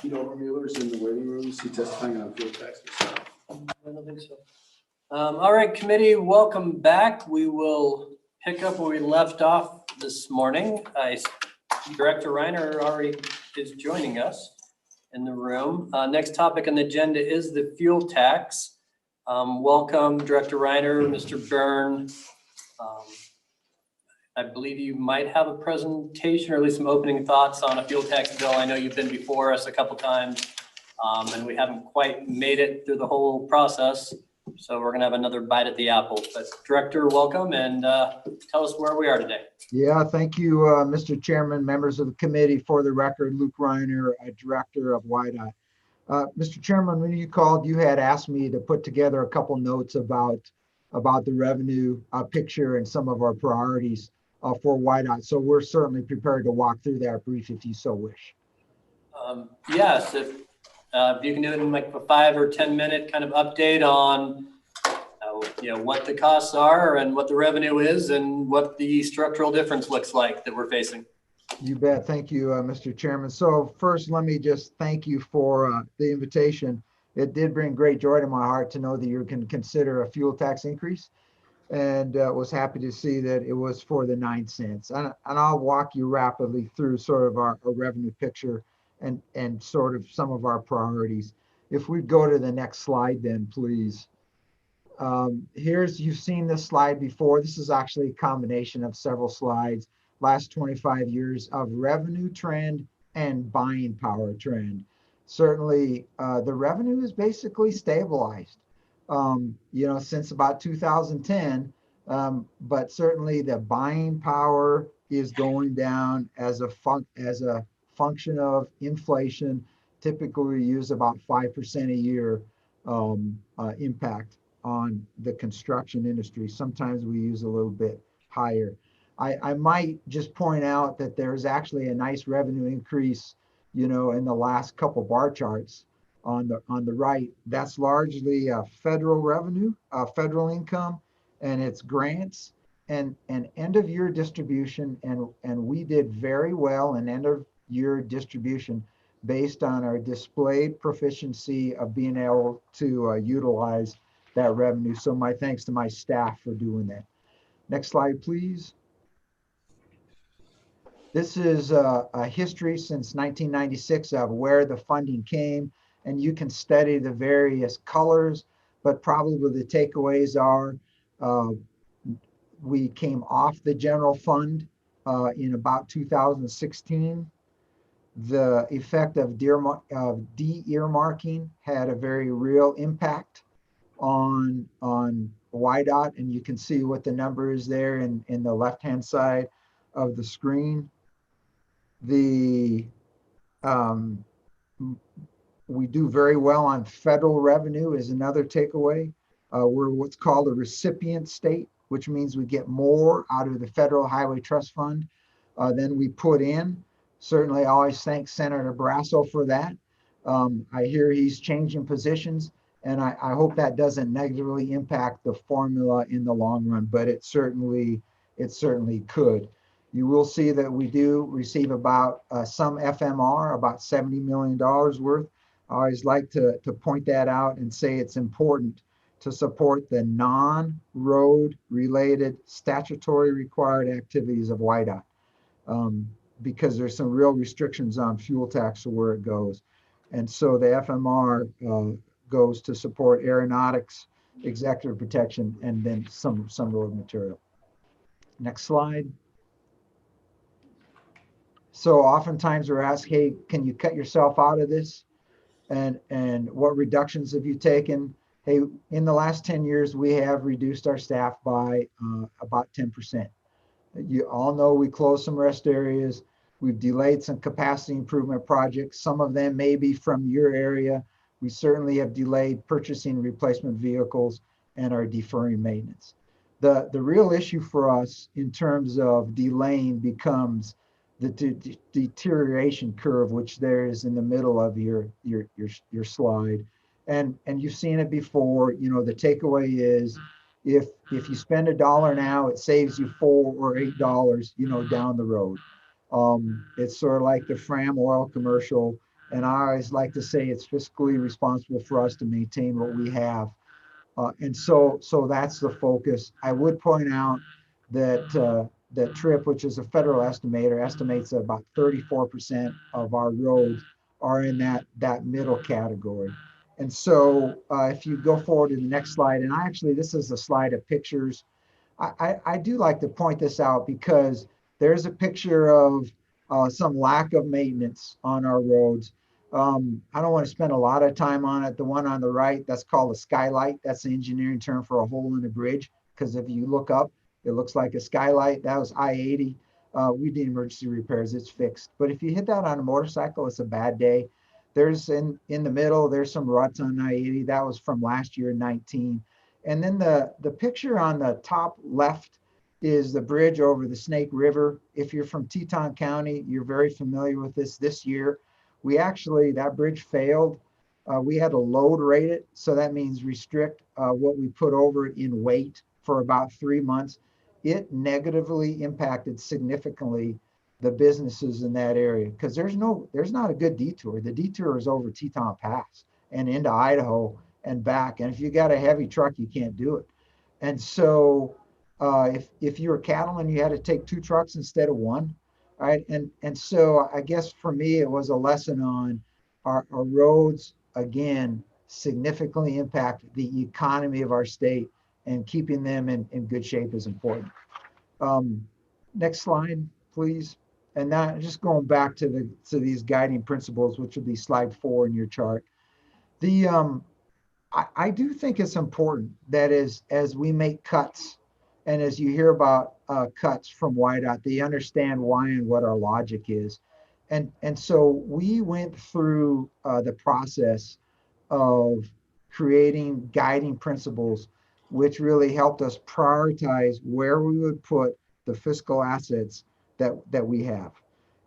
Mueller's in the waiting room. Is he testifying on fuel taxes? I don't think so. All right, committee, welcome back. We will pick up where we left off this morning. Director Reiner already is joining us in the room. Next topic on the agenda is the fuel tax. Welcome, Director Reiner, Mr. Byrne. I believe you might have a presentation or at least some opening thoughts on a fuel tax bill. I know you've been before us a couple times and we haven't quite made it through the whole process. So we're gonna have another bite at the apple. But Director, welcome and tell us where we are today. Yeah, thank you, Mr. Chairman, members of the committee. For the record, Luke Reiner, Director of WYDOT. Mr. Chairman, when you called, you had asked me to put together a couple notes about the revenue picture and some of our priorities for WYDOT. So we're certainly prepared to walk through that brief if you so wish. Yes, if you can do it in like a 5 or 10 minute kind of update on what the costs are and what the revenue is and what the structural difference looks like that we're facing. You bet. Thank you, Mr. Chairman. So first, let me just thank you for the invitation. It did bring great joy to my heart to know that you can consider a fuel tax increase, and was happy to see that it was for the 9 cents. And I'll walk you rapidly through sort of our revenue picture and sort of some of our priorities. If we go to the next slide then, please. You've seen this slide before. This is actually a combination of several slides, last 25 years of revenue trend and buying power trend. Certainly, the revenue is basically stabilized, since about 2010, but certainly the buying power is going down as a function of inflation. Typically, we use about 5% a year impact on the construction industry. Sometimes we use a little bit higher. I might just point out that there's actually a nice revenue increase, in the last couple bar charts on the right. That's largely federal revenue, federal income, and it's grants and end of year distribution. And we did very well in end of year distribution based on our displayed proficiency of being able to utilize that revenue. So my thanks to my staff for doing that. Next slide, please. This is a history since 1996 of where the funding came, and you can study the various colors, but probably the takeaways are we came off the general fund in about 2016. The effect of de-earmarking had a very real impact on WYDOT, and you can see what the number is there in the left-hand side of the screen. We do very well on federal revenue is another takeaway. We're what's called a recipient state, which means we get more out of the Federal Highway Trust Fund than we put in. Certainly, I always thank Senator Brasso for that. I hear he's changing positions, and I hope that doesn't negatively impact the formula in the long run, but it certainly could. You will see that we do receive about some FMR, about $70 million worth. I always like to point that out and say it's important to support the non-road related statutory required activities of WYDOT because there's some real restrictions on fuel tax or where it goes. And so the FMR goes to support aeronautics, executive protection, and then some road material. Next slide. So oftentimes we're asked, hey, can you cut yourself out of this? And what reductions have you taken? Hey, in the last 10 years, we have reduced our staff by about 10%. You all know we closed some rest areas. We've delayed some capacity improvement projects. Some of them may be from your area. We certainly have delayed purchasing replacement vehicles and are deferring maintenance. The real issue for us in terms of delaying becomes the deterioration curve, which there is in the middle of your slide. And you've seen it before. The takeaway is if you spend $1 now, it saves you $4 or $8, down the road. It's sort of like the Fram oil commercial. And I always like to say it's fiscally responsible for us to maintain what we have. And so that's the focus. I would point out that TRIP, which is a federal estimator, estimates that about 34% of our roads are in that middle category. And so if you go forward to the next slide, and this is a slide of pictures. I do like to point this out because there's a picture of some lack of maintenance on our roads. I don't want to spend a lot of time on it. The one on the right, that's called a skylight. That's the engineering term for a hole in the bridge. Because if you look up, it looks like a skylight. That was I-80. We did emergency repairs. It's fixed. But if you hit that on a motorcycle, it's a bad day. There's in the middle, there's some ruts on I-80. That was from last year, 19. And then the picture on the top left is the bridge over the Snake River. If you're from Teton County, you're very familiar with this year. That bridge failed. We had to load rate it. So that means restrict what we put over it in weight for about 3 months. It negatively impacted significantly the businesses in that area because there's not a good detour. The detour is over Teton Pass and into Idaho and back. And if you got a heavy truck, you can't do it. And so if you were a cattleman, you had to take 2 trucks instead of 1. Right. And so I guess for me, it was a lesson on our roads, again, significantly impact the economy of our state, and keeping them in good shape is important. Next slide, please. And now just going back to these guiding principles, which will be slide 4 in your chart. I do think it's important that as we make cuts, and as you hear about cuts from WYDOT, they understand why and what our logic is. And so we went through the process of creating guiding principles, which really helped us prioritize where we would put the fiscal assets that we have.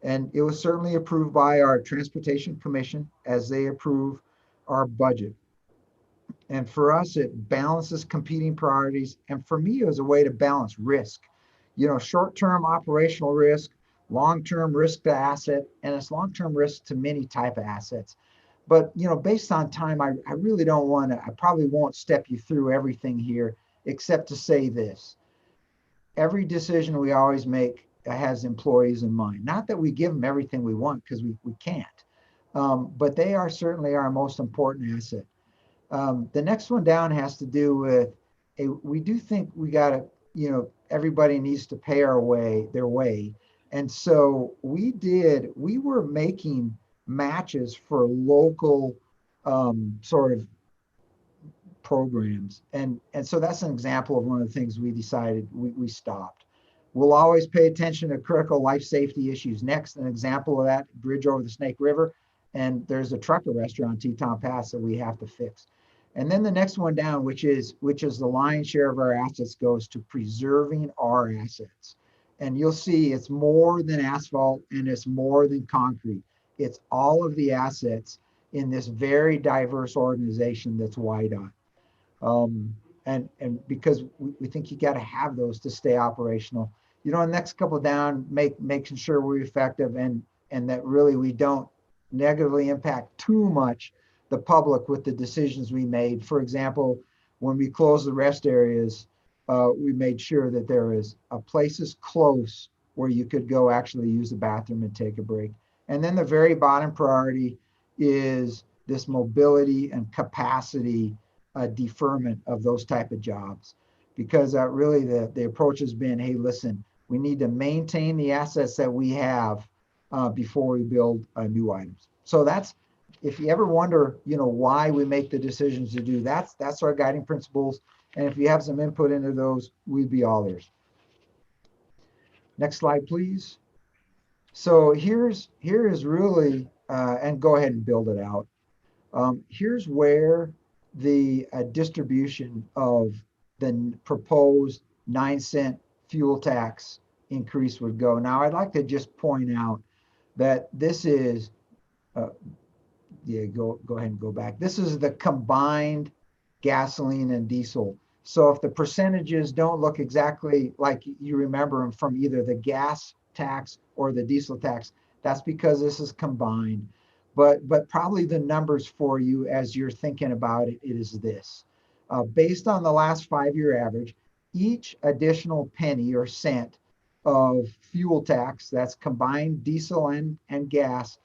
And it was certainly approved by our Transportation Commission as they approve our budget. And for us, it balances competing priorities. And for me, it was a way to balance risk. Short-term operational risk, long-term risk to asset, and it's long-term risk to many type of assets. But, based on time, I really don't want to, I probably won't step you through everything here, except to say this. Every decision we always make has employees in mind. Not that we give them everything we want, because we can't. But they are certainly our most important asset. The next one down has to do with we do think we got to, everybody needs to pay their way. And so we were making matches for local sort of programs. And so that's an example of one of the things we decided we stopped. We'll always pay attention to critical life safety issues. Next, an example of that, bridge over the Snake River. And there's a trucker restaurant, Teton Pass, that we have to fix. And then the next one down, which is the lion's share of our assets, goes to preserving our assets. And you'll see it's more than asphalt and it's more than concrete. It's all of the assets in this very diverse organization that's WYDOT. And because we think you got to have those to stay operational. The next couple down, making sure we're effective and that really we don't negatively impact too much the public with the decisions we made. For example, when we closed the rest areas, we made sure that there is places close where you could go actually use the bathroom and take a break. And then the very bottom priority is this mobility and capacity deferment of those type of jobs. Because really the approach has been, hey, listen, we need to maintain the assets that we have before we build new items. So that's, if you ever wonder, why we make the decisions to do, that's our guiding principles. And if you have some input into those, we'd be all ears. Next slide, please. So here is really, and go ahead and build it out. Here's where the distribution of the proposed 9-cent fuel tax increase would go. Now, I'd like to just point out that this is, go ahead and go back. This is the combined gasoline and diesel. So if the percentages don't look exactly like you remember them from either the gas tax or the diesel tax, that's because this is combined. but probably the numbers for you as you're thinking about it, it is this. Based on the last 5-year average, each additional penny or cent of fuel tax, that's combined diesel and gas,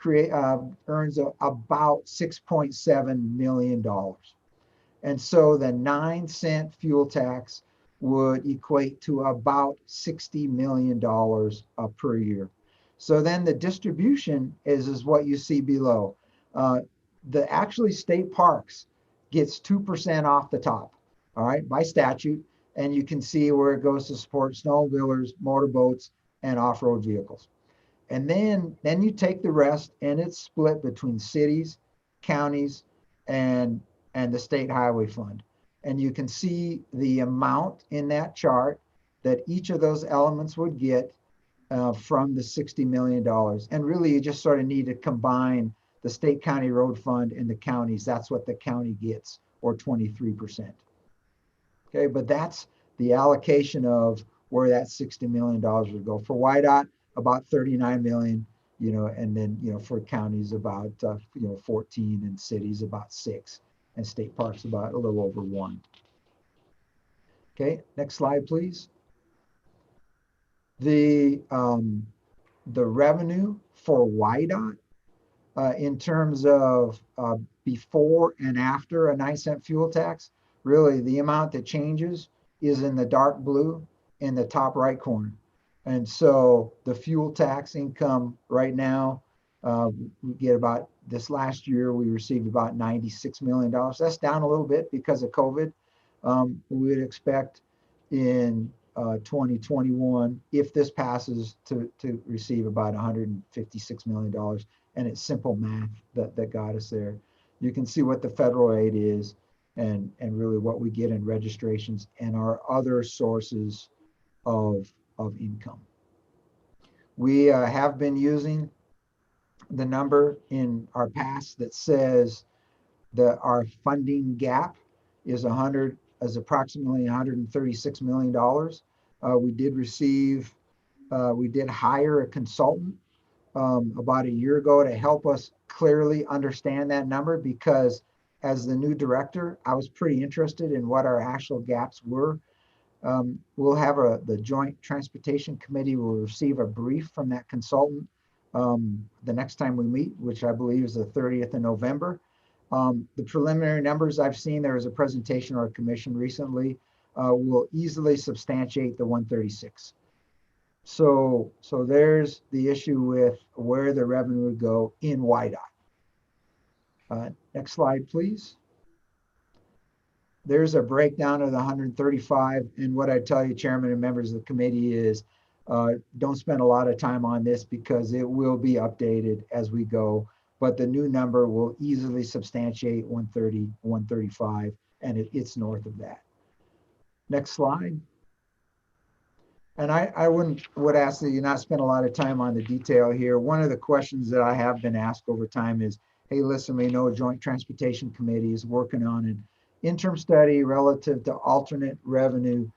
earns about $6.7 million. And so the 9-cent fuel tax would equate to about $60 million per year. So then the distribution is what you see below. The actually state parks gets 2% off the top, all right, by statute. And you can see where it goes to support snowmobilers, motorboats, and off-road vehicles. And then you take the rest and it's split between cities, counties, and the state highway fund. And you can see the amount in that chart that each of those elements would get from the $60 million. And really you just sort of need to combine the state county road fund and the counties. That's what the county gets, or 23%. Okay, but that's the allocation of where that $60 million would go. For WYDOT, about 39 million, and then, for counties about, 14, and cities about 6, and state parks about a little over 1. Okay, next slide, please. The revenue for WYDOT in terms of before and after a 9-cent fuel tax, really the amount that changes is in the dark blue in the top right corner. And so the fuel tax income right now, we get about, this last year, we received about $96 million. That's down a little bit because of COVID. We would expect in 2021, if this passes, to receive about $156 million. And it's simple math that got us there. You can see what the federal aid is and really what we get in registrations and our other sources of income. We have been using the number in our past that says that our funding gap is approximately $136 million. We did hire a consultant about a year ago to help us clearly understand that number, because as the new director, I was pretty interested in what our actual gaps were. We'll have the Joint Transportation Committee will receive a brief from that consultant the next time we meet, which I believe is the 30th of November. The preliminary numbers I've seen, there was a presentation or a commission recently, will easily substantiate the 136. So there's the issue with where the revenue would go in WYDOT. Next slide, please. There's a breakdown of the 135. And what I tell you, Chairman and members of the committee, is don't spend a lot of time on this because it will be updated as we go. But the new number will easily substantiate 130, 135, and it's north of that. Next slide. And I would ask that you not spend a lot of time on the detail here. One of the questions that I have been asked over time is, hey, listen, we know Joint Transportation Committee is working on an interim study relative to alternate revenue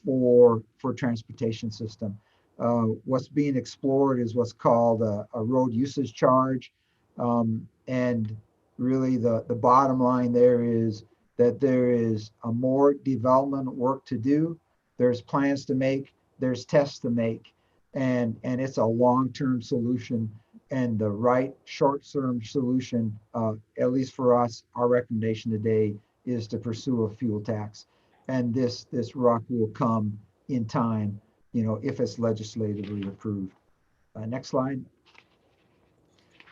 for transportation system. What's being explored is what's called a road usage charge. And really the bottom line there is that there is a more development work to do. There's plans to make, there's tests to make, and it's a long-term solution. And the right short-term solution, at least for us, our recommendation today is to pursue a fuel tax. And this RUC will come in time, if it's legislatively approved. Next slide.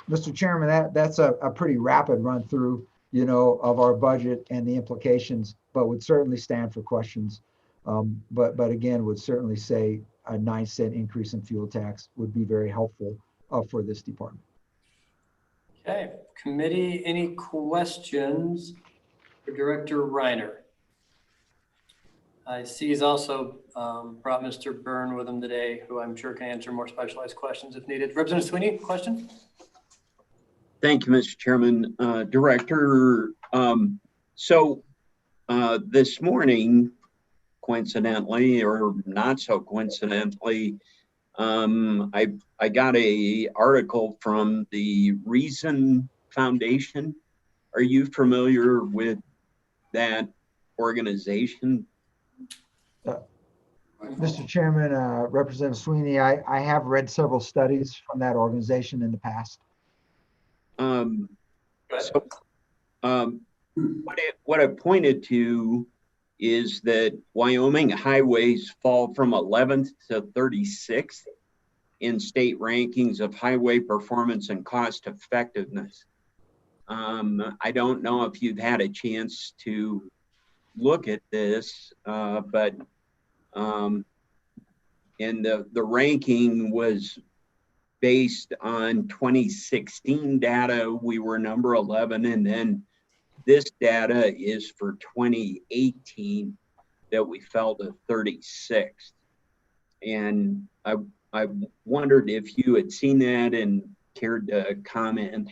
Mr. Chairman, that's a pretty rapid run through, of our budget and the implications, but would certainly stand for questions. But again, would certainly say a 9-cent increase in fuel tax would be very helpful for this department. Okay, committee, any questions for Director Reiner? I see he's also brought Mr. Byrne with him today, who I'm sure can answer more specialized questions if needed. Representative Sweeney, question? Thank you, Mr. Chairman. Director, this morning, coincidentally or not so coincidentally, I got a article from the Reason Foundation. Are you familiar with that organization? Mr. Chairman, Representative Sweeney, I have read several studies from that organization in the past. Um, Go ahead. so, what I pointed to is that Wyoming highways fall from 11th to 36th in state rankings of highway performance and cost effectiveness. I don't know if you've had a chance to look at this, but and the ranking was based on 2016 data. We were number 11, and then this data is for 2018 that we fell to 36th. And I wondered if you had seen that and cared to comment.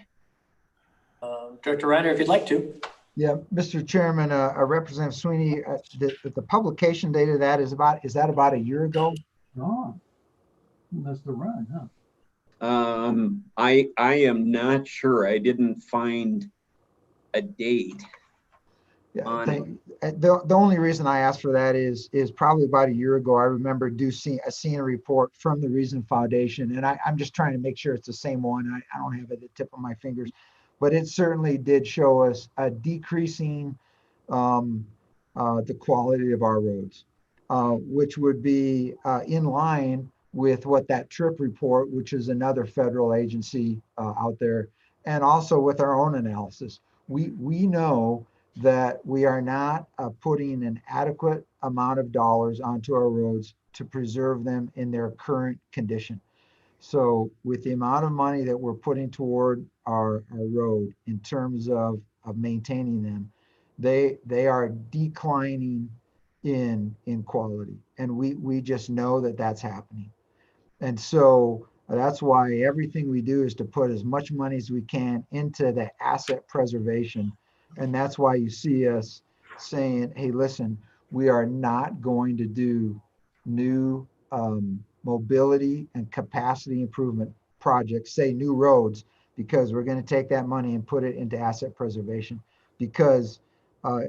Director Reiner, if you'd like to. Yeah, Mr. Chairman, Representative Sweeney, the publication date of that is that about a year ago? Oh, that's the run, huh? I am not sure. I didn't find a date. Yeah, On the only reason I asked for that is probably about a year ago. I remember seeing a report from the Reason Foundation, and I'm just trying to make sure it's the same one. I don't have it at the tip of my fingers, but it certainly did show us a decreasing the quality of our roads, which would be in line with what that TRIP report, which is another federal agency out there, and also with our own analysis. We know that we are not putting an adequate amount of dollars onto our roads to preserve them in their current condition. So with the amount of money that we're putting toward our road in terms of maintaining them, they are declining in quality. And we just know that that's happening. And so that's why everything we do is to put as much money as we can into the asset preservation. And that's why you see us saying, hey, listen, we are not going to do new mobility and capacity improvement projects, say new roads, because we're going to take that money and put it into asset preservation because of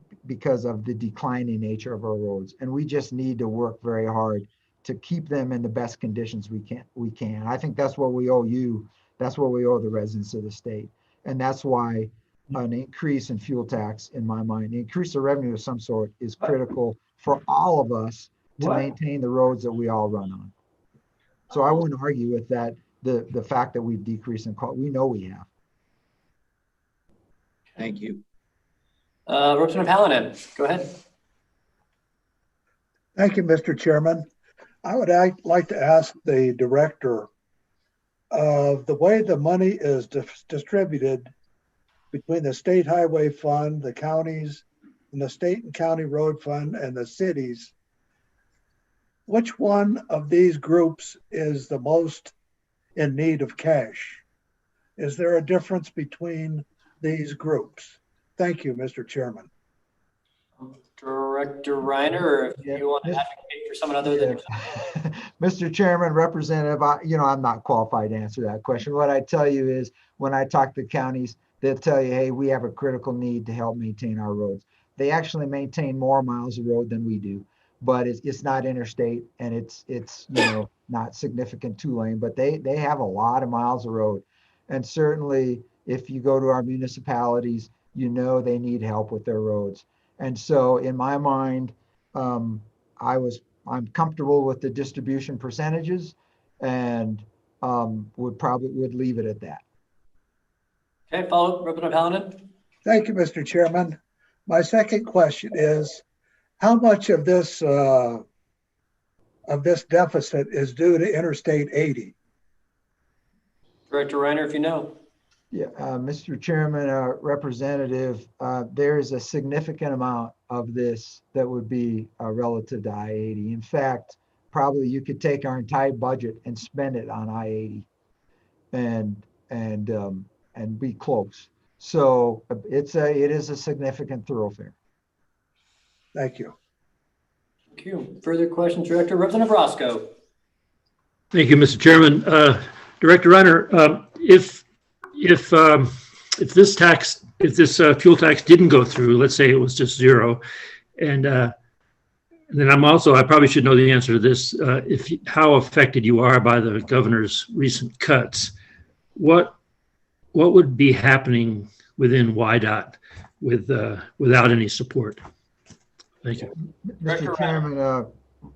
the declining nature of our roads. And we just need to work very hard to keep them in the best conditions we can. I think that's what we owe you. That's what we owe the residents of the state. And that's why an increase in fuel tax, in my mind, the increase of revenue of some sort is critical for all of us to maintain the roads that we all run on. So I wouldn't argue with that, the fact that we've decreased in cost. We know we have. Thank you. Representative Hallinan, go ahead. Thank you, Mr. Chairman. I would like to ask the director of the way the money is distributed between the state highway fund, the counties, and the state and county road fund, and the cities. Which one of these groups is the most in need of cash? Is there a difference between these groups? Thank you, Mr. Chairman. Director Reiner, or if you want to advocate for someone other than Mr. Chairman, Representative, I'm not qualified to answer that question. What I tell you is when I talk to counties, they'll tell you, hey, we have a critical need to help maintain our roads. They actually maintain more miles of road than we do, but it's not interstate and it's not significant two-lane, but they have a lot of miles of road. And certainly if you go to our municipalities, they need help with their roads. And so in my mind, I'm comfortable with the distribution percentages and would leave it at that. Okay, follow up, Representative Hallinan. Thank you, Mr. Chairman. My second question is, how much of this deficit is due to Interstate 80? Director Reiner, if you know. Yeah, Mr. Chairman, Representative, there is a significant amount of this that would be relative to I-80. In fact, probably you could take our entire budget and spend it on I-80 and be close. So it is a significant thoroughfare. Thank you. Thank you. Further questions, Director? Representative Roscoe. Thank you, Mr. Chairman. Director Reiner, if this fuel tax didn't go through, let's say it was just zero, and then I probably should know the answer to this. How affected you are by the governor's recent cuts, what would be happening within WYDOT without any support? Thank you. Mr. Chairman,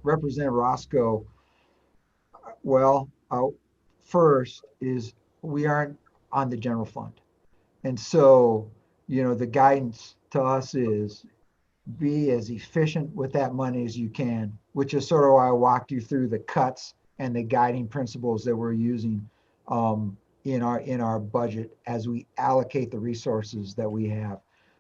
Representative Roscoe, well, first is we aren't on the general fund. And so, the guidance to us is be as efficient with that money as you can, which is sort of why I walked you through the cuts and the guiding principles that we're using in our budget as we allocate the resources that we have.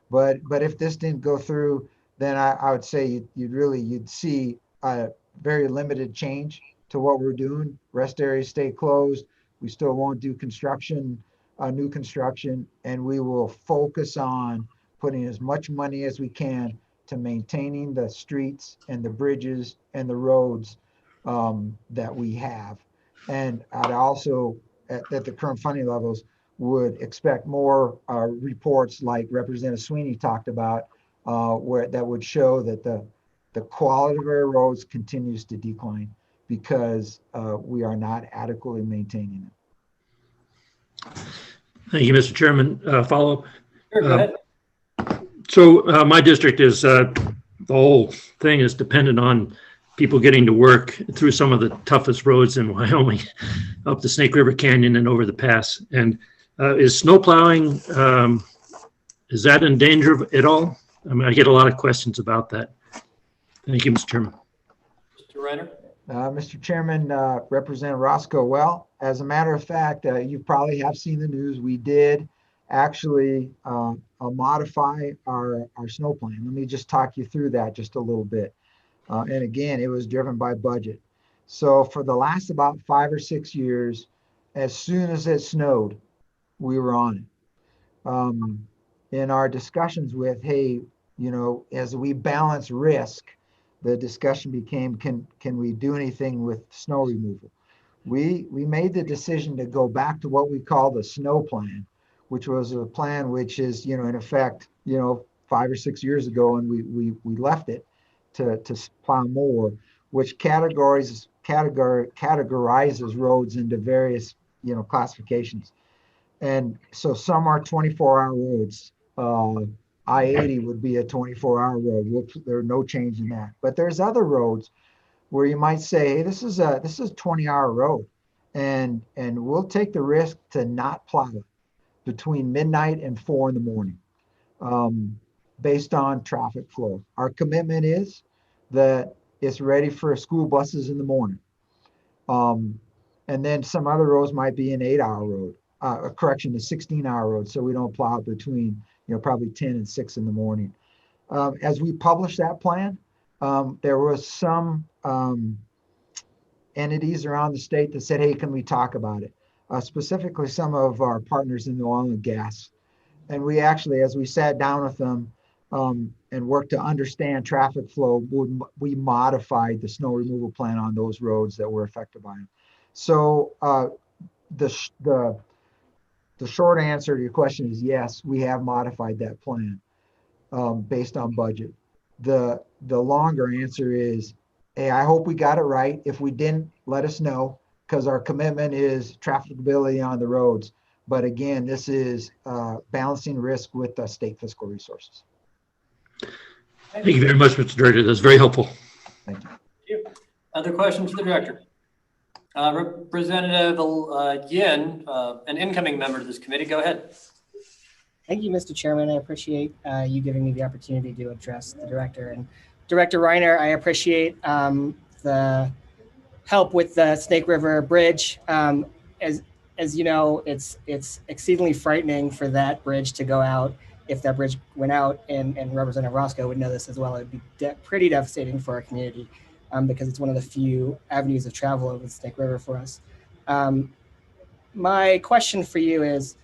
But if this didn't go through, then I would say you'd see a very limited change to what we're doing. Rest areas stay closed. We still won't do new construction, and we will focus on putting as much money as we can to maintaining the streets and the bridges and the roads that we have. And I'd also, at the current funding levels, would expect more reports like Representative Sweeney talked about, where that would show that the quality of our roads continues to decline because we are not adequately maintaining them. Thank you, Mr. Chairman. Follow-up. Sure, go ahead. So my district is, the whole thing is dependent on people getting to work through some of the toughest roads in Wyoming, up the Snake River Canyon and over the pass. And is snow plowing, is that in danger at all? I mean, I get a lot of questions about that. Thank you, Mr. Chairman. Mr. Reiner? Mr. Chairman, Representative Roscoe, well, as a matter of fact, you probably have seen the news. We did actually modify our snow plan. Let me just talk you through that just a little bit. And again, it was driven by budget. So for the last about 5 or 6 years, as soon as it snowed, we were on it. In our discussions with, hey, as we balance risk, the discussion became, can we do anything with snow removal? We made the decision to go back to what we call the snow plan, which was a plan which is, in effect, 5 or 6 years ago, and we left it to plow more, which categorizes roads into various, classifications. And so some are 24-hour roads. I-80 would be a 24-hour road. There's no change in that. But there's other roads where you might say, hey, this is a 20-hour road, and we'll take the risk to not plow it between midnight and 4 in the morning, based on traffic flow. Our commitment is that it's ready for school buses in the morning. And then some other roads might be an 8-hour road, a 16-hour road, so we don't plow it between probably 10 and 6 in the morning. As we published that plan, there was some entities around the state that said, hey, can we talk about it? Specifically, some of our partners in the oil and gas. And we actually, as we sat down with them and worked to understand traffic flow, we modified the snow removal plan on those roads that were affected by them. So the short answer to your question is yes, we have modified that plan based on budget. The longer answer is, hey, I hope we got it right. If we didn't, let us know, because our commitment is trafficability on the roads. But again, this is balancing risk with the state fiscal resources. Thank you very much, Mr. Director. That's very helpful. Thank you. Thank you. Other questions to the director? Representative Yin, an incoming member of this committee, go ahead. Thank you, Mr. Chairman. I appreciate you giving me the opportunity to address the director. And Director Reiner, I appreciate the help with the Snake River Bridge. As you know, it's exceedingly frightening for that bridge to go out. If that bridge went out, and Representative Roscoe would know this as well, it would be pretty devastating for our community because it's one of the few avenues of travel over the Snake River for us. My question for you is,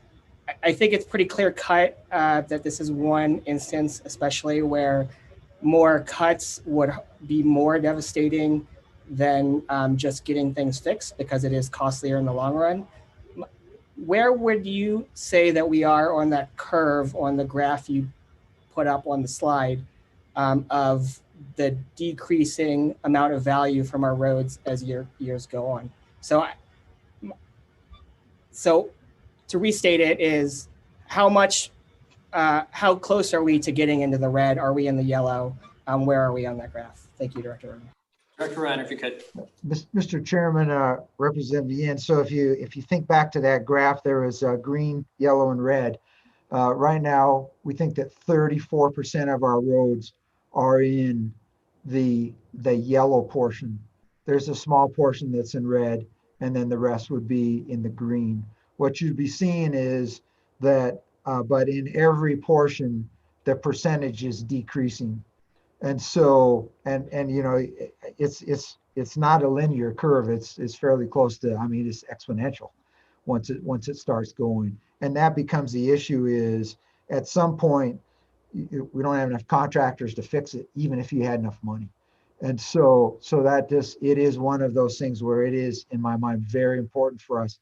I think it's pretty clear cut that this is one instance, especially where more cuts would be more devastating than just getting things fixed because it is costlier in the long run. Where would you say that we are on that curve on the graph you put up on the slide of the decreasing amount of value from our roads as years go on? So to restate it is how close are we to getting into the red? Are we in the yellow? Where are we on that graph? Thank you, Director. Director Reiner, if you could. Mr. Chairman, Representative Ian, so if you think back to that graph, there was green, yellow, and red. Right now, we think that 34% of our roads are in the yellow portion. There's a small portion that's in red, and then the rest would be in the green. What you'd be seeing is that, but in every portion, the percentage is decreasing. And so, and you know, it's not a linear curve. It's fairly close to, I mean, it's exponential once it starts going. And that becomes the issue is at some point, we don't have enough contractors to fix it, even if you had enough money. And so that it is one of those things where it is, in my mind, very important for us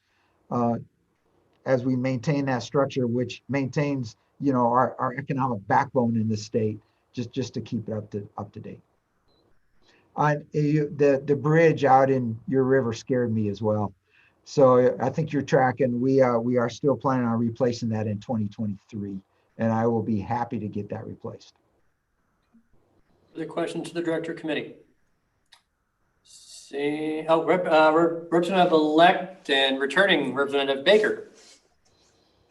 as we maintain that structure, which maintains, you know, our economic backbone in the state, just to keep it up to date. The bridge out in your river scared me as well. So I think you're tracking. We are still planning on replacing that in 2023, and I will be happy to get that replaced. Other questions to the Director Committee? See, Representative-elect and returning Representative Baker.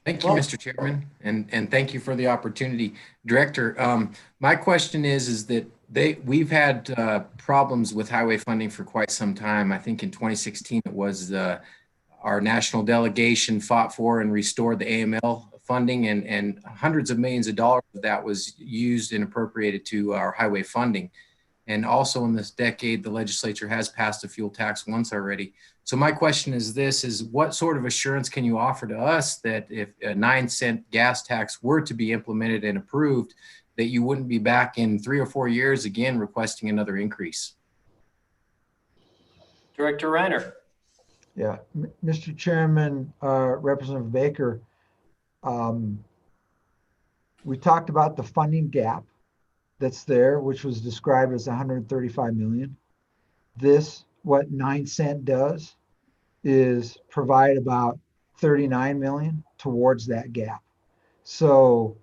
Thank you, Mr. Chairman, and thank you for the opportunity. Director, my question is that we've had problems with highway funding for quite some time. I think in 2016 it was our national delegation fought for and restored the AML funding, and hundreds of millions of dollars of that was used and appropriated to our highway funding. And also in this decade, the legislature has passed a fuel tax once already. So my question is what sort of assurance can you offer to us that if a 9-cent gas tax were to be implemented and approved, that you wouldn't be back in 3 or 4 years again requesting another increase? Director Reiner. Yeah, Mr. Chairman, Representative Baker, we talked about the funding gap that's there, which was described as 135 million. What 9-cent does is provide about 39 million towards that gap. So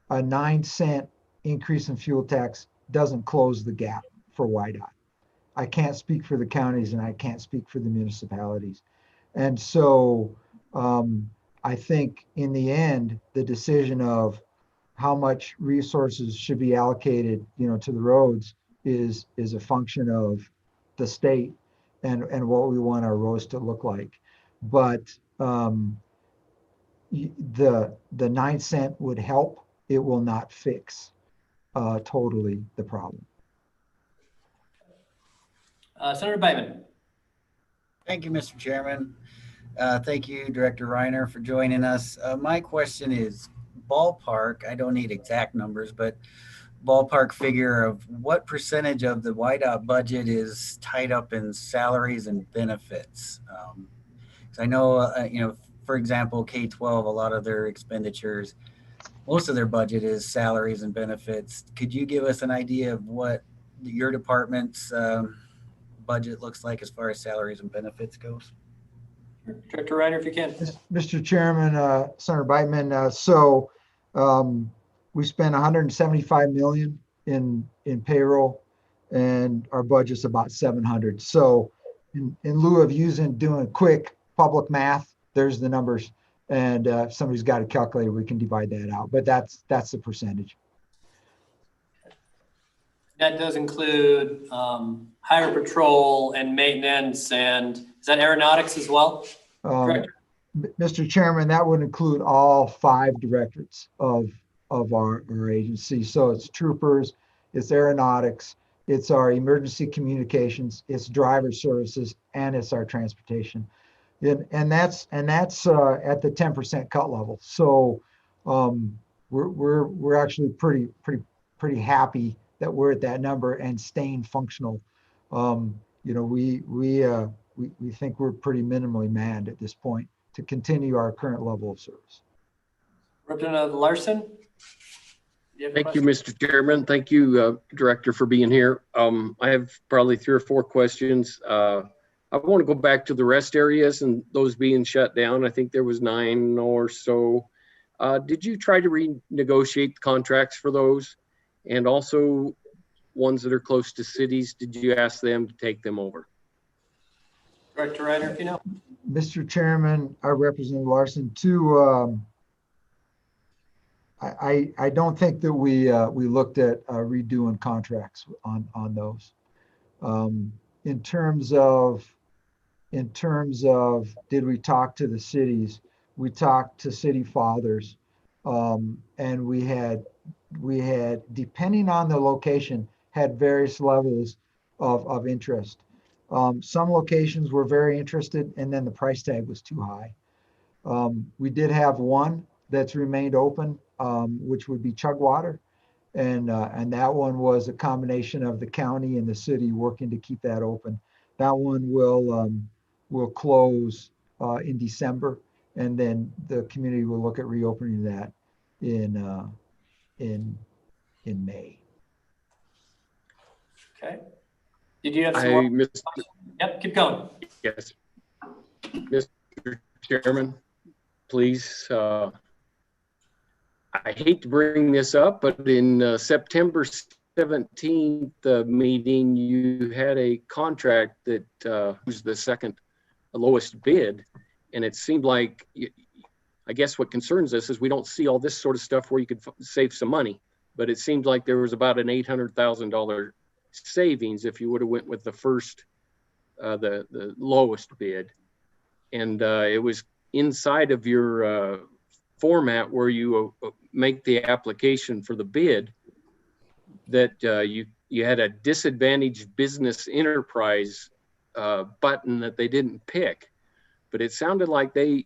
a 9-cent increase in fuel tax doesn't close the gap for WYDOT. I can't speak for the counties and I can't speak for the municipalities. And so I think in the end, the decision of how much resources should be allocated, you know, to the roads is a function of the state and what we want our roads to look like. But the 9-cent would help. It will not fix totally the problem. Senator Beiman. Thank you, Mr. Chairman. Thank you, Director Reiner, for joining us. My question is ballpark, I don't need exact numbers, but ballpark figure of what percentage of the WYDOT budget is tied up in salaries and benefits. So I know, you know, for example, K-12, a lot of their expenditures, most of their budget is salaries and benefits. Could you give us an idea of what your department's budget looks like as far as salaries and benefits goes? Director Reiner, if you can. Mr. Chairman, Senator Beitman, so we spent 175 million in payroll, and our budget's about 700. So in lieu of doing quick public math, there's the numbers, and if somebody's got a calculator, we can divide that out. But that's the percentage. That does include highway patrol and maintenance, and is that aeronautics as well? Mr. Chairman, that would include all 5 directorates of our agency. So it's troopers, it's aeronautics, it's our emergency communications, it's driver services, and it's our transportation. And that's at the 10% cut level. So we're actually pretty happy that we're at that number and staying functional. we think we're pretty minimally manned at this point to continue our current level of service. Representative Larson? Thank you, Mr. Chairman. Thank you, Director, for being here. I have probably 3 or 4 questions. I want to go back to the rest areas and those being shut down. I think there was 9 or so. Did you try to renegotiate contracts for those? And also ones that are close to cities, did you ask them to take them over? Director Reiner, if you know. Mr. Chairman, Representative Larson, I don't think that we looked at redoing contracts on those. In terms of did we talk to the cities? We talked to city fathers, and we had depending on the location had various levels of interest. Some locations were very interested, and then the price tag was too high. We did have one that's remained open, which would be Chugwater. And that one was a combination of the county and the city working to keep that open. That one will close in December, and then the community will look at reopening that in May. Okay. Did you have some more? Mr. Yep, keep going. Yes. Mr. Chairman, please. I hate to bring this up, but in September 17th meeting, you had a contract that was the second lowest bid. And it seemed like, I guess what concerns us is we don't see all this sort of stuff where you could save some money. But it seemed like there was about an $800,000 savings if you would have went with the first, the lowest bid. And it was inside of your format where you make the application for the bid that you had a disadvantaged business enterprise button that they didn't pick, but it sounded like the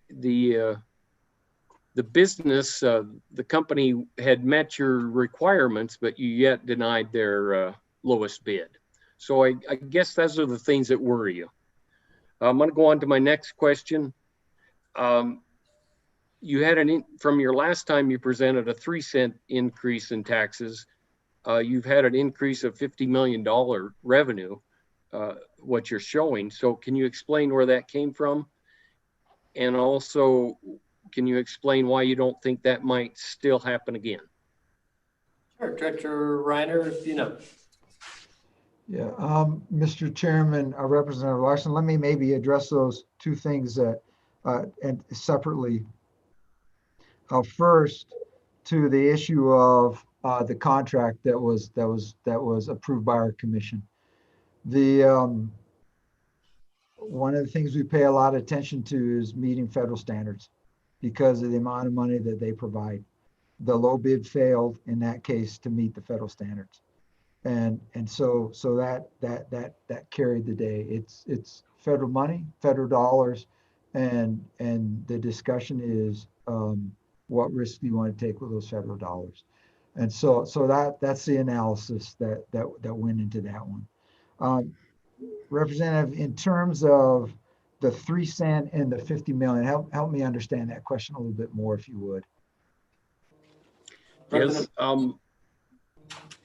business, the company had met your requirements, but you yet denied their lowest bid. So I guess those are the things that worry you. I'm going to go on to my next question. You had from your last time you presented a 3-cent increase in taxes. You've had an increase of $50 million revenue, what you're showing. So can you explain where that came from? And also, can you explain why you don't think that might still happen again? Sure, Director Reiner, if you know. Yeah, Mr. Chairman, Representative Larson, let me maybe address those 2 things that and separately. First, to the issue of the contract that was approved by our commission. One of the things we pay a lot of attention to is meeting federal standards because of the amount of money that they provide. The low bid failed in that case to meet the federal standards, and so that carried the day. It's federal money, federal dollars, and the discussion is what risk do you want to take with those federal dollars? And so that's the analysis that went into that one. Representative, in terms of the 3 cent and the 50 million, help me understand that question a little bit more, if you would. Yes.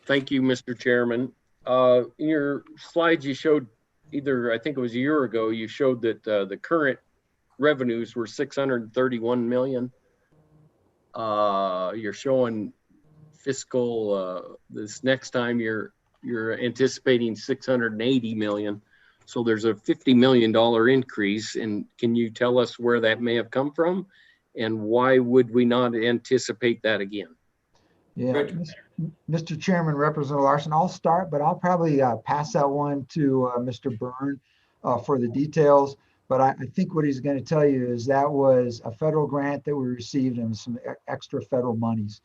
Thank you, Mr. Chairman. In your slides, you showed I think it was a year ago, you showed that the current revenues were 631 million. You're showing fiscal this next time you're anticipating 680 million. So there's a $50 million increase. And can you tell us where that may have come from? And why would we not anticipate that again? Yeah, Mr. Chairman, Representative Larson, I'll start, but I'll probably pass that one to Mr. Byrne for the details. But I think what he's going to tell you is that was a federal grant that we received and some extra federal monies.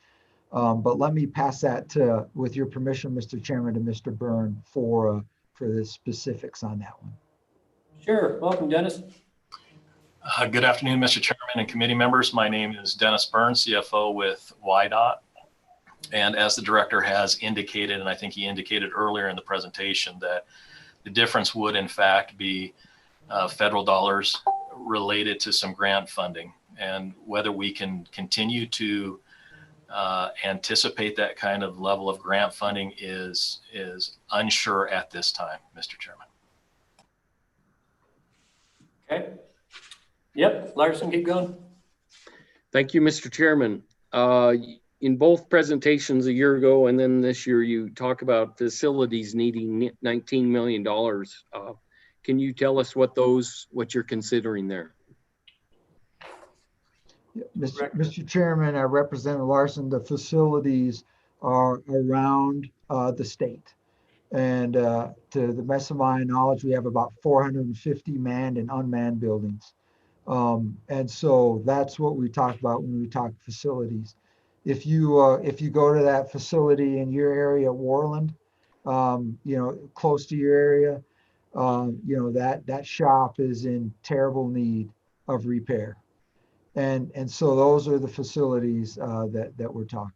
But let me pass that with your permission, Mr. Chairman, to Mr. Byrne for the specifics on that one. Sure. Welcome, Dennis. Good afternoon, Mr. Chairman and committee members. My name is Dennis Byrne, CFO with WYDOT. And as the director has indicated, and I think he indicated earlier in the presentation, that The difference would in fact be federal dollars related to some grant funding, and whether we can continue to anticipate that kind of level of grant funding is unsure at this time, Mr. Chairman. Okay. Yep, Larson, keep going. Thank you, Mr. Chairman. In both presentations a year ago and then this year, you talk about facilities needing $19 million. Can you tell us what you're considering there? Mr. Chairman, Representative Larson, the facilities are around the state. And to the best of my knowledge, we have about 450 manned and unmanned buildings. And so that's what we talk about when we talk facilities. If you go to that facility in your area, Warland, close to your area, that shop is in terrible need of repair. And so those are the facilities that we're talking.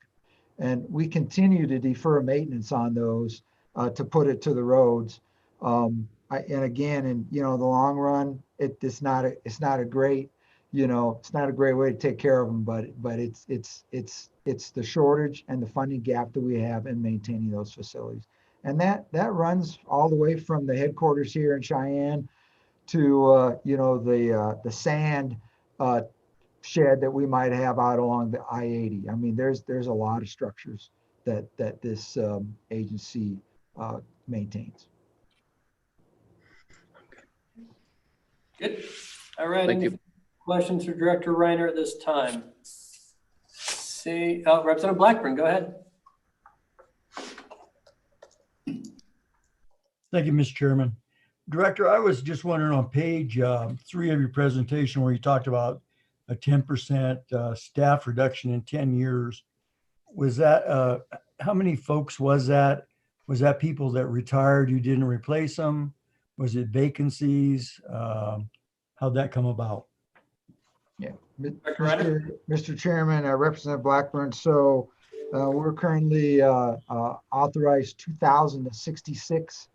And we continue to defer maintenance on those to put it to the roads. And again, in the long run, it's not a great way to take care of them, but it's the shortage and the funding gap that we have in maintaining those facilities. And that runs all the way from the headquarters here in Cheyenne to the sand shed that we might have out along the I-80. I mean, there's a lot of structures that this agency maintains. Good. All right. Thank Any you. questions for Director Reiner at this time? Representative Blackburn, go ahead. Thank you, Mr. Chairman. Director, I was just wondering on page 3 of your presentation where you talked about a 10% staff reduction in 10 years. Was that, how many folks was that? Was that people that retired, you didn't replace them? Was it vacancies? How'd that come about? Yeah, Mr. Chairman, Representative Blackburn. So we're currently authorized 2,066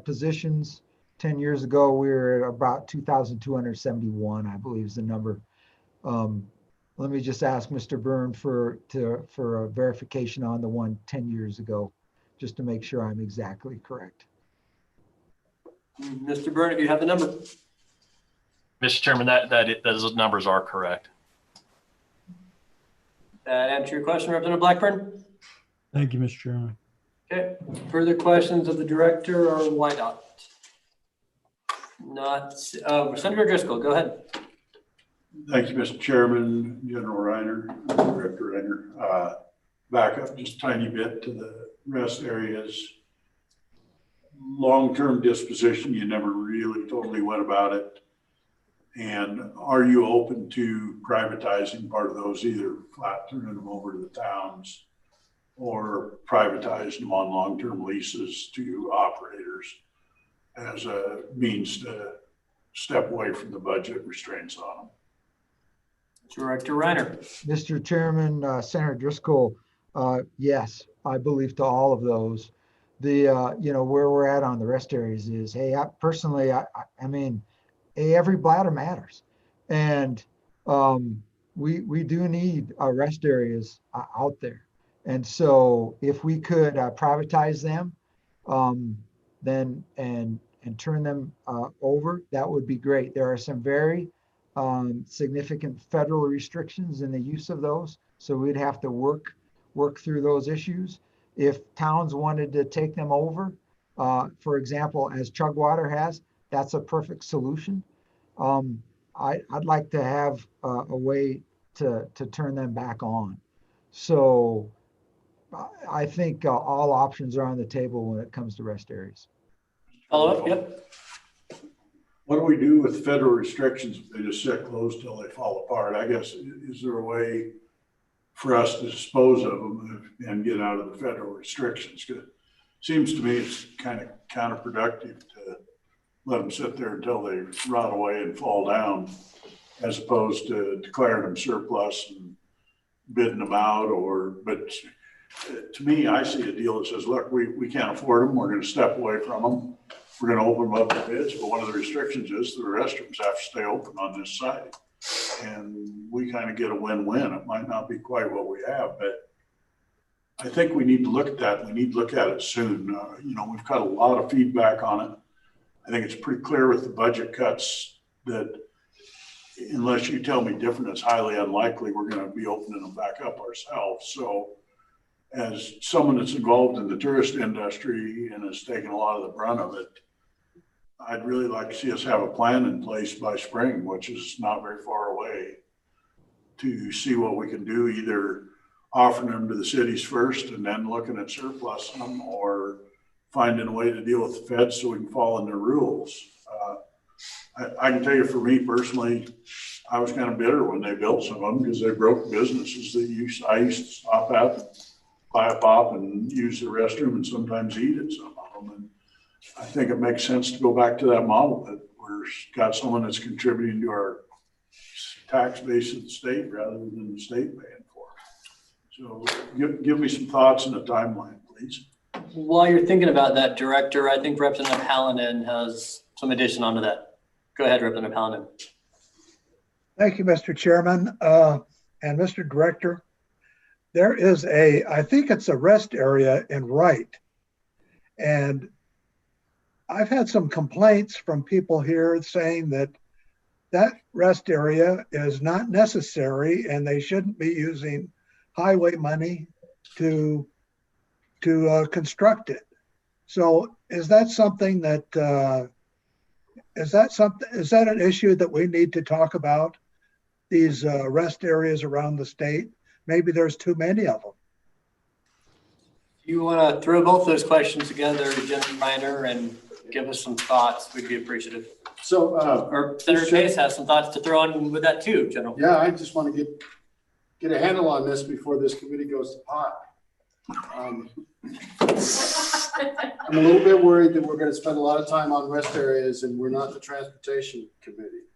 positions. 10 years ago, we were at about 2,271, I believe is the number. Let me just ask Mr. Byrne for a verification on the one 10 years ago, just to make sure I'm exactly correct. Mr. Byrne, if you have the number. Mr. Chairman, those numbers are correct. That answer your question, Representative Blackburn? Thank you, Mr. Chairman. Okay. Further questions of the director or WYDOT? Not. Senator Driscoll, go ahead. Thank you, Mr. Chairman, General Reiner, Director Reiner. Back up just a tiny bit to the rest areas. Long-term disposition, you never really totally went about it. And are you open to privatizing part of those, either flat turning them over to the towns or privatizing them on long-term leases to operators as a means to step away from the budget restraints on them? Director Reiner. Mr. Chairman, Senator Driscoll, yes, I believe to all of those. The where we're at on the rest areas is, hey, I mean, every bladder matters, and we do need rest areas out there. And so if we could privatize them, then and turn them over, that would be great. There are some very significant federal restrictions in the use of those, so we'd have to work through those issues. If towns wanted to take them over, for example, as Chugwater has, that's a perfect solution. I'd like to have a way to turn them back on. So I think all options are on the table when it comes to rest areas. Follow up, yep. What do we do with federal restrictions if they just sit closed till they fall apart? I guess, is there a way for us to dispose of them and get out of the federal restrictions? Because it seems to me it's kind of counterproductive to let them sit there until they rot away and fall down, as opposed to declaring them surplus and bidding them out. But to me, I see a deal that says, look, we can't afford them. We're going to step away from them. we're gonna open them up to bids, but one of the restrictions is the restrooms have to stay open on this site. And we kind of get a win-win. It might not be quite what we have, but I think we need to look at that. We need to look at it soon. You know, we've got a lot of feedback on it. I think it's pretty clear with the budget cuts that unless you tell me different, it's highly unlikely we're going to be opening them back up ourselves. So as someone that's involved in the tourist industry and has taken a lot of the brunt of it, I'd really like to see us have a plan in place by spring, which is not very far away, to see what we can do, either offering them to the cities first and then looking at surplus them, or finding a way to deal with the feds so we can follow in their rules. I can tell you, for me personally, I was kind of bitter when they built some of them because they broke businesses that I used to stop at, buy a pop and use the restroom and sometimes eat at some of them. And I think it makes sense to go back to that model, that we've got someone that's contributing to our tax base of the state rather than the state paying for it. So give me some thoughts and a timeline, please. While you're thinking about that, Director, I think Representative Hallinan has some addition onto that. Go ahead, Representative Hallinan. Thank you, Mr. Chairman. And Mr. Director, there is I think it's a rest area in Wright. And I've had some complaints from people here saying that that rest area is not necessary and they shouldn't be using highway money to construct it. So is that something that, is that an issue that we need to talk about? These rest areas around the state? Maybe there's too many of them. You want to throw both those questions together, General Reiner, and give us some thoughts? We'd be appreciative. So, or Senator Chase has some thoughts to throw on with that too, General. yeah, I just want to get a handle on this before this committee goes to pot. I'm a little bit worried that we're going to spend a lot of time on rest areas and we're not the transportation committee.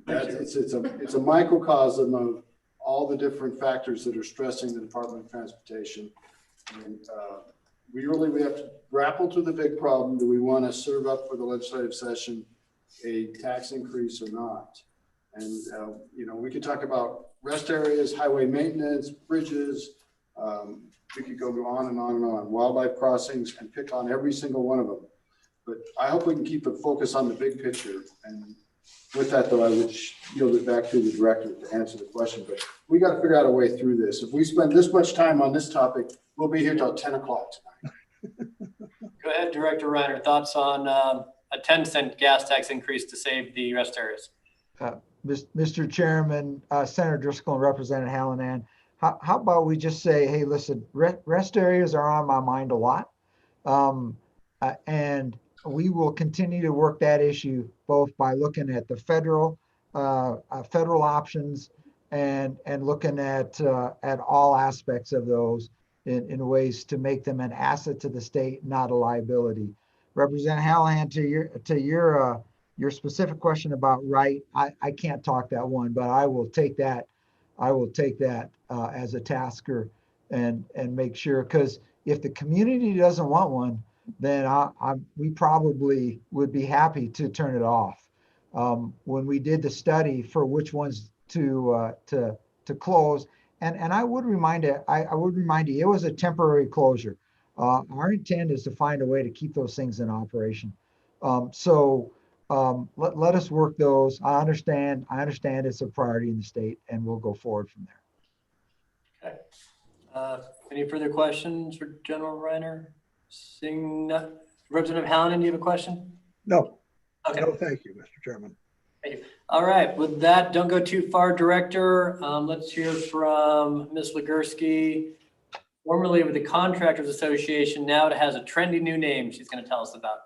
It's a microcosm of all the different factors that are stressing the Department of Transportation. And we have to grapple to the big problem. Do we want to serve up for the legislative session a tax increase or not? And, you know, we could talk about rest areas, highway maintenance, bridges. We could go on and on and on, wildlife crossings, and pick on every single one of them. But I hope we can keep a focus on the big picture. And with that, though, I would yield it back to the director to answer the question. But we got to figure out a way through this. If we spend this much time on this topic, we'll be here till 10 o'clock tonight. Go ahead, Director Reiner. Thoughts on a 10-cent gas tax increase to save the rest areas? Mr. Chairman, Senator Driscoll and Representative Hallinan, how about we just say, hey, listen, rest areas are on my mind a lot. And we will continue to work that issue both by looking at the federal options and looking at all aspects of those in ways to make them an asset to the state, not a liability. Representative Hallinan, to your specific question about Wright, I can't talk that one, but I will take that as a tasker and make sure, because if the community doesn't want one, then we probably would be happy to turn it off. When we did the study for which ones to close, and I would remind you, it was a temporary closure. Our intent is to find a way to keep those things in operation. So let us work those. I understand it's a priority in the state, and we'll go forward from there. Okay. Any further questions for General Reiner? Seeing none. Representative Hallinan, do you have a question? No. Okay. No, thank you, Mr. Chairman. Thank you. All right. With that, don't go too far, Director. Let's hear from Ms. Legursky, formerly with the Contractors Association. Now it has a trendy new name she's going to tell us about.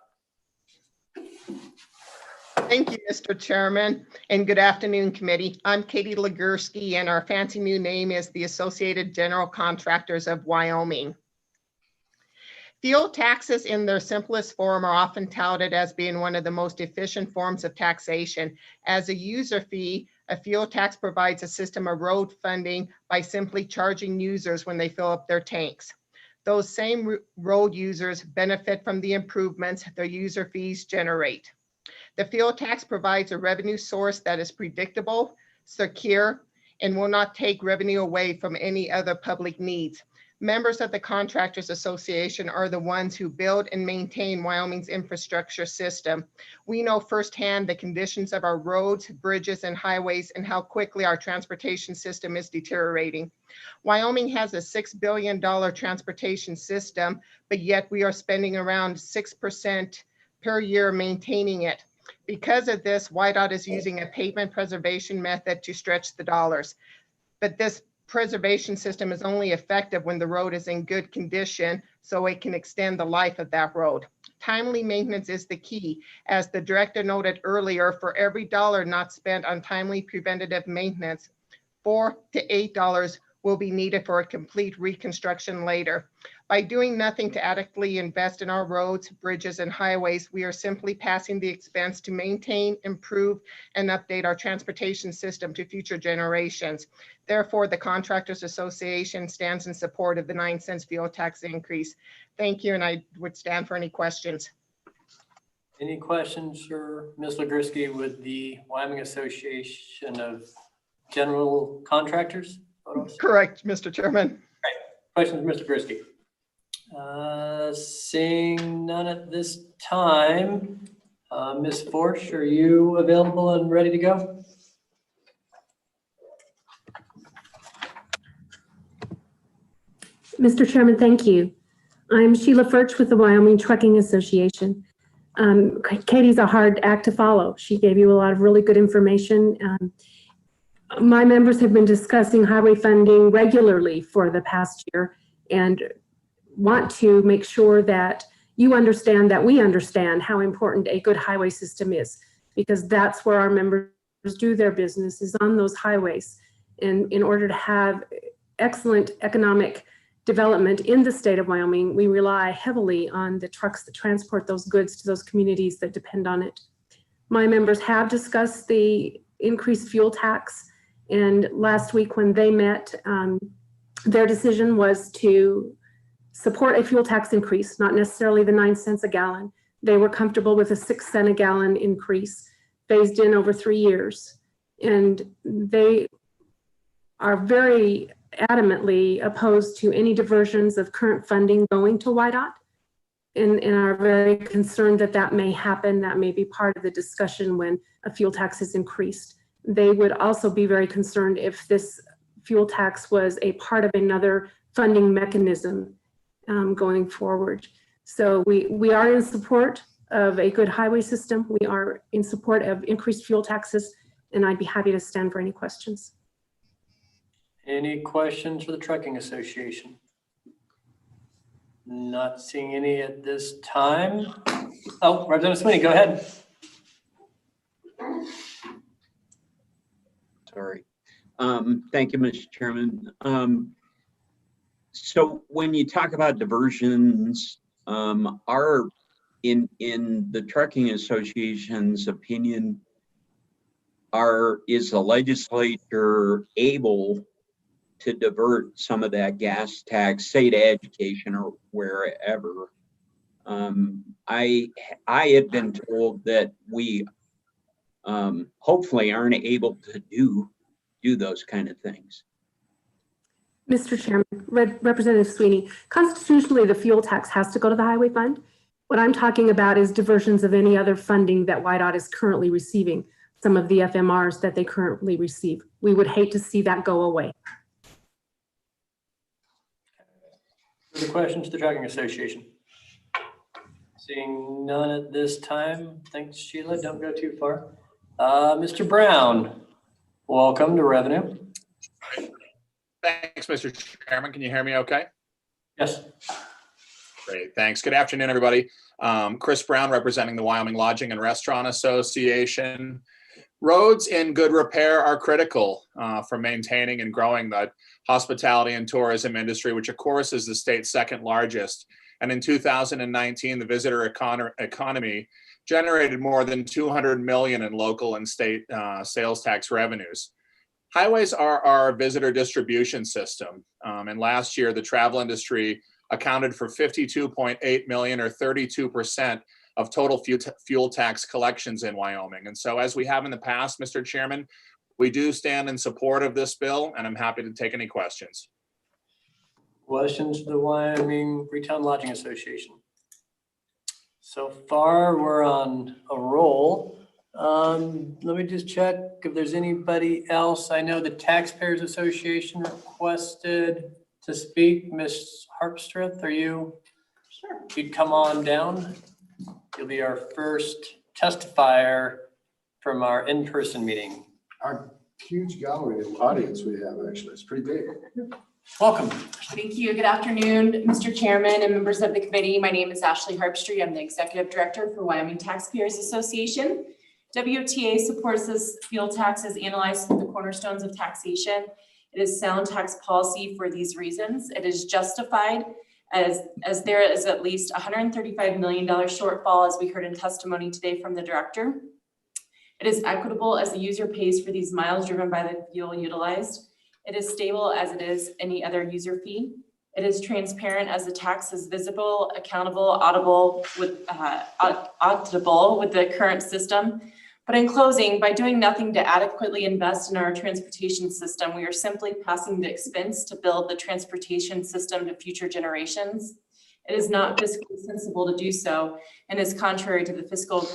Thank you, Mr. Chairman, and good afternoon, committee. I'm Katie Legursky, and our fancy new name is the Associated General Contractors of Wyoming. Fuel taxes in their simplest form are often touted as being one of the most efficient forms of taxation. As a user fee, a fuel tax provides a system of road funding by simply charging users when they fill up their tanks. Those same road users benefit from the improvements their user fees generate. The fuel tax provides a revenue source that is predictable, secure, and will not take revenue away from any other public needs. Members of the Contractors Association are the ones who build and maintain Wyoming's infrastructure system. We know firsthand the conditions of our roads, bridges, and highways and how quickly our transportation system is deteriorating. Wyoming has a $6 billion transportation system, but yet we are spending around 6% per year maintaining it. Because of this, WYDOT is using a pavement preservation method to stretch the dollars. But this preservation system is only effective when the road is in good condition, so it can extend the life of that road. Timely maintenance is the key. As the director noted earlier, for every dollar not spent on timely preventative maintenance, $4 to $8 will be needed for a complete reconstruction later. By doing nothing to adequately invest in our roads, bridges, and highways, we are simply passing the expense to maintain, improve, and update our transportation system to future generations. Therefore, the Contractors Association stands in support of the 9 cents fuel tax increase. Thank you, and I would stand for any questions. Any questions for Ms. Legurski with the Wyoming Association of General Contractors? Correct, Mr. Chairman. Questions, Mr. Grisky? Seeing none at this time, Ms. Forsch, are you available and ready to go? Mr. Chairman, thank you. I'm Sheila Furch with the Wyoming Trucking Association. Katie's a hard act to follow. She gave you a lot of really good information. My members have been discussing highway funding regularly for the past year and want to make sure that you understand that we understand how important a good highway system is, because that's where our members do their business, is on those highways. And in order to have excellent economic development in the state of Wyoming, we rely heavily on the trucks that transport those goods to those communities that depend on it. My members have discussed the increased fuel tax. And last week when they met, their decision was to support a fuel tax increase, not necessarily the 9 cents a gallon. They were comfortable with a 6 cent a gallon increase phased in over 3 years. And they are very adamantly opposed to any diversions of current funding going to WYDOT and are very concerned that that may happen. That may be part of the discussion when a fuel tax is increased. They would also be very concerned if this fuel tax was a part of another funding mechanism going forward. So we are in support of a good highway system. We are in support of increased fuel taxes, and I'd be happy to stand for any questions. Any questions for the Trucking Association? Not seeing any at this time. Oh, Representative Sweeney, go ahead. Sorry. Thank you, Mr. Chairman. So when you talk about diversions, in the Trucking Association's opinion, is the legislature able to divert some of that gas tax, say to education or wherever? I had been told that we hopefully aren't able to do those kind of things. Mr. Chairman, Representative Sweeney, constitutionally, the fuel tax has to go to the highway fund. What I'm talking about is diversions of any other funding that WYDOT is currently receiving, some of the FMRs that they currently receive. We would hate to see that go away. Further questions to the Trucking Association? Seeing none at this time. Thanks, Sheila. Don't go too far. Mr. Brown, welcome to Revenue. Thanks, Mr. Chairman. Can you hear me okay? Yes. Great, thanks. Good afternoon, everybody. Chris Brown, representing the Wyoming Lodging and Restaurant Association. Roads in good repair are critical for maintaining and growing the hospitality and tourism industry, which of course is the state's second largest. And in 2019, the visitor economy generated more than $200 million in local and state sales tax revenues. Highways are our visitor distribution system. And last year, the travel industry accounted for 52.8 million or 32% of total fuel tax collections in Wyoming. And so as we have in the past, Mr. Chairman, we do stand in support of this bill, and I'm happy to take any questions. Questions for the Wyoming Retail and Lodging Association? So far, we're on a roll. Let me just check if there's anybody else. I know the Taxpayers Association requested to speak. Ms. Harpstreth, are you? Sure. You'd come on down. You'll be our first testifier from our in-person meeting. Our huge gallery of audience we have, actually, it's pretty big. Welcome. Thank you. Good afternoon, Mr. Chairman and members of the committee. My name is Ashley Harpstreet. I'm the Executive Director for Wyoming Taxpayers Association. WTA supports this fuel tax as analyzed through the cornerstones of taxation. It is sound tax policy for these reasons. It is justified as there is at least $135 million shortfall, as we heard in testimony today from the director. It is equitable as the user pays for these miles driven by the fuel utilized. It is stable as it is any other user fee. It is transparent as the tax is visible, accountable, auditable with the current system. But in closing, by doing nothing to adequately invest in our transportation system, we are simply passing the expense to build the transportation system to future generations. It is not fiscally sensible to do so and is contrary to the fiscal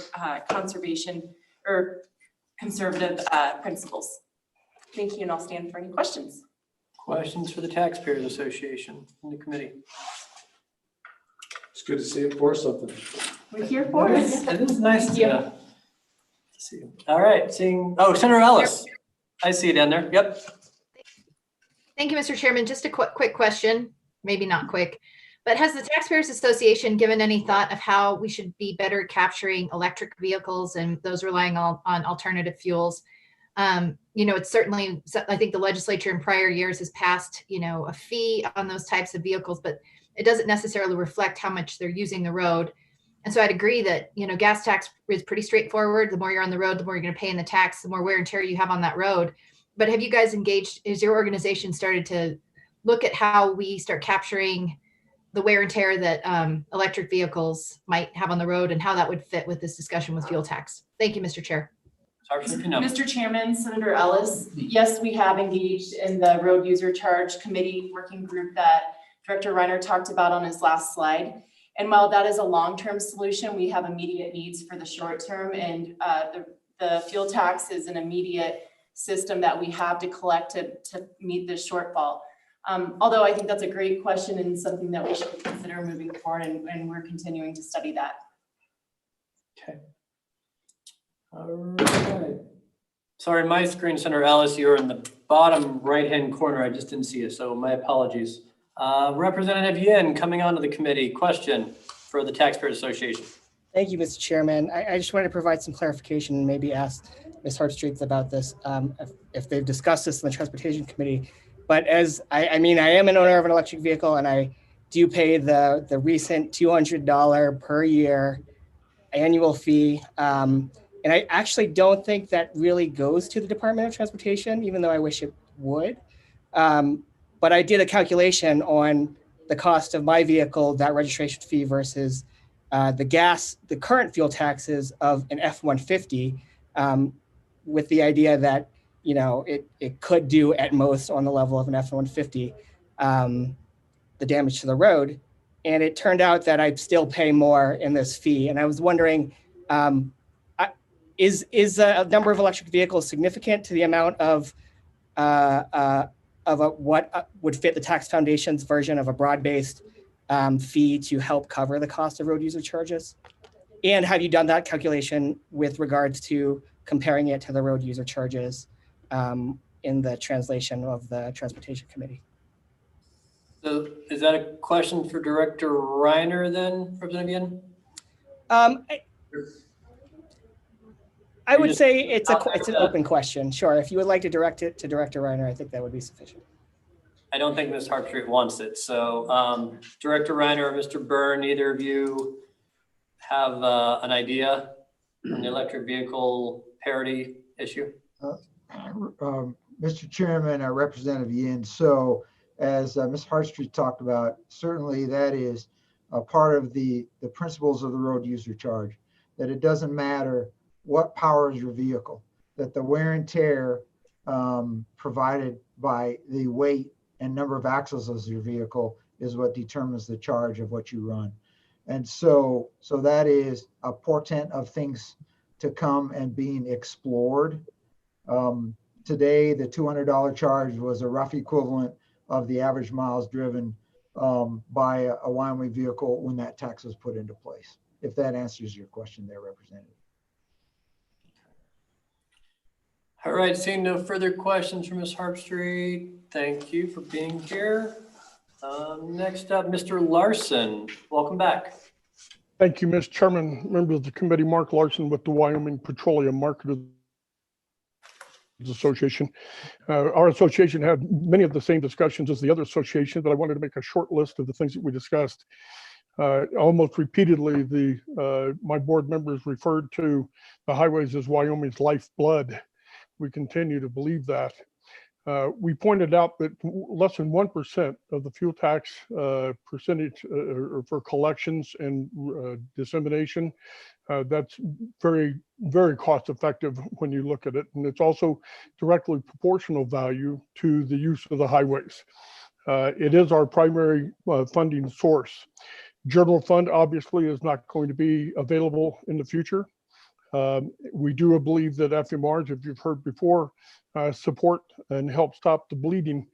conservation or conservative principles. Thank you, and I'll stand for any questions. Questions for the Taxpayers Association in the committee? It's good to see it for something. We're here for it. It is nice to see you. All right, Senator Ellis. I see you down there. Yep. Thank you, Mr. Chairman. Just a quick question, maybe not quick, but has the Taxpayers Association given any thought of how we should be better capturing electric vehicles and those relying on alternative fuels? It's certainly, I think the legislature in prior years has passed, a fee on those types of vehicles, but it doesn't necessarily reflect how much they're using the road. And so I'd agree that, gas tax is pretty straightforward. The more you're on the road, the more you're going to pay in the tax, the more wear and tear you have on that road. But have you guys engaged, has your organization started to look at how we start capturing the wear and tear that electric vehicles might have on the road and how that would fit with this discussion with fuel tax? Thank you, Mr. Chair. Mr. Chairman, Senator Ellis, yes, we have engaged in the road user charge committee working group that Director Reiner talked about on his last slide. And while that is a long-term solution, we have immediate needs for the short term, and the fuel tax is an immediate system that we have to collect to meet the shortfall. Although I think that's a great question and something that we should consider moving forward, and we're continuing to study that. Okay. All right. Sorry, my screen, Senator Ellis, you're in the bottom right-hand corner. I just didn't see you, so my apologies. Representative Yin coming onto the committee. Question for the Taxpayers Association. Thank you, Mr. Chairman. I just wanted to provide some clarification and maybe ask Ms. Harpstreet about this, if they've discussed this in the Transportation Committee. But as I am an owner of an electric vehicle, and I do pay the recent $200 per year annual fee. And I actually don't think that really goes to the Department of Transportation, even though I wish it would. But I did a calculation on the cost of my vehicle, that registration fee versus the current fuel taxes of an F-150, with the idea that, it could do at most on the level of an F-150, the damage to the road. And it turned out that I'd still pay more in this fee. And I was wondering, is a number of electric vehicles significant to the amount of what would fit the tax foundation's version of a broad-based fee to help cover the cost of road user charges? And have you done that calculation with regards to comparing it to the road user charges in the translation of the Transportation Committee? So is that a question for Director Reiner then, Representative Yin? I would say it's an open question. Sure, if you would like to direct it to Director Reiner, I think that would be sufficient. I don't think Ms. Harpstreet wants it. So Director Reiner or Mr. Byrne, either of you have an idea on the electric vehicle parity issue? Mr. Chairman, Representative Yin, so as Ms. Hartstreet talked about, certainly that is a part of the principles of the road user charge, that it doesn't matter what powers your vehicle, that the wear and tear provided by the weight and number of axles of your vehicle is what determines the charge of what you run. And so that is a portent of things to come and being explored. Today, the $200 charge was a rough equivalent of the average miles driven by a Wyoming vehicle when that tax was put into place. If that answers your question there, Representative. All right, seeing no further questions from Ms. Harpstreet, thank you for being here. Next up, Mr. Larson, welcome back. Thank you, Mr. Chairman, members of the committee. Mark Larson with the Wyoming Petroleum Marketers Association. Our association had many of the same discussions as the other associations, but I wanted to make a short list of the things that we discussed. Almost repeatedly, my board members referred to the highways as Wyoming's lifeblood. We continue to believe that. We pointed out that less than 1% of the fuel tax percentage for collections and dissemination, that's very, very cost effective when you look at it. And it's also directly proportional value to the use of the highways. It is our primary funding source. General fund obviously is not going to be available in the future. We do believe that FMRs, if you've heard before, support and help stop the bleeding.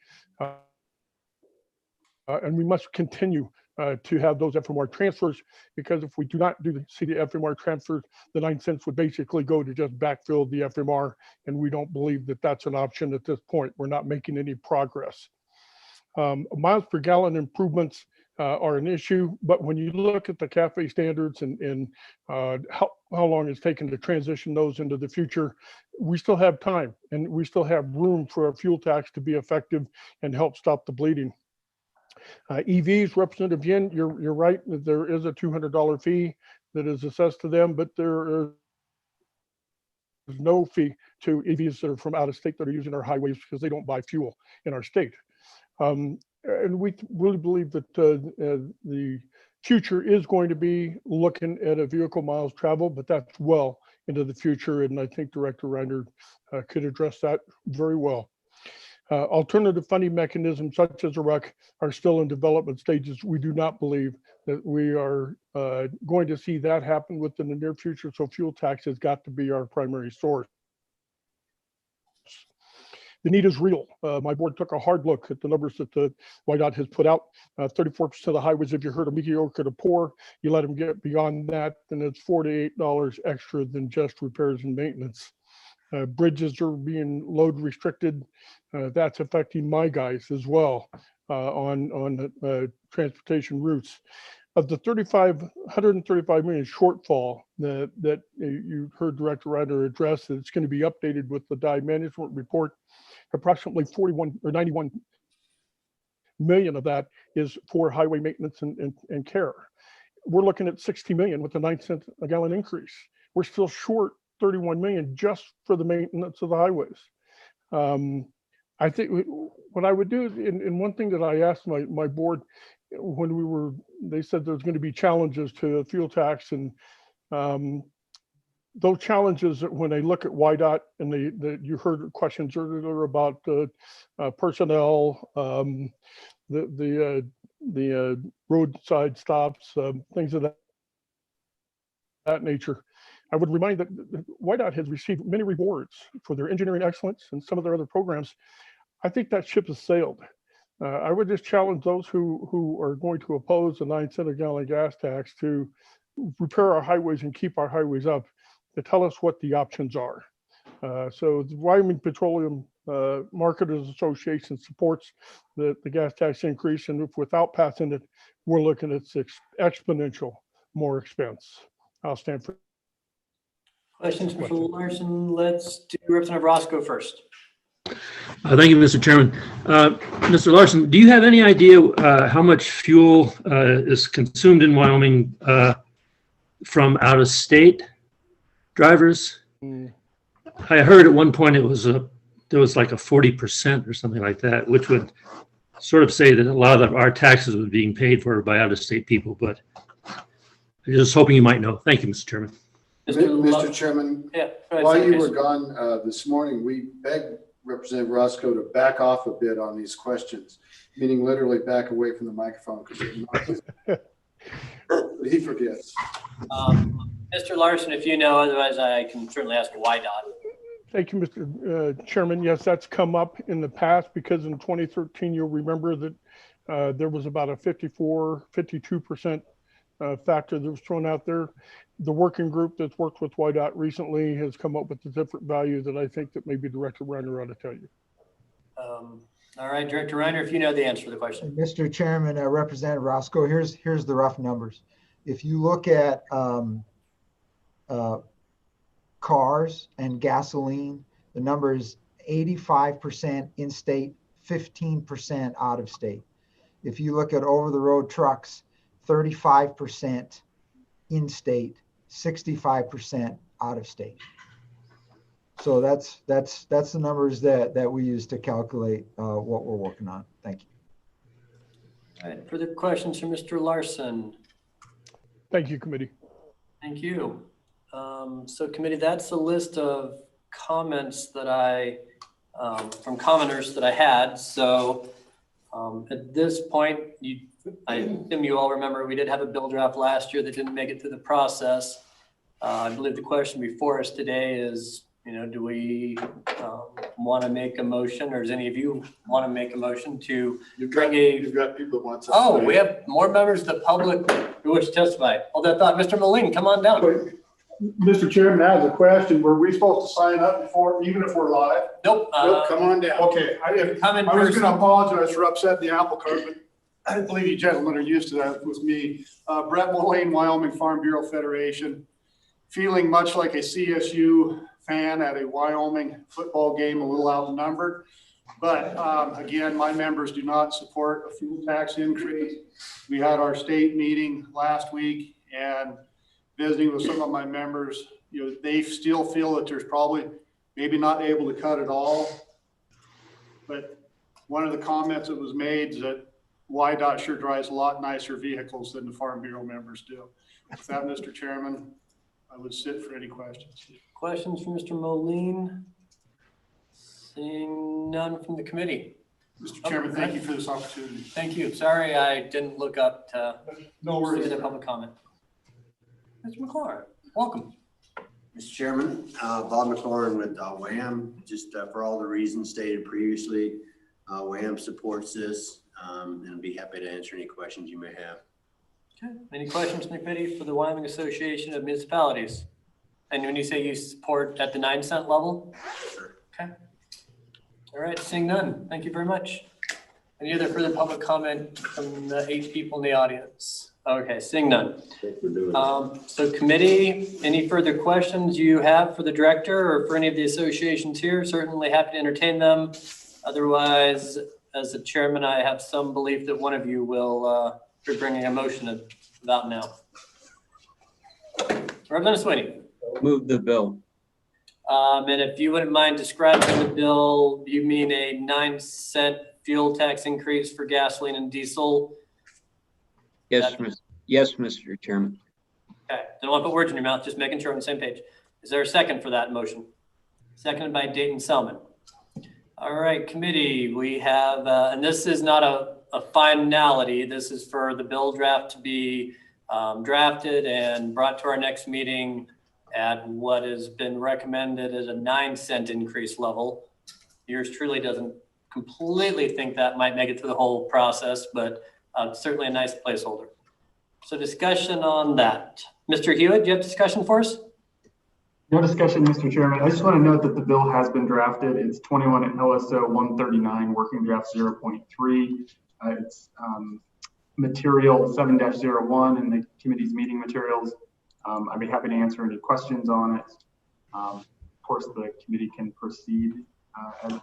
And we must continue to have those FMR transfers, because if we do not see the FMR transfers, the 9 cents would basically go to just backfill the FMR. And we don't believe that that's an option at this point. We're not making any progress. Miles per gallon improvements are an issue, but when you look at the CAFE standards and how long it's taken to transition those into the future, we still have time and we still have room for a fuel tax to be effective and help stop the bleeding. EVs, Representative Yin, you're right that there is a $200 fee that is assessed to them, but there is no fee to EVs that are from out of state that are using our highways because they don't buy fuel in our state. And we really believe that the future is going to be looking at a vehicle miles traveled, but that's well into the future. And I think Director Reiner could address that very well. Alternative funding mechanisms such as a RUC are still in development stages. We do not believe that we are going to see that happen within the near future. So fuel tax has got to be our primary source. The need is real. My board took a hard look at the numbers that the WYDOT has put out. 34% of the highways, if you heard of mediocre to poor, you let them get beyond that, then it's $4 to $8 extra than just repairs and maintenance. Bridges are being load restricted. That's affecting my guys as well on transportation routes. Of the 135 million shortfall that you heard Director Reiner address, that it's going to be updated with the DI management report. Approximately 41 or 91 million of that is for highway maintenance and care. We're looking at 60 million with the 9 cent a gallon increase. We're still short 31 million just for the maintenance of the highways. I think what I would do, and one thing that I asked my board when they said there's going to be challenges to fuel tax, and those challenges, when they look at WYDOT, and you heard questions earlier about personnel, the roadside stops, things of that nature. I would remind that WYDOT has received many rewards for their engineering excellence and some of their other programs. I think that ship has sailed. I would just challenge those who are going to oppose the 9 cent a gallon gas tax to repair our highways and keep our highways up, to tell us what the options are. So the Wyoming Petroleum Marketers Association supports the gas tax increase, and if without passing it, we're looking at exponential more expense. I'll stand for questions. Mr. Larson, let's do Representative Roscoe first. Thank you, Mr. Chairman. Mr. Larson, do you have any idea how much fuel is consumed in Wyoming from out of state drivers? I heard at one point there was like a 40% or something like that, which would sort of say that a lot of our taxes were being paid for by out-of-state people, but I'm just hoping you might know. Thank you, Mr. Chairman. Mr. Chairman, Yeah. while you were gone this morning, we begged Representative Roscoe to back off a bit on these questions, meaning literally back away from the microphone because he forgets. Mr. Larson, if you know, otherwise I can certainly ask WYDOT. Thank you, Mr. Chairman. Yes, that's come up in the past because in 2013, you'll remember that there was about a 52% factor that was thrown out there. The working group that's worked with WYDOT recently has come up with a different value that I think that maybe Director Reiner ought to tell you. All right, Director Reiner, if you know the answer to the question. Mr. Chairman, Representative Roscoe, here's the rough numbers. If you look at cars and gasoline, the number is 85% in-state, 15% out of state. If you look at over-the-road trucks, 35% in-state, 65% out of state. So that's the numbers that we use to calculate what we're working on. Thank you. All right, further questions from Mr. Larson? Thank you, committee. Thank you. So committee, that's a list of comments that from commenters that I had. So at this point, I assume you all remember we did have a bill draft last year that didn't make it through the process. I believe the question before us today is, do we want to make a motion, or does any of you want to make a motion to You've got people that want to. Oh, we have more members of the public who wish to testify. Hold that thought. Mr. Moline, come on down. Mr. Chairman, I have a question. Were we supposed to sign up before, even if we're live? Nope. Nope, come on down. Okay, I was going to apologize for upsetting the apple cart, but I believe you gentlemen are used to that with me. Brett Moline, Wyoming Farm Bureau Federation, feeling much like a CSU fan at a Wyoming football game, a little outnumbered. But again, my members do not support a fuel tax increase. We had our state meeting last week, and visiting with some of my members, they still feel that there's probably maybe not able to cut it all. But one of the comments that was made is that WYDOT sure drives a lot nicer vehicles than the Farm Bureau members do. With that, Mr. Chairman, I would sit for any questions. Questions from Mr. Moline? Seeing none from the committee. Mr. Chairman, thank you for this opportunity. Thank you. Sorry, I didn't look up to see the public comment. Mr. McLaurin, welcome. Mr. Chairman, Bob McLaurin with WHAM. Just for all the reasons stated previously, WHAM supports this and I'd be happy to answer any questions you may have. Okay. Any questions from the committee for the Wyoming Association of Municipalities? And when you say you support at the 9-cent level? Sure. Okay. All right, seeing none. Thank you very much. Any other further public comment from the 8 people in the audience? Okay, seeing none. So committee, any further questions you have for the director or for any of the associations here? Certainly happy to entertain them. Otherwise, as the chairman, I have some belief that one of you will be bringing a motion about now. Representative Sweeney. Move the bill. And if you wouldn't mind describing the bill, you mean a 9-cent fuel tax increase for gasoline and diesel? Yes, yes, Mr. Chairman. Okay, don't want to put words in your mouth, just making sure we're on the same page. Is there a second for that motion? Seconded by Dayton Selman. All right, committee, we have, and this is not a finality. This is for the bill draft to be drafted and brought to our next meeting at what has been recommended as a 9-cent increase level. Yours truly doesn't completely think that might make it through the whole process, but certainly a nice placeholder. So discussion on that. Mr. Hewitt, do you have discussion for us? No discussion, Mr. Chairman. I just want to note that the bill has been drafted. It's 21 LSO 139, working draft 0.3. It's material 7-01 in the committee's meeting materials. I'd be happy to answer any questions on it. Of course, the committee can proceed as.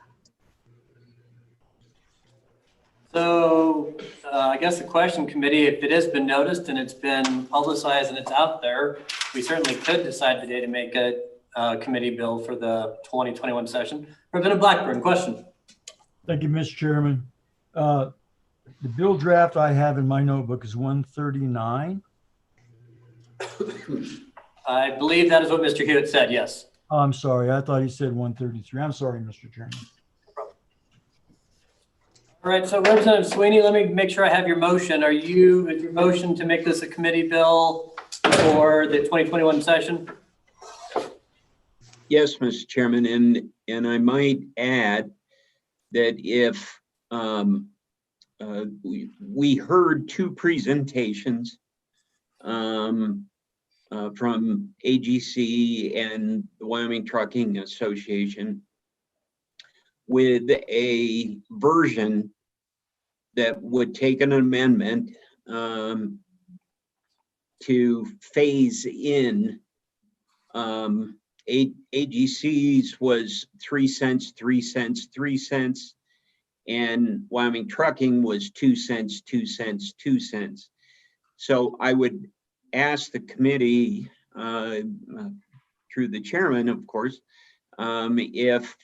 So I guess the question, committee, if it has been noticed and it's been publicized and it's out there, we certainly could decide today to make a committee bill for the 2021 session. Representative Blackburn, question. Thank you, Mr. Chairman. The bill draft I have in my notebook is 139. I believe that is what Mr. Hewitt said, yes. Oh, I'm sorry. I thought he said 133. I'm sorry, Mr. Chairman. All right, so Representative Sweeney, let me make sure I have your motion. Is your motion to make this a committee bill for the 2021 session? Yes, Mr. Chairman, and I might add that if we heard two presentations from AGC and the Wyoming Trucking Association with a version that would take an amendment to phase in. AGC's was 3 cents, 3 cents, 3 cents, and Wyoming Trucking was 2 cents, 2 cents, 2 cents. So I would ask the committee, through the chairman, of course, if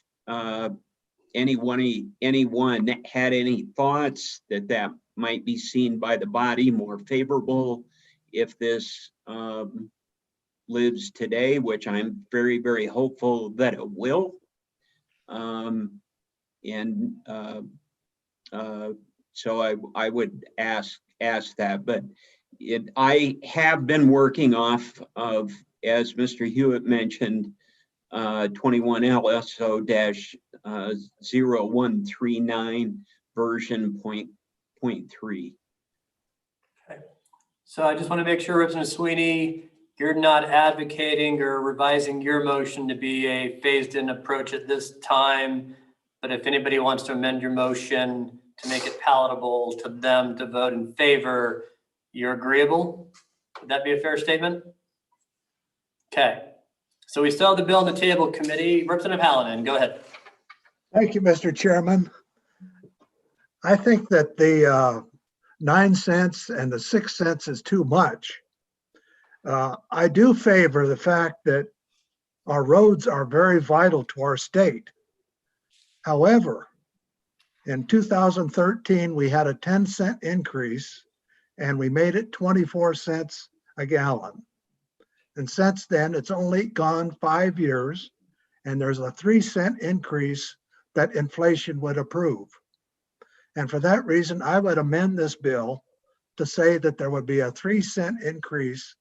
anyone had any thoughts that might be seen by the body more favorable if this lives today, which I'm very, very hopeful that it will. So I would ask that, but I have been working off of, as Mr. Hewitt mentioned, 21 LSO-0139 version point 3. Okay. So I just want to make sure, Representative Sweeney, you're not advocating or revising your motion to be a phased-in approach at this time, but if anybody wants to amend your motion to make it palatable to them to vote in favor, you're agreeable? Would that be a fair statement? Okay. So we still have the bill on the table, committee. Representative Hallinan, go ahead. Thank you, Mr. Chairman. I think that the 9 cents and the 6 cents is too much. I do favor the fact that our roads are very vital to our state. However, in 2013, we had a 10-cent increase and we made it 24 cents a gallon. And since then, it's only gone 5 years, and there's a 3-cent increase that inflation would approve. And for that reason, I would amend this bill to say that there would be a 3-cent increase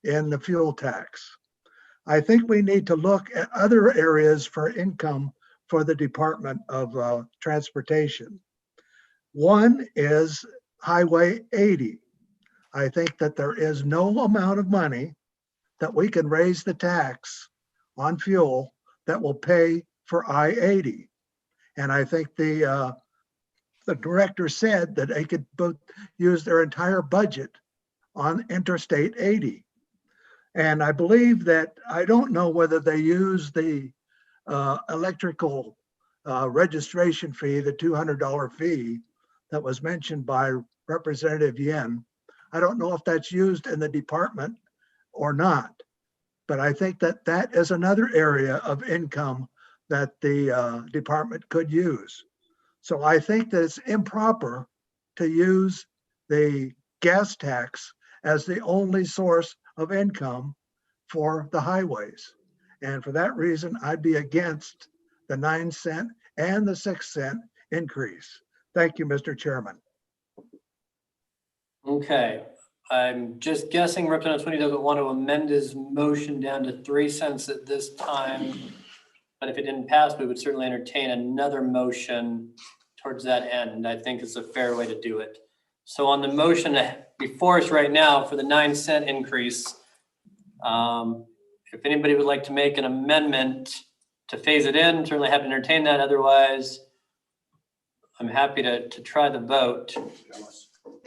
in the fuel tax. I think we need to look at other areas for income for the Department of Transportation. One is Highway 80. I think that there is no amount of money that we can raise the tax on fuel that will pay for I-80. And I think the director said that they could both use their entire budget on Interstate 80. And I believe that, I don't know whether they use the electrical registration fee, the $200 fee that was mentioned by Representative Yen. I don't know if that's used in the department or not, but I think that that is another area of income that the department could use. So I think that it's improper to use the gas tax as the only source of income for the highways. And for that reason, I'd be against the 9 cent and the 6 cent increase. Thank you, Mr. Chairman. Okay. I'm just guessing Representative Sweeney doesn't want to amend his motion down to 3 cents at this time. But if it didn't pass, we would certainly entertain another motion towards that end. I think it's a fair way to do it. So on the motion before us right now for the 9 cent increase, if anybody would like to make an amendment to phase it in, certainly have to entertain that. Otherwise, I'm happy to try the vote.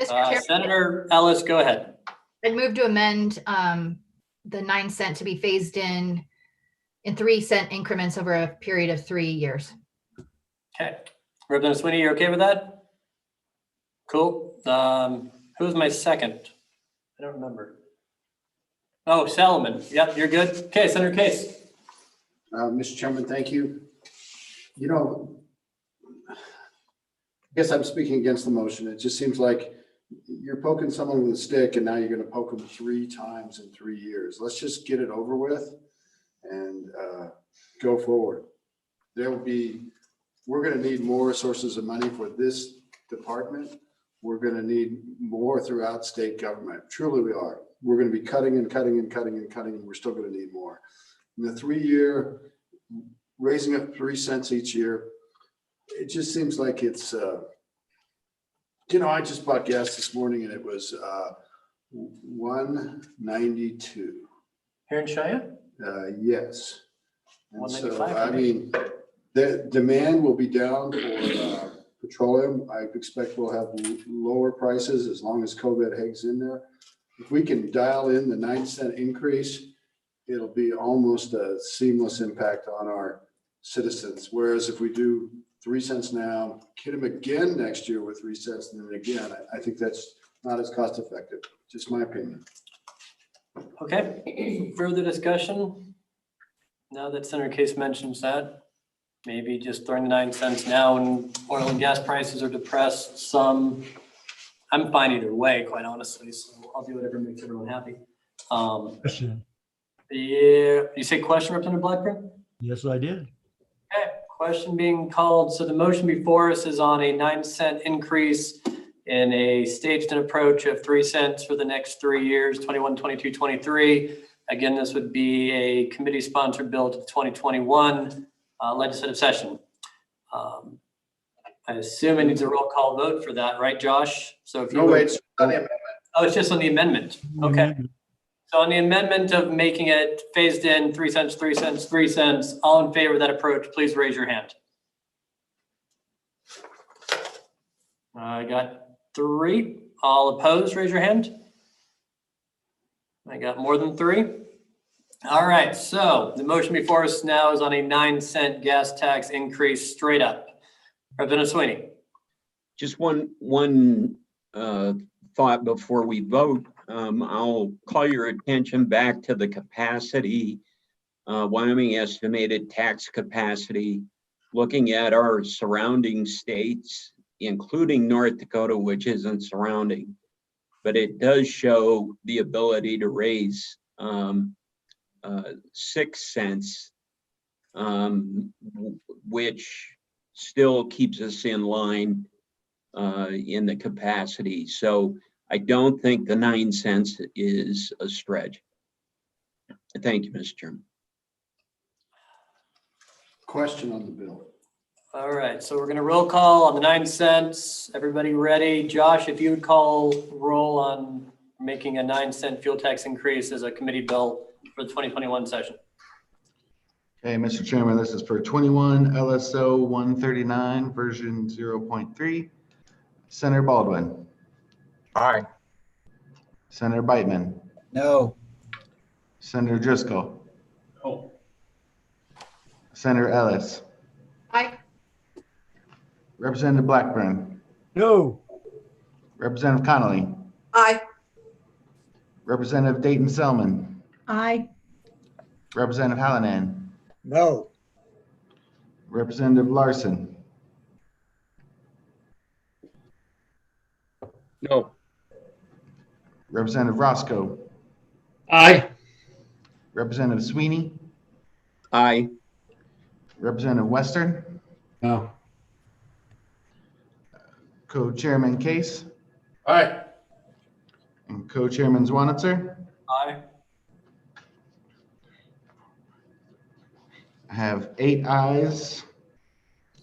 Mr. Chairman, Senator Ellis, go ahead. I'd move to amend the 9 cent to be phased in 3 cent increments over a period of 3 years. Okay. Representative Sweeney, you're okay with that? Cool. Who's my second? I don't remember. Oh, Salomon. Yep, you're good. Okay, Senator Case. Mr. Chairman, thank you. You know, guess I'm speaking against the motion. It just seems like you're poking someone with a stick and now you're going to poke them 3 times in 3 years. Let's just get it over with and go forward. We're going to need more sources of money for this department. We're going to need more throughout state government. Truly we are. We're going to be cutting and cutting and cutting and cutting, and we're still going to need more. In the 3-year, raising up 3 cents each year, it just seems like it's, I just bought gas this morning and it was $1.92. Here in Cheyenne? Yes. And so, 195. I mean, the demand will be down for petroleum. I expect we'll have lower prices as long as COVID hangs in there. If we can dial in the 9-cent increase, it'll be almost a seamless impact on our citizens. Whereas if we do 3 cents now, hit them again next year with 3 cents, and then again, I think that's not as cost effective. Just my opinion. Okay, further discussion? Now that Senator Case mentions that, maybe just throwing the 9 cents now when oil and gas prices are depressed some. I'm fine either way, quite honestly, so I'll do whatever makes everyone happy. Question. Yeah, you say question, Representative Blackburn? Yes, I did. Okay, question being called. So the motion before us is on a 9-cent increase in a staged approach of 3 cents for the next 3 years, 21, 22, 23. Again, this would be a committee-sponsored bill to the 2021 legislative session. I assume it needs a roll call vote for that, right, Josh? So if you it's on the amendment. Oh, it's just on the amendment. Okay. So on the amendment of making it phased in 3 cents, 3 cents, 3 cents, all in favor of that approach, please raise your hand. I got 3. All opposed, raise your hand. I got more than 3. All right, so the motion before us now is on a 9-cent gas tax increase straight up. Representative Sweeney. Just one thought before we vote. I'll call your attention back to the capacity, Wyoming estimated tax capacity, looking at our surrounding states, including North Dakota, which isn't surrounding, but it does show the ability to raise 6 cents, which still keeps us in line in the capacity. So I don't think the 9 cents is a stretch. Thank you, Mr. Chairman. Question on the bill. All right, so we're going to roll call on the 9 cents. Everybody ready? Josh, if you would call roll on making a 9-cent fuel tax increase as a committee bill for the 2021 session. Okay, Mr. Chairman, this is for 21 LSO 139 version 0.3. Senator Baldwin. Aye. Senator Beitman. No. Senator Driscoll. No. Senator Ellis. Aye. Representative Blackburn. No. Representative Connolly. Aye. Representative Dayton Selman. Aye. Representative Hallinan. No. Representative Larson. No. Representative Roscoe. Aye. Representative Sweeney. Aye. Representative Western. No. Co-Chairman Case. Aye. And Co-Chairman Zwanitzer. Aye. I have 8 ayes,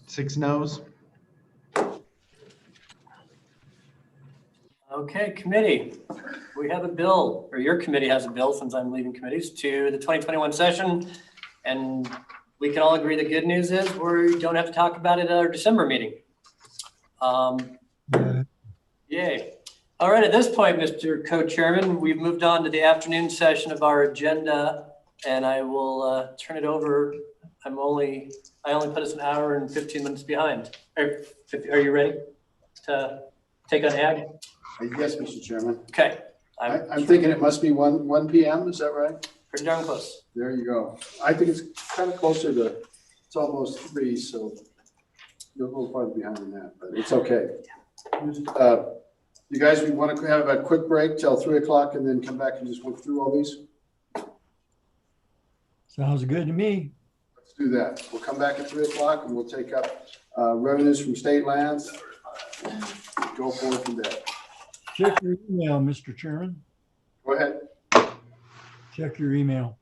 6 noes. Okay, committee, we have a bill, or your committee has a bill since I'm leaving committees to the 2021 session. And we can all agree the good news is we don't have to talk about it at our December meeting. Yay. All right, at this point, Mr. Co-Chairman, we've moved on to the afternoon session of our agenda, and I will turn it over. I only put us an hour and 15 minutes behind. Are you ready to take on ag? Yes, Mr. Chairman. Okay. I'm thinking it must be 1 p.m. Is that right? Pretty darn close. There you go. I think it's kind of closer to, it's almost 3. So you're a little farther behind than that, but it's okay. You guys, we want to have a quick break till 3 o'clock and then come back and just work through all these? Sounds good to me. Let's do that. We'll come back at 3 o'clock and we'll take up revenues from state lands. Go forward from there. Check your email, Mr. Chairman. Go ahead. Check your email.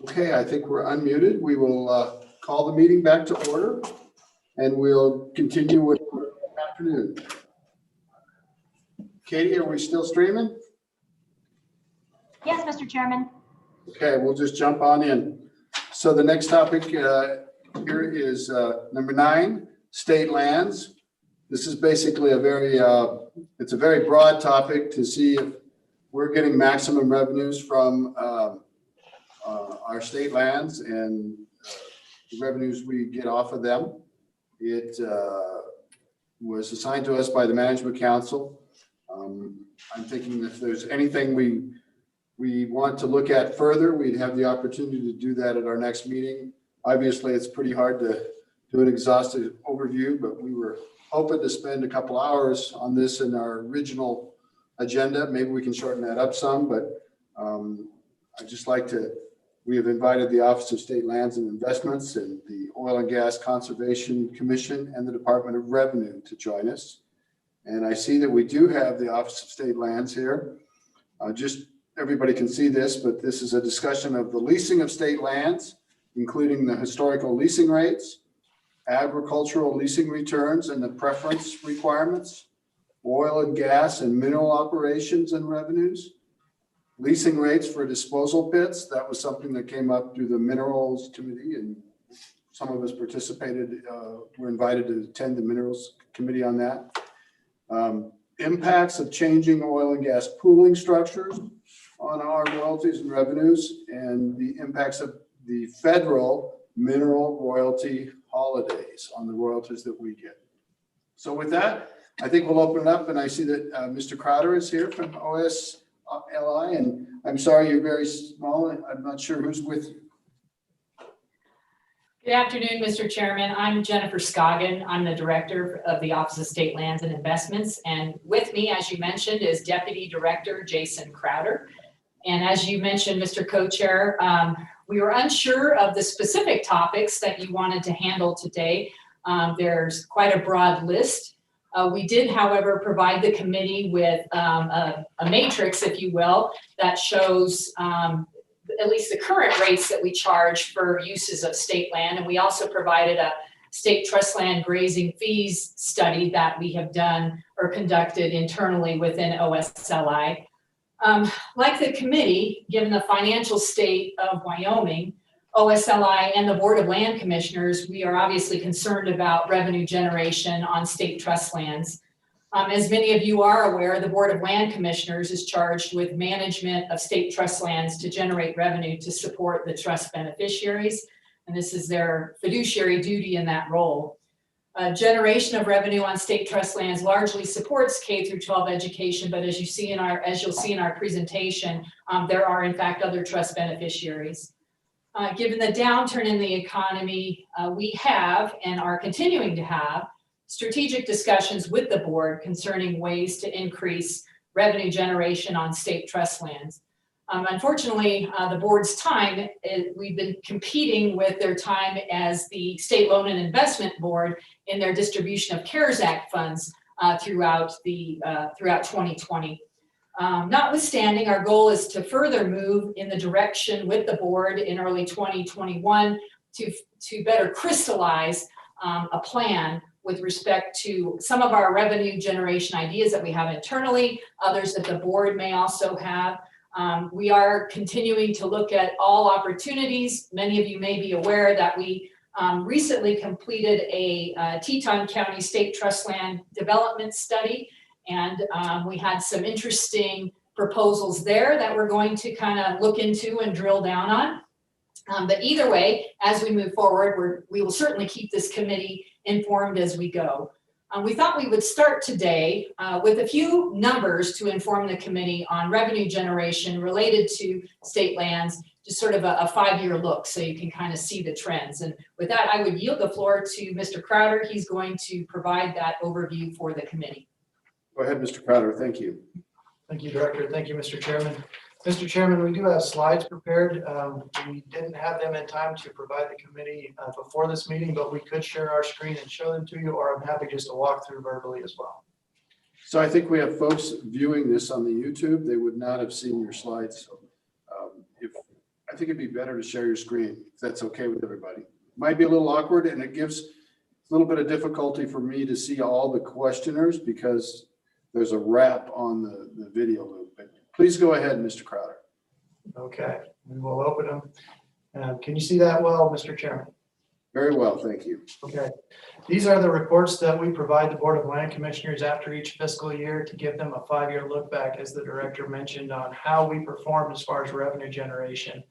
Okay, I think we're unmuted. We will call the meeting back to order and we'll continue with the afternoon. Katie, are we still streaming? Yes, Mr. Chairman. Okay, we'll just jump on in. So the next topic here is number 9, state lands. This is basically a very, it's a very broad topic to see if we're getting maximum revenues from our state lands and the revenues we get off of them. It was assigned to us by the Management Council. I'm thinking if there's anything we want to look at further, we'd have the opportunity to do that at our next meeting. Obviously, it's pretty hard to do an exhaustive overview, but we were hoping to spend a couple hours on this in our original agenda. Maybe we can shorten that up some, but I'd just like to, we have invited the Office of State Lands and Investments and the Oil and Gas Conservation Commission and the Department of Revenue to join us. And I see that we do have the Office of State Lands here. Just everybody can see this, but this is a discussion of the leasing of state lands, including the historical leasing rates, agricultural leasing returns and the preference requirements, oil and gas and mineral operations and revenues, leasing rates for disposal pits. That was something that came up through the Minerals Committee, and some of us participated, were invited to attend the Minerals Committee on that. Impacts of changing oil and gas pooling structures on our royalties and revenues, and the impacts of the federal mineral royalty holidays on the royalties that we get. So with that, I think we'll open it up, and I see that Mr. Crowder is here from OSLI, and I'm sorry you're very small. I'm not sure who's with you. Good afternoon, Mr. Chairman. I'm Jennifer Scoggin. I'm the Director of the Office of State Lands and Investments. And with me, as you mentioned, is Deputy Director Jason Crowder. And as you mentioned, Mr. Co-Chair, we were unsure of the specific topics that you wanted to handle today. There's quite a broad list. We did, however, provide the committee with a matrix, if you will, that shows at least the current rates that we charge for uses of state land. And we also provided a state trust land grazing fees study that we have done or conducted internally within OSLI. Like the committee, given the financial state of Wyoming, OSLI and the Board of Land Commissioners, we are obviously concerned about revenue generation on state trust lands. As many of you are aware, the Board of Land Commissioners is charged with management of state trust lands to generate revenue to support the trust beneficiaries. And this is their fiduciary duty in that role. Generation of revenue on state trust lands largely supports K through 12 education, but as you'll see in our presentation, there are in fact other trust beneficiaries. Given the downturn in the economy, we have and are continuing to have strategic discussions with the board concerning ways to increase revenue generation on state trust lands. Unfortunately, the board's time, we've been competing with their time as the State Loan and Investment Board in their distribution of CARES Act funds throughout 2020. Notwithstanding, our goal is to further move in the direction with the board in early 2021 to better crystallize a plan with respect to some of our revenue generation ideas that we have internally, others that the board may also have. We are continuing to look at all opportunities. Many of you may be aware that we recently completed a Teton County State Trust Land Development Study, and we had some interesting proposals there that we're going to kind of look into and drill down on. But either way, as we move forward, we will certainly keep this committee informed as we go. We thought we would start today with a few numbers to inform the committee on revenue generation related to state lands, just sort of a 5-year look so you can kind of see the trends. And with that, I would yield the floor to Mr. Crowder. He's going to provide that overview for the committee. Go ahead, Mr. Crowder. Thank you. Thank you, Director. Thank you, Mr. Chairman. Mr. Chairman, we do have slides prepared. We didn't have them in time to provide the committee before this meeting, but we could share our screen and show them to you, or I'm happy just to walk through verbally as well. So I think we have folks viewing this on the YouTube. They would not have seen your slides. So I think it'd be better to share your screen, if that's okay with everybody. Might be a little awkward, and it gives a little bit of difficulty for me to see all the questioners because there's a wrap on the video loop. But please go ahead, Mr. Crowder. Okay, we will open them. Can you see that well, Mr. Chairman? Very well, thank you. Okay. These are the reports that we provide the Board of Land Commissioners after each fiscal year to give them a 5-year look back, as the director mentioned, on how we performed as far as revenue generation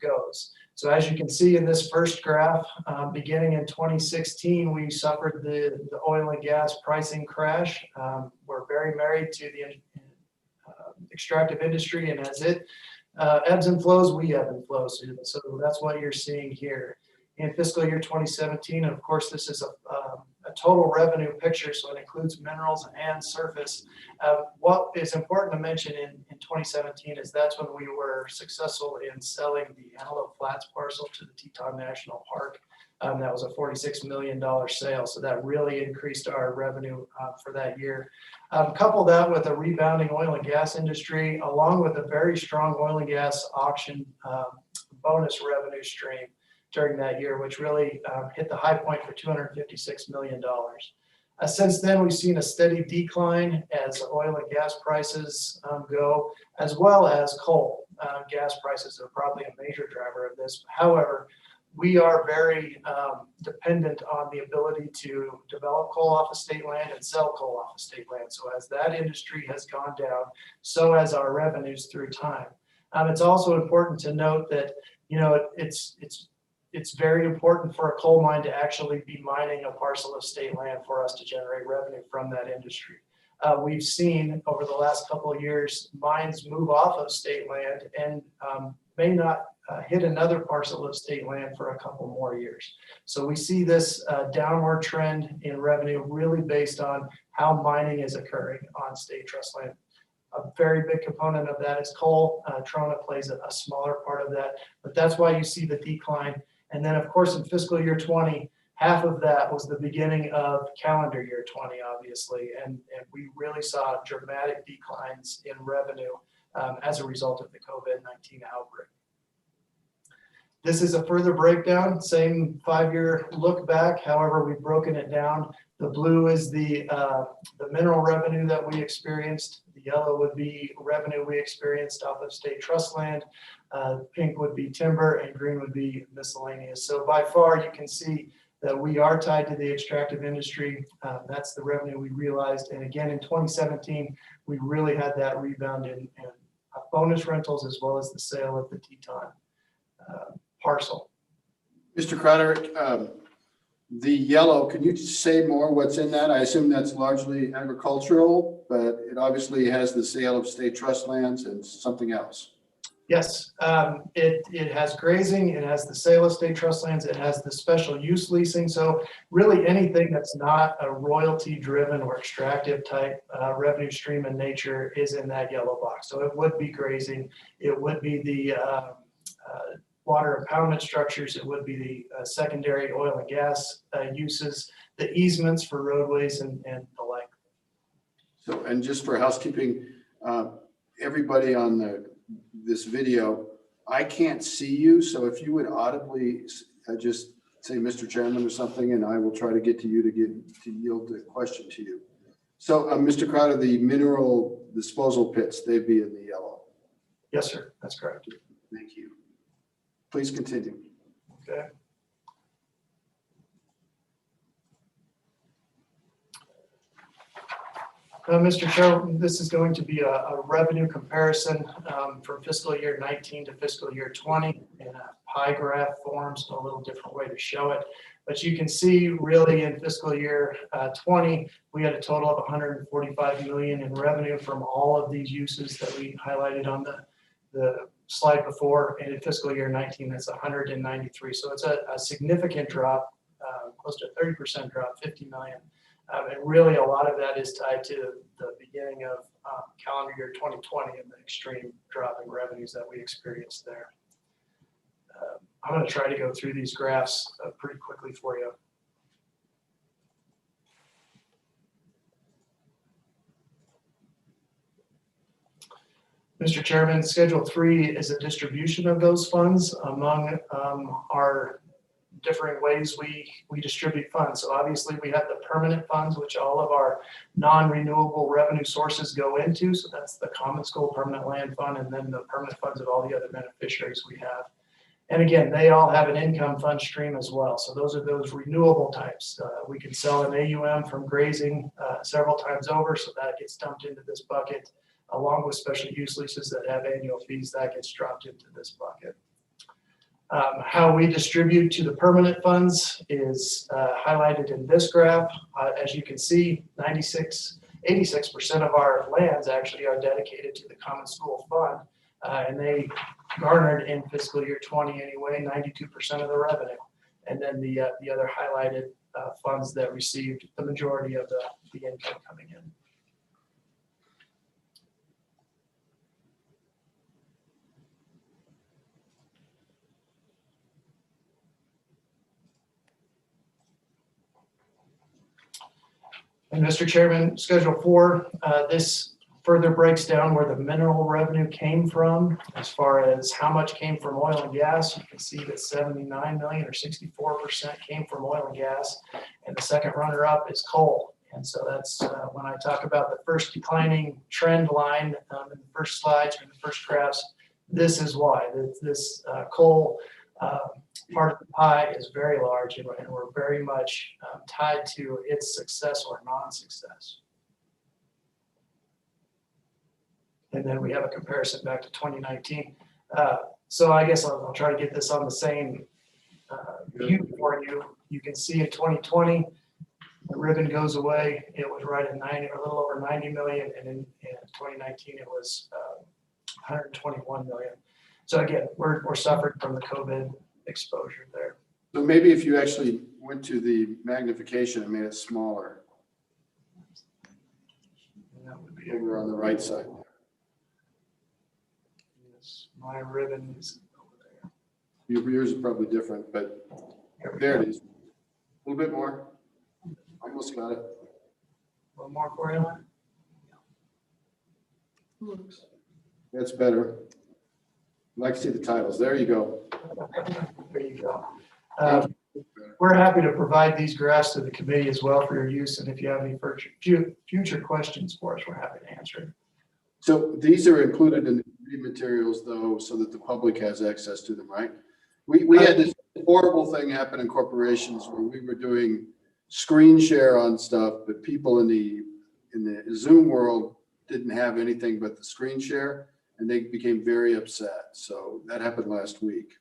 goes. So as you can see in this first graph, beginning in 2016, we suffered the oil and gas pricing crash. We're very married to the extractive industry, and as it ebbs and flows, we ebb and flow. So that's what you're seeing here. In fiscal year 2017, and of course, this is a total revenue picture, so it includes minerals and surface. What is important to mention in 2017 is that's when we were successful in selling the Antelope Flats parcel to the Teton National Park. That was a $46 million sale, so that really increased our revenue for that year. Couple that with a rebounding oil and gas industry, along with a very strong oil and gas auction bonus revenue stream during that year, which really hit the high point for $256 million. Since then, we've seen a steady decline as oil and gas prices go, as well as coal. Gas prices are probably a major driver of this. However, we are very dependent on the ability to develop coal off of state land and sell coal off of state land. So as that industry has gone down, so has our revenues through time. It's also important to note that, you know, it's very important for a coal mine to actually be mining a parcel of state land for us to generate revenue from that industry. We've seen over the last couple of years, mines move off of state land and may not hit another parcel of state land for a couple more years. So we see this downward trend in revenue really based on how mining is occurring on state trust land. A very big component of that is coal. Trona plays a smaller part of that, but that's why you see the decline. And then, of course, in fiscal year 20, half of that was the beginning of calendar year 20, obviously, and we really saw dramatic declines in revenue as a result of the COVID-19 outbreak. This is a further breakdown, same 5-year look back. However, we've broken it down. The blue is the mineral revenue that we experienced. The yellow would be revenue we experienced off of state trust land. Pink would be timber, and green would be miscellaneous. So by far, you can see that we are tied to the extractive industry. That's the revenue we realized. And again, in 2017, we really had that rebound in bonus rentals as well as the sale of the Teton parcel. Mr. Crowder, the yellow, can you just say more what's in that? I assume that's largely agricultural, but it obviously has the sale of state trust lands and something else. Yes, it has grazing, it has the sale of state trust lands, it has the special use leasing. So really anything that's not a royalty driven or extractive type revenue stream in nature is in that yellow box. So it would be grazing, it would be the water impoundment structures, it would be the secondary oil and gas uses, the easements for roadways and the like. So, and just for housekeeping, everybody on this video, I can't see you, so if you would audibly just say Mr. Chairman or something, and I will try to get to you to yield the question to you. So Mr. Crowder, the mineral disposal pits, they'd be in the yellow. Yes, sir, that's correct. Thank you. Please continue. Okay. Mr. Chair, this is going to be a revenue comparison from fiscal year 19 to fiscal year 20 in a pie graph form, so a little different way to show it. But you can see really in fiscal year 20, we had a total of $145 million in revenue from all of these uses that we highlighted on the slide before. And in fiscal year 19, that's 193. So it's a significant drop, close to a 30% drop, 50 million. And really a lot of that is tied to the beginning of calendar year 2020 and the extreme drop in revenues that we experienced there. I'm going to try to go through these graphs pretty quickly for you. Mr. Chairman, Schedule 3 is a distribution of those funds among our differing ways we distribute funds. So obviously we have the permanent funds, which all of our non-renewable revenue sources go into. So that's the Common School Permanent Land Fund, and then the permanent funds of all the other beneficiaries we have. And again, they all have an income fund stream as well. So those are those renewable types. We can sell an AUM from grazing several times over, so that gets dumped into this bucket, along with special use leases that have annual fees that gets dropped into this bucket. How we distribute to the permanent funds is highlighted in this graph. As you can see, 86% of our lands actually are dedicated to the Common School Fund, and they garnered in fiscal year 20 anyway, 92% of the revenue. And then the other highlighted funds that received the majority of the income coming in. And Mr. Chairman, Schedule 4, this further breaks down where the mineral revenue came from as far as how much came from oil and gas. You can see that 79 million or 64% came from oil and gas, and the second runner up is coal. And so that's when I talk about the first declining trend line in the first slides or the first graphs, this is why. This coal part of the pie is very large, and we're very much tied to its success or non-success. And then we have a comparison back to 2019. So I guess I'll try to get this on the same view for you. You can see in 2020, the ribbon goes away. It was right at 90, or a little over 90 million, and in 2019 it was 121 million. So again, we're suffering from the COVID exposure there. So maybe if you actually went to the magnification and made it smaller. And that would be over on the right side. Yes, my ribbon is over there. Yours is probably different, but there it is. A little bit more. Almost got it. A little more for you. That's better. I'd like to see the titles. There you go. There you go. We're happy to provide these graphs to the committee as well for your use, and if you have any future questions for us, we're happy to answer it. So these are included in the committee materials, though, so that the public has access to them, right? We had this horrible thing happen in corporations where we were doing screen share on stuff, but people in the Zoom world didn't have anything but the screen share, and they became very upset. So that happened last week.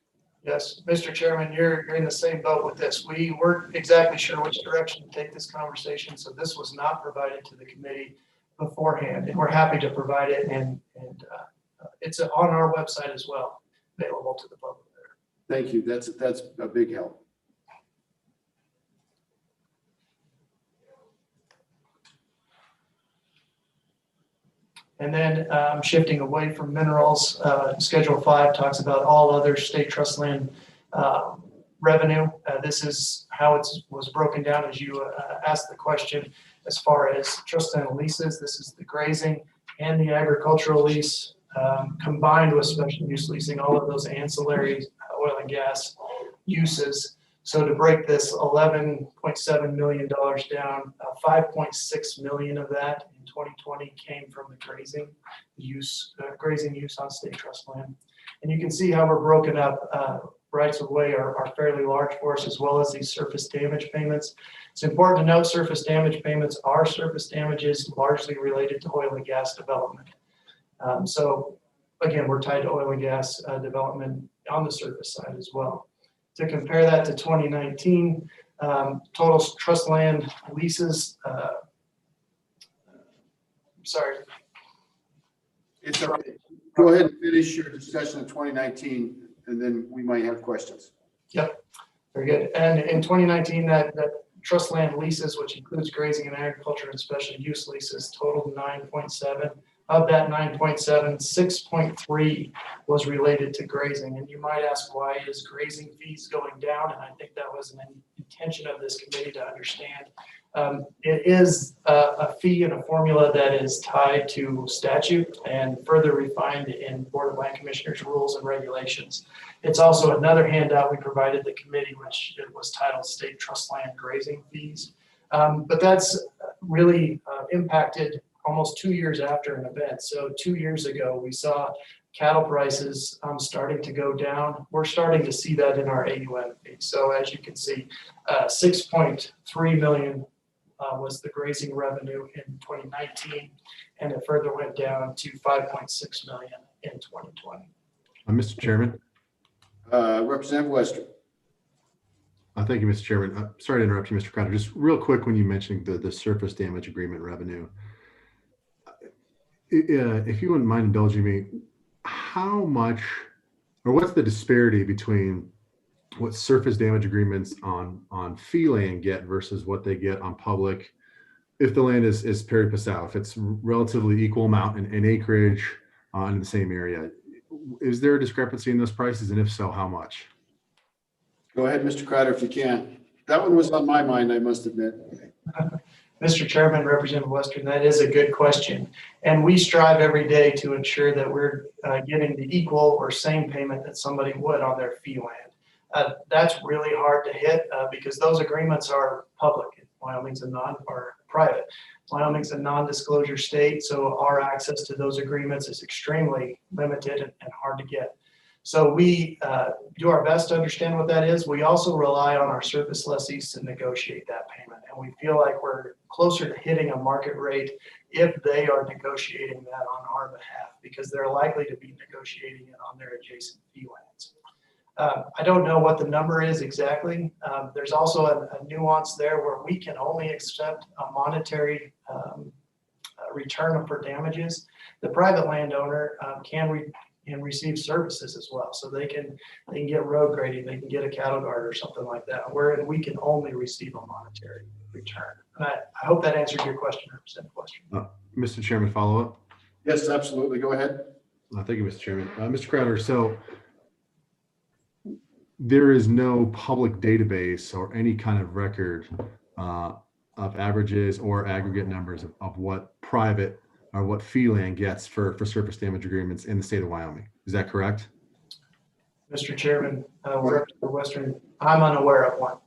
Yes, Mr. Chairman, you're in the same boat with this. We weren't exactly sure which direction to take this conversation, so this was not provided to the committee beforehand, and we're happy to provide it, and it's on our website as well, available to the public there. Thank you. That's a big help. And then shifting away from minerals, Schedule 5 talks about all other state trust land revenue. This is how it was broken down as you asked the question. As far as trust land leases, this is the grazing and the agricultural lease combined with special use leasing, all of those ancillary oil and gas uses. So to break this $11.7 million down, 5.6 million of that in 2020 came from the grazing use on state trust land. And you can see how we're broken up. Rights of way are fairly large for us, as well as these surface damage payments. It's important to note surface damage payments are surface damages largely related to oil and gas development. So again, we're tied to oil and gas development on the surface side as well. To compare that to 2019, total trust land leases, sorry. It's all right. Go ahead and finish your discussion of 2019, and then we might have questions. Yep, very good. And in 2019, that trust land leases, which includes grazing and agriculture and special use leases, totaled 9.7. Of that 9.7, 6.3 was related to grazing. And you might ask, why is grazing fees going down? And I think that was an intention of this committee to understand. It is a fee and a formula that is tied to statute and further refined in Board of Land Commissioners rules and regulations. It's also another handout we provided the committee, which it was titled State Trust Land Grazing Fees. But that's really impacted almost 2 years after an event. So 2 years ago, we saw cattle prices starting to go down. We're starting to see that in our AUM fee. So as you can see, 6.3 million was the grazing revenue in 2019, and it further went down to 5.6 million in 2020. Mr. Chairman. Representative Wester. Thank you, Mr. Chairman. Sorry to interrupt you, Mr. Crowder. Just real quick, when you mentioned the surface damage agreement revenue, if you wouldn't mind indulging me, how much, or what's the disparity between what surface damage agreements on fee land get versus what they get on public, if the land is pari passu, if it's relatively equal amount in acreage in the same area? Is there a discrepancy in those prices, and if so, how much? Go ahead, Mr. Crowder, if you can. That one was on my mind, I must admit. Mr. Chairman, Representative Western, that is a good question. And we strive every day to ensure that we're getting the equal or same payment that somebody would on their fee land. That's really hard to hit because those agreements are public. Wyoming's private. Wyoming's a non-disclosure state, so our access to those agreements is extremely limited and hard to get. So we do our best to understand what that is. We also rely on our surface lessees to negotiate that payment. And we feel like we're closer to hitting a market rate if they are negotiating that on our behalf, because they're likely to be negotiating it on their adjacent fee lands. I don't know what the number is exactly. There's also a nuance there where we can only accept a monetary return for damages. The private landowner can receive services as well. So they can get road grading, they can get a cattle guard or something like that, wherein we can only receive a monetary return. And I hope that answered your question, Representative Western. Mr. Chairman, follow up? Yes, absolutely. Go ahead. Thank you, Mr. Chairman. Mr. Crowder, so there is no public database or any kind of record of averages or aggregate numbers of what private or what fee land gets for surface damage agreements in the state of Wyoming. Is that correct? Mr. Chairman, Representative Western, I'm unaware of one.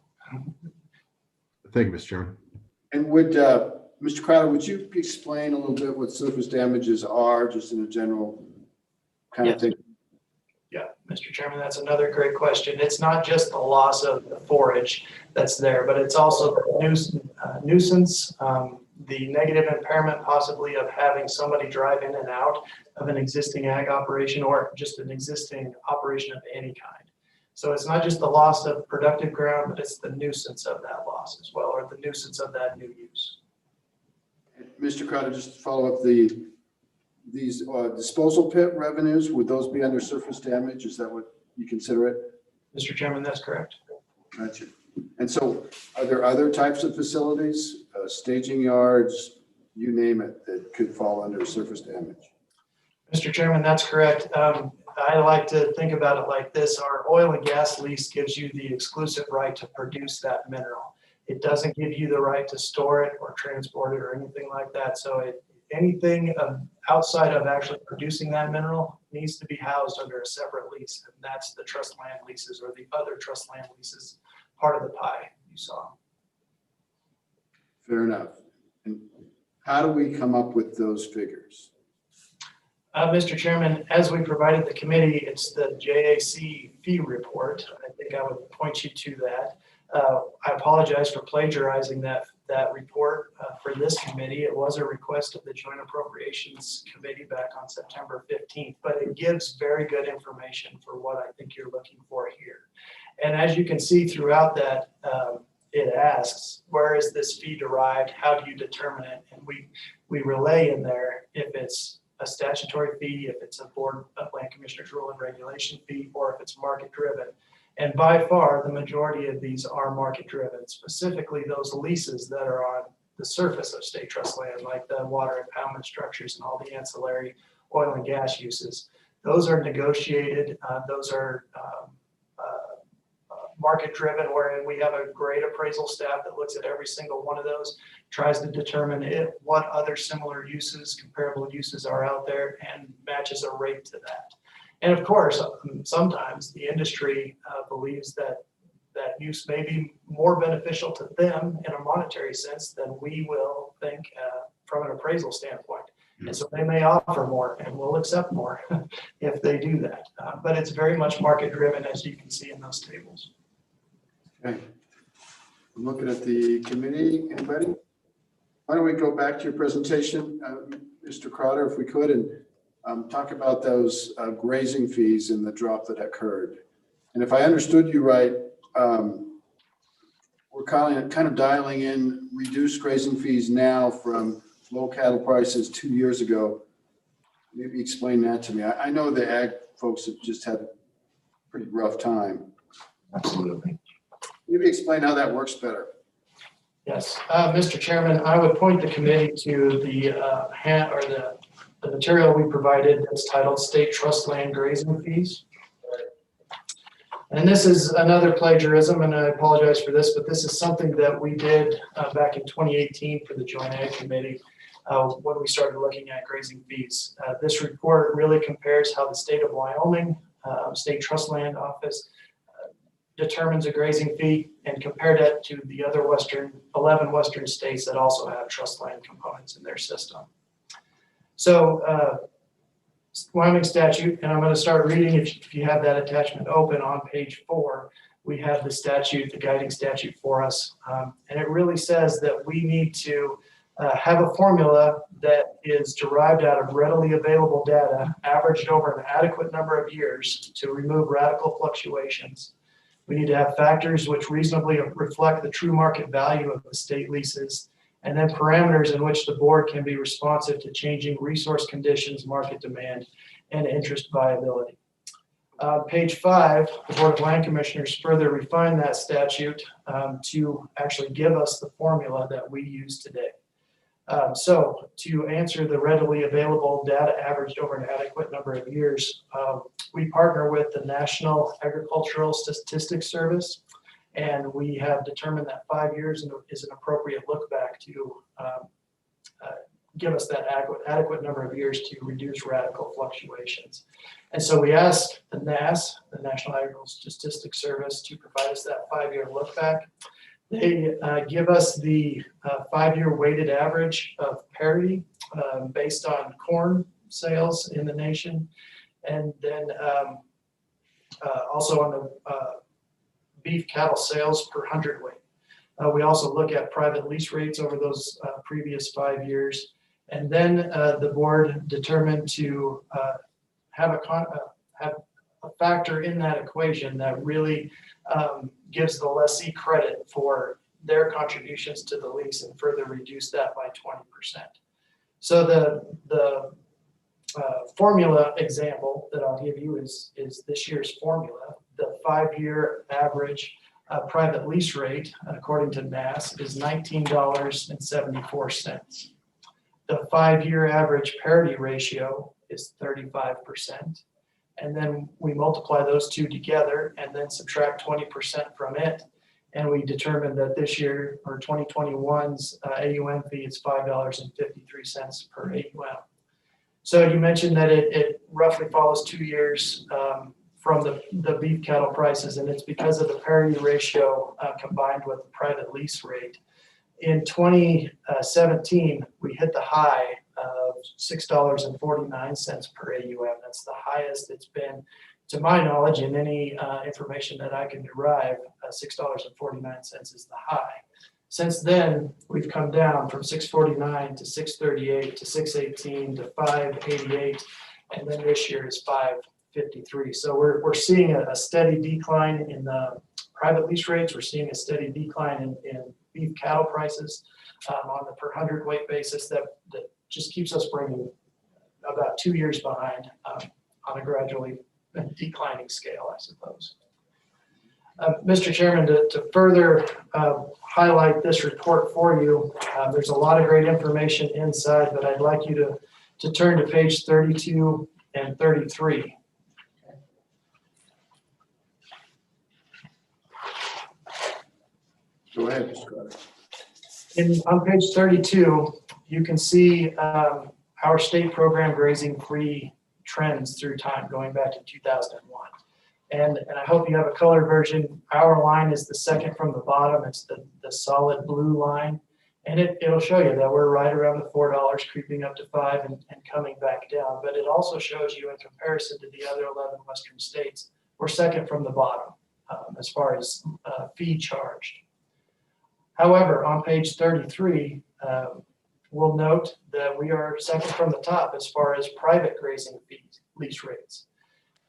Thank you, Mr. Chairman. And would, Mr. Crowder, would you explain a little bit what surface damages are, just in a general kind of thing? Yeah, Mr. Chairman, that's another great question. It's not just the loss of the forage that's there, but it's also the nuisance, the negative impairment possibly of having somebody drive in and out of an existing ag operation or just an existing operation of any kind. So it's not just the loss of productive ground, but it's the nuisance of that loss as well, or the nuisance of that new use. Mr. Crowder, just to follow up, these disposal pit revenues, would those be under surface damage? Is that what you consider it? Mr. Chairman, that's correct. Gotcha. And so are there other types of facilities, staging yards, you name it, that could fall under surface damage? Mr. Chairman, that's correct. I like to think about it like this. Our oil and gas lease gives you the exclusive right to produce that mineral. It doesn't give you the right to store it or transport it or anything like that. So anything outside of actually producing that mineral needs to be housed under a separate lease. And that's the trust land leases or the other trust land leases part of the pie you saw. Fair enough. And how do we come up with those figures? Mr. Chairman, as we provided the committee, it's the JAC fee report. I think I would point you to that. I apologize for plagiarizing that report for this committee. It was a request of the Joint Appropriations Committee back on September 15th, but it gives very good information for what I think you're looking for here. And as you can see throughout that, it asks, where is this fee derived? How do you determine it? And we relay in there if it's a statutory fee, if it's a Board of Land Commissioners rule and regulation fee, or if it's market driven. And by far, the majority of these are market driven, specifically those leases that are on the surface of state trust land, like the water impoundment structures and all the ancillary oil and gas uses. Those are negotiated. Those are market driven, wherein we have a great appraisal staff that looks at every single one of those, tries to determine what other similar uses, comparable uses are out there, and matches a rate to that. And of course, sometimes the industry believes that that use may be more beneficial to them in a monetary sense than we will think from an appraisal standpoint. And so they may offer more, and we'll accept more if they do that. But it's very much market driven, as you can see in those tables. Okay. I'm looking at the committee. Anybody? Why don't we go back to your presentation, Mr. Crowder, if we could, and talk about those grazing fees and the drop that occurred. And if I understood you right, we're kind of dialing in reduced grazing fees now from low cattle prices 2 years ago. Maybe explain that to me. I know the ag folks have just had a pretty rough time. Absolutely. Maybe explain how that works better. Yes, Mr. Chairman, I would point the committee to the material we provided that's titled State Trust Land Grazing Fees. And this is another plagiarism, and I apologize for this, but this is something that we did back in 2018 for the Joint Ag Committee when we started looking at grazing fees. This report really compares how the state of Wyoming State Trust Land Office determines a grazing fee and compared that to the other 11 Western states that also have trust land components in their system. So Wyoming statute, and I'm going to start reading if you have that attachment open on page 4, we have the statute, the guiding statute for us. And it really says that we need to have a formula that is derived out of readily available data, averaged over an adequate number of years to remove radical fluctuations. We need to have factors which reasonably reflect the true market value of the state leases, and then parameters in which the board can be responsive to changing resource conditions, market demand, and interest viability. Page 5, the Board of Land Commissioners further refined that statute to actually give us the formula that we use today. So to answer the readily available data averaged over an adequate number of years, we partner with the National Agricultural Statistics Service, and we have determined that 5 years is an appropriate look back to give us that adequate number of years to reduce radical fluctuations. And so we asked the NAS, the National Agricultural Statistics Service, to provide us that 5-year look back. They give us the 5-year weighted average of parity based on corn sales in the nation, and then also on the beef cattle sales per hundredweight. We also look at private lease rates over those previous 5 years. And then the board determined to have a factor in that equation that really gives the lessee credit for their contributions to the lease and further reduce that by 20%. So the formula example that I'll give you is this year's formula. The 5-year average private lease rate, according to NAS, is $19.74. The 5-year average parity ratio is 35%. And then we multiply those two together and then subtract 20% from it. And we determined that this year, or 2021's AUM fee is $5.53 per AUM. So you mentioned that it roughly follows 2 years from the beef cattle prices, and it's because of the parity ratio combined with the private lease rate. In 2017, we hit the high of $6.49 per AUM. That's the highest it's been, to my knowledge, in any information that I can derive. $6.49 is the high. Since then, we've come down from $6.49 to $6.38 to $6.18 to $5.88, and then this year is $5.53. So we're seeing a steady decline in the private lease rates. We're seeing a steady decline in beef cattle prices on the per hundredweight basis that just keeps us bringing about 2 years behind on a gradually declining scale, I suppose. Mr. Chairman, to further highlight this report for you, there's a lot of great information inside, but I'd like you to turn to page 32 and 33. Go ahead, Mr. Crowder. On page 32, you can see our state program grazing free trends through time going back to 2001. And I hope you have a color version. Our line is the second from the bottom. It's the solid blue line. And it'll show you that we're right around the $4, creeping up to $5 and coming back down. But it also shows you in comparison to the other 11 Western states, we're second from the bottom as far as fee charged. However, on page 33, we'll note that we are second from the top as far as private grazing fees, lease rates.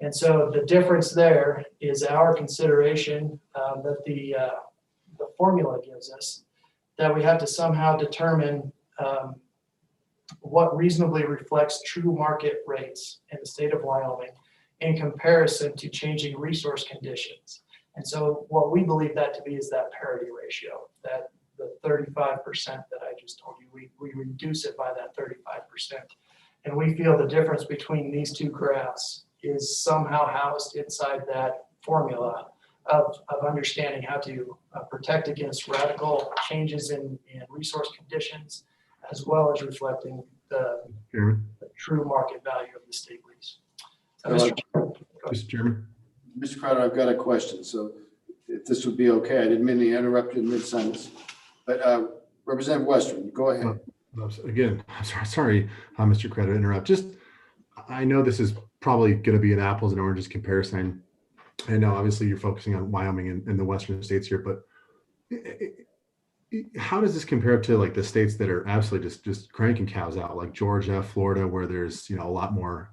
And so the difference there is our consideration that the formula gives us, that we have to somehow determine what reasonably reflects true market rates in the state of Wyoming in comparison to changing resource conditions. And so what we believe that to be is that parity ratio, that the 35% that I just told you, we reduce it by that 35%. And we feel the difference between these two graphs is somehow housed inside that formula of understanding how to protect against radical changes in resource conditions, as well as reflecting the true market value of the state lease. Mr. Chairman. Mr. Crowder, I've got a question. So if this would be okay, I didn't mean to interrupt you in mid-sentence, but Representative Western, go ahead. Again, I'm sorry, Mr. Crowder, to interrupt. Just, I know this is probably going to be an apples and oranges comparison. I know obviously you're focusing on Wyoming and the Western states here, but how does this compare to like the states that are absolutely just cranking cows out, like Georgia, Florida, where there's, a lot more,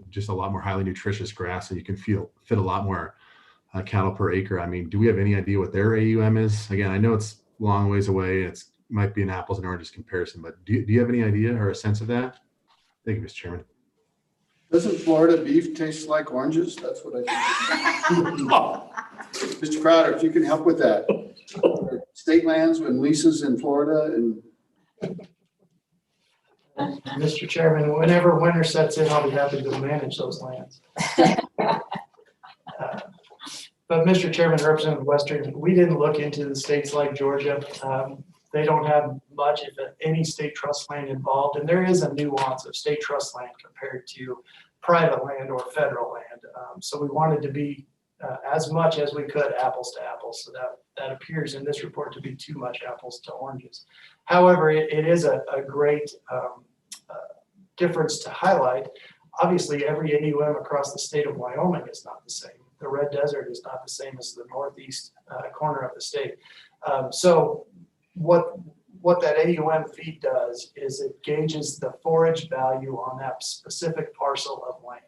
just a lot more highly nutritious grass, and you can fit a lot more cattle per acre. I mean, do we have any idea what their AUM is? Again, I know it's a long ways away. It might be an apples and oranges comparison, but do you have any idea or a sense of that? Thank you, Mr. Chairman. Doesn't Florida beef taste like oranges? That's what I think. Mr. Crowder, if you can help with that. State lands and leases in Florida and. Mr. Chairman, whenever winter sets in, I'll be happy to manage those lands. But Mr. Chairman, Representative Western, we didn't look into the states like Georgia. They don't have much, if any, state trust land involved. And there is a nuance of state trust land compared to private land or federal land. So we wanted to be as much as we could apples to apples. So that appears in this report to be too much apples to oranges. However, it is a great difference to highlight. Obviously, every AUM across the state of Wyoming is not the same. The Red Desert is not the same as the northeast corner of the state. So what that AUM feed does is it gauges the forage value on that specific parcel of land.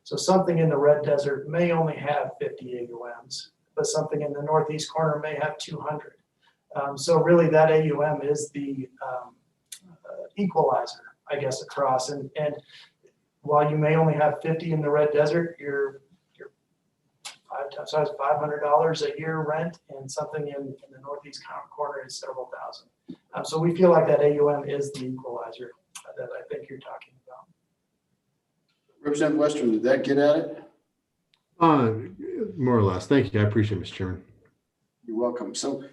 So something in the Red Desert may only have 50 AUMs, but something in the northeast corner may have 200. So really that AUM is the equalizer, I guess, across. And while you may only have 50 in the Red Desert, you're $500 a year rent, and something in the northeast corner is several thousand. So we feel like that AUM is the equalizer that I think you're talking about. Representative Western, did that get at it? More or less. Thank you. I appreciate it, Mr. Chairman. You're welcome. So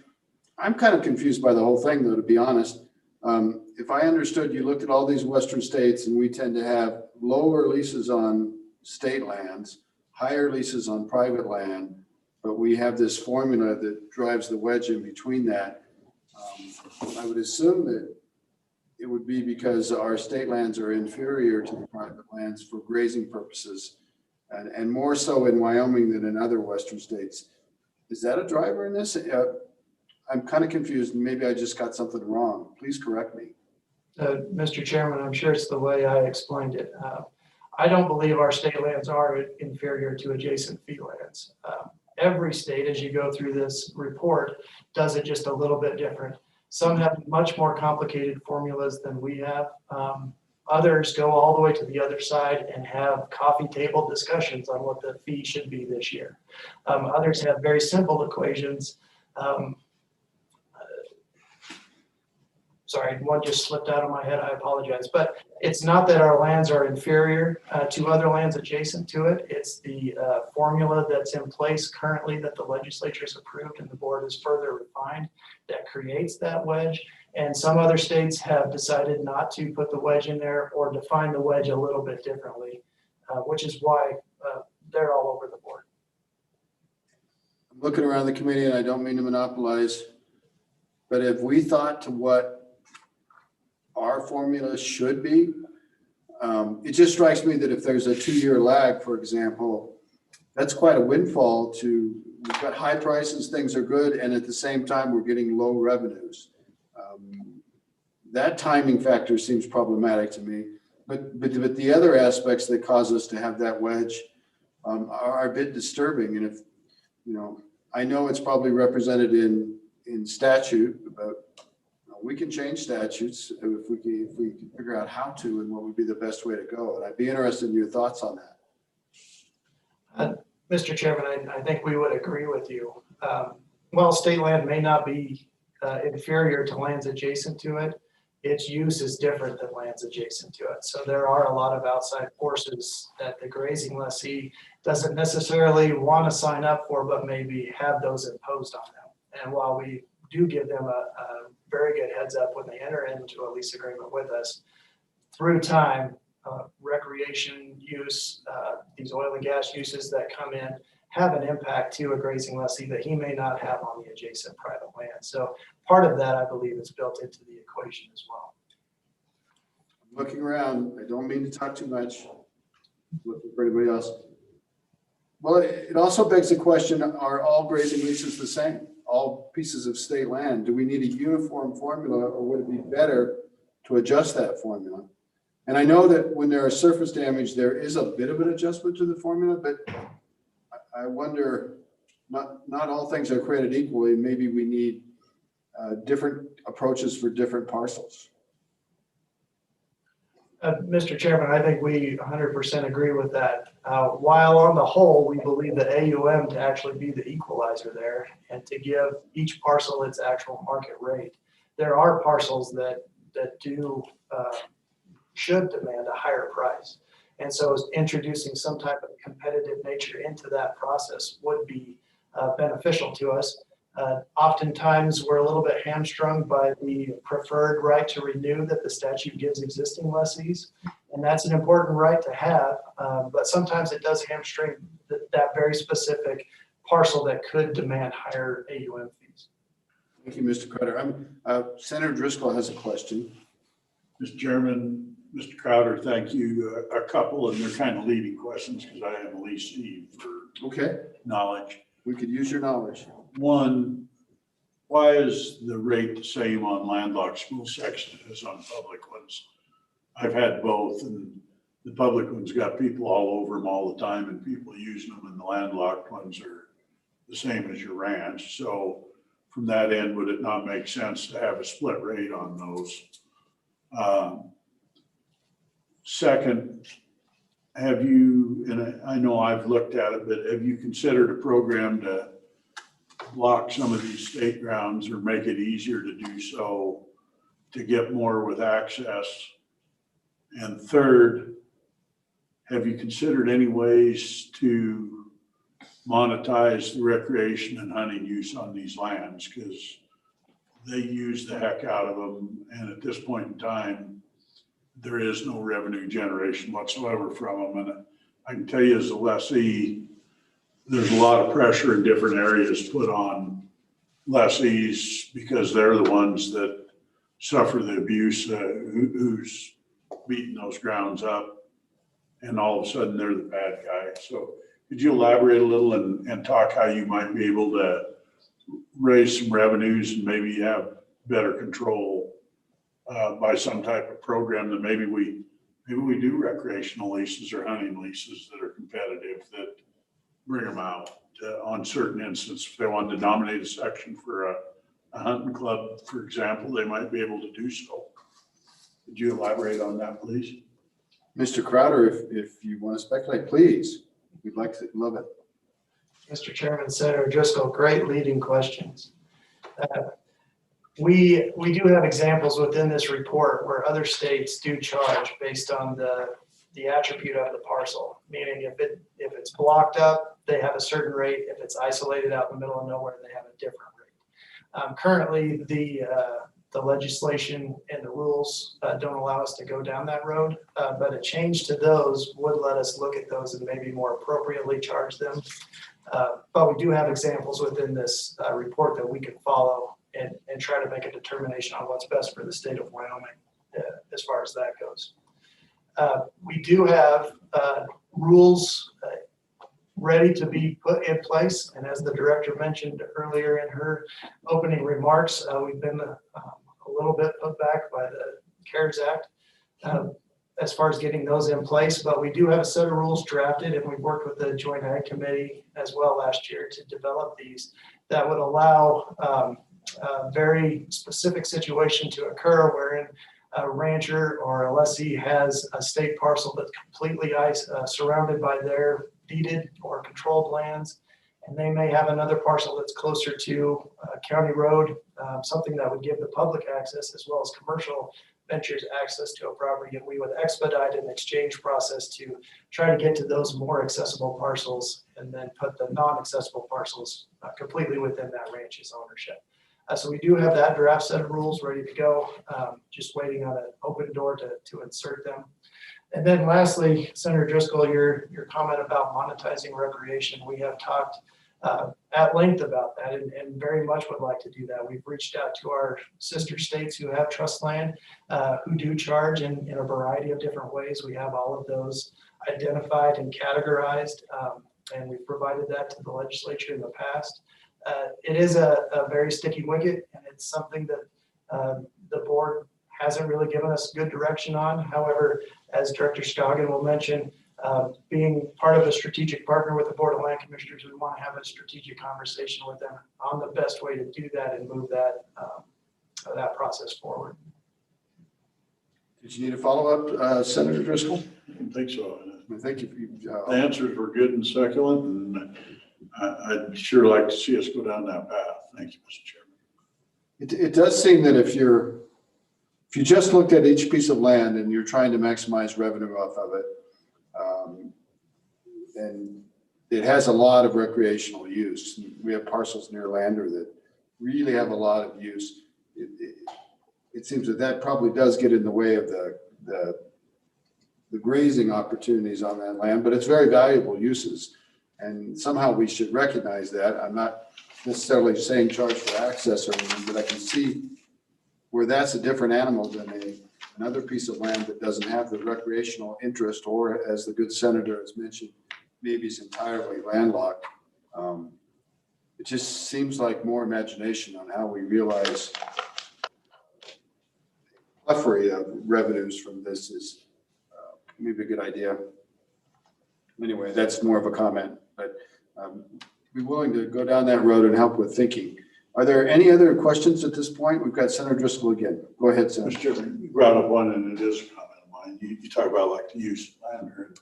I'm kind of confused by the whole thing, though, to be honest. If I understood, you looked at all these Western states, and we tend to have lower leases on state lands, higher leases on private land, but we have this formula that drives the wedge in between that. I would assume that it would be because our state lands are inferior to the private lands for grazing purposes, and more so in Wyoming than in other Western states. Is that a driver in this? I'm kind of confused, and maybe I just got something wrong. Please correct me. Mr. Chairman, I'm sure it's the way I explained it. I don't believe our state lands are inferior to adjacent fee lands. Every state, as you go through this report, does it just a little bit different. Some have much more complicated formulas than we have. Others go all the way to the other side and have coffee table discussions on what the fee should be this year. Others have very simple equations. sorry, one just slipped out of my head, I apologize. But it's not that our lands are inferior to other lands adjacent to it. It's the formula that's in place currently that the legislature has approved and the board has further refined that creates that wedge. And some other states have decided not to put the wedge in there or define the wedge a little bit differently, which is why they're all over the board. I'm looking around the committee and I don't mean to monopolize, but have we thought to what our formula should be? It just strikes me that if there's a 2-year lag, for example, that's quite a windfall to, we've got high prices, things are good, and at the same time, we're getting low revenues. That timing factor seems problematic to me, but the other aspects that cause us to have that wedge are a bit disturbing. And if, you know, I know it's probably represented in statute, but we can change statutes if we can figure out how to and what would be the best way to go. And I'd be interested in your thoughts on that. Mr. Chairman, I think we would agree with you. While state land may not be inferior to lands adjacent to it, its use is different than lands adjacent to it. So there are a lot of outside forces that the grazing lessee doesn't necessarily want to sign up for, but maybe have those imposed on them. And while we do give them a very good heads up when they enter into a lease agreement with us, through time, recreation use, these oil and gas uses that come in have an impact to a grazing lessee that he may not have on the adjacent private land. So part of that, I believe, is built into the equation as well. I'm looking around, I don't mean to talk too much, looking for anybody else. Well, it also begs the question, are all grazing leases the same? All pieces of state land? Do we need a uniform formula, or would it be better to adjust that formula? And I know that when there is surface damage, there is a bit of an adjustment to the formula, but I wonder, not all things are created equally. Maybe we need different approaches for different parcels. Mr. Chairman, I think we 100% agree with that. While on the whole, we believe the AUM to actually be the equalizer there and to give each parcel its actual market rate. There are parcels that should demand a higher price. And so introducing some type of competitive nature into that process would be beneficial to us. Oftentimes, we're a little bit hamstrung by the preferred right to renew that the statute gives existing lessees. And that's an important right to have, but sometimes it does hamstring that very specific parcel that could demand higher AUM fees. Thank you, Mr. Crowder. Senator Driscoll has a question. Mr. Chairman, Mr. Crowder, thank you. A couple, and they're kind of leading questions because I am a leasee for knowledge. We could use your knowledge. One, why is the rate the same on landlocked school sections as on public ones? I've had both, and the public ones got people all over them all the time and people using them, and the landlocked ones are the same as your ranch. So from that end, would it not make sense to have a split rate on those? Second, have you, and I know I've looked at it, but have you considered a program to block some of these state grounds or make it easier to do so to get more with access? And third, have you considered any ways to monetize the recreation and hunting use on these lands? Because they use the heck out of them. And at this point in time, there is no revenue generation whatsoever from them. And I can tell you as a lessee, there's a lot of pressure in different areas put on lessees because they're the ones that suffer the abuse, who's beating those grounds up, and all of a sudden they're the bad guy. So could you elaborate a little and talk how you might be able to raise some revenues and maybe have better control by some type of program that maybe we do recreational leases or hunting leases that are competitive, that bring them out on certain instances. If they wanted to nominate a section for a hunting club, for example, they might be able to do so. Could you elaborate on that, please? Mr. Crowder, if you want to speculate, please. We'd like to, love it. Mr. Chairman, Senator Driscoll, great leading questions. We do have examples within this report where other states do charge based on the attribute of the parcel, meaning if it's blocked up, they have a certain rate. If it's isolated out in the middle of nowhere, they have a different rate. Currently, the legislation and the rules don't allow us to go down that road, but a change to those would let us look at those and maybe more appropriately charge them. But we do have examples within this report that we can follow and try to make a determination on what's best for the state of Wyoming as far as that goes. We do have rules ready to be put in place. And as the director mentioned earlier in her opening remarks, we've been a little bit put back by the CARES Act as far as getting those in place. But we do have a set of rules drafted, and we worked with the Joint Ag Committee as well last year to develop these that would allow a very specific situation to occur wherein a rancher or a lessee has a state parcel that's completely surrounded by their deeded or controlled lands, and they may have another parcel that's closer to a county road, something that would give the public access as well as commercial ventures access to a property, and we would expedite an exchange process to try to get to those more accessible parcels and then put the non-accessible parcels completely within that ranch's ownership. So we do have that draft set of rules ready to go, just waiting on an open door to insert them. And then lastly, Senator Driscoll, your comment about monetizing recreation, we have talked at length about that and very much would like to do that. We've reached out to our sister states who have trust land, who do charge in a variety of different ways. We have all of those identified and categorized, and we've provided that to the legislature in the past. It is a very sticky wicket, and it's something that the board hasn't really given us good direction on. However, as Director Scoggin will mention, being part of a strategic partner with the Board of Land Commissioners, we want to have a strategic conversation with them on the best way to do that and move that process forward. Did you need a follow-up, Senator Driscoll? I don't think so. I think if you, the answers were good and succulent, and I'd sure like to see us go down that path. Thank you, Mr. Chairman. It does seem that if you just looked at each piece of land and you're trying to maximize revenue off of it, and it has a lot of recreational use. We have parcels near Lander that really have a lot of use. It seems that probably does get in the way of the grazing opportunities on that land, but it's very valuable uses. And somehow we should recognize that. I'm not necessarily saying charge for access or anything, but I can see where that's a different animal than another piece of land that doesn't have the recreational interest, or as the good senator has mentioned, maybe is entirely landlocked. It just seems like more imagination on how we realize a plethora of revenues from this is maybe a good idea. Anyway, that's more of a comment, but be willing to go down that road and help with thinking. Are there any other questions at this point? We've got Senator Driscoll again. Go ahead, Senator. Mr. Chairman, you brought up one, and it is a comment of mine. You talk about like the use of land here.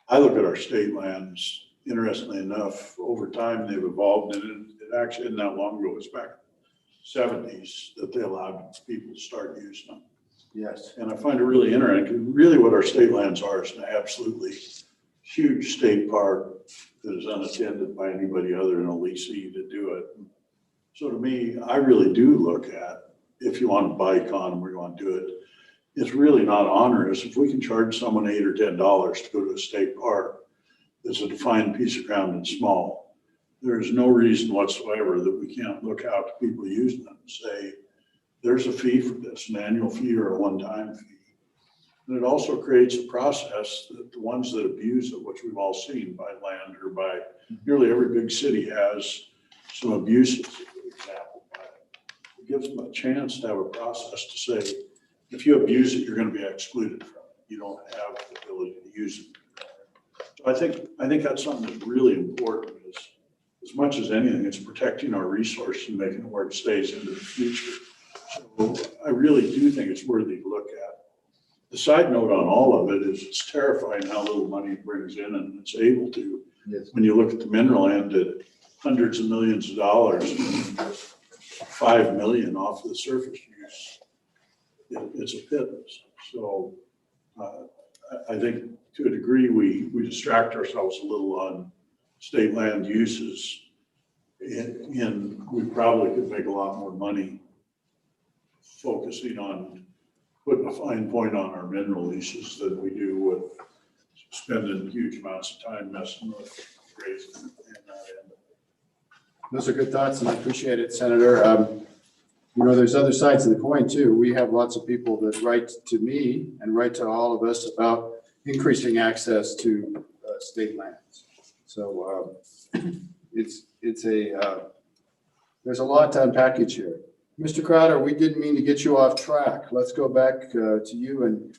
I look at our state lands, interestingly enough, over time they've evolved, and it actually isn't that long ago, it was back in the 70s that they allowed people to start using them. Yes. And I find it really interesting, because really what our state lands are is an absolutely huge state park that is unattended by anybody other than a leasee to do it. So to me, I really do look at, if you want to bike on them or you want to do it, it's really not onerous. If we can charge someone $8 or $10 to go to a state park that's a defined piece of ground and small, there is no reason whatsoever that we can't look out to people using them and say, there's a fee for this, an annual fee or a one-time fee. And it also creates a process that the ones that abuse it, which we've all seen by land or by nearly every big city has some abuses, for example. It gives them a chance to have a process to say, if you abuse it, you're going to be excluded from it. You don't have the ability to use it. So I think that's something that's really important. Is as much as anything, it's protecting our resource and making it where it stays into the future. So I really do think it's worthy to look at. The side note on all of it is it's terrifying how little money it brings in, and it's able to. Yes. When you look at the mineral end at hundreds of millions of dollars, 5 million off the surface use, it's a pittance. So I think to a degree, we distract ourselves a little on state land uses. And we probably could make a lot more money focusing on putting a fine point on our mineral leases than we do with spending huge amounts of time messing with grazing and that end. Those are good thoughts, and I appreciate it, Senator. You know, there's other sides of the coin too. We have lots of people that write to me and write to all of us about increasing access to state lands. So there's a lot to unpackage here. Mr. Crowder, we didn't mean to get you off track. Let's go back to you and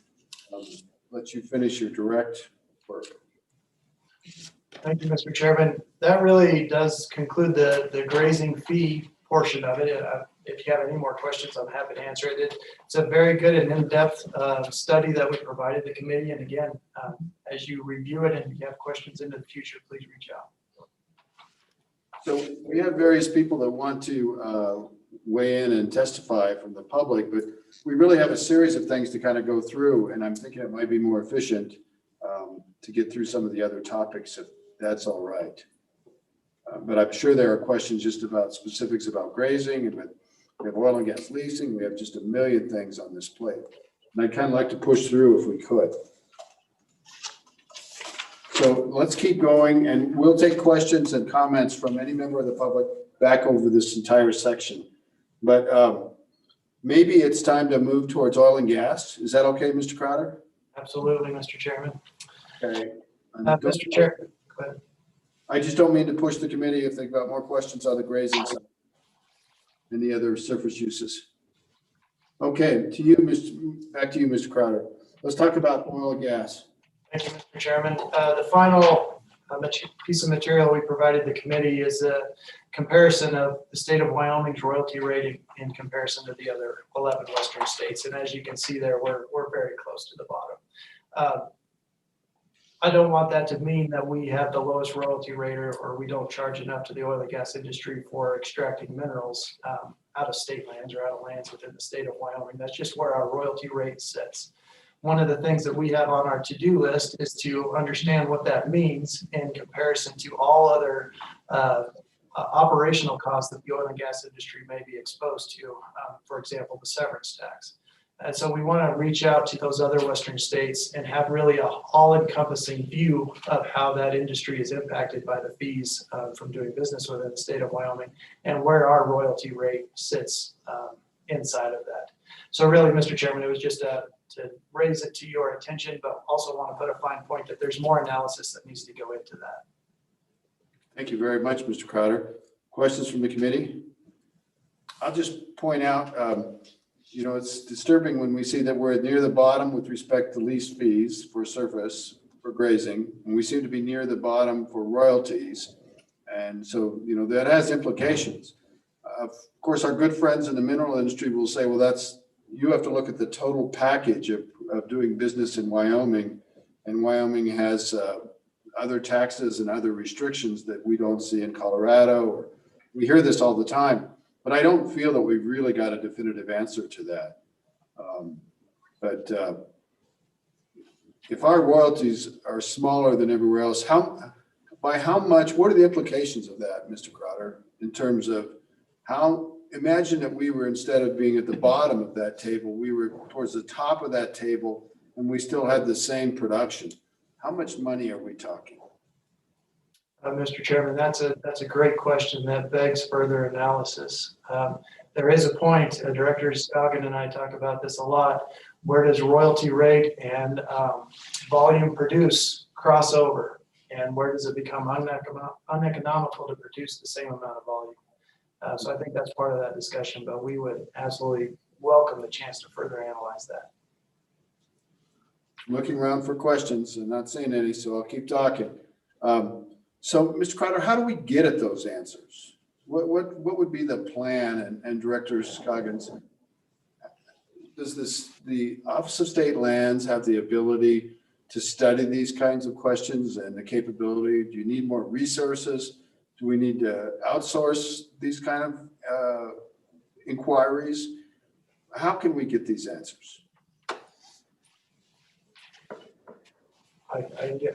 let you finish your direct work. Thank you, Mr. Chairman. That really does conclude the grazing fee portion of it. If you have any more questions, I'm happy to answer it. It's a very good and in-depth study that we provided the committee. And again, as you review it and you have questions into the future, please reach out. So we have various people that want to weigh in and testify from the public, but we really have a series of things to kind of go through, and I'm thinking it might be more efficient to get through some of the other topics, if that's all right. But I'm sure there are questions just about specifics about grazing, and we have oil and gas leasing. We have just a million things on this plate, and I'd kind of like to push through if we could. So let's keep going, and we'll take questions and comments from any member of the public back over this entire section. But maybe it's time to move towards oil and gas. Is that okay, Mr. Crowder? Absolutely, Mr. Chairman. Okay. Mr. Chair, go ahead. I just don't mean to push the committee if they've got more questions on the grazing side and the other surface uses. Okay, to you, back to you, Mr. Crowder. Let's talk about oil and gas. Thank you, Mr. Chairman. The final piece of material we provided the committee is a comparison of the state of Wyoming's royalty rate in comparison to the other 11 western states. And as you can see there, we're very close to the bottom. I don't want that to mean that we have the lowest royalty rate or we don't charge enough to the oil and gas industry for extracting minerals out of state lands or out of lands within the state of Wyoming. That's just where our royalty rate sits. One of the things that we have on our to-do list is to understand what that means in comparison to all other operational costs that the oil and gas industry may be exposed to, for example, the severance tax. And so we want to reach out to those other western states and have really a all-encompassing view of how that industry is impacted by the fees from doing business within the state of Wyoming and where our royalty rate sits inside of that. So really, Mr. Chairman, it was just to raise it to your attention, but also want to put a fine point that there's more analysis that needs to go into that. Thank you very much, Mr. Crowder. Questions from the committee? I'll just point out, you know, it's disturbing when we see that we're near the bottom with respect to lease fees for surface for grazing, and we seem to be near the bottom for royalties. And so, you know, that has implications. Of course, our good friends in the mineral industry will say, well, you have to look at the total package of doing business in Wyoming, and Wyoming has other taxes and other restrictions that we don't see in Colorado. We hear this all the time, but I don't feel that we've really got a definitive answer to that. But if our royalties are smaller than everywhere else, by how much, what are the implications of that, Mr. Crowder, in terms of how, imagine that we were, instead of being at the bottom of that table, we were towards the top of that table and we still had the same production. How much money are we talking? Mr. Chairman, that's a great question that begs further analysis. There is a point, Director Scoggin and I talk about this a lot, where does royalty rate and volume produce cross over, and where does it become uneconomical to produce the same amount of volume? So I think that's part of that discussion, but we would absolutely welcome the chance to further analyze that. Looking around for questions and not seeing any, so I'll keep talking. So, Mr. Crowder, how do we get at those answers? What would be the plan? And Director Scoggins, does the Office of State Lands have the ability to study these kinds of questions and the capability? Do you need more resources? Do we need to outsource these kind of inquiries. How can we get these answers?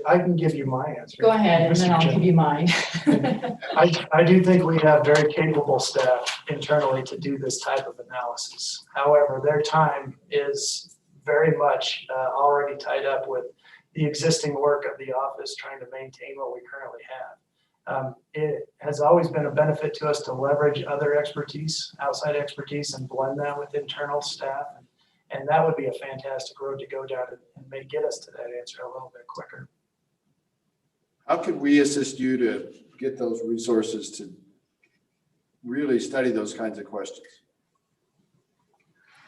I can give you my answer. Go ahead, and then Mr. I'll Chairman. give you mine. I do think we have very capable staff internally to do this type of analysis. However, their time is very much already tied up with the existing work of the office trying to maintain what we currently have. It has always been a benefit to us to leverage other expertise, outside expertise, and blend that with internal staff. And that would be a fantastic road to go down and may get us to that answer a little bit quicker. How could we assist you to get those resources to really study those kinds of questions?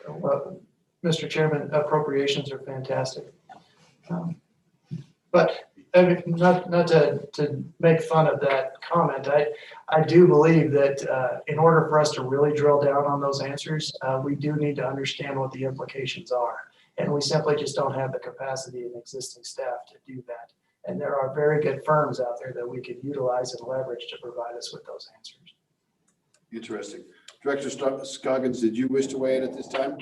Well, Mr. Chairman, appropriations are fantastic. But I mean, not to make fun of that comment, I do believe that in order for us to really drill down on those answers, we do need to understand what the implications are. And we simply just don't have the capacity and existing staff to do that. And there are very good firms out there that we could utilize and leverage to provide us with those answers. Interesting. Director Scoggins, did you wish to weigh in at this time?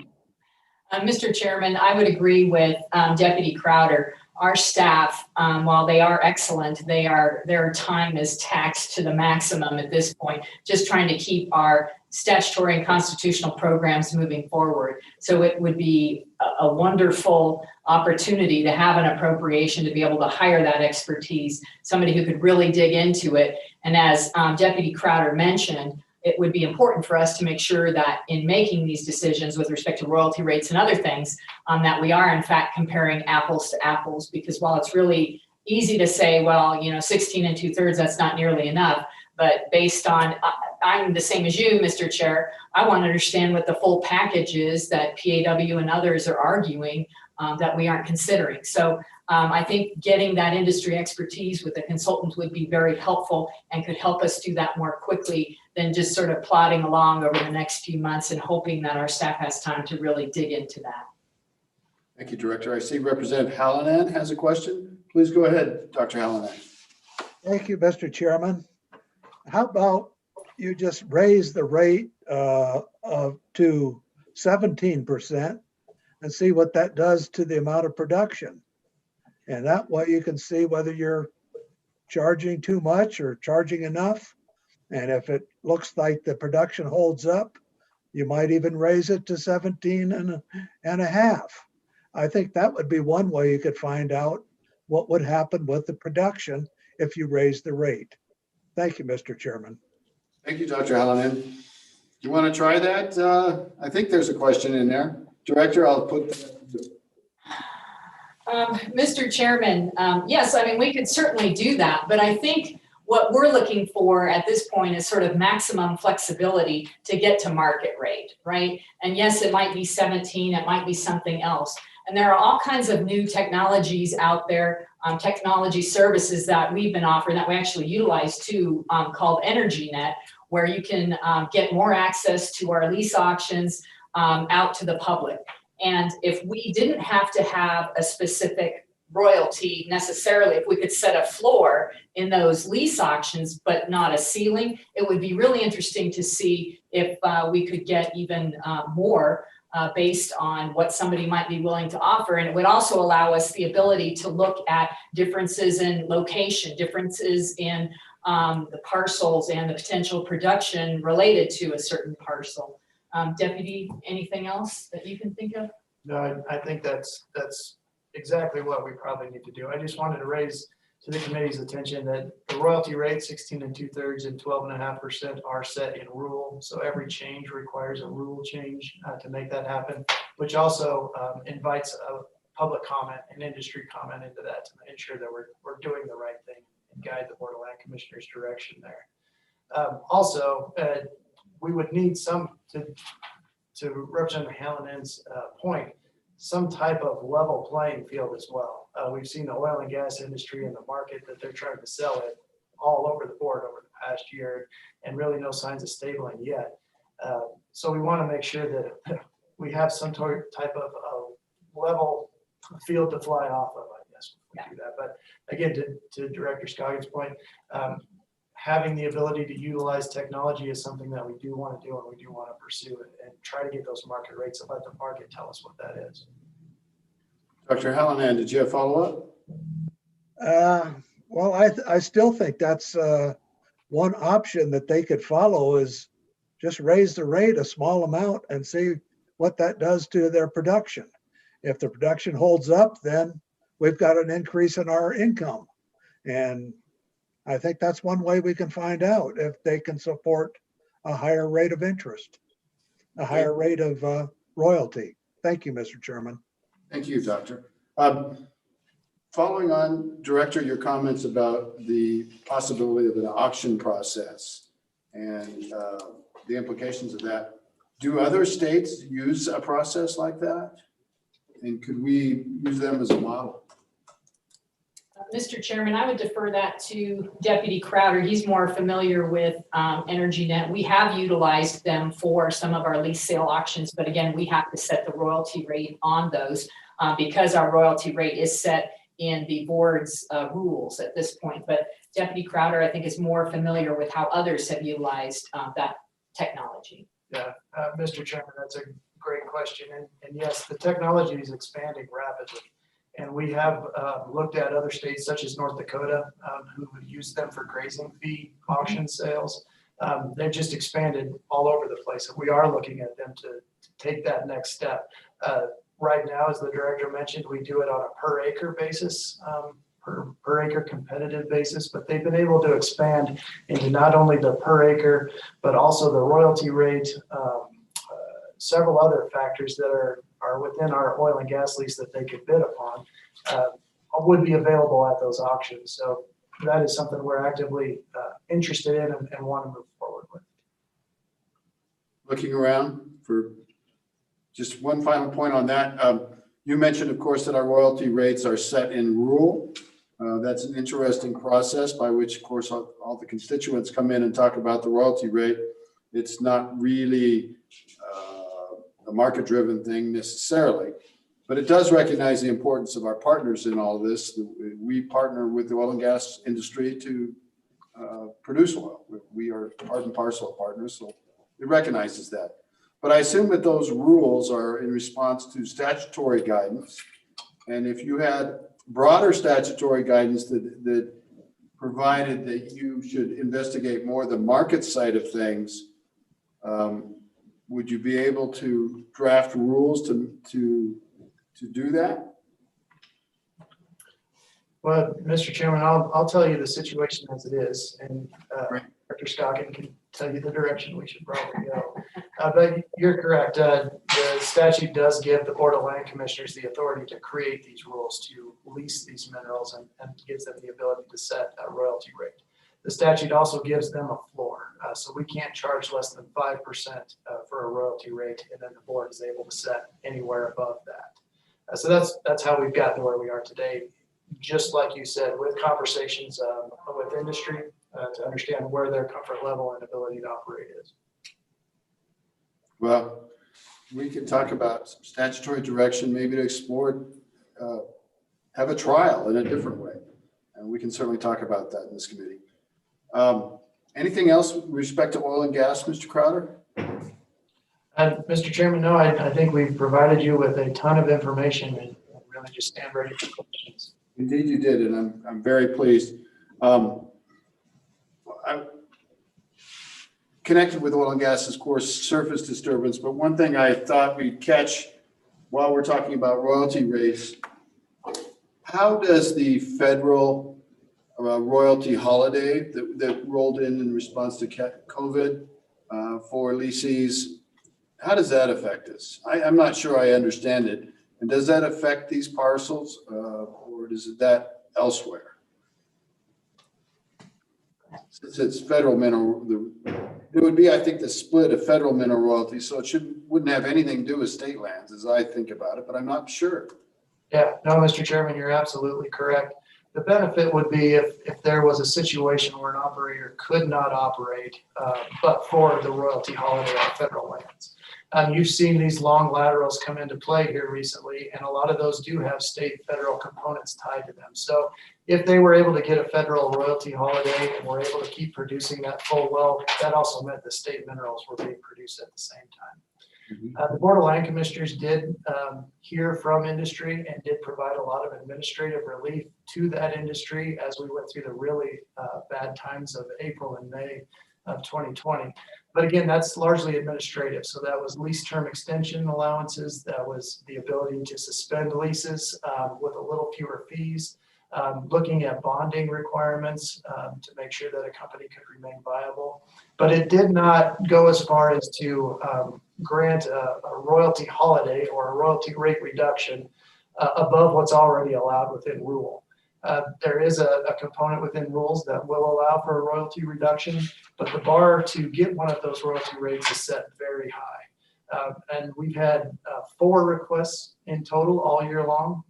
Mr. Chairman, I would agree with Deputy Crowder. Our staff, while they are excellent, their time is taxed to the maximum at this point, just trying to keep our statutory and constitutional programs moving forward. So it would be a wonderful opportunity to have an appropriation to be able to hire that expertise, somebody who could really dig into it. And as Deputy Crowder mentioned, it would be important for us to make sure that in making these decisions with respect to royalty rates and other things, that we are in fact comparing apples to apples, because while it's really easy to say, well, 16 2/3, that's not nearly enough. But based on, I'm the same as you, Mr. Chair, I want to understand what the full package is that PAW and others are arguing that we aren't considering. So I think getting that industry expertise with a consultant would be very helpful and could help us do that more quickly than just sort of plodding along over the next few months and hoping that our staff has time to really dig into that. Thank you, Director. I see Representative Hallinan has a question. Please go ahead, Dr. Hallinan. Thank you, Mr. Chairman. How about you just raise the rate to 17% and see what that does to the amount of production? And that way you can see whether you're charging too much or charging enough. And if it looks like the production holds up, you might even raise it to 17 and a half. I think that would be one way you could find out what would happen with the production if you raise the rate. Thank you, Mr. Chairman. Thank you, Dr. Hallinan. Do you want to try that? I think there's a question in there. Director, I'll put that. Mr. Chairman, yes, I mean, we could certainly do that, but I think what we're looking for at this point is sort of maximum flexibility to get to market rate, right? And yes, it might be 17, it might be something else. And there are all kinds of new technologies out there, technology services that we've been offering that we actually utilize too, called EnergyNet, where you can get more access to our lease auctions out to the public. And if we didn't have to have a specific royalty necessarily, if we could set a floor in those lease auctions, but not a ceiling, it would be really interesting to see if we could get even more based on what somebody might be willing to offer. And it would also allow us the ability to look at differences in location, differences in the parcels and the potential production related to a certain parcel. Deputy, anything else that you can think of? No, I think that's exactly what we probably need to do. I just wanted to raise to the committee's attention that the royalty rate 16 2/3 and 12.5% are set in rule. So every change requires a rule change to make that happen, which also invites a public comment and industry comment into that to ensure that we're doing the right thing and guide the Board of Land Commissioners' direction there. Also, we would need some, to Representative Hallinan's point, some type of level playing field as well. We've seen the oil and gas industry in the market that they're trying to sell it all over the board over the past year, and really no signs of stabling yet. So we want to make sure that we have some type of level field to fly off of, I guess, if we do that. But again, to Director Scoggins' point, having the ability to utilize technology is something that we do want to do, and we do want to pursue it and try to get those market rates and let the market tell us what that is. Dr. Hallinan, did you have follow-up? Well, I still think that's one option that they could follow is just raise the rate a small amount and see what that does to their production. If the production holds up, then we've got an increase in our income. And I think that's one way we can find out if they can support a higher rate of interest, a higher rate of royalty. Thank you, Mr. Chairman. Thank you, Doctor. Following on, Director, your comments about the possibility of an auction process and the implications of that. Do other states use a process like that? And could we use them as a model? Mr. Chairman, I would defer that to Deputy Crowder. He's more familiar with EnergyNet. We have utilized them for some of our lease sale auctions, but again, we have to set the royalty rate on those because our royalty rate is set in the board's rules at this point. But Deputy Crowder, I think, is more familiar with how others have utilized that technology. Yeah, Mr. Chairman, that's a great question. And yes, the technology is expanding rapidly. And we have looked at other states such as North Dakota who use them for grazing fee auction sales. They've just expanded all over the place. And we are looking at them to take that next step. Right now, as the director mentioned, we do it on a per acre basis, per acre competitive basis, but they've been able to expand into not only the per acre, but also the royalty rate, several other factors that are within our oil and gas lease that they could bid upon would be available at those auctions. So that is something we're actively interested in and want to move forward with. Looking around for just one final point on that. You mentioned, of course, that our royalty rates are set in rural. That's an interesting process by which, of course, all the constituents come in and talk about the royalty rate. It's not really a market-driven thing necessarily, but it does recognize the importance of our partners in all this. We partner with the oil and gas industry to produce oil. We are part and parcel partners, so it recognizes that. But I assume that those rules are in response to statutory guidance. And if you had broader statutory guidance that provided that you should investigate more the market side of things, would you be able to draft rules to do that? Well, Mr. Chairman, I'll tell you the situation as it is, and Dr. Scoggin can tell you the direction we should probably go. But you're correct. The statute does give the Board of Land Commissioners the authority to create these rules to lease these minerals and gives them the ability to set a royalty rate. The statute also gives them a floor, so we can't charge less than 5% for a royalty rate, and then the board is able to set anywhere above that. So that's how we've gotten to where we are today. Just like you said, with conversations with industry to understand where their comfort level and ability to operate is. Well, we can talk about some statutory direction, maybe to explore, have a trial in a different way. And we can certainly talk about that in this committee. Anything else with respect to oil and gas, Mr. Crowder? Mr. Chairman, no, I think we've provided you with a ton of information and really just stand ready for questions. Indeed you did, and I'm very pleased. I'm connected with oil and gas, of course, surface disturbance, but one thing I thought we'd catch while we're talking about royalty rates, how does the federal royalty holiday that rolled in response to COVID for leasees, how does that affect us? I'm not sure I understand it. And does that affect these parcels or is that elsewhere? Since it's federal mineral, it would be, I think, the split of federal mineral royalties, so it wouldn't have anything to do with state lands as I think about it, but I'm not sure. Yeah, no, Mr. Chairman, you're absolutely correct. The benefit would be if there was a situation where an operator could not operate but for the royalty holiday on federal lands. You've seen these long laterals come into play here recently, and a lot of those do have state federal components tied to them. So if they were able to get a federal royalty holiday and were able to keep producing that full well, that also meant the state minerals were being produced at the same time. The Board of Land Commissioners did hear from industry and did provide a lot of administrative relief to that industry as we went through the really bad times of April and May of 2020. But again, that's largely administrative. So that was lease term extension allowances. That was the ability to suspend leases with a little fewer fees. Looking at bonding requirements to make sure that a company could remain viable. But it did not go as far as to grant a royalty holiday or a royalty rate reduction above what's already allowed within rule. There is a component within rules that will allow for a royalty reduction, but the bar to get one of those royalty rates is set very high. And we've had 4 requests in total all year long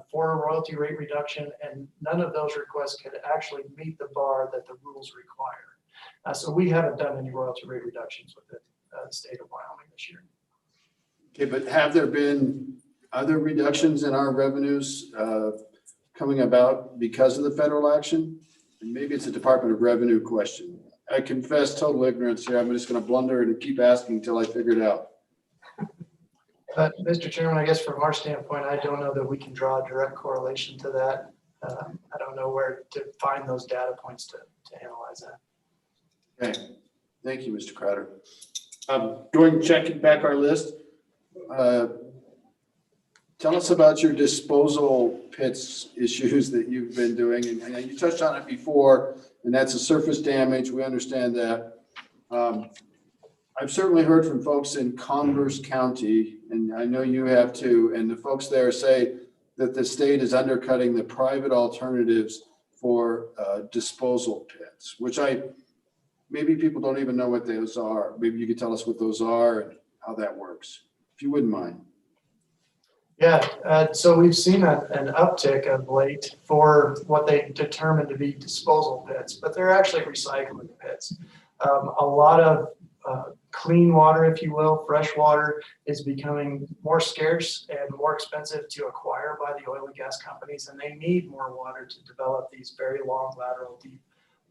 for a royalty rate reduction, and none of those requests could actually meet the bar that the rules require. So we haven't done any royalty rate reductions within the state of Wyoming this year. Okay, but have there been other reductions in our revenues coming about because of the federal action? And maybe it's a Department of Revenue question. I confess total ignorance here. I'm just going to blunder and keep asking until I figure it out. But Mr. Chairman, I guess from our standpoint, I don't know that we can draw a direct correlation to that. I don't know where to find those data points to analyze that. Okay, thank you, Mr. Crowder. Checking back our list. Tell us about your disposal pits issues that you've been doing. And you touched on it before, and that's a surface damage. We understand that. I've certainly heard from folks in Converse County, and I know you have too, and the folks there say that the state is undercutting the private alternatives for disposal pits, which maybe people don't even know what those are. Maybe you could tell us what those are and how that works, if you wouldn't mind. Yeah, so we've seen an uptick of late for what they determine to be disposal pits, but they're actually recycling pits. A lot of clean water, if you will, fresh water is becoming more scarce and more expensive to acquire by the oil and gas companies, and they need more water to develop these very long lateral deep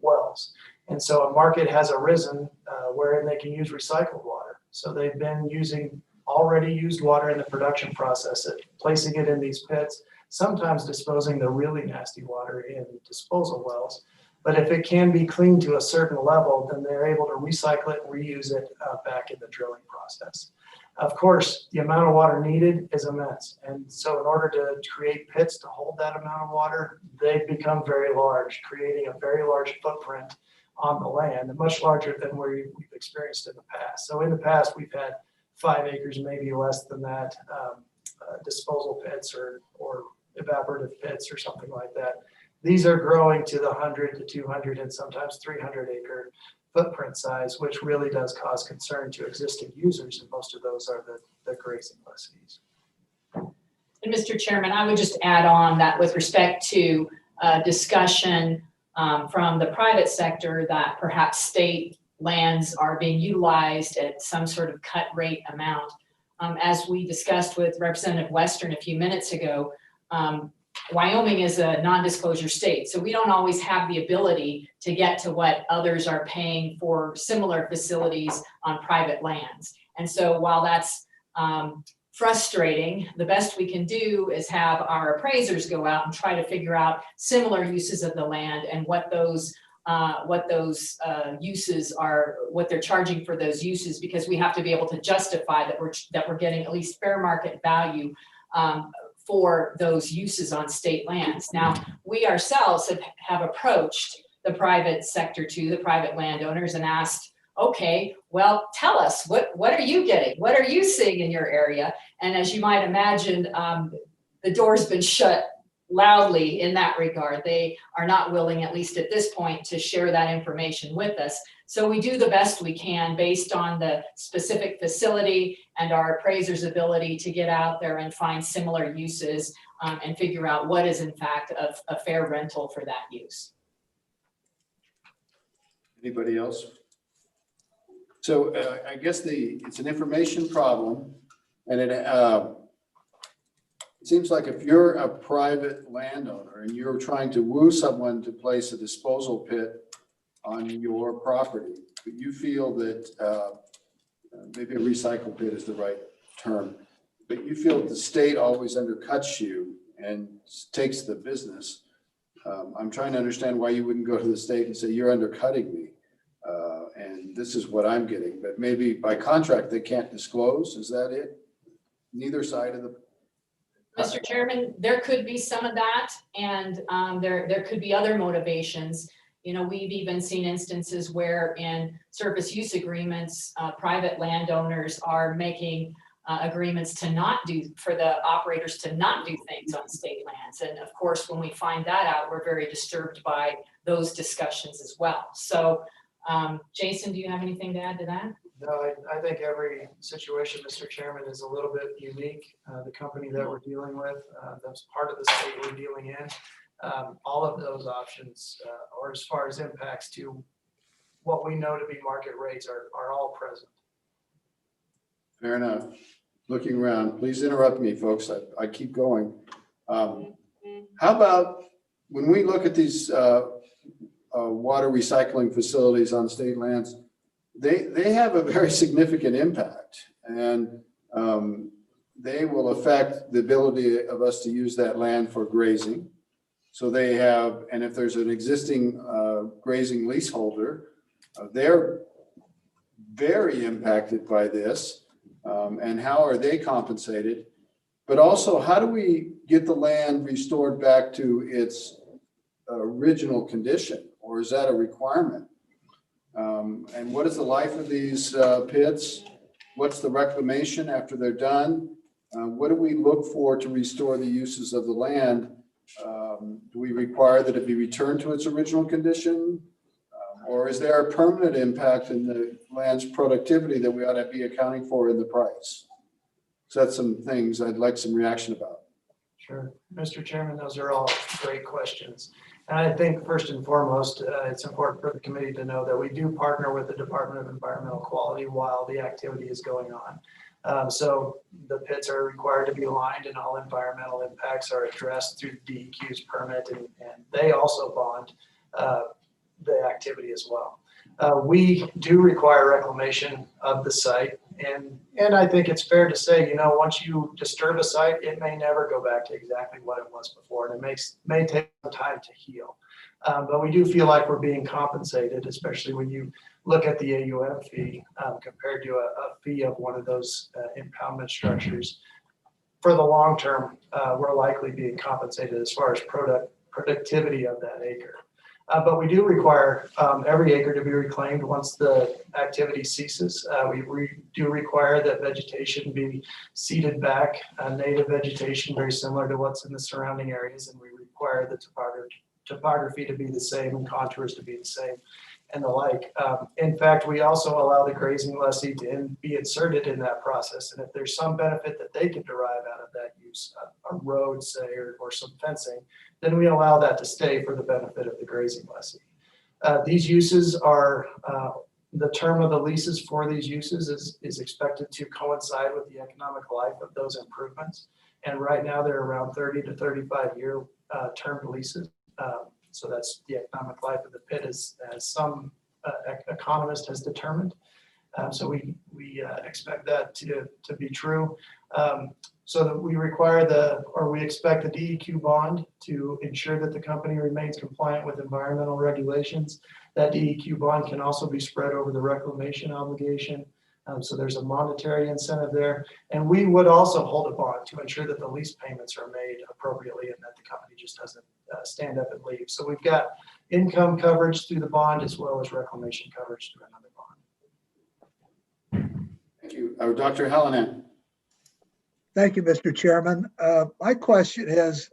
wells. And so a market has arisen wherein they can use recycled water. So they've been using already used water in the production process, placing it in these pits, sometimes disposing the really nasty water in disposal wells. But if it can be cleaned to a certain level, then they're able to recycle it and reuse it back in the drilling process. Of course, the amount of water needed is immense. And so in order to create pits to hold that amount of water, they've become very large, creating a very large footprint on the land, and much larger than we've experienced in the past. So in the past, we've had 5 acres, maybe less than that, disposal pits or evaporative pits or something like that. These are growing to the 100 to 200 and sometimes 300 acre footprint size, which really does cause concern to existing users, and most of those are the grazing lessees. And Mr. Chairman, I would just add on that with respect to discussion from the private sector that perhaps state lands are being utilized at some sort of cut rate amount. As we discussed with Representative Western a few minutes ago, Wyoming is a non-disclosure state, so we don't always have the ability to get to what others are paying for similar facilities on private lands. And so while that's frustrating, the best we can do is have our appraisers go out and try to figure out similar uses of the land and what those uses are, what they're charging for those uses, because we have to be able to justify that we're getting at least fair market value for those uses on state lands. Now, we ourselves have approached the private sector too, the private landowners, and asked, okay, well, tell us, what are you getting? What are you seeing in your area? And as you might imagine, the door's been shut loudly in that regard. They are not willing, at least at this point, to share that information with us. So we do the best we can based on the specific facility and our appraisers' ability to get out there and find similar uses and figure out what is in fact a fair rental for that use. Anybody else? So I guess it's an information problem, and it seems like if you're a private landowner and you're trying to woo someone to place a disposal pit on your property, but you feel that maybe a recycle pit is the right term, but you feel that the state always undercuts you and takes the business. I'm trying to understand why you wouldn't go to the state and say, you're undercutting me. And this is what I'm getting, but maybe by contract, they can't disclose. Is that it? Neither side of the. Mr. Chairman, there could be some of that, and there could be other motivations. You know, we've even seen instances where in surface use agreements, private landowners are making agreements to not do, for the operators to not do things on state lands. And of course, when we find that out, we're very disturbed by those discussions as well. So Jason, do you have anything to add to that? No, I think every situation, Mr. Chairman, is a little bit unique. The company that we're dealing with, that's part of the state we're dealing in. All of those options, or as far as impacts to what we know to be market rates, are all present. Fair enough. Looking around, please interrupt me, folks. I keep going. How about when we look at these water recycling facilities on state lands, they have a very significant impact, and they will affect the ability of us to use that land for grazing. So they have, and if there's an existing grazing leaseholder, they're very impacted by this. And how are they compensated? But also, how do we get the land restored back to its original condition, or is that a requirement? And what is the life of these pits? What's the reclamation after they're done? What do we look for to restore the uses of the land? Do we require that it be returned to its original condition? Or is there a permanent impact in the land's productivity that we ought to be accounting for in the price? So that's some things I'd like some reaction about. Sure. Mr. Chairman, those are all great questions. And I think first and foremost, it's important for the committee to know that we do partner with the Department of Environmental Quality while the activity is going on. So the pits are required to be lined and all environmental impacts are addressed through DEQ's permit, and they also bond the activity as well. We do require reclamation of the site, and I think it's fair to say, you know, once you disturb a site, it may never go back to exactly what it was before, and it may take some time to heal. But we do feel like we're being compensated, especially when you look at the AUM fee compared to a fee of one of those impoundment structures. For the long term, we're likely being compensated as far as productivity of that acre. But we do require every acre to be reclaimed once the activity ceases. We do require that vegetation be seeded back, native vegetation very similar to what's in the surrounding areas, and we require the topography to be the same and contours to be the same and the like. In fact, we also allow the grazing lessee to be inserted in that process, and if there's some benefit that they can derive out of that use, a road, say, or some fencing, then we allow that to stay for the benefit of the grazing lessee. These uses are, the term of the leases for these uses is expected to coincide with the economic life of those improvements. And right now they're around 30 to 35 year term leases. So that's the economic life of the pit, as some economist has determined. So we expect that to be true. So that we require we expect the DEQ bond to ensure that the company remains compliant with environmental regulations. That DEQ bond can also be spread over the reclamation obligation. So there's a monetary incentive there. And we would also hold a bond to ensure that the lease payments are made appropriately and that the company just doesn't stand up and leave. So we've got income coverage through the bond as well as reclamation coverage through another bond. Thank you. Dr. Hallinan. Thank you, Mr. Chairman. My question is,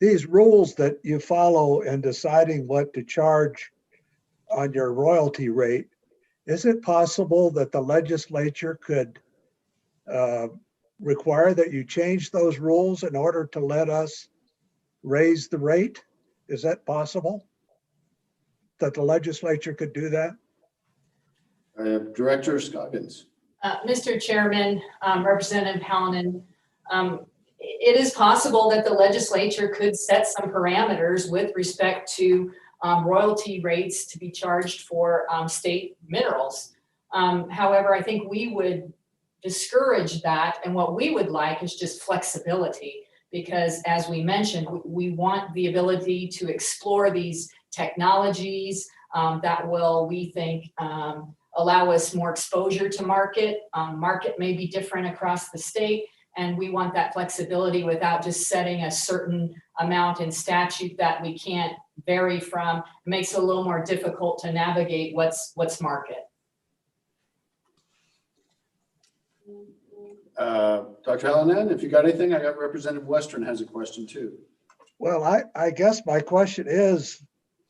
these rules that you follow in deciding what to charge on your royalty rate, is it possible that the legislature could require that you change those rules in order to let us raise the rate? Is that possible? That the legislature could do that? Director Scoggins. Mr. Chairman, Representative Hallinan, it is possible that the legislature could set some parameters with respect to royalty rates to be charged for state minerals. However, I think we would discourage that, and what we would like is just flexibility, because as we mentioned, we want the ability to explore these technologies that will, we think, allow us more exposure to market. Market may be different across the state, and we want that flexibility without just setting a certain amount in statute that we can't vary from. It makes it a little more difficult to navigate what's market. Dr. Hallinan, if you got anything, I got Representative Western has a question too. Well, I guess my question is,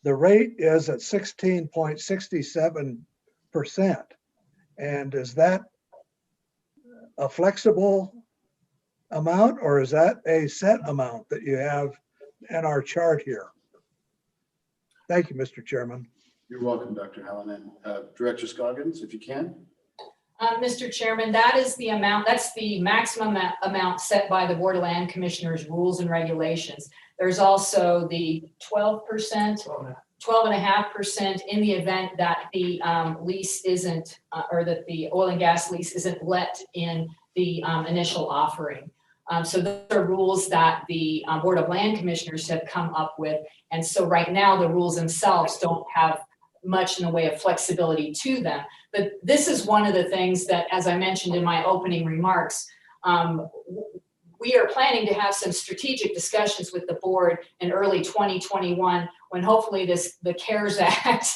the rate is at 16.67%. And is that a flexible amount, or is that a set amount that you have in our chart here? Thank you, Mr. Chairman. You're welcome, Dr. Hallinan. Director Scoggins, if you can. Mr. Chairman, that is the amount, that's the maximum amount set by the Board of Land Commissioners rules and regulations. There's also the 12%, 12.5% in the event that the lease isn't, or that the oil and gas lease isn't let in the initial offering. So those are rules that the Board of Land Commissioners have come up with. And so right now the rules themselves don't have much in the way of flexibility to them. But this is one of the things that, as I mentioned in my opening remarks, we are planning to have some strategic discussions with the board in early 2021, when hopefully the CARES Act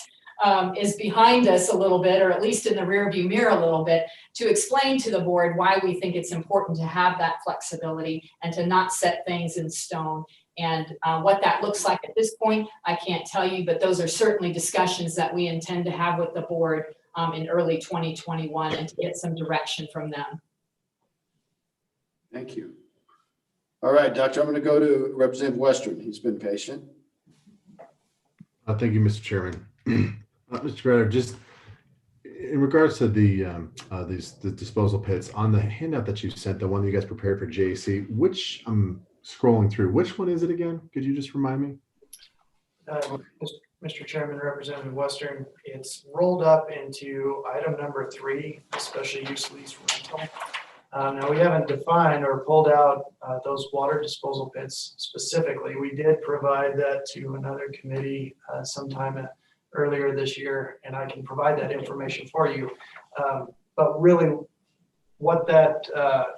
is behind us a little bit, or at least in the rearview mirror a little bit, to explain to the board why we think it's important to have that flexibility and to not set things in stone. And what that looks like at this point, I can't tell you, but those are certainly discussions that we intend to have with the board in early 2021 and to get some direction from them. Thank you. All right, Doctor, I'm going to go to Representative Western. He's been patient. Thank you, Mr. Chairman. Mr. Greta, just in regards to the disposal pits, on the handout that you sent, the one that you guys prepared for JC, which I'm scrolling through, which one is it again? Could you just remind me? Mr. Chairman, Representative Western, it's rolled up into item number 3, special use lease rental. Now we haven't defined or pulled out those water disposal pits specifically. We did provide that to another committee sometime earlier this year, and I can provide that information for you. But really what that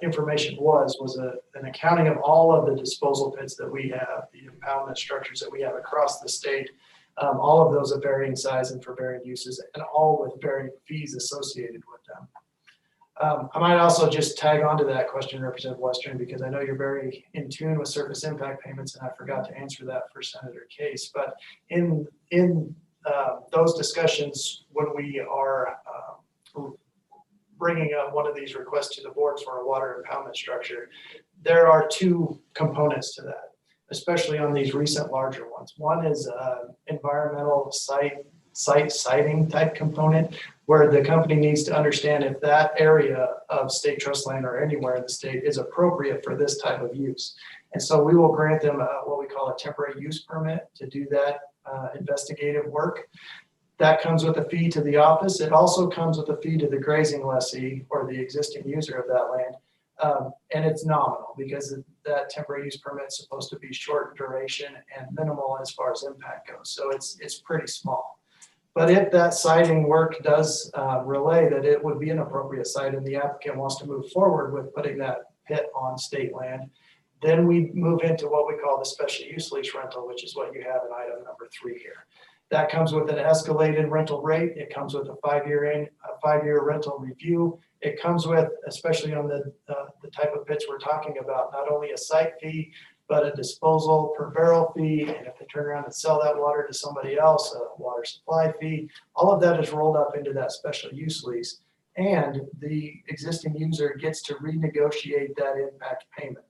information was an accounting of all of the disposal pits that we have, the impoundment structures that we have across the state, all of those of varying size and for varying uses, and all with varying fees associated with them. I might also just tag onto that question, Representative Western, because I know you're very in tune with surface impact payments, and I forgot to answer that for Senator Case. But in those discussions, when we are bringing up one of these requests to the board for a water impoundment structure, there are 2 components to that, especially on these recent larger ones. One is environmental site siting type component, where the company needs to understand if that area of state trust land or anywhere in the state is appropriate for this type of use. And so we will grant them what we call a temporary use permit to do that investigative work. That comes with a fee to the office. It also comes with a fee to the grazing lessee or the existing user of that land. And it's nominal because that temporary use permit is supposed to be short duration and minimal as far as impact goes. So it's pretty small. But if that siting work does relay that it would be an appropriate site and the applicant wants to move forward with putting that pit on state land, then we move into what we call the special use lease rental, which is what you have in item number 3 here. That comes with an escalated rental rate. It comes with a 5-year rental review. It comes with, especially on the type of pits we're talking about, not only a site fee, but a disposal per barrel fee. And if they turn around and sell that water to somebody else, a water supply fee. All of that is rolled up into that special use lease. And the existing user gets to renegotiate that impact payment.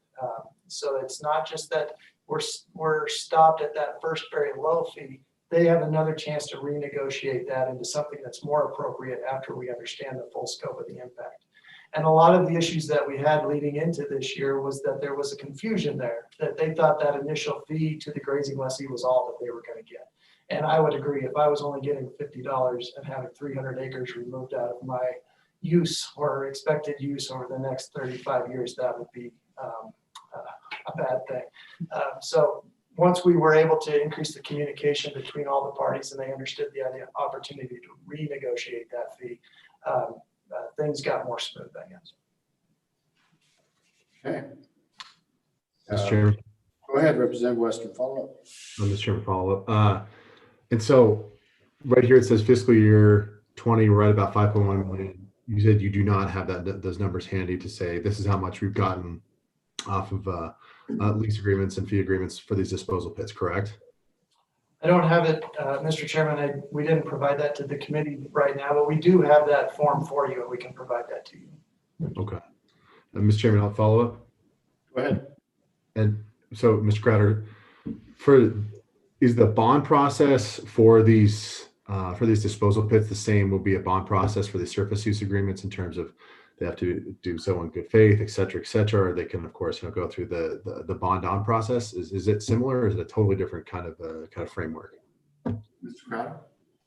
So it's not just that we're stopped at that first very low fee. They have another chance to renegotiate that into something that's more appropriate after we understand the full scope of the impact. And a lot of the issues that we had leading into this year was that there was a confusion there, that they thought that initial fee to the grazing lessee was all that they were going to get. And I would agree, if I was only getting $50 and having 300 acres removed out of my use or expected use over the next 35 years, that would be a bad thing. So once we were able to increase the communication between all the parties and they understood the opportunity to renegotiate that fee, things got more smooth, I guess. Okay. Mr. Chairman. Go ahead, Representative Western, follow up. Mr. Chairman, follow up. And so right here, it says fiscal year 20, we're at about 5.1 million. You said you do not have those numbers handy to say this is how much we've gotten off of lease agreements and fee agreements for these disposal pits, correct? I don't have it, Mr. Chairman. We didn't provide that to the committee right now, but we do have that form for you and we can provide that to you. Okay. Mr. Chairman, I'll follow up. Go ahead. And so, Mr. Crowder, is the bond process for these disposal pits the same? Will be a bond process for the surface use agreements in terms of they have to do so in good faith, et cetera, or they can, of course, go through the bond on process. Is it similar, or is it a totally different kind of framework? Mr. Crowder?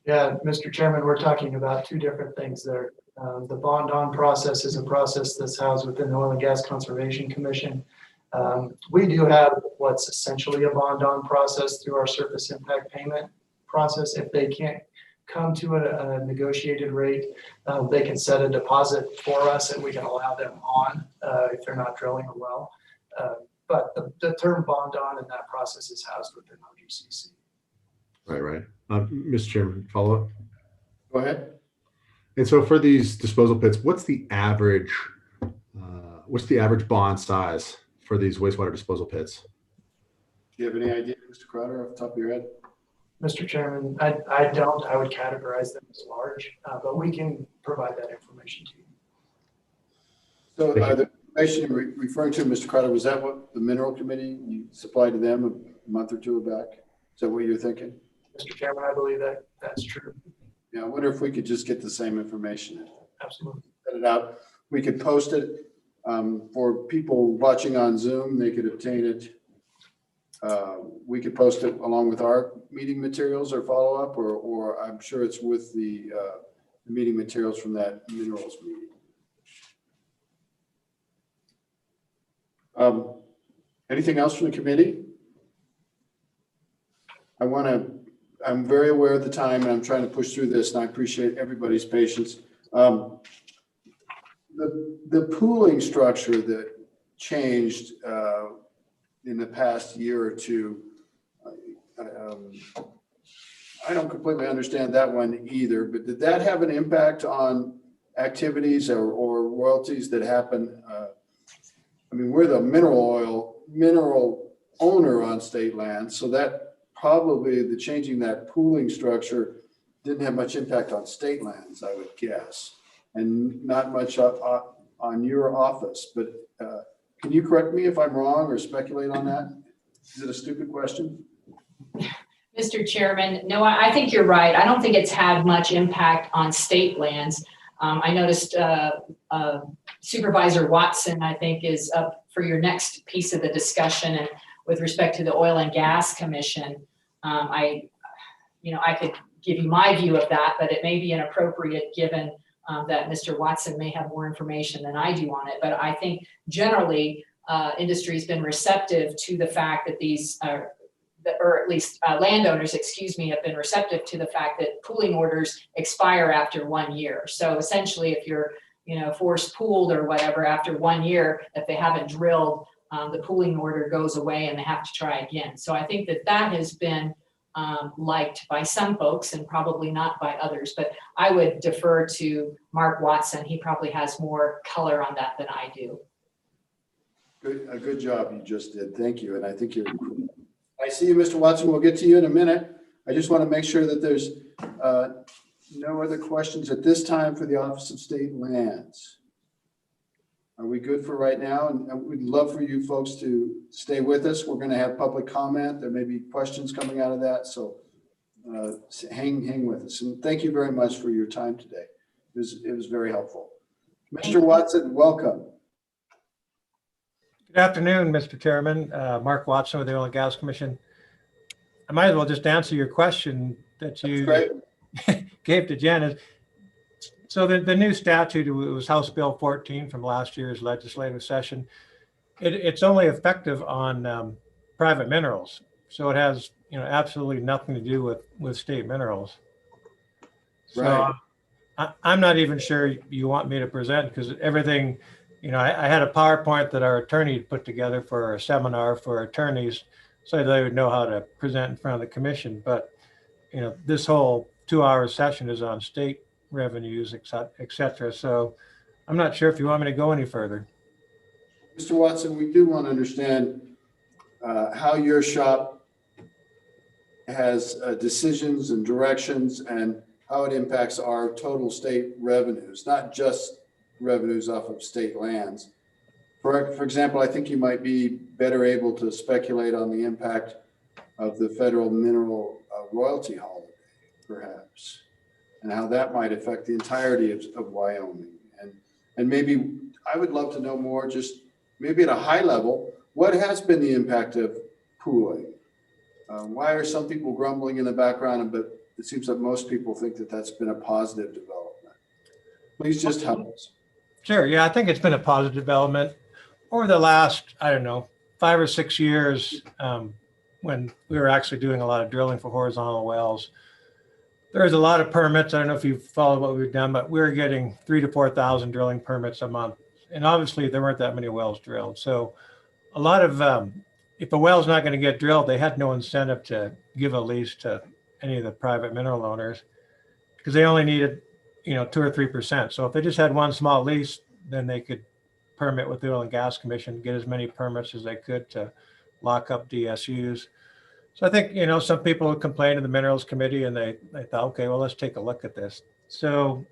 Yeah, Mr. Chairman, we're talking about two different things there. The bond on process is a process that's housed within the Oil and Gas Conservation Commission. We do have what's essentially a bond on process through our surface impact payment process. If they can't come to a negotiated rate, they can set a deposit for us and we can allow them on if they're not drilling a well. But the term bond on in that process is housed within OGCC. Right. Mr. Chairman, follow up. Go ahead. And so for these disposal pits, what's the average bond size for these wastewater disposal pits? Do you have any idea, Mr. Crowder, off the top of your head? Mr. Chairman, I don't. I would categorize them as large, but we can provide that information to you. So the information you're referring to, Mr. Crowder, was that what the Mineral Committee you supplied to them a month or two back? Is that what you're thinking? Mr. Chairman, I believe that that's true. Yeah, I wonder if we could just get the same information. Absolutely. Set it out. We could post it for people watching on Zoom. They could obtain it. We could post it along with our meeting materials or follow up, or I'm sure it's with the meeting materials from that minerals meeting. Anything else from the committee? I'm very aware of the time and I'm trying to push through this and I appreciate everybody's patience. The pooling structure that changed in the past year or two, I don't completely understand that one either, but did that have an impact on activities or royalties that happen? I mean, we're the mineral owner on state land, so that probably the changing that pooling structure didn't have much impact on state lands, I would guess, and not much on your office. But can you correct me if I'm wrong or speculate on that? Is it a stupid question? Mr. Chairman, no, I think you're right. I don't think it's had much impact on state lands. I noticed Supervisor Watson, I think, is up for your next piece of the discussion. And with respect to the Oil and Gas Commission, I could give you my view of that, but it may be inappropriate given that Mr. Watson may have more information than I do on it. But I think generally industry's been receptive to the fact that these or at least landowners, have been receptive to the fact that pooling orders expire after 1 year. So essentially, if you're, force pooled or whatever after 1 year, if they haven't drilled, the pooling order goes away and they have to try again. So I think that has been liked by some folks and probably not by others. But I would defer to Mark Watson. He probably has more color on that than I do. A good job you just did. Thank you. And I think I see you, Mr. Watson. We'll get to you in a minute. I just want to make sure that there's no other questions at this time for the Office of State Lands. Are we good for right now? And we'd love for you folks to stay with us. We're going to have public comment. There may be questions coming out of that. So hang with us. And thank you very much for your time today. It was very helpful. Mr. Watson, welcome. Good afternoon, Mr. Chairman. Mark Watson with the Oil and Gas Commission. I might as well just answer your question that you gave to Jen. So the new statute, it was House Bill 14 from last year's legislative session. It's only effective on private minerals. So it has, absolutely nothing to do with state minerals. So Right. I'm not even sure you want me to present because everything, I had a PowerPoint that our attorney put together for a seminar for attorneys so they would know how to present in front of the commission. But, this whole 2-hour session is on state revenues, et cetera. So I'm not sure if you want me to go any further. Mr. Watson, we do want to understand how your shop has decisions and directions and how it impacts our total state revenues, not just revenues off of state lands. For example, I think you might be better able to speculate on the impact of the federal mineral royalty holiday, perhaps, and how that might affect the entirety of Wyoming. And maybe I would love to know more, just maybe at a high level, what has been the impact of pooling? Why are some people grumbling in the background, but it seems that most people think that that's been a positive development? Please just help us. Sure. Yeah, I think it's been a positive development over the last, 5 or 6 years, when we were actually doing a lot of drilling for horizontal wells. There's a lot of permits. I don't know if you've followed what we've done, but we were getting 3,000 to 4,000 drilling permits a month. And obviously there weren't that many wells drilled. So a lot of, if a well's not going to get drilled, they had no incentive to give a lease to any of the private mineral owners because they only needed, 2 or 3%. So if they just had one small lease, then they could permit with the Oil and Gas Commission, get as many permits as they could to lock up DSUs. So I think, some people complained to the Minerals Committee and they thought, okay, well, let's take a look at this. So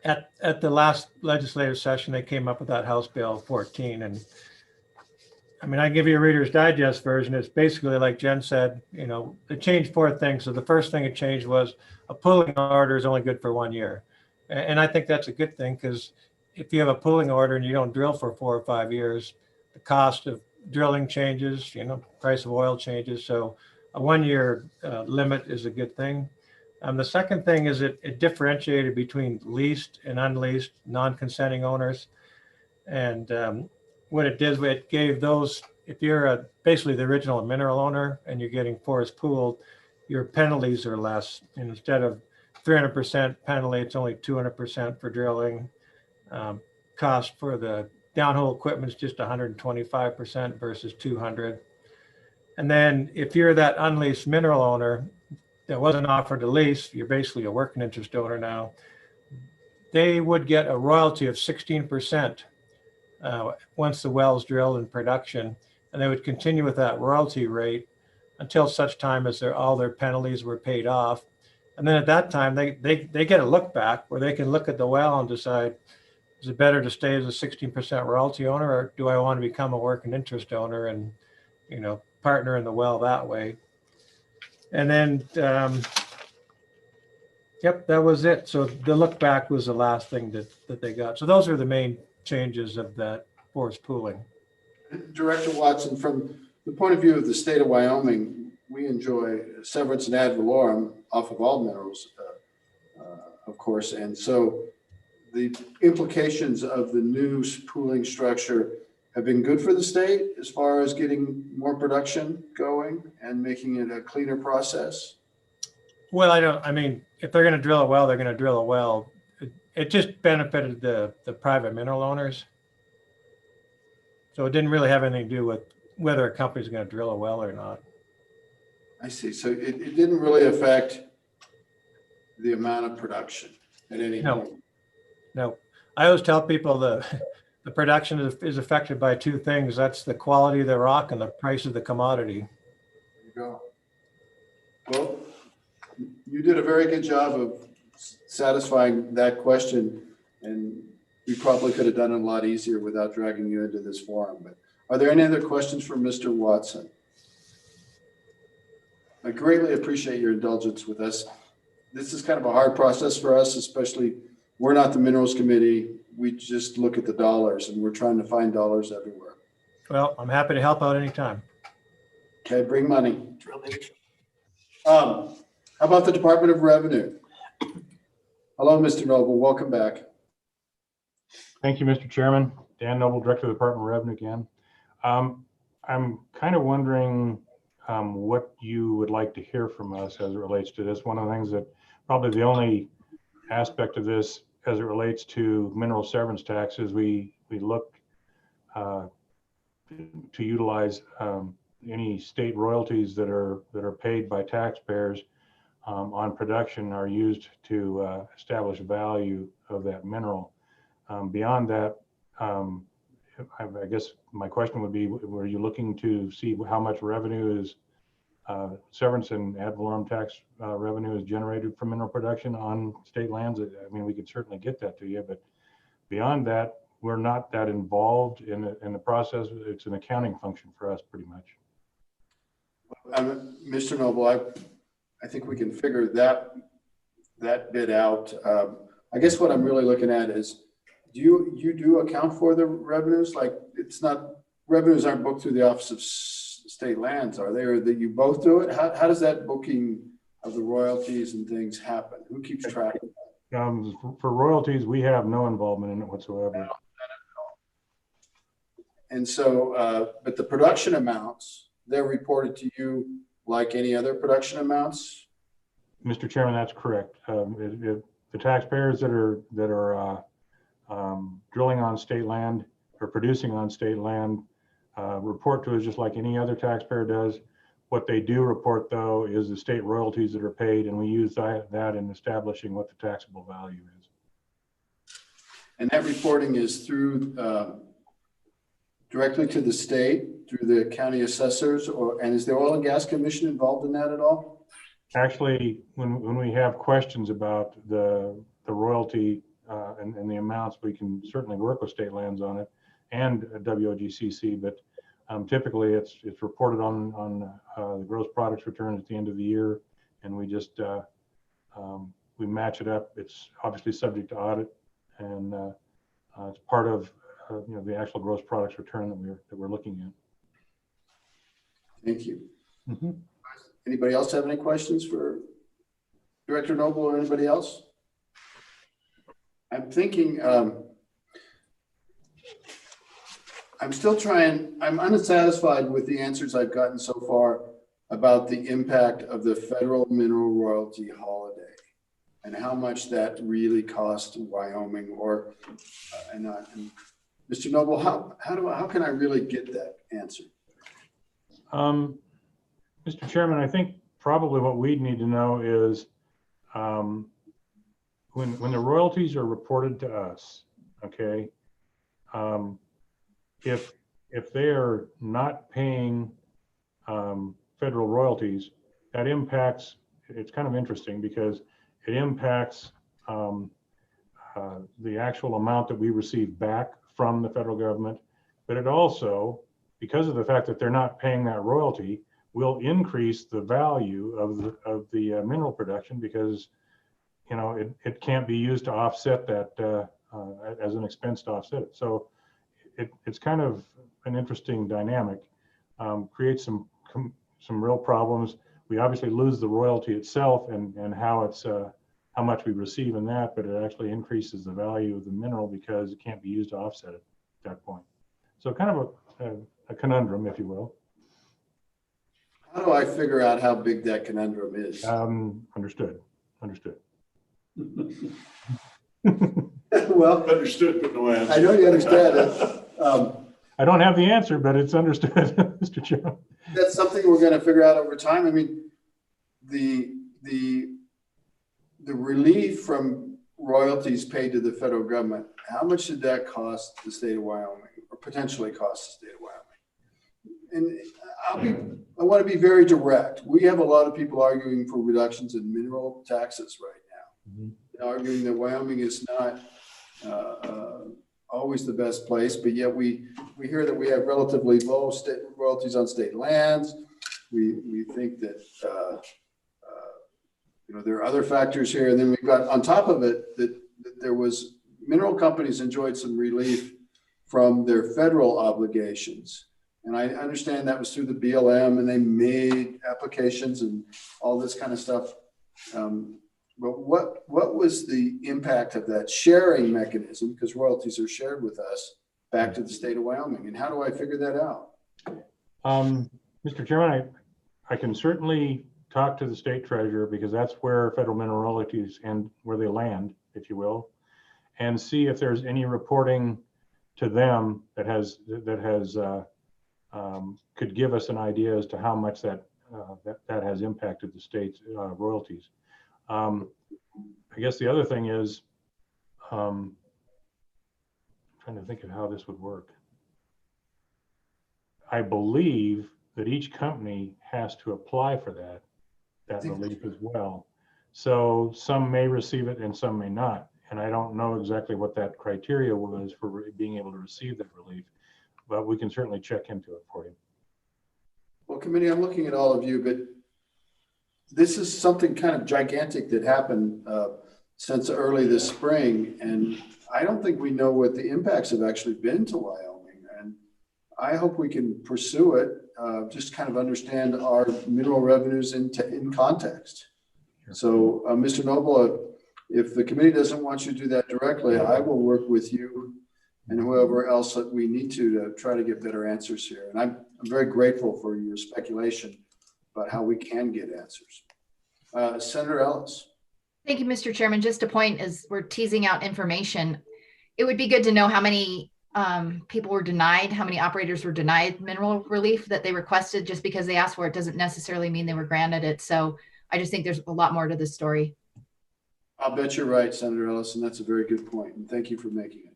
at the last legislative session, they came up with that House Bill 14. And I give you a Reader's Digest version. It's basically like Jen said, it changed 4 things. So the first thing it changed was a pooling order is only good for 1 year. And I think that's a good thing because if you have a pooling order and you don't drill for 4 or 5 years, the cost of drilling changes, price of oil changes. So a 1-year limit is a good thing. The second thing is it differentiated between leased and unleased non-consenting owners. And what it did, it gave those, if you're basically the original mineral owner and you're getting forest pooled, your penalties are less. And instead of 300% penalty, it's only 200% for drilling. Cost for the downhole equipment is just 125% versus 200. And then if you're that unleased mineral owner that wasn't offered a lease, you're basically a working interest owner now, they would get a royalty of 16% once the well's drilled in production, and they would continue with that royalty rate until such time as all their penalties were paid off. And then at that time, they get a look back where they can look at the well and decide, is it better to stay as a 16% royalty owner, or do I want to become a working interest owner and, partner in the well that way? And then, yep, that was it. So the look back was the last thing that they got. So those are the main changes of that forest pooling. Director Watson, from the point of view of the state of Wyoming, we enjoy severance and ad valorem off of all minerals, of course. And so the implications of the new pooling structure have been good for the state as far as getting more production going and making it a cleaner process? Well, if they're going to drill a well, they're going to drill a well. It just benefited the private mineral owners. So it didn't really have anything to do with whether a company's going to drill a well or not. I see. So it didn't really affect the amount of production at any point? No. I always tell people the production is affected by 2 things. That's the quality of the rock and the price of the commodity. There you go. Well, you did a very good job of satisfying that question, and we probably could have done it a lot easier without dragging you into this forum. But are there any other questions for Mr. Watson? I greatly appreciate your indulgence with us. This is kind of a hard process for us, especially we're not the Minerals Committee, we just look at the dollars, and we're trying to find dollars everywhere. Well, I'm happy to help out anytime. Okay, bring money. How about the Department of Revenue? Hello, Mr. Noble, welcome back. Thank you, Mr. Chairman. Dan Noble, Director of the Department of Revenue again. I'm kind of wondering what you would like to hear from us as it relates to this. One of the things that probably the only aspect of this as it relates to mineral severance taxes, we look to utilize any state royalties that are paid by taxpayers on production are used to establish value of that mineral. Beyond that, I guess my question would be, were you looking to see how much revenue is severance and ad valorem tax revenue is generated from mineral production on state lands? I mean, we could certainly get that to you, but beyond that, we're not that involved in the process. It's an accounting function for us, pretty much. Mr. Noble, I think we can figure that bit out. I guess what I'm really looking at is, do you do account for the revenues? Like, it's not, revenues aren't booked through the Office of State Lands, are they? Or that you both do it? How does that booking of the royalties and things happen? Who keeps track of that? For royalties, we have no involvement in it whatsoever. And so, but the production amounts, they're reported to you like any other production amounts? Mr. Chairman, that's correct. The taxpayers that are drilling on state land or producing on state land report to us just like any other taxpayer does. What they do report, though, is the state royalties that are paid, and we use that in establishing what the taxable value is. And that reporting is through directly to the state, through the county assessors, and is the Oil and Gas Commission involved in that at all? Actually, when we have questions about the royalty and the amounts, we can certainly work with state lands on it and WOGCC, but typically it's reported on the gross products return at the end of the year, and we just we match it up. It's obviously subject to audit, and it's part of the actual gross products return that we're looking at. Thank you. Mm-hmm. Anybody else have any questions for Director Noble or anybody else? I'm thinking, I'm still trying, I'm unsatisfied with the answers I've gotten so far about the impact of the federal mineral royalty holiday and how much that really cost Wyoming or, and Mr. Noble, how can I really get that answer? Mr. Chairman, I think probably what we'd need to know is when the royalties are reported to us, okay, if they are not paying federal royalties, that impacts, it's kind of interesting because it impacts the actual amount that we receive back from the federal government, but it also, because of the fact that they're not paying that royalty, will increase the value of the mineral production because it can't be used to offset that as an expense to offset it. So it's kind of an interesting dynamic. Creates some real problems. We obviously lose the royalty itself and how much we receive in that, but it actually increases the value of the mineral because it can't be used to offset it at that point. So kind of a conundrum, if you will. How do I figure out how big that conundrum is? Understood. Well, understood, but no answer. I know you understand it. I don't have the answer, but it's understood, Mr. Chairman. That's something we're going to figure out over time. I mean, the relief from royalties paid to the federal government, how much did that cost the state of Wyoming, or potentially cost the state of Wyoming? And I want to be very direct. We have a lot of people arguing for reductions in mineral taxes right now, arguing that Wyoming is not always the best place, but yet we hear that we have relatively low state royalties on state lands. We think that there are other factors here, and then we've got on top of it that there was mineral companies enjoyed some relief from their federal obligations. And I understand that was through the BLM, and they made applications and all this kind of stuff. But what was the impact of that sharing mechanism, because royalties are shared with us, back to the state of Wyoming? And how do I figure that out? Mr. Chairman, I can certainly talk to the state treasurer, because that's where federal mineral royalties and where they land, if you will, and see if there's any reporting to them that could give us an idea as to how much that has impacted the state's royalties. I guess the other thing is, trying to think of how this would work. I believe that each company has to apply for that relief as well. So some may receive it and some may not. And I don't know exactly what that criteria was for being able to receive that relief, but we can certainly check into it for you. Well, committee, I'm looking at all of you, but this is something kind of gigantic that happened since early this spring. And I don't think we know what the impacts have actually been to Wyoming. And I hope we can pursue it, just kind of understand our mineral revenues in context. So, Mr. Noble, if the committee doesn't want you to do that directly, I will work with you and whoever else that we need to try to get better answers here. And I'm very grateful for your speculation about how we can get answers. Senator Ellis. Thank you, Mr. Chairman. Just a point, as we're teasing out information, it would be good to know how many people were denied, how many operators were denied mineral relief that they requested. Just because they asked for it doesn't necessarily mean they were granted it. So I just think there's a lot more to this story. I'll bet you're right, Senator Ellis, and that's a very good point. And thank you for making it.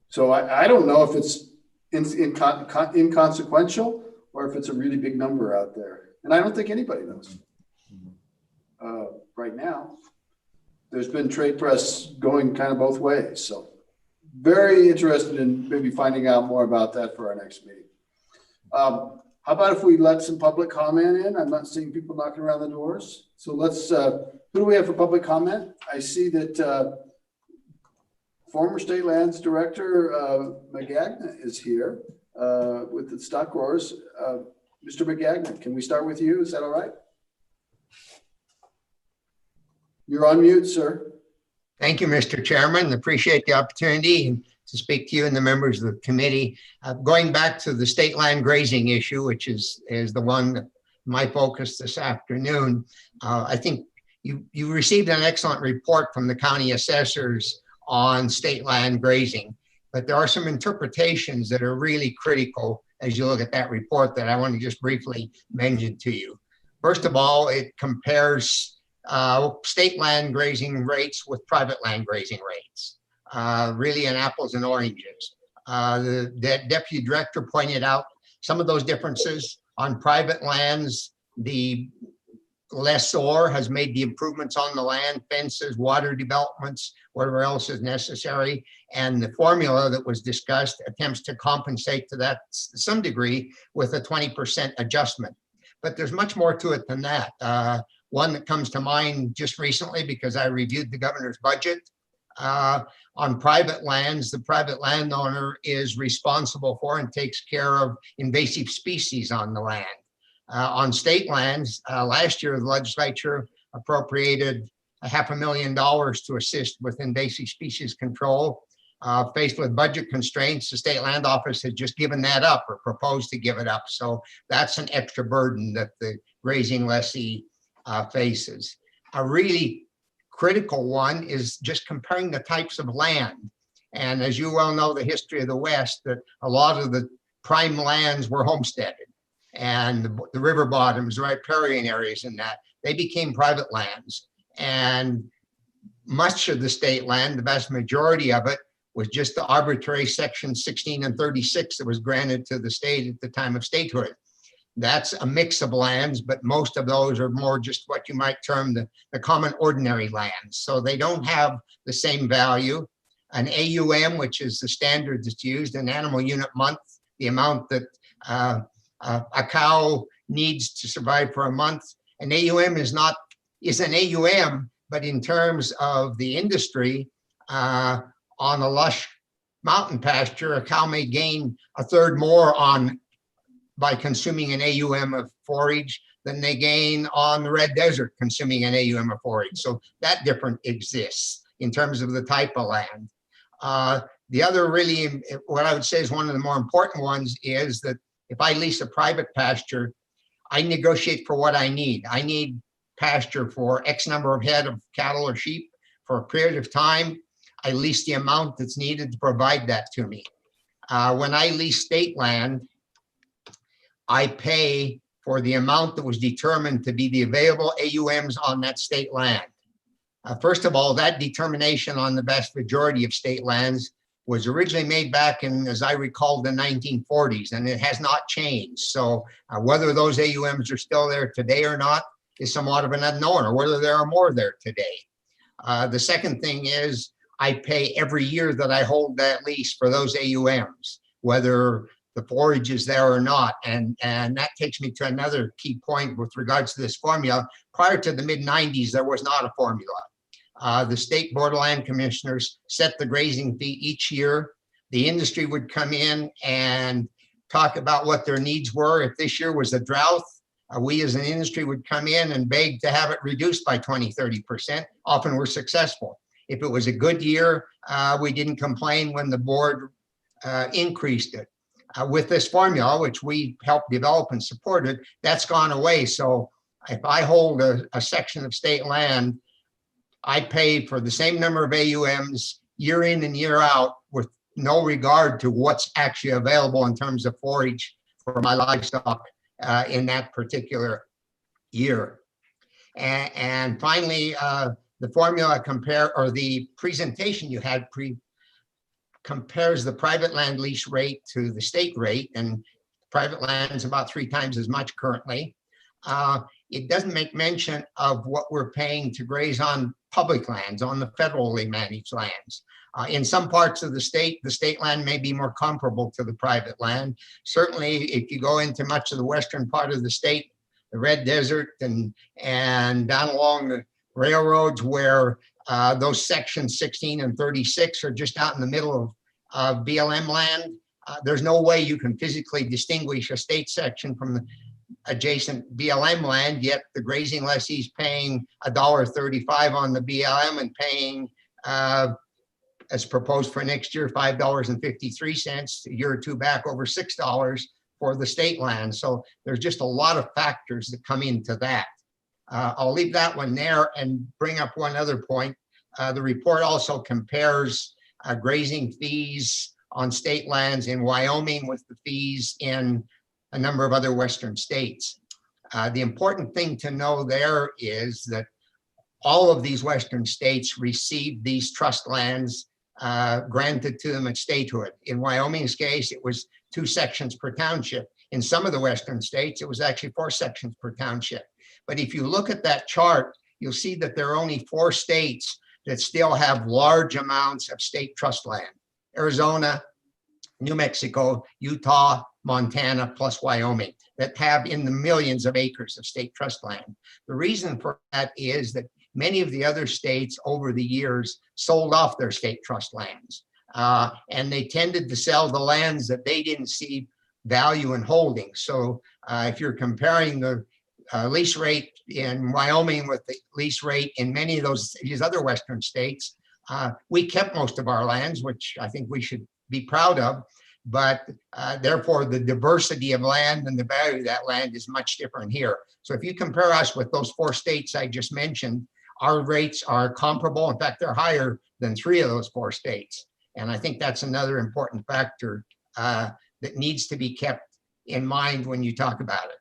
So I don't know if it's inconsequential or if it's a really big number out there. And I don't think anybody knows right now. There's been trade press going kind of both ways. So very interested in maybe finding out more about that for our next meeting. How about if we let some public comment in? I'm not seeing people knocking around the doors. So let's, who do we have for public comment? I see that former State Lands Director McGagnon is here with the stock growers. Mr. McGagnon, can we start with you? Is that all right? You're on mute, sir. Thank you, Mr. Chairman. Appreciate the opportunity to speak to you and the members of the committee. Going back to the state land grazing issue, which is the one, my focus this afternoon, I think you received an excellent report from the county assessors on state land grazing, but there are some interpretations that are really critical as you look at that report that I want to just briefly mention to you. First of all, it compares state land grazing rates with private land grazing rates, really an apples and oranges. The deputy director pointed out some of those differences. On private lands, the lessor has made the improvements on the land, fences, water developments, whatever else is necessary. And the formula that was discussed attempts to compensate to that to some degree with a 20% adjustment. But there's much more to it than that. One that comes to mind just recently, because I reviewed the governor's budget, on private lands, the private landowner is responsible for and takes care of invasive species on the land. On state lands, last year the legislature appropriated $500,000 to assist with invasive species control. Faced with budget constraints, the state land office has just given that up or proposed to give it up. So that's an extra burden that the grazing lessee faces. A really critical one is just comparing the types of land. And as you well know, the history of the West, that a lot of the prime lands were homesteaded, and the river bottoms, riparian areas in that, they became private lands. And much of the state land, the vast majority of it, was just the arbitrary section 16 and 36 that was granted to the state at the time of statehood. That's a mix of lands, but most of those are more just what you might term the common ordinary lands. So they don't have the same value. An AUM, which is the standard that's used, an animal unit month, the amount that a cow needs to survive for a month. An AUM is an AUM, but in terms of the industry, On a lush mountain pasture, a cow may gain a third more by consuming an AUM of forage than they gain on the red desert consuming an AUM of forage. So that difference exists in terms of the type of land. The other really, what I would say is one of the more important ones is that if I lease a private pasture, I negotiate for what I need. I need pasture for X number of head of cattle or sheep for a period of time. I lease the amount that's needed to provide that to me. When I lease state land, I pay for the amount that was determined to be the available AUMs on that state land. First of all, that determination on the vast majority of state lands was originally made back in, as I recall, the 1940s, and it has not changed. So whether those AUMs are still there today or not is somewhat of an unknown, or whether there are more there today. The second thing is I pay every year that I hold that lease for those AUMs, whether the forage is there or not. And that takes me to another key point with regards to this formula. Prior to the mid-90s, there was not a formula. The state board of land commissioners set the grazing fee each year. The industry would come in and talk about what their needs were. If this year was a drought, we as an industry would come in and beg to have it reduced by 20–30%. Often we're successful. If it was a good year, we didn't complain when the board increased it. With this formula, which we helped develop and supported, that's gone away. So if I hold a section of state land, I pay for the same number of AUMs year in and year out with no regard to what's actually available in terms of forage for my livestock in that particular year. And finally, the formula the presentation you had compares the private land lease rate to the state rate, and private land is about 3 times as much currently. It doesn't make mention of what we're paying to graze on public lands, on the federally managed lands. In some parts of the state land may be more comparable to the private land. Certainly, if you go into much of the western part of the state, the Red Desert and down along the railroads where those sections 16 and 36 are just out in the middle of BLM land, there's no way you can physically distinguish a state section from the adjacent BLM land, yet the grazing lessee's paying $1.35 on the BLM and paying, as proposed for next year, $5.53, a year or two back, over $6 for the state land. So there's just a lot of factors that come into that. I'll leave that one there and bring up one other point. The report also compares grazing fees on state lands in Wyoming with the fees in a number of other Western states. The important thing to know there is that all of these Western states received these trust lands granted to them at statehood. In Wyoming's case, it was 2 sections per township. In some of the Western states, it was actually 4 sections per township. But if you look at that chart, you'll see that there are only 4 states that still have large amounts of state trust land: Arizona, New Mexico, Utah, Montana, plus Wyoming, that have in the millions of acres of state trust land. The reason for that is that many of the other states over the years sold off their state trust lands. And they tended to sell the lands that they didn't see value in holding. So if you're comparing the lease rate in Wyoming with the lease rate in many of these other Western states, we kept most of our lands, which I think we should be proud of. But therefore, the diversity of land and the value of that land is much different here. So if you compare us with those 4 states I just mentioned, our rates are comparable. In fact, they're higher than 3 of those 4 states. And I think that's another important factor that needs to be kept in mind when you talk about it.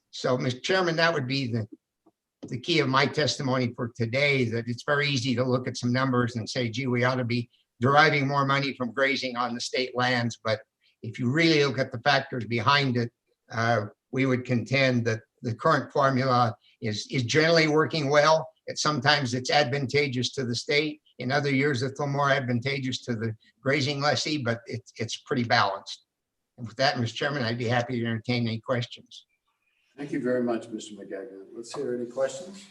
So, Mr. Chairman, that would be the key of my testimony for today, that it's very easy to look at some numbers and say, gee, we ought to be deriving more money from grazing on the state lands. But if you really look at the factors behind it, we would contend that the current formula is generally working well. Sometimes it's advantageous to the state. In other years, it's a little more advantageous to the grazing lessee, but it's pretty balanced. And with that, Mr. Chairman, I'd be happy to entertain any questions. Thank you very much, Mr. McGagnon. Let's hear any questions.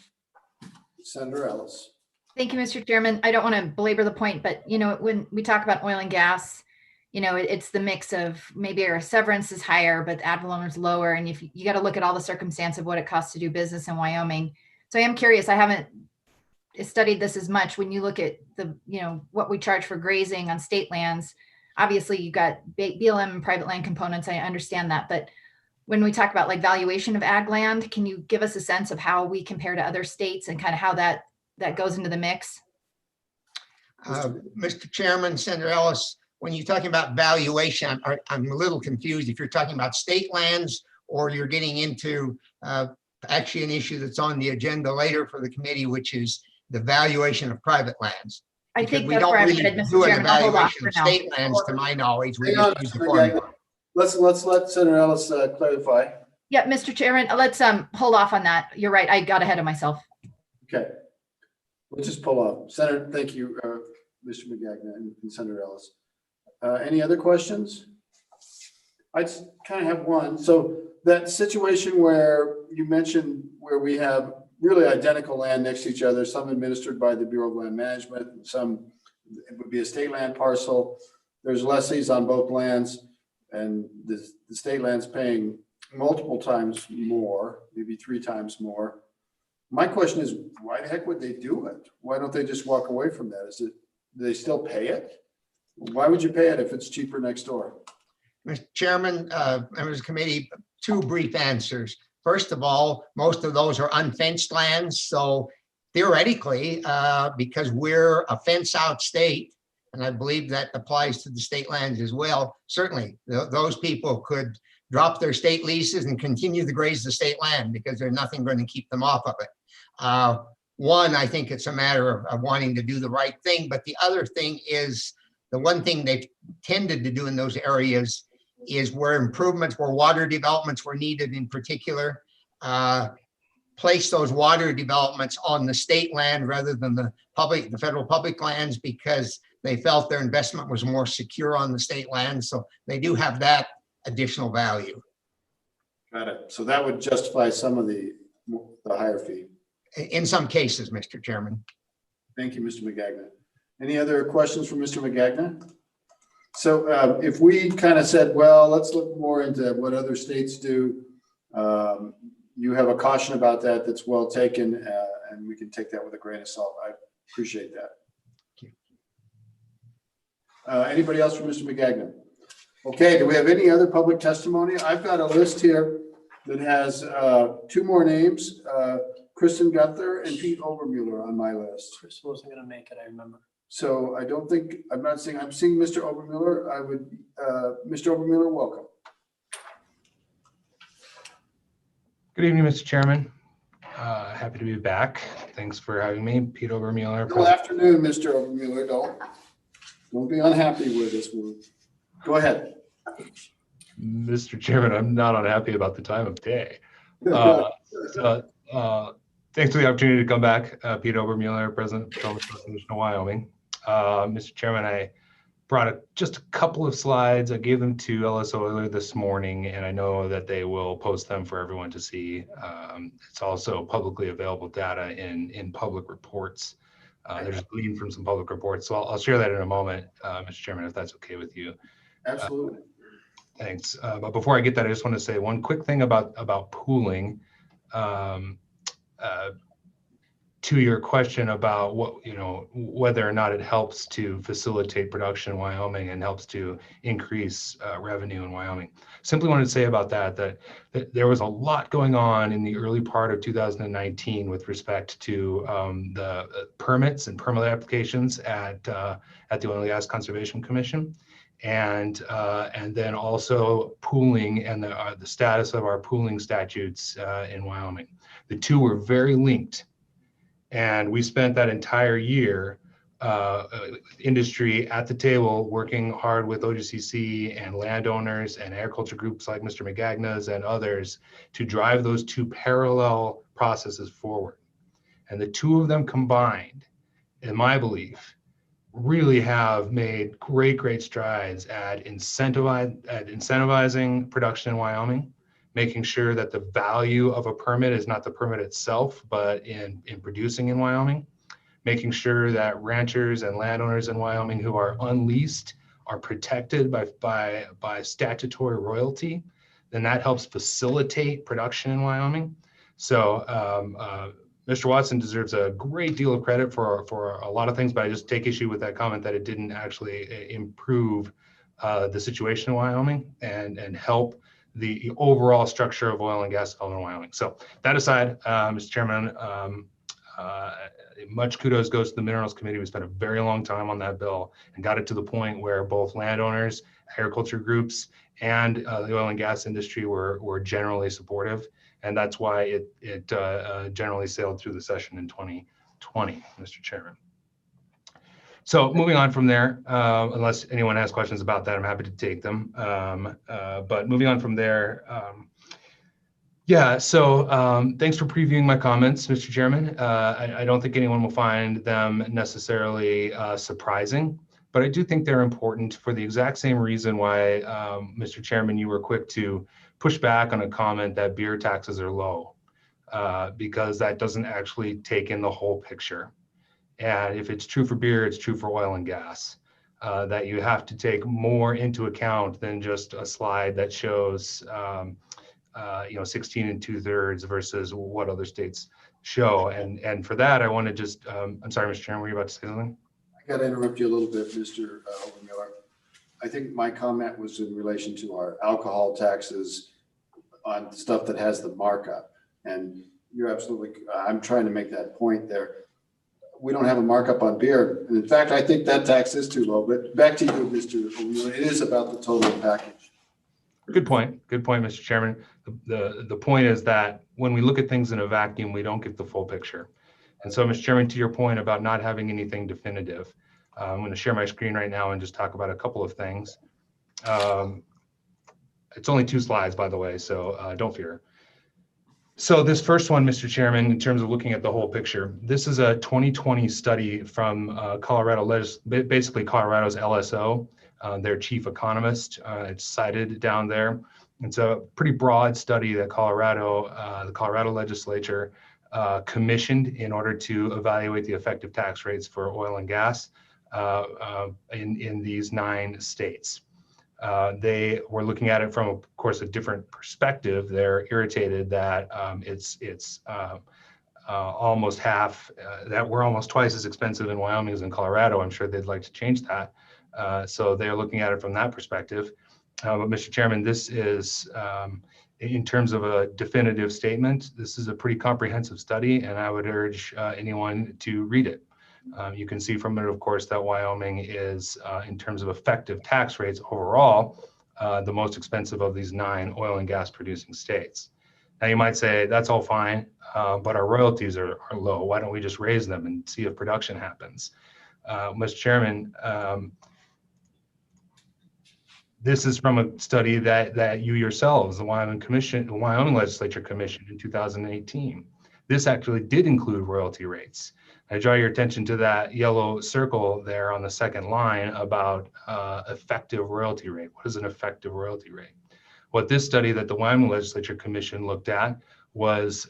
Senator Ellis. Thank you, Mr. Chairman. I don't want to belabor the point, but when we talk about oil and gas, it's the mix of maybe our severance is higher, but ad valorem is lower. And if you got to look at all the circumstance of what it costs to do business in Wyoming. So I am curious, I haven't studied this as much. When you look at the, what we charge for grazing on state lands, obviously you got BLM and private land components. I understand that. But when we talk about like valuation of ag land, can you give us a sense of how we compare to other states and kind of how that goes into the mix? Mr. Chairman, Senator Ellis, when you're talking about valuation, I'm a little confused if you're talking about state lands or you're getting into actually an issue that's on the agenda later for the committee, which is the valuation of private lands. I Because think we that's don't where I'm really headed, Mr. do an Chairman. I'll hold off evaluation for of now. state lands, to my knowledge. We Hang on, just use the Mr. formula. Magagna. Let's let Senator Ellis clarify. Yeah, Mr. Chairman, let's hold off on that. You're right. I got ahead of myself. Okay. Let's just pull off. Senator, thank you, Mr. Magagna and Senator Ellis. Any other questions? I just kind of have one. So that situation where you mentioned where we have really identical land next to each other, some administered by the Bureau of Land Management, and some it would be a state land parcel. There's lessees on both lands, and the state land's paying multiple times more, maybe 3 times more. My question is, why the heck would they do it? Why don't they just walk away from that? Do they still pay it? Why would you pay it if it's cheaper next door? Mr. Chairman, members of the committee, 2 brief answers. First of all, most of those are unfenced lands. So theoretically, because we're a fence out state, and I believe that applies to the state lands as well, certainly those people could drop their state leases and continue to graze the state land because there's nothing going to keep them off of it. One, I think it's a matter of wanting to do the right thing. But the other thing is, the one thing they've tended to do in those areas is where improvements, where water developments were needed in particular, place those water developments on the state land rather than the federal public lands, because they felt their investment was more secure on the state land. So they do have that additional value. Got it. So that would justify some of the higher fee. In some cases, Mr. Chairman. Thank you, Mr. Magagna. Any other questions from Mr. Magagna? So if we kind of said, well, let's look more into what other states do, you have a caution about that that's well taken, and we can take that with a grain of salt. I appreciate that. Anybody else from Mr. Magagna? Okay, do we have any other public testimony? I've got a list here that has 2 more names, Kristen Gunther and Pete Obermuller on my list. Chris wasn't going to make it, I remember. So I'm seeing Mr. Obermuller. Mr. Obermuller, welcome. Good evening, Mr. Chairman. Happy to be back. Thanks for having me, Pete Obermuller. Good afternoon, Mr. Obermuller. Don't be unhappy with this move. Go ahead. Mr. Chairman, I'm not unhappy about the time of day. Thanks for the opportunity to come back. Pete Obermuller, President of the Petroleum Association of Wyoming. Mr. Chairman, I brought just a couple of slides. I gave them to LSO earlier this morning, and I know that they will post them for everyone to see. It's also publicly available data in public reports. They're just gleaned from some public reports. So I'll share that in a moment, Mr. Chairman, if that's okay with you. Absolutely. Thanks. But before I get that, I just want to say one quick thing about pooling. To your question about whether or not it helps to facilitate production in Wyoming and helps to increase revenue in Wyoming. Simply wanted to say about that there was a lot going on in the early part of 2019 with respect to the permits and permit applications at the Oil and Gas Conservation Commission, and then also pooling and the status of our pooling statutes in Wyoming. The two were very linked. And we spent that entire year, industry at the table, working hard with OGCC and landowners and agriculture groups like Mr. Magagna's and others to drive those 2 parallel processes forward. And the 2 of them combined, in my belief, really have made great strides at incentivizing production in Wyoming, making sure that the value of a permit is not the permit itself, but in producing in Wyoming, making sure that ranchers and landowners in Wyoming who are unleased are protected by statutory royalty, then that helps facilitate production in Wyoming. So Mr. Watson deserves a great deal of credit for a lot of things, but I just take issue with that comment that it didn't actually improve the situation in Wyoming and help the overall structure of oil and gas development in Wyoming. So that aside, Mr. Chairman, much kudos goes to the Minerals Committee. We spent a very long time on that bill and got it to the point where both landowners, agriculture groups, and the oil and gas industry were generally supportive. And that's why it generally sailed through the session in 2020, Mr. Chairman. So moving on from there, unless anyone has questions about that, I'm happy to take them. But moving on from there, yeah, so thanks for previewing my comments, Mr. Chairman. I don't think anyone will find them necessarily surprising, but I do think they're important for the exact same reason why, Mr. Chairman, you were quick to push back on a comment that beer taxes are low, because that doesn't actually take in the whole picture. And if it's true for beer, it's true for oil and gas, that you have to take more into account than just a slide that shows 16 2/3 versus what other states show. And for that, I want to just, I'm sorry, Mr. Chairman, were you about to say something? I got to interrupt you a little bit, Mr. Overmiller. I think my comment was in relation to our alcohol taxes on stuff that has the markup. And you're absolutely, I'm trying to make that point there. We don't have a markup on beer. And in fact, I think that tax is too low, but back to you, Mr. Overmiller. It is about the total package. Good point, Mr. Chairman. The point is that when we look at things in a vacuum, we don't get the full picture. And so, Mr. Chairman, to your point about not having anything definitive, I'm going to share my screen right now and just talk about a couple of things. It's only 2 slides, by the way, so don't fear. So this first one, Mr. Chairman, in terms of looking at the whole picture, this is a 2020 study from basically Colorado's LSO, their chief economist. It's cited down there. It's a pretty broad study that the Colorado legislature commissioned in order to evaluate the effective tax rates for oil and gas in these 9 states. They were looking at it from, of course, a different perspective. They're irritated that it's almost half, that we're almost twice as expensive in Wyoming as in Colorado. I'm sure they'd like to change that. So they're looking at it from that perspective. But Mr. Chairman, this is, in terms of a definitive statement, this is a pretty comprehensive study, and I would urge anyone to read it. You can see from it, of course, that Wyoming is, in terms of effective tax rates overall, the most expensive of these 9 oil and gas producing states. Now you might say that's all fine, but our royalties are low. Why don't we just raise them and see if production happens? Mr. Chairman, this is from a study that you yourselves, the Wyoming Legislature commissioned in 2018. This actually did include royalty rates. I draw your attention to that yellow circle there on the second line about effective royalty rate. What is an effective royalty rate? What this study that the Wyoming Legislature Commission looked at was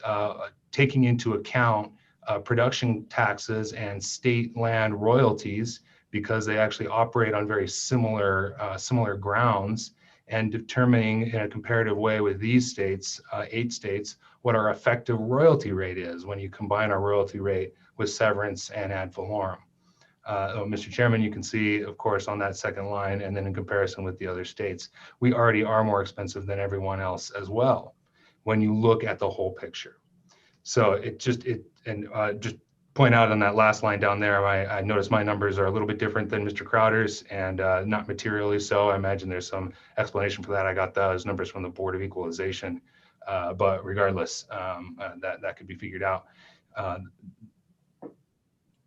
taking into account production taxes and state land royalties, because they actually operate on very similar grounds, and determining in a comparative way with these states, 8 states, what our effective royalty rate is when you combine our royalty rate with severance and ad valorem. Mr. Chairman, you can see, of course, on that second line, and then in comparison with the other states, we already are more expensive than everyone else as well, when you look at the whole picture. So just point out on that last line down there, I noticed my numbers are a little bit different than Mr. Crowder's, and not materially so. I imagine there's some explanation for that. I got those numbers from the Board of Equalization, but regardless, that could be figured out.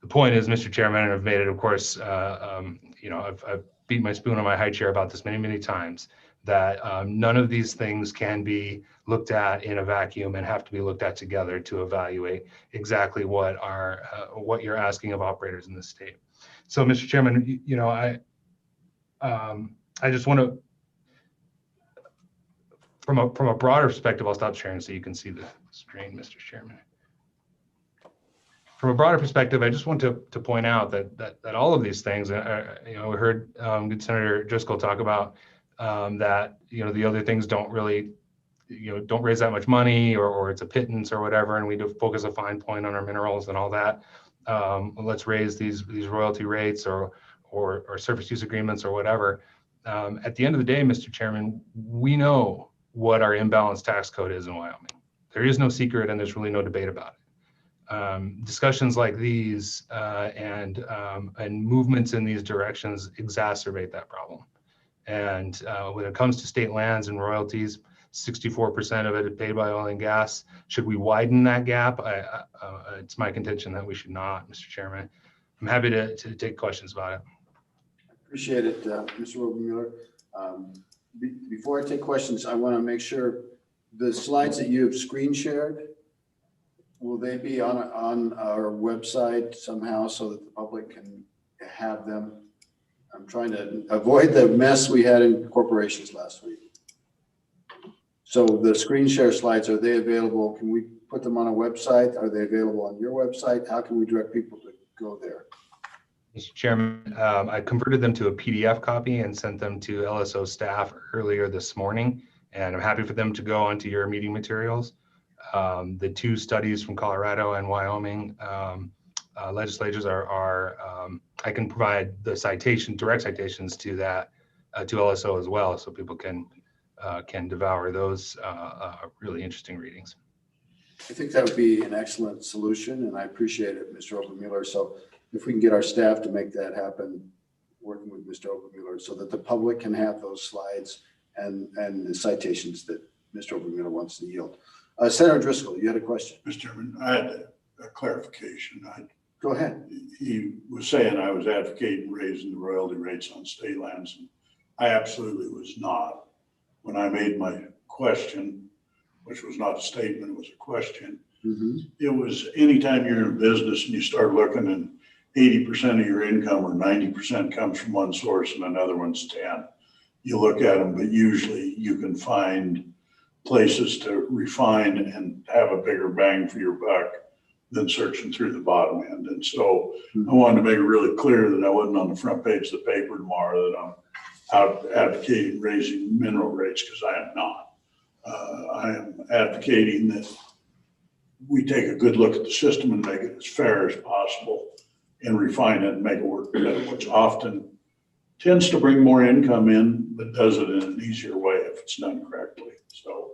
The point is, Mr. Chairman, and I've made it, of course, I've beat my spoon on my high chair about this many, many times, that none of these things can be looked at in a vacuum and have to be looked at together to evaluate exactly what you're asking of operators in the state. So, Mr. Chairman, I just want to, from a broader perspective, I'll stop sharing so you can see the screen, Mr. Chairman. from a broader perspective, I just want to point out that all of these things, we heard good Senator Driscoll talk about that, the other things don't really, don't raise that much money, or it's a pittance or whatever, and we do focus a fine point on our minerals and all that. Let's raise these royalty rates or surface use agreements or whatever. At the end of the day, Mr. Chairman, we know what our imbalanced tax code is in Wyoming. There is no secret, and there's really no debate about it. Discussions like these and movements in these directions exacerbate that problem. And when it comes to state lands and royalties, 64% of it is paid by oil and gas. Should we widen that gap? It's my contention that we should not, Mr. Chairman. I'm happy to take questions about it. Appreciate it, Mr. Obermuller. Before I take questions, I want to make sure the slides that you have screen shared, will they be on our website somehow so that the public can have them? I'm trying to avoid the mess we had in corporations last week. So the screen share slides, are they available? Can we put them on a website? Are they available on your website? How can we direct people to go there? Mr. Chairman, I converted them to a PDF copy and sent them to LSO staff earlier this morning, and I'm happy for them to go onto your meeting materials. The two studies from Colorado and Wyoming legislatures are I can provide the direct citations to that to LSO as well, so people can devour those really interesting readings. I think that would be an excellent solution, and I appreciate it, Mr. Obermuller. So if we can get our staff to make that happen, working with Mr. Obermuller, so that the public can have those slides and the citations that Mr. Obermuller wants to yield. Senator Driscoll, you had a question. Mr. Chairman, I had a clarification. Go ahead. He was saying I was advocating raising the royalty rates on state lands. And I absolutely was not. When I made my question, which was not a statement, it was a question. Mm-hmm. It was anytime you're in a business and you start looking and 80% of your income or 90% comes from one source and another one's 10. You look at them, but usually you can find places to refine and have a bigger bang for your buck than searching through the bottom end. And so I wanted to make it really clear that I wasn't on the front page of the paper tomorrow, that I'm out advocating raising mineral rates, because I am not. I am advocating that we take a good look at the system and make it as fair as possible and refine it and make it work better, which often tends to bring more income in, but does it in an easier way if it's done correctly. So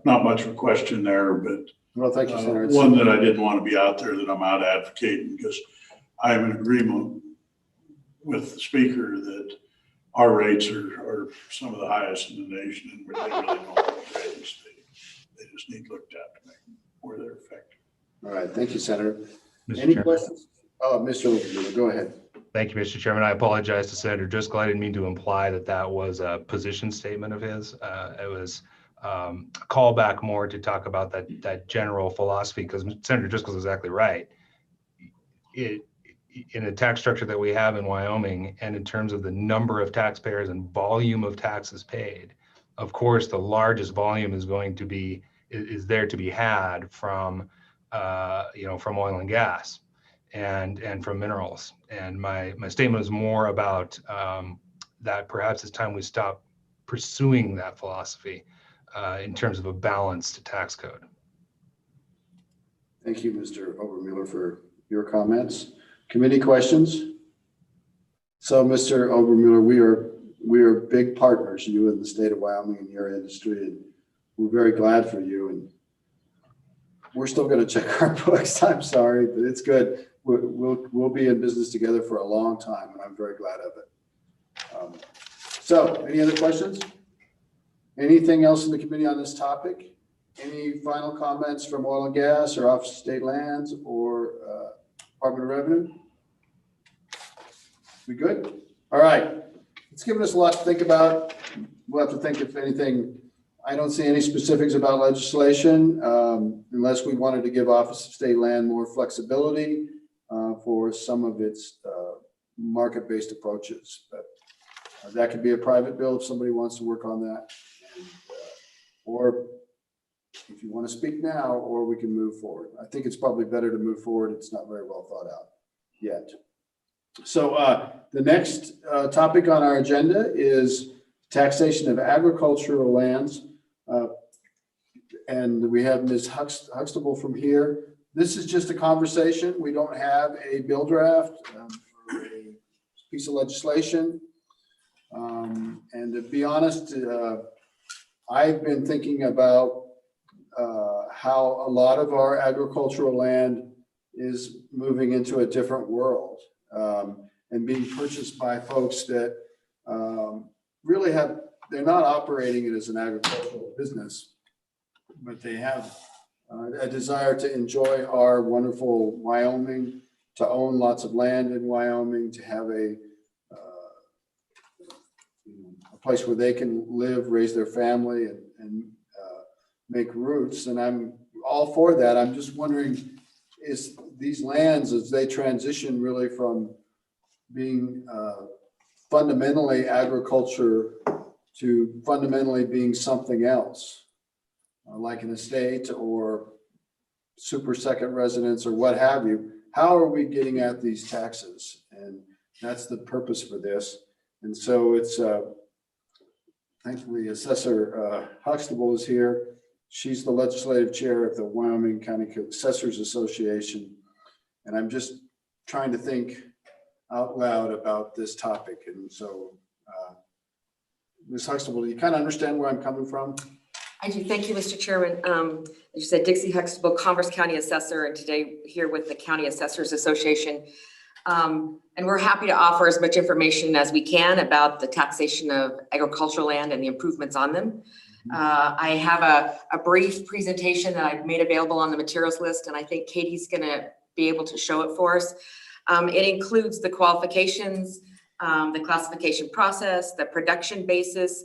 not much of a question there, but well, thank you, Senator. One that I didn't want to be out there that I'm out advocating, because I am in agreement with the speaker that our rates are some of the highest in the nation, and they really don't have ratings. They just need looked at to make where they're effective. All right, thank you, Senator. Mr. Any Chairman. questions? Oh, Mr. Obermuller, go ahead. Thank you, Mr. Chairman. I apologize to Senator Driscoll. I didn't mean to imply that was a position statement of his. It was a callback more to talk about that general philosophy, because Senator Driscoll is exactly right. In the tax structure that we have in Wyoming, and in terms of the number of taxpayers and volume of taxes paid, of course, the largest volume is there to be had from from oil and gas and from minerals. And my statement is more about that perhaps it's time we stop pursuing that philosophy in terms of a balanced tax code. Thank you, Mr. Obermuller, for your comments. Committee questions? So, Mr. Obermuller, we are big partners, you in the state of Wyoming and your industry, and we're very glad for you. And we're still going to check our books. I'm sorry, but it's good. We'll be in business together for a long time, and I'm very glad of it. So, any other questions? Anything else in the committee on this topic? Any final comments from Oil and Gas or Office of State Lands or Department of Revenue? We good? All right. It's given us a lot to think about. We'll have to think if anything. I don't see any specifics about legislation unless we wanted to give Office of State Land more flexibility for some of its market-based approaches. But that could be a private bill if somebody wants to work on that. And, or if you want to speak now, or we can move forward. I think it's probably better to move forward. It's not very well thought out yet. So the next topic on our agenda is taxation of agricultural lands. And we have Ms. Huxtable from here. This is just a conversation. We don't have a bill draft for a piece of legislation. And to be honest, I've been thinking about how a lot of our agricultural land is moving into a different world and being purchased by folks that really they're not operating it as an agricultural business, but they have a desire to enjoy our wonderful Wyoming, to own lots of land in Wyoming, to have a place where they can live, raise their family, and make roots. And I'm all for that. I'm just wondering, is these lands, as they transition really from being fundamentally agriculture to fundamentally being something else, like an estate or super second residence or what have you, how are we getting at these taxes? And that's the purpose for this. And so it's thankfully Assessor Huxtable is here. She's the legislative chair of the Wyoming County Assessors Association. And I'm just trying to think out loud about this topic. And so Ms. Huxtable, do you kind of understand where I'm coming from? I do. Thank you, Mr. Chairman. As you said, Dixie Huxtable, Commerce County Assessor, and today here with the County Assessors Association. And we're happy to offer as much information as we can about the taxation of agricultural land and the improvements on them. I have a brief presentation that I've made available on the materials list, and I think Katie's going to be able to show it for us. It includes the qualifications, the classification process, the production basis,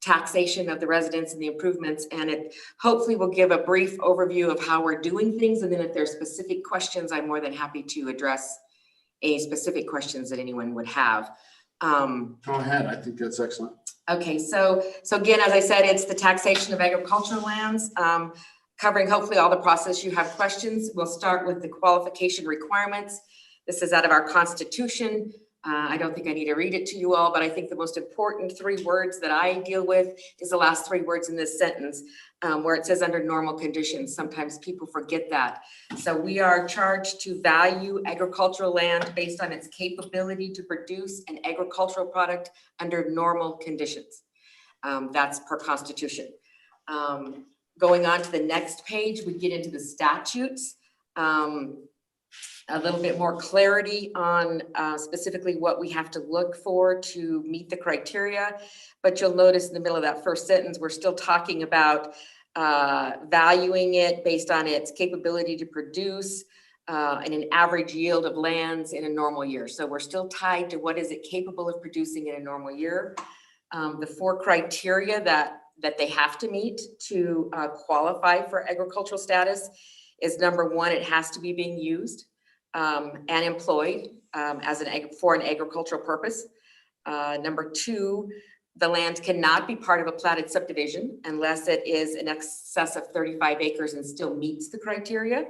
taxation of the residents and the improvements, and it hopefully will give a brief overview of how we're doing things. And then if there's specific questions, I'm more than happy to address any specific questions that anyone would have. Go ahead. I think that's excellent. Okay, so again, as I said, it's the taxation of agricultural lands, covering hopefully all the process. You have questions. We'll start with the qualification requirements. This is out of our Constitution. I don't think I need to read it to you all, but I think the most important 3 words that I deal with is the last 3 words in this sentence, where it says under normal conditions. Sometimes people forget that. So we are charged to value agricultural land based on its capability to produce an agricultural product under normal conditions. That's per Constitution. Going on to the next page, we get into the statutes. A little bit more clarity on specifically what we have to look for to meet the criteria. But you'll notice in the middle of that first sentence, we're still talking about valuing it based on its capability to produce and an average yield of lands in a normal year. So we're still tied to what is it capable of producing in a normal year. The 4 criteria that they have to meet to qualify for agricultural status is number 1, it has to be being used and employed for an agricultural purpose. Number 2, the land cannot be part of a platted subdivision unless it is in excess of 35 acres and still meets the criteria.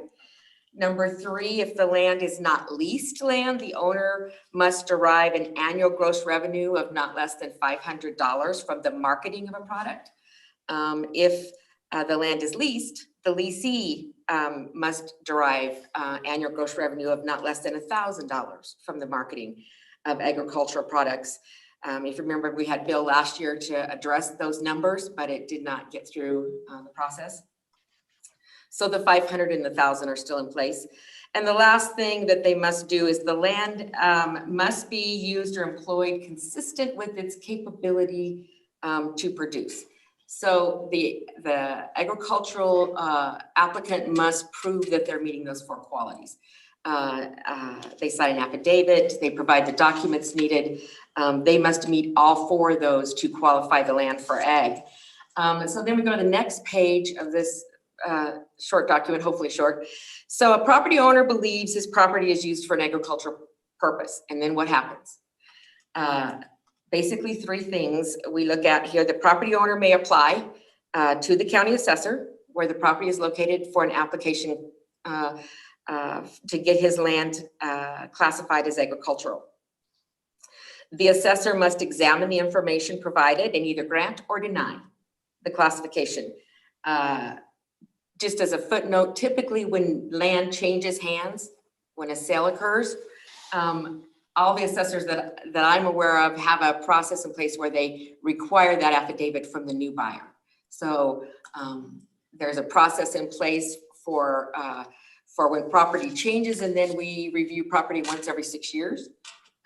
Number 3, if the land is not leased land, the owner must derive an annual gross revenue of not less than $500 from the marketing of a product. If the land is leased, the leasee must derive annual gross revenue of not less than $1,000 from the marketing of agricultural products. If you remember, we had a bill last year to address those numbers, but it did not get through the process. So the 500 and the 1,000 are still in place. And the last thing that they must do is the land must be used or employed consistent with its capability to produce. So the agricultural applicant must prove that they're meeting those 4 qualities. They sign an affidavit, they provide the documents needed. They must meet all 4 of those to qualify the land for ag. So then we go to the next page of this short document, hopefully short. So a property owner believes his property is used for an agricultural purpose. And then what happens? Basically 3 things we look at here. The property owner may apply to the county assessor where the property is located for an application to get his land classified as agricultural. The assessor must examine the information provided and either grant or deny the classification. Just as a footnote, typically when land changes hands, when a sale occurs, all the assessors that I'm aware of have a process in place where they require that affidavit from the new buyer. So there's a process in place for when property changes, and then we review property once every 6 years,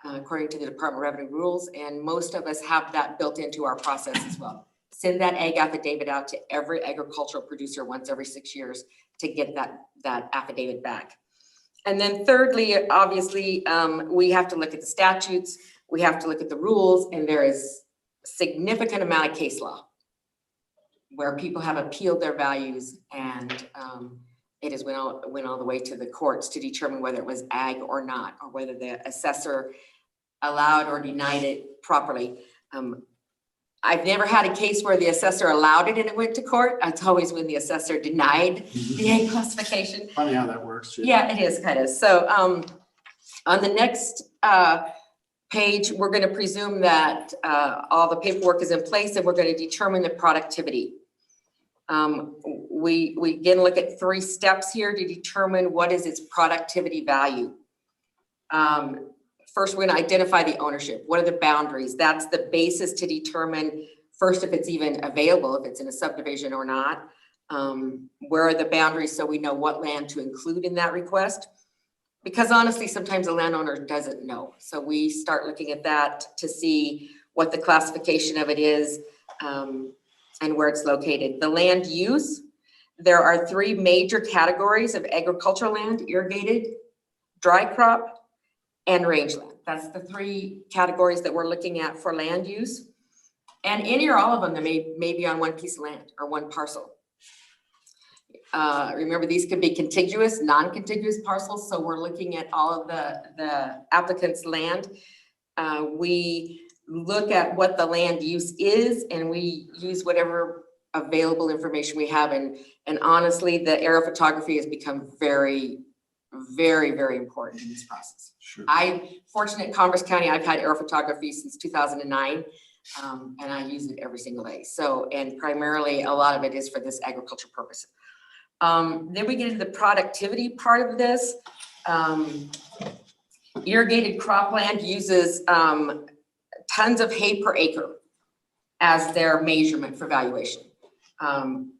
according to the Department of Revenue rules. And most of us have that built into our process as well. Send that ag affidavit out to every agricultural producer once every 6 years to get that affidavit back. And then thirdly, obviously, we have to look at the statutes, we have to look at the rules, and there is a significant amount of case law where people have appealed their values, and it has went all the way to the courts to determine whether it was ag or not, or whether the assessor allowed or denied it properly. I've never had a case where the assessor allowed it and it went to court. It's always when the assessor denied the ag classification. Funny how that works. Yeah, it is kind of. So on the next page, we're going to presume that all the paperwork is in place, and we're going to determine the productivity. We again look at 3 steps here to determine what is its productivity value. First, we're going to identify the ownership. What are the boundaries? That's the basis to determine first if it's even available, if it's in a subdivision or not. Where are the boundaries so we know what land to include in that request? Because honestly, sometimes the landowner doesn't know. So we start looking at that to see what the classification of it is and where it's located. The land use, there are 3 major categories of agricultural land: irrigated, dry crop, and rangeland. That's the 3 categories that we're looking at for land use. And any or all of them that may be on one piece of land or one parcel. Remember, these could be contiguous, non-contiguous parcels. So we're looking at all of the applicant's land. We look at what the land use is, and we use whatever available information we have. And honestly, the aerial photography has become very, very, very important in this process. Sure. Fortunate in Commerce County, I've had aerial photography since 2009, and I use it every single day. So, and primarily a lot of it is for this agricultural purpose. Then we get into the productivity part of this. Irrigated cropland uses tons of hay per acre as their measurement for valuation.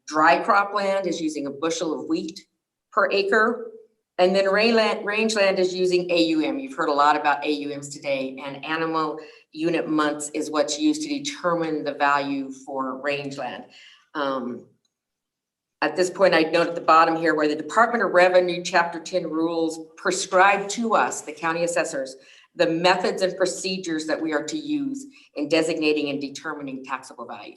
Dry cropland is using a bushel of wheat per acre. And then rangeland is using AUM. You've heard a lot about AUMs today, and animal unit months is what's used to determine the value for rangeland. At this point, I'd note at the bottom here where the Department of Revenue Chapter 10 rules prescribe to us, the county assessors, the methods and procedures that we are to use in designating and determining taxable value.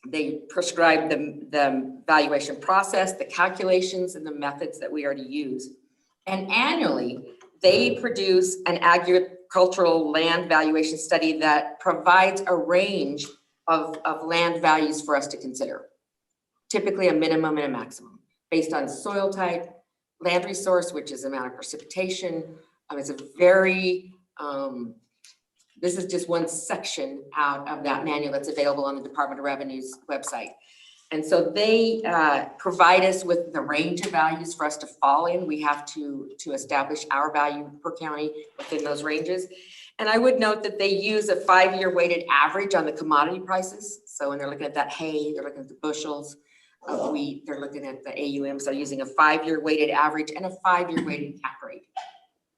They prescribe the valuation process, the calculations, and the methods that we are to use. And annually, they produce an agricultural land valuation study that provides a range of land values for us to consider. Typically a minimum and a maximum based on soil type, land resource, which is the amount of precipitation. It's a very, this is just one section out of that manual that's available on the Department of Revenue's website. And so they provide us with the range of values for us to fall in. We have to establish our value per county within those ranges. And I would note that they use a 5-year weighted average on the commodity prices. So when they're looking at that hay, they're looking at the bushels of wheat, they're looking at the AUMs, they're using a 5-year weighted average and a 5-year weighted cap rate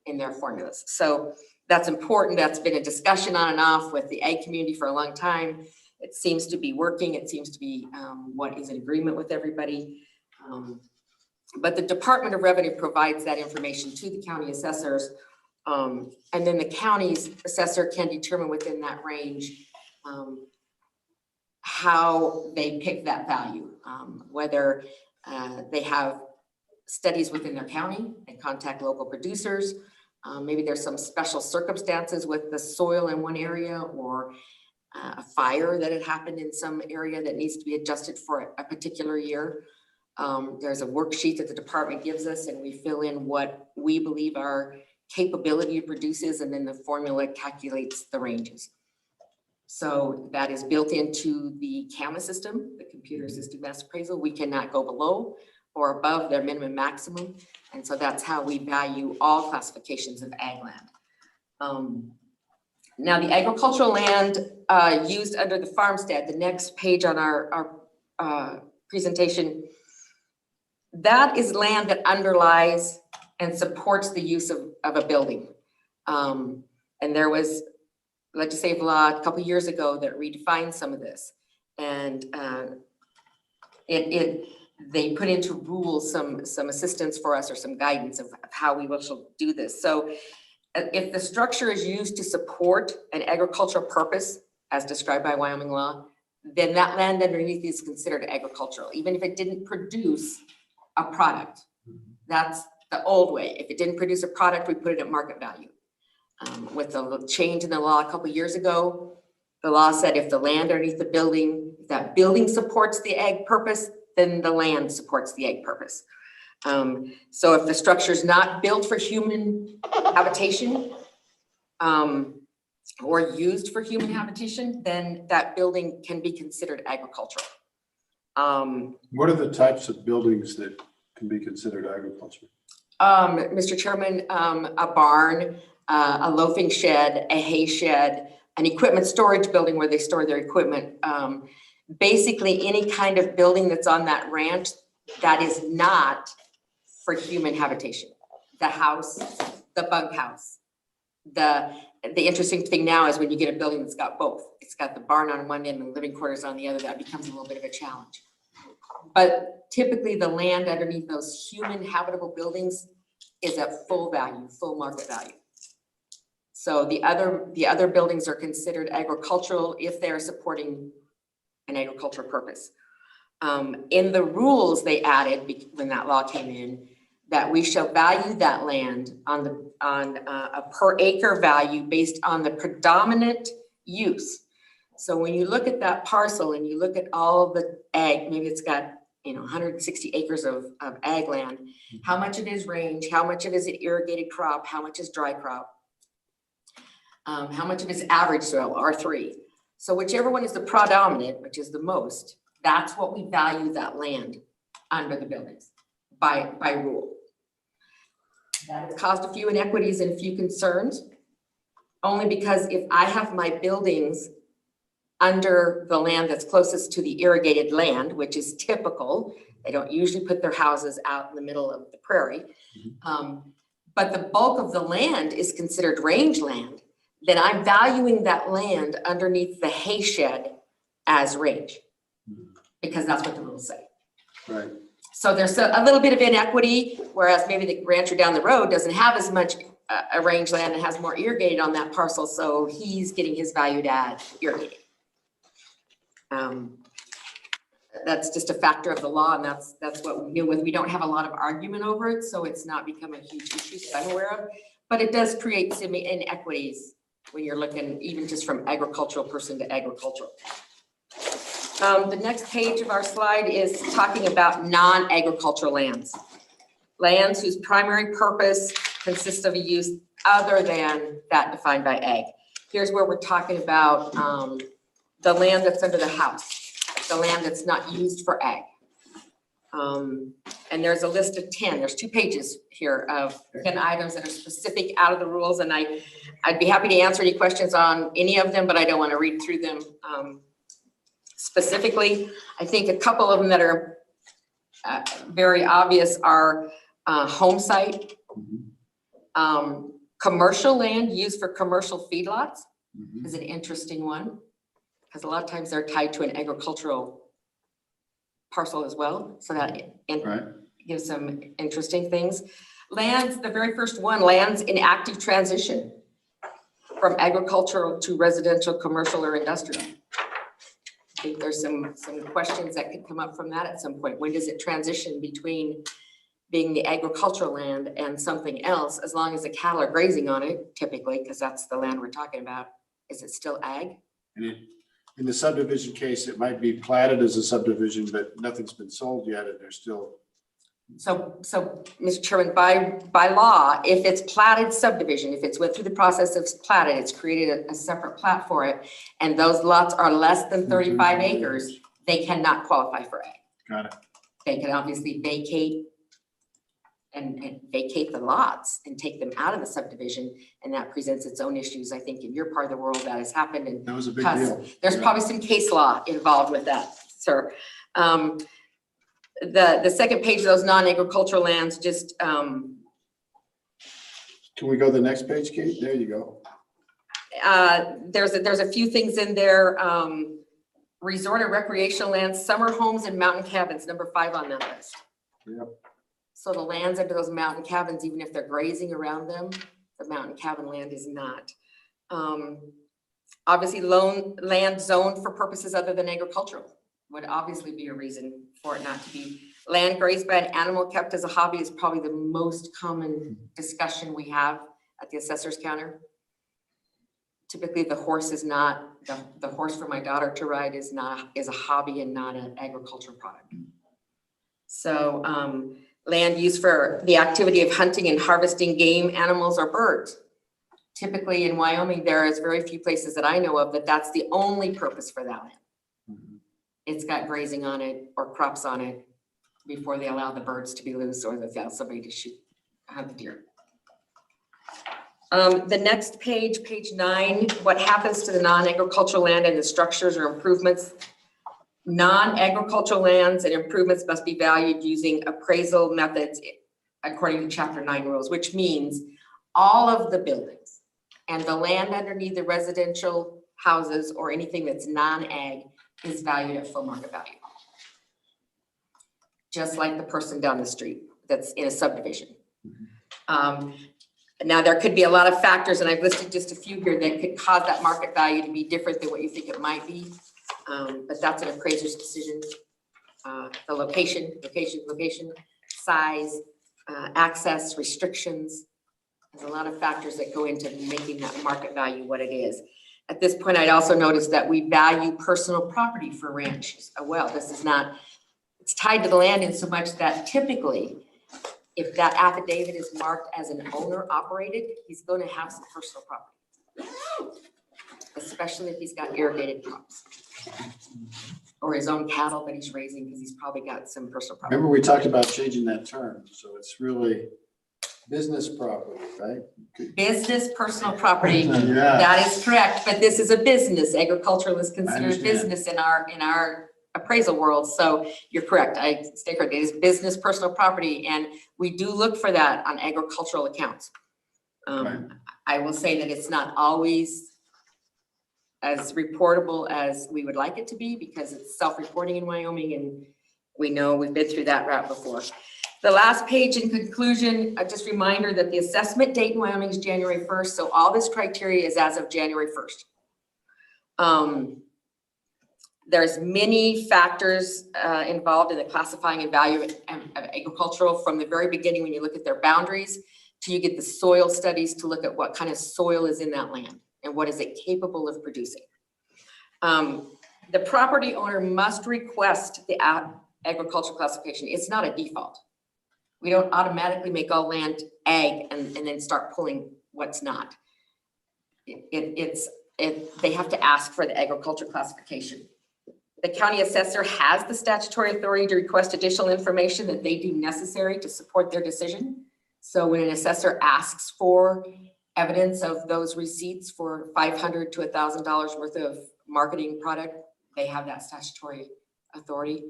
in their formulas. So that's important. That's been a discussion on and off with the ag community for a long time. It seems to be working. It seems to be what is in agreement with everybody. But the Department of Revenue provides that information to the county assessors. And then the county's assessor can determine within that range how they pick that value, whether they have studies within their county and contact local producers. Maybe there's some special circumstances with the soil in one area, or a fire that had happened in some area that needs to be adjusted for a particular year. There's a worksheet that the department gives us, and we fill in what we believe our capability to produce is, and then the formula calculates the ranges. So that is built into the CAMA system, the computer assisted mass appraisal. We cannot go below or above their minimum maximum. And so that's how we value all classifications of ag land. Now the agricultural land used under the farmstead, the next page on our presentation, that is land that underlies and supports the use of a building. And there was legislative law a couple years ago that redefined some of this. And they put into rules some assistance for us or some guidance of how we will do this. So if the structure is used to support an agricultural purpose, as described by Wyoming law, then that land underneath is considered agricultural, even if it didn't produce a product. That's the old way. If it didn't produce a product, we put it at market value. With the change in the law a couple of years ago, the law said if the land underneath the building, if that building supports the ag purpose, then the land supports the ag purpose. So if the structure is not built for human habitation or used for human habitation, then that building can be considered agricultural. What are the types of buildings that can be considered agriculture? Mr. Chairman, a barn, a loafing shed, a hay shed, an equipment storage building where they store their equipment. Basically any kind of building that's on that ranch that is not for human habitation. The house, the bunkhouse. The interesting thing now is when you get a building that's got both. It's got the barn on one end and the living quarters on the other, that becomes a little bit of a challenge. But typically the land underneath those human habitable buildings is at full value, full market value. So the other buildings are considered agricultural if they're supporting an agricultural purpose. In the rules they added when that law came in, that we shall value that land on a per acre value based on the predominant use. So when you look at that parcel and you look at all the ag, maybe it's got 160 acres of ag land, how much of it is range, how much of it is irrigated crop, how much is dry crop, how much of it is average soil, R3. So whichever one is the predominant, which is the most, that's what we value that land under the buildings by rule. That has caused a few inequities and a few concerns, only because if I have my buildings under the land that's closest to the irrigated land, which is typical, they don't usually put their houses out in the middle of the prairie, but the bulk of the land is considered range land, then I'm valuing that land underneath the hay shed as range, because that's what the rules say. Right. So there's a little bit of inequity, whereas maybe the rancher down the road doesn't have as much range land and has more irrigated on that parcel, so he's getting his valued at irrigated. That's just a factor of the law, and that's what we deal with. We don't have a lot of argument over it, so it's not become a huge issue that I'm aware of, but it does create some inequities when you're looking even just from agricultural person to agricultural. The next page of our slide is talking about non-agricultural lands. Lands whose primary purpose consists of a use other than that defined by ag. Here's where we're talking about the land that's under the house, the land that's not used for ag. And there's a list of 10, there's 2 pages here of 10 items that are specific out of the rules, and I'd be happy to answer any questions on any of them, but I don't want to read through them specifically. I think a couple of them that are very obvious are home site, commercial land used for commercial feedlots is an interesting one, because a lot of times they're tied to an agricultural parcel as well. So that gives some interesting things. Lands, the very first one, lands in active transition from agricultural to residential, commercial, or industrial. I think there's some questions that could come up from that at some point. When does it transition between being the agricultural land and something else, as long as the cattle are grazing on it, typically, because that's the land we're talking about? Is it still ag? And In the subdivision case, it might be platted as a subdivision, but nothing's been sold yet, and there's still. So, Mr. Chairman, by law, if it's platted subdivision, if it's went through the process of platted, it's created a separate plat for it, and those lots are less than 35 acres, they cannot qualify for ag. Got it. They can obviously vacate and vacate the lots and take them out of the subdivision, and that presents its own issues. I think in your part of the world that has happened, and that was a big deal. There's probably some case law involved with that, sir. The second page of those non-agricultural lands, just Can we go to the next page, Kate? There you go. there's a few things in there. Resort or recreational lands, summer homes and mountain cabins, number 5 on that list. Yep. So the lands under those mountain cabins, even if they're grazing around them, the mountain cabin land is not. Obviously, land zoned for purposes other than agricultural would obviously be a reason for it not to be. Land grazed by an animal kept as a hobby is probably the most common discussion we have at the assessor's counter. Typically, the horse is not, the horse for my daughter to ride is a hobby and not an agricultural product. So land used for the activity of hunting and harvesting game, animals, or birds. Typically in Wyoming, there is very few places that I know of that's the only purpose for that land. It's got grazing on it or crops on it before they allow the birds to be loose or they allow somebody to hunt the deer. The next page, page 9, what happens to the non-agricultural land and the structures or improvements. Non-agricultural lands and improvements must be valued using appraisal methods according to Chapter 9 rules, which means all of the buildings and the land underneath the residential houses or anything that's non-ag is valued at full market value. Just like the person down the street that's in a subdivision. Now, there could be a lot of factors, and I've listed just a few here that could cause that market value to be different than what you think it might be. But that's an appraiser's decision. The location, size, access, restrictions. There's a lot of factors that go into making that market value what it is. At this point, I'd also notice that we value personal property for ranches as well. This is not, it's tied to the land in so much that typically, if that affidavit is marked as an owner operated, he's going to have some personal property, especially if he's got irrigated crops or his own cattle that he's raising, because he's probably got some personal property. Remember, we talked about changing that term, so it's really business property, right? Business personal property, Yeah. That is correct, but this is a business. Agricultural is considered business in our appraisal world, so you're correct. I stay correct. It is business personal property, and we do look for that on agricultural accounts. Right. I will say that it's not always as reportable as we would like it to be because it's self-reporting in Wyoming, and we know we've been through that route before. The last page in conclusion, just a reminder that the assessment date in Wyoming is January 1st, so all this criteria is as of January 1st. There's many factors involved in the classifying and value of agricultural from the very beginning when you look at their boundaries till you get the soil studies to look at what kind of soil is in that land and what is it capable of producing. The property owner must request the agricultural classification. It's not a default. We don't automatically make all land ag and then start pulling what's not. They have to ask for the agriculture classification. The county assessor has the statutory authority to request additional information that they deem necessary to support their decision. So when an assessor asks for evidence of those receipts for $500 to $1,000 worth of marketing product, they have that statutory authority.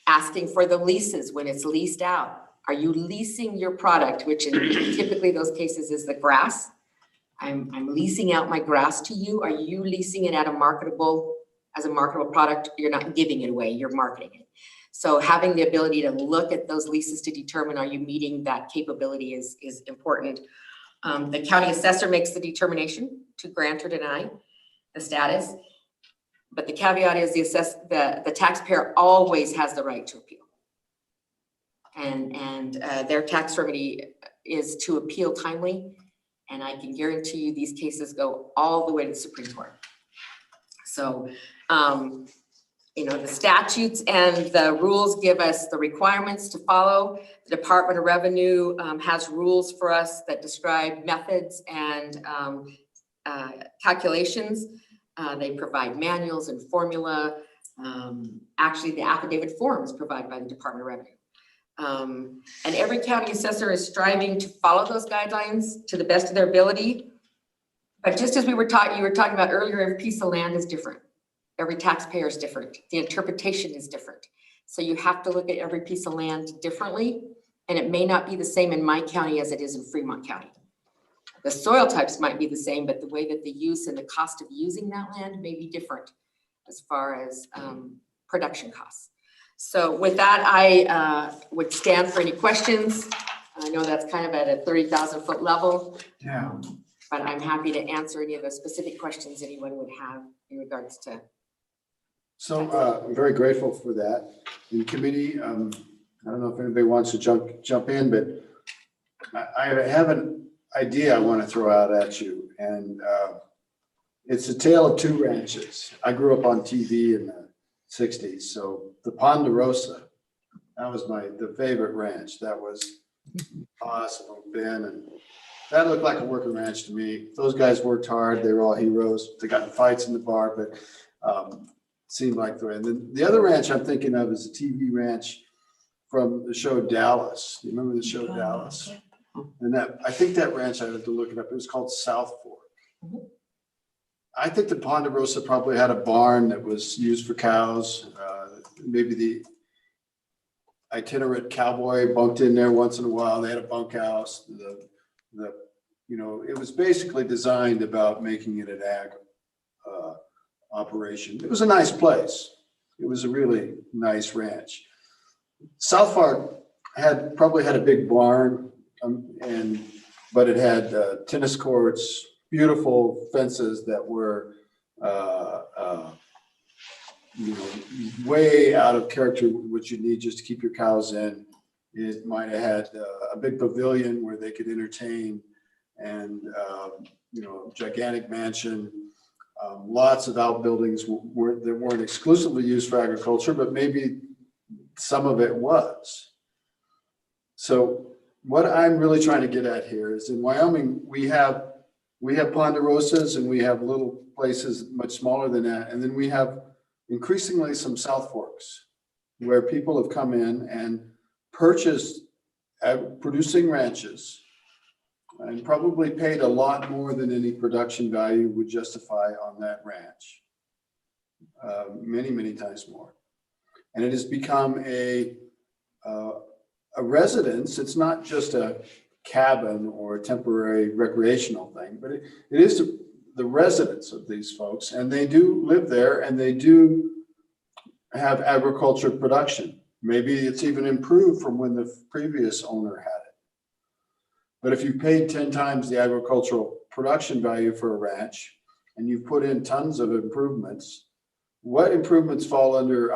Asking for the leases when it's leased out. Are you leasing your product, which in typically those cases is the grass? I'm leasing out my grass to you. Are you leasing it at as a marketable product? You're not giving it away, you're marketing it. So having the ability to look at those leases to determine are you meeting that capability is important. The county assessor makes the determination to grant or deny the status. But the caveat is the taxpayer always has the right to appeal. And their tax remedy is to appeal timely. And I can guarantee you these cases go all the way to the Supreme Court. So, the statutes and the rules give us the requirements to follow. The Department of Revenue has rules for us that describe methods and calculations. They provide manuals and formula. Actually, the affidavit form is provided by the Department of Revenue. And every county assessor is striving to follow those guidelines to the best of their ability. But just as you were talking about earlier, every piece of land is different. Every taxpayer is different. The interpretation is different. So you have to look at every piece of land differently. And it may not be the same in my county as it is in Fremont County. The soil types might be the same, but the way that the use and the cost of using that land may be different as far as production costs. So with that, I would stand for any questions. I know that's kind of at a 30,000-foot level. Yeah. But I'm happy to answer any of the specific questions anyone would have in regards to. So I'm very grateful for that. In committee, I don't know if anybody wants to jump in, but I have an idea I want to throw out at you. And it's a tale of two ranches. I grew up on TV in the 60s. So the Ponderosa, that was the favorite ranch. That was awesome, Ben. And that looked like a working ranch to me. Those guys worked hard. They were all heroes. They got in fights in the bar, but seemed like the way. And then the other ranch I'm thinking of is a TV ranch from the show Dallas. You remember the show Dallas? And I think that ranch, I had to look it up. It was called South Fork. I think the Ponderosa probably had a barn that was used for cows. Maybe the itinerant cowboy bunked in there once in a while. They had a bunkhouse. It was basically designed about making it an ag operation. It was a nice place. It was a really nice ranch. South Fork probably had a big barn, but it had tennis courts, beautiful fences that were way out of character, which you need just to keep your cows in. It might have had a big pavilion where they could entertain, and gigantic mansion. Lots of outbuildings that weren't exclusively used for agriculture, but maybe some of it was. So what I'm really trying to get at here is in Wyoming, we have Ponderosas and we have little places much smaller than that. And then we have increasingly some South Forks where people have come in and purchased producing ranches and probably paid a lot more than any production value would justify on that ranch. Many, many times more. And it has become a residence. It's not just a cabin or a temporary recreational thing, but it is the residence of these folks. And they do live there and they do have agriculture production. Maybe it's even improved from when the previous owner had it. But if you paid 10 times the agricultural production value for a ranch and you've put in tons of improvements, what improvements fall under,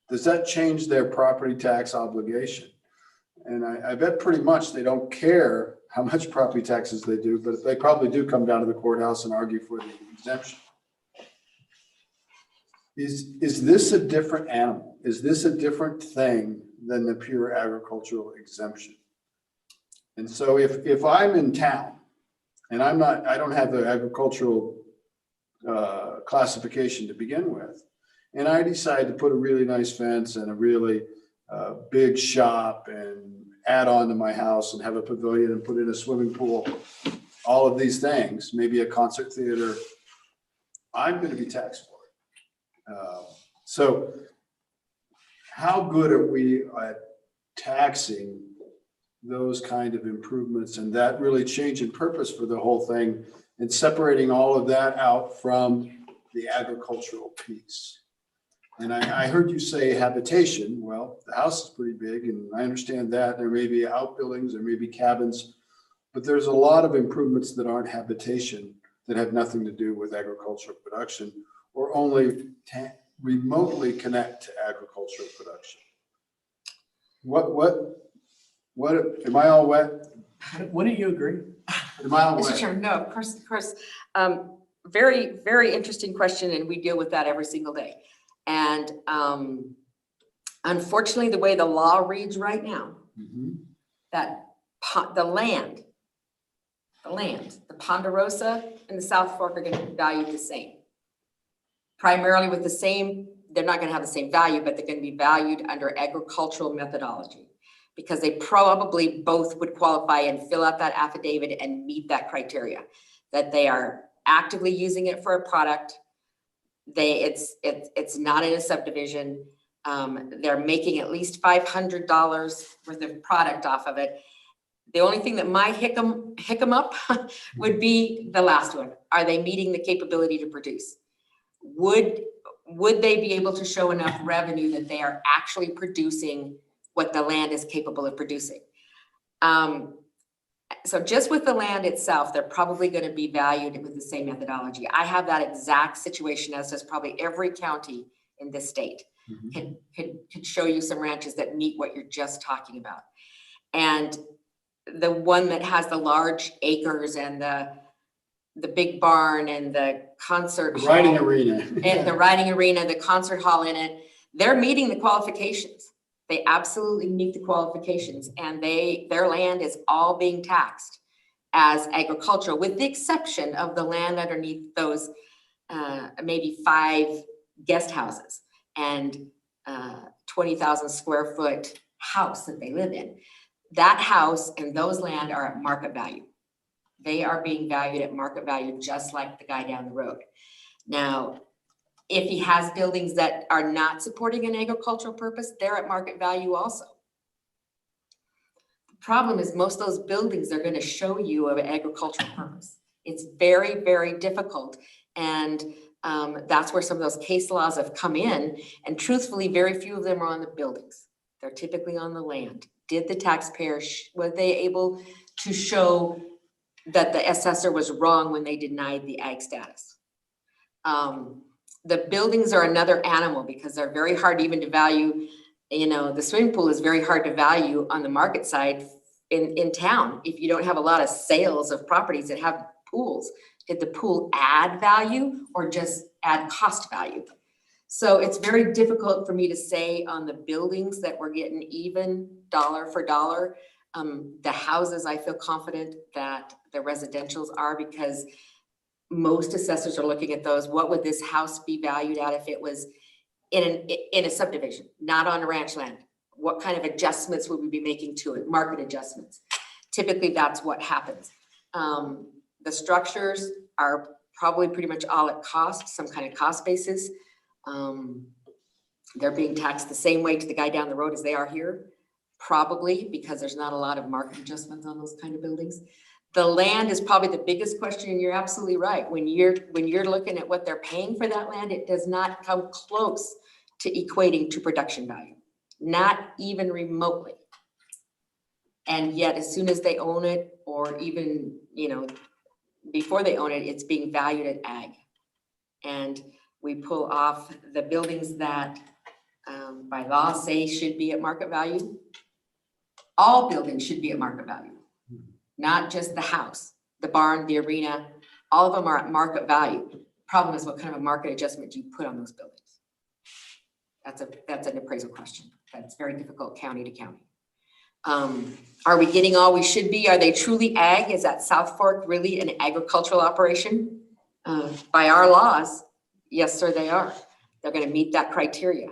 does that change their property tax obligation? And I bet pretty much they don't care how much property taxes they do, but they probably do come down to the courthouse and argue for the exemption. Is this a different animal? Is this a different thing than the pure agricultural exemption? And so if I'm in town and I don't have the agricultural classification to begin with, and I decide to put a really nice fence and a really big shop and add on to my house and have a pavilion and put in a swimming pool, all of these things, maybe a concert theater, I'm going to be taxed for it. So how good are we at taxing those kind of improvements and that really changing purpose for the whole thing and separating all of that out from the agricultural piece? And I heard you say habitation. Well, the house is pretty big and I understand that. There may be outbuildings, there may be cabins, but there's a lot of improvements that aren't habitation that have nothing to do with agricultural production or only remotely connect to agricultural production. What, am I all wet? Wouldn't you agree? Am I all Mr. wet? Chairman, no, of course. very, very interesting question, and we deal with that every single day. And unfortunately, the way the law reads right now, that the land, the Ponderosa and the South Fork are going to be valued the same. Primarily with the same, they're not going to have the same value, but they're going to be valued under agricultural methodology, because they probably both would qualify and fill out that affidavit and meet that criteria, that they are actively using it for a product. It's not in a subdivision. They're making at least $500 worth of product off of it. The only thing that might hick them up would be the last one. Are they meeting the capability to produce? Would they be able to show enough revenue that they are actually producing what the land is capable of producing? So just with the land itself, they're probably going to be valued with the same methodology. I have that exact situation, as does probably every county in this state. Could show you some ranches that meet what you're just talking about. And the one that has the large acres and the big barn and the concert hall, riding arena, and the riding arena, the concert hall in it, they're meeting the qualifications. They absolutely meet the qualifications, and their land is all being taxed as agricultural, with the exception of the land underneath those maybe 5 guest houses and 20,000 square foot house that they live in. That house and those land are at market value. They are being valued at market value, just like the guy down the road. Now, if he has buildings that are not supporting an agricultural purpose, they're at market value also. The problem is most of those buildings are going to show you an agricultural purpose. It's very, very difficult. And that's where some of those case laws have come in. And truthfully, very few of them are on the buildings. They're typically on the land. Did the taxpayer, were they able to show that the assessor was wrong when they denied the ag status? The buildings are another animal, because they're very hard even to value. You know, the swimming pool is very hard to value on the market side in town if you don't have a lot of sales of properties that have pools. Did the pool add value or just add cost value? So it's very difficult for me to say on the buildings that we're getting even dollar for dollar. The houses, I feel confident that the residentials are, because most assessors are looking at those. What would this house be valued at if it was in a subdivision, not on ranch land? What kind of adjustments would we be making to it? Market adjustments. Typically, that's what happens. The structures are probably pretty much all at cost, some kind of cost basis. They're being taxed the same way to the guy down the road as they are here, probably, because there's not a lot of market adjustments on those kind of buildings. The land is probably the biggest question, and you're absolutely right. When you're looking at what they're paying for that land, it does not come close to equating to production value, not even remotely. And yet, as soon as they own it, or even, you know, before they own it, it's being valued at ag. And we pull off the buildings that by law say should be at market value. All buildings should be at market value, not just the house, the barn, the arena. All of them are at market value. Problem is, what kind of a market adjustment do you put on those buildings? That's an appraisal question. That's very difficult county to county. Are we getting all we should be? Are they truly ag? Is that South Fork really an agricultural operation? By our laws, yes, sir, they are. They're going to meet that criteria.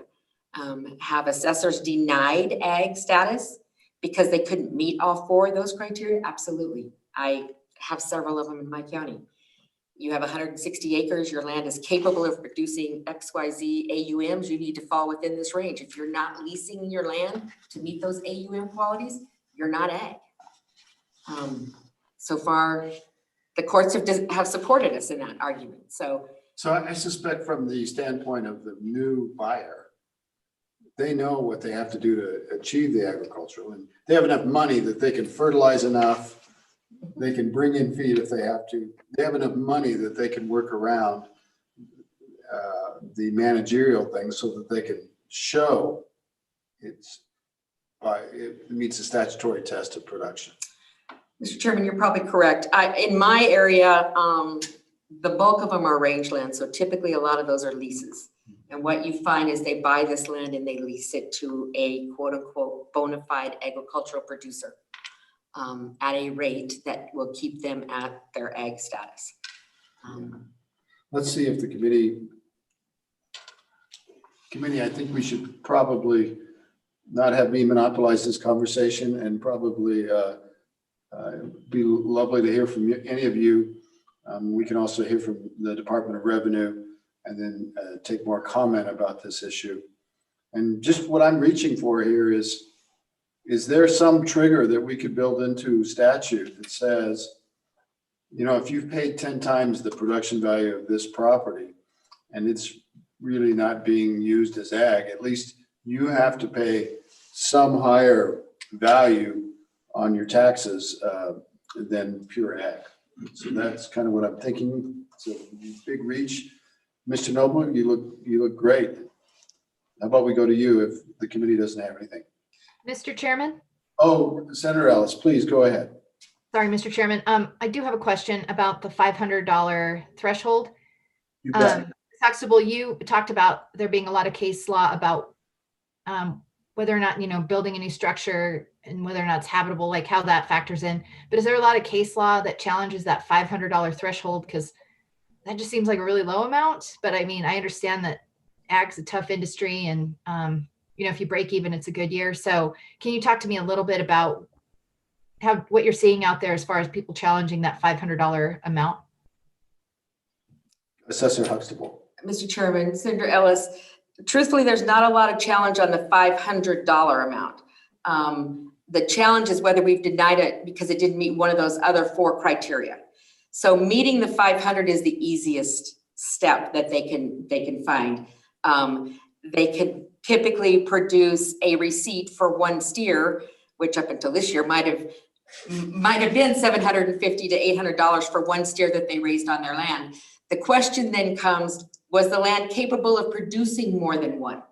Have assessors denied ag status because they couldn't meet all 4 of those criteria? Absolutely. I have several of them in my county. You have 160 acres, your land is capable of producing XYZ AUMs, you need to fall within this range. If you're not leasing your land to meet those AUM qualities, you're not ag. So far, the courts have supported us in that argument. So I suspect from the standpoint of the new buyer, they know what they have to do to achieve the agricultural, and they have enough money that they can fertilize enough. They can bring in feed if they have to. They have enough money that they can work around the managerial things so that they can show it meets the statutory test of production. Mr. Chairman, you're probably correct. In my area, the bulk of them are rangeland, so typically a lot of those are leases. And what you find is they buy this land and they lease it to a quote unquote bona fide agricultural producer at a rate that will keep them at their ag status. Let's see if the committee, I think we should probably not have me monopolize this conversation, and probably be lovely to hear from you, any of you. We can also hear from the Department of Revenue, and then take more comment about this issue. And just what I'm reaching for here is there some trigger that we could build into statute that says, you know, if you've paid 10 times the production value of this property and it's really not being used as ag, at least you have to pay some higher value on your taxes than pure ag. So that's kind of what I'm thinking. It's a big reach. Mr. Noble, you look great. How about we go to you if the committee doesn't have anything? Mr. Chairman? Oh, Senator Ellis, please go ahead. Sorry, Mr. Chairman. I do have a question about the $500 threshold. You bet. Huxtable, you talked about there being a lot of case law about whether or not, you know, building a new structure and whether or not it's habitable, like how that factors in. But is there a lot of case law that challenges that $500 threshold? Because that just seems like a really low amount. But I mean, I understand that ag's a tough industry, and you know, if you break even, it's a good year. So can you talk to me a little bit about what you're seeing out there as far as people challenging that $500 amount? Assessor Huxtable. Mr. Chairman, Senator Ellis, truthfully, there's not a lot of challenge on the $500 amount. The challenge is whether we've denied it because it didn't meet one of those other 4 criteria. So meeting the 500 is the easiest step that they can find. They could typically produce a receipt for 1 steer, which up until this year might have been $750 to $800 for 1 steer that they raised on their land. The question then comes, was the land capable of producing more than 1?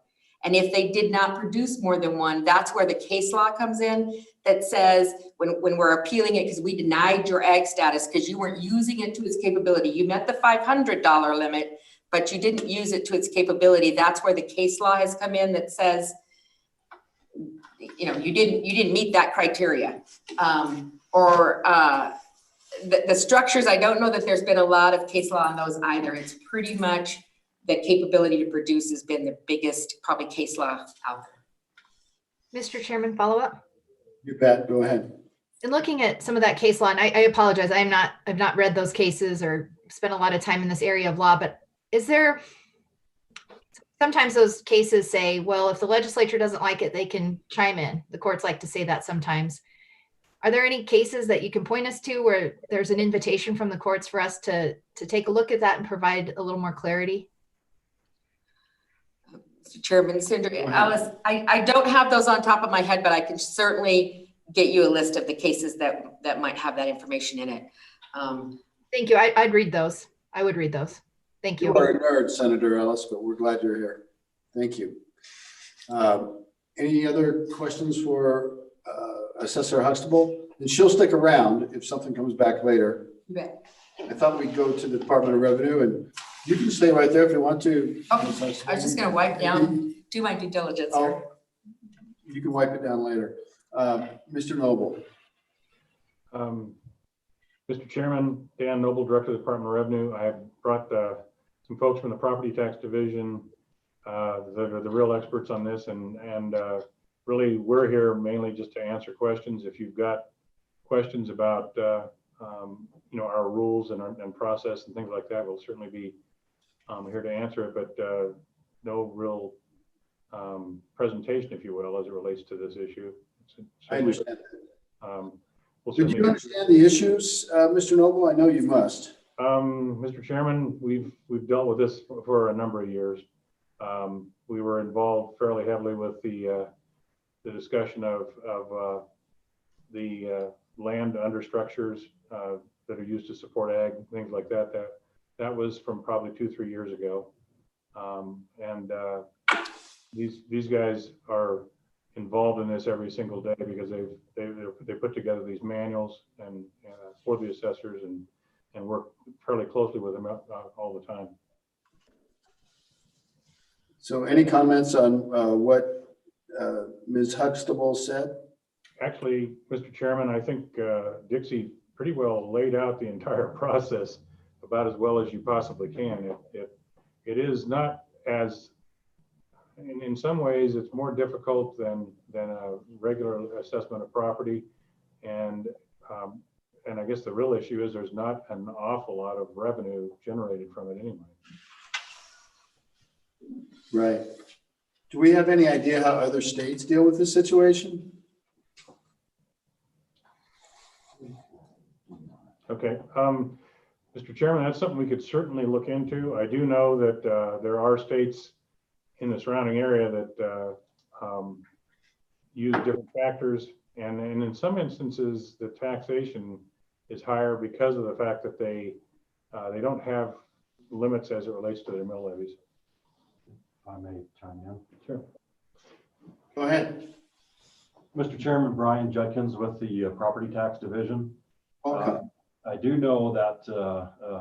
And if they did not produce more than 1, that's where the case law comes in that says when we're appealing it because we denied your ag status because you weren't using it to its capability. You met the $500 limit, but you didn't use it to its capability. That's where the case law has come in that says, you know, you didn't meet that criteria. The structures, I don't know that there's been a lot of case law on those either. It's pretty much the capability to produce has been the biggest probably case law out there. Mr. Chairman, follow up? You bet, go ahead. In looking at some of that case law, and I apologize, I've not read those cases or spent a lot of time in this area of law, but is there, sometimes those cases say, well, if the legislature doesn't like it, they can chime in. The courts like to say that sometimes. Are there any cases that you can point us to where there's an invitation from the courts for us to take a look at that and provide a little more clarity? Mr. Chairman, Senator Ellis, I don't have those on top of my head, but I can certainly get you a list of the cases that might have that information in it. Thank you. I'd read those. I would read those. Thank you. You are a nerd, Senator Ellis, but we're glad you're here. Thank you. Any other questions for Assessor Huxtable? And she'll stick around if something comes back later. You bet. I thought we'd go to the Department of Revenue, and you can stay right there if you want to. Okay. I was just going to wipe down, do my due diligence here. You can wipe it down later. Mr. Noble. Mr. Chairman, Dan Noble, Director of the Department of Revenue. I have brought some folks from the Property Tax Division that are the real experts on this, and really we're here mainly just to answer questions. If you've got questions about you know, our rules and process and things like that, we'll certainly be here to answer it, but no real presentation, if you will, as it relates to this issue. I understand. Did you understand the issues, Mr. Noble? I know you must. Mr. Chairman, we've dealt with this for a number of years. We were involved fairly heavily with the discussion of the land under structures that are used to support ag, things like that. That was from probably 2-3 years ago. These guys are involved in this every single day because they put together these manuals and for the assessors, and and work fairly closely with them all the time. So any comments on what Ms. Huxtable said? Actually, Mr. Chairman, I think Dixie pretty well laid out the entire process about as well as you possibly can. It is not as, in some ways, it's more difficult than a regular assessment of property. And I guess the real issue is there's not an awful lot of revenue generated from it anyway. Right. Do we have any idea how other states deal with this situation? Okay, Mr. Chairman, that's something we could certainly look into. I do know that there are states in the surrounding area that use different factors, and in some instances, the taxation is higher because of the fact that they don't have limits as it relates to their mill levies. If I may chime in. Sure. Go ahead. Mr. Chairman, Brian Judkins with the Property Tax Division. Okay. I do know that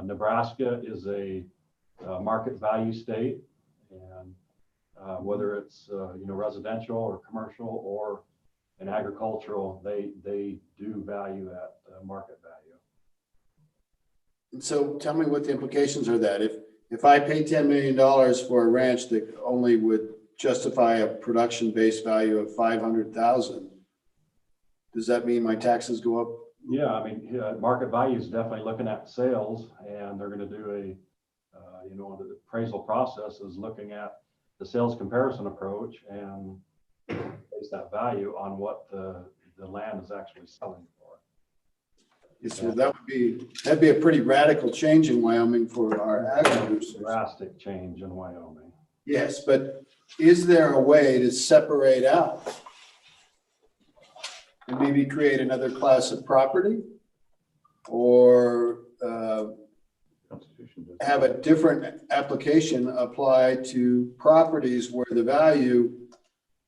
Nebraska is a market value state, and whether it's residential or commercial or an agricultural, they do value at market value. And so tell me what the implications are of that. If I pay $10 million for a ranch that only would justify a production-based value of 500,000, does that mean my taxes go up? Yeah, I mean, market value is definitely looking at sales, and they're going to do the appraisal process is looking at the sales comparison approach and base that value on what the land is actually selling for. So that'd be a pretty radical change in Wyoming for our agriculture. Drastic change in Wyoming. Yes, but is there a way to separate out and maybe create another class of property, or have a different application apply to properties where the value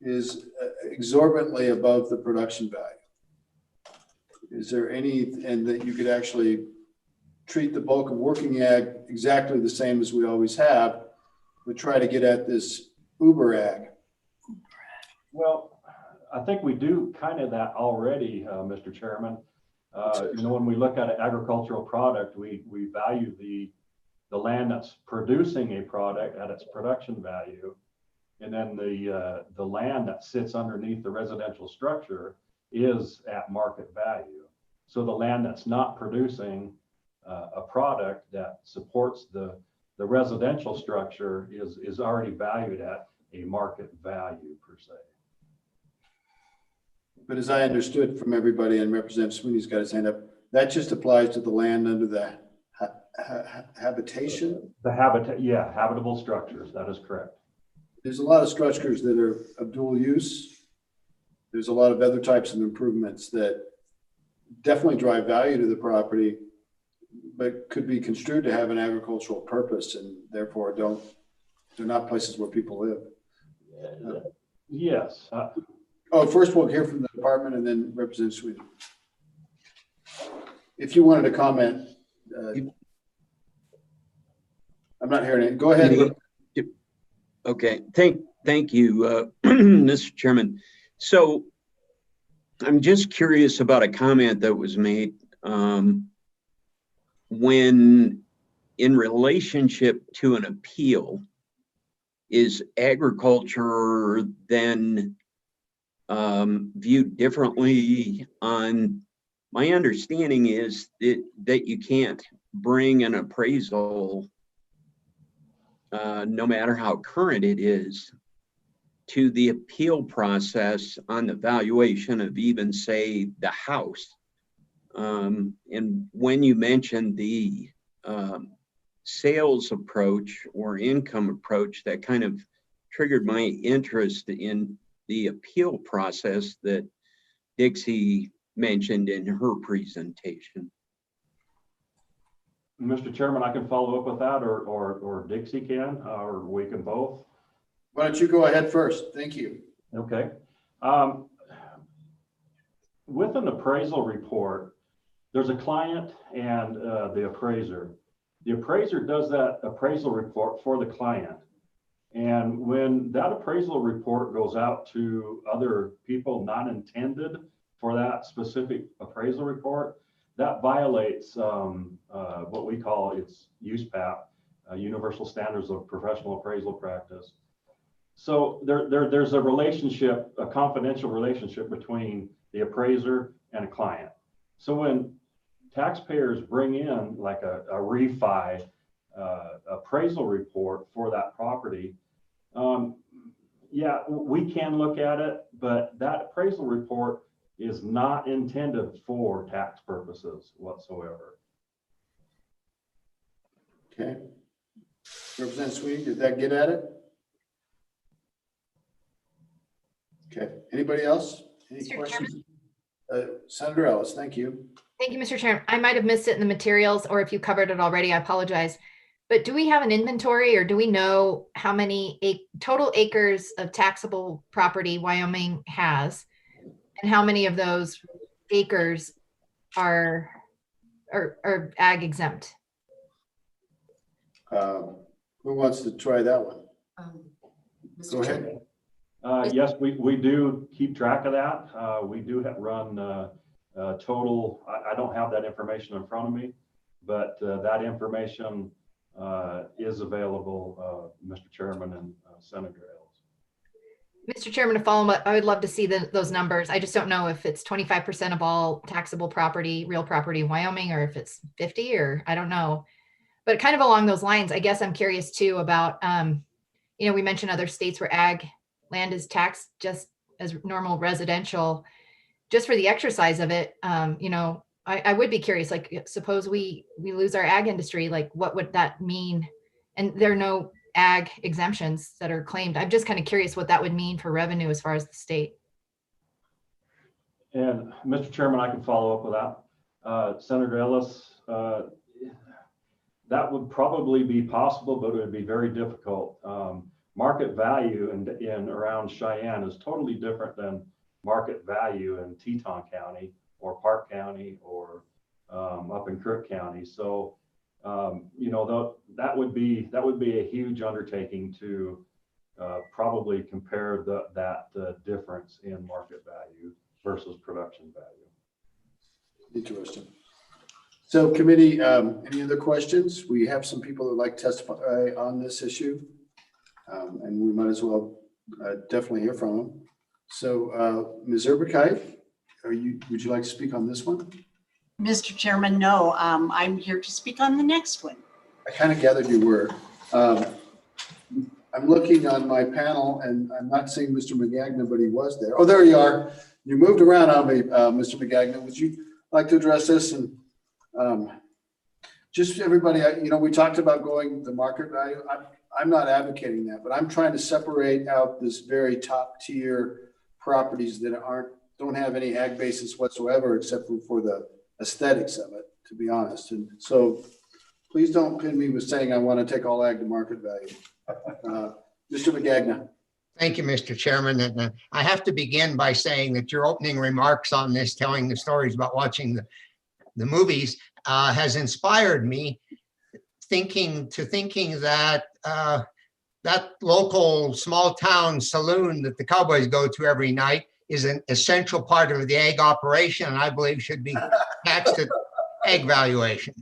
is exorbitantly above the production value? Is there any, and that you could actually treat the bulk of working ag exactly the same as we always have, but try to get at this uber ag? Well, I think we do kind of that already, Mr. Chairman. When we look at an agricultural product, we value the land that's producing a product at its production value, and then the land that sits underneath the residential structure is at market value. So the land that's not producing a product that supports the residential structure is already valued at a market value per se. But as I understood from everybody, and Representative Sweeney's got his hand up, that just applies to the land under the habitation? The habitat, yeah, habitable structures, that is correct. There's a lot of structures that are of dual use. There's a lot of other types of improvements that definitely drive value to the property, but could be construed to have an agricultural purpose, and therefore they're not places where people live. Yes. First we'll hear from the department and then Representative Sweeney. If you wanted to comment, I'm not hearing it. Go ahead. Okay, thank you, Mr. Chairman. So I'm just curious about a comment that was made when in relationship to an appeal, is agriculture then viewed differently on? My understanding is that you can't bring an appraisal, no matter how current it is, to the appeal process on the valuation of even, say, the house. And when you mentioned the sales approach or income approach, that kind of triggered my interest in the appeal process that Dixie mentioned in her presentation. Mr. Chairman, I can follow up with that, or Dixie can, or we can both. Why don't you go ahead first? Thank you. Okay. With an appraisal report, there's a client and the appraiser. The appraiser does that appraisal report for the client. And when that appraisal report goes out to other people not intended for that specific appraisal report, that violates what we call its USPAP, Universal Standards of Professional Appraisal Practice. So there's a relationship, a confidential relationship between the appraiser and a client. So when taxpayers bring in like a refi appraisal report for that property, yeah, we can look at it, but that appraisal report is not intended for tax purposes whatsoever. Okay. Representative Sweeney, did that get at it? Okay. Anybody else? Any Mr. questions? Senator Ellis, thank you. Thank you, Mr. Chairman. I might have missed it in the materials, or if you covered it already, I apologize. But do we have an inventory, or do we know how many total acres of taxable property Wyoming has? And how many of those acres are ag exempt? Who wants to try that one? Go ahead. Yes, we do keep track of that. We do run total, I don't have that information in front of me, but that information is available, Mr. Chairman and Senator Ellis. Mr. Chairman, to follow up, I would love to see those numbers. I just don't know if it's 25% of all taxable property, real property in Wyoming, or if it's 50, or I don't know. But kind of along those lines, I guess I'm curious too about, we mentioned other states where ag land is taxed just as normal residential. Just for the exercise of it, I would be curious, like, suppose we lose our ag industry, like what would that mean? And there are no ag exemptions that are claimed. I'm just kind of curious what that would mean for revenue as far as the state. And Mr. Chairman, I can follow up with that. Senator Ellis, that would probably be possible, but it would be very difficult. Market value in around Cheyenne is totally different than market value in Teton County or Park County or up in Crook County. So, that would be a huge undertaking to probably compare that difference in market value versus production value. Interesting. So committee, any other questions? We have some people that would like to testify on this issue. And we might as well definitely hear from them. So Ms. Erbekive, would you like to speak on this one? Mr. Chairman, no, I'm here to speak on the next one. I kind of gathered you were. I'm looking on my panel and I'm not seeing Mr. McGagnon, but he was there. Oh, there you are. You moved around on me, Mr. McGagnon. Would you like to address this? And just everybody, we talked about going the market value. I'm not advocating that, but I'm trying to separate out this very top tier properties that don't have any ag basis whatsoever, except for the aesthetics of it, to be honest. And so please don't pin me with saying I want to take all ag to market value. Mr. McGagnon. Thank you, Mr. Chairman. And I have to begin by saying that your opening remarks on this, telling the stories about watching the movies, has inspired me thinking that that local small town saloon that the Cowboys go to every night is an essential part of the ag operation, and I believe should be taxed at ag valuation.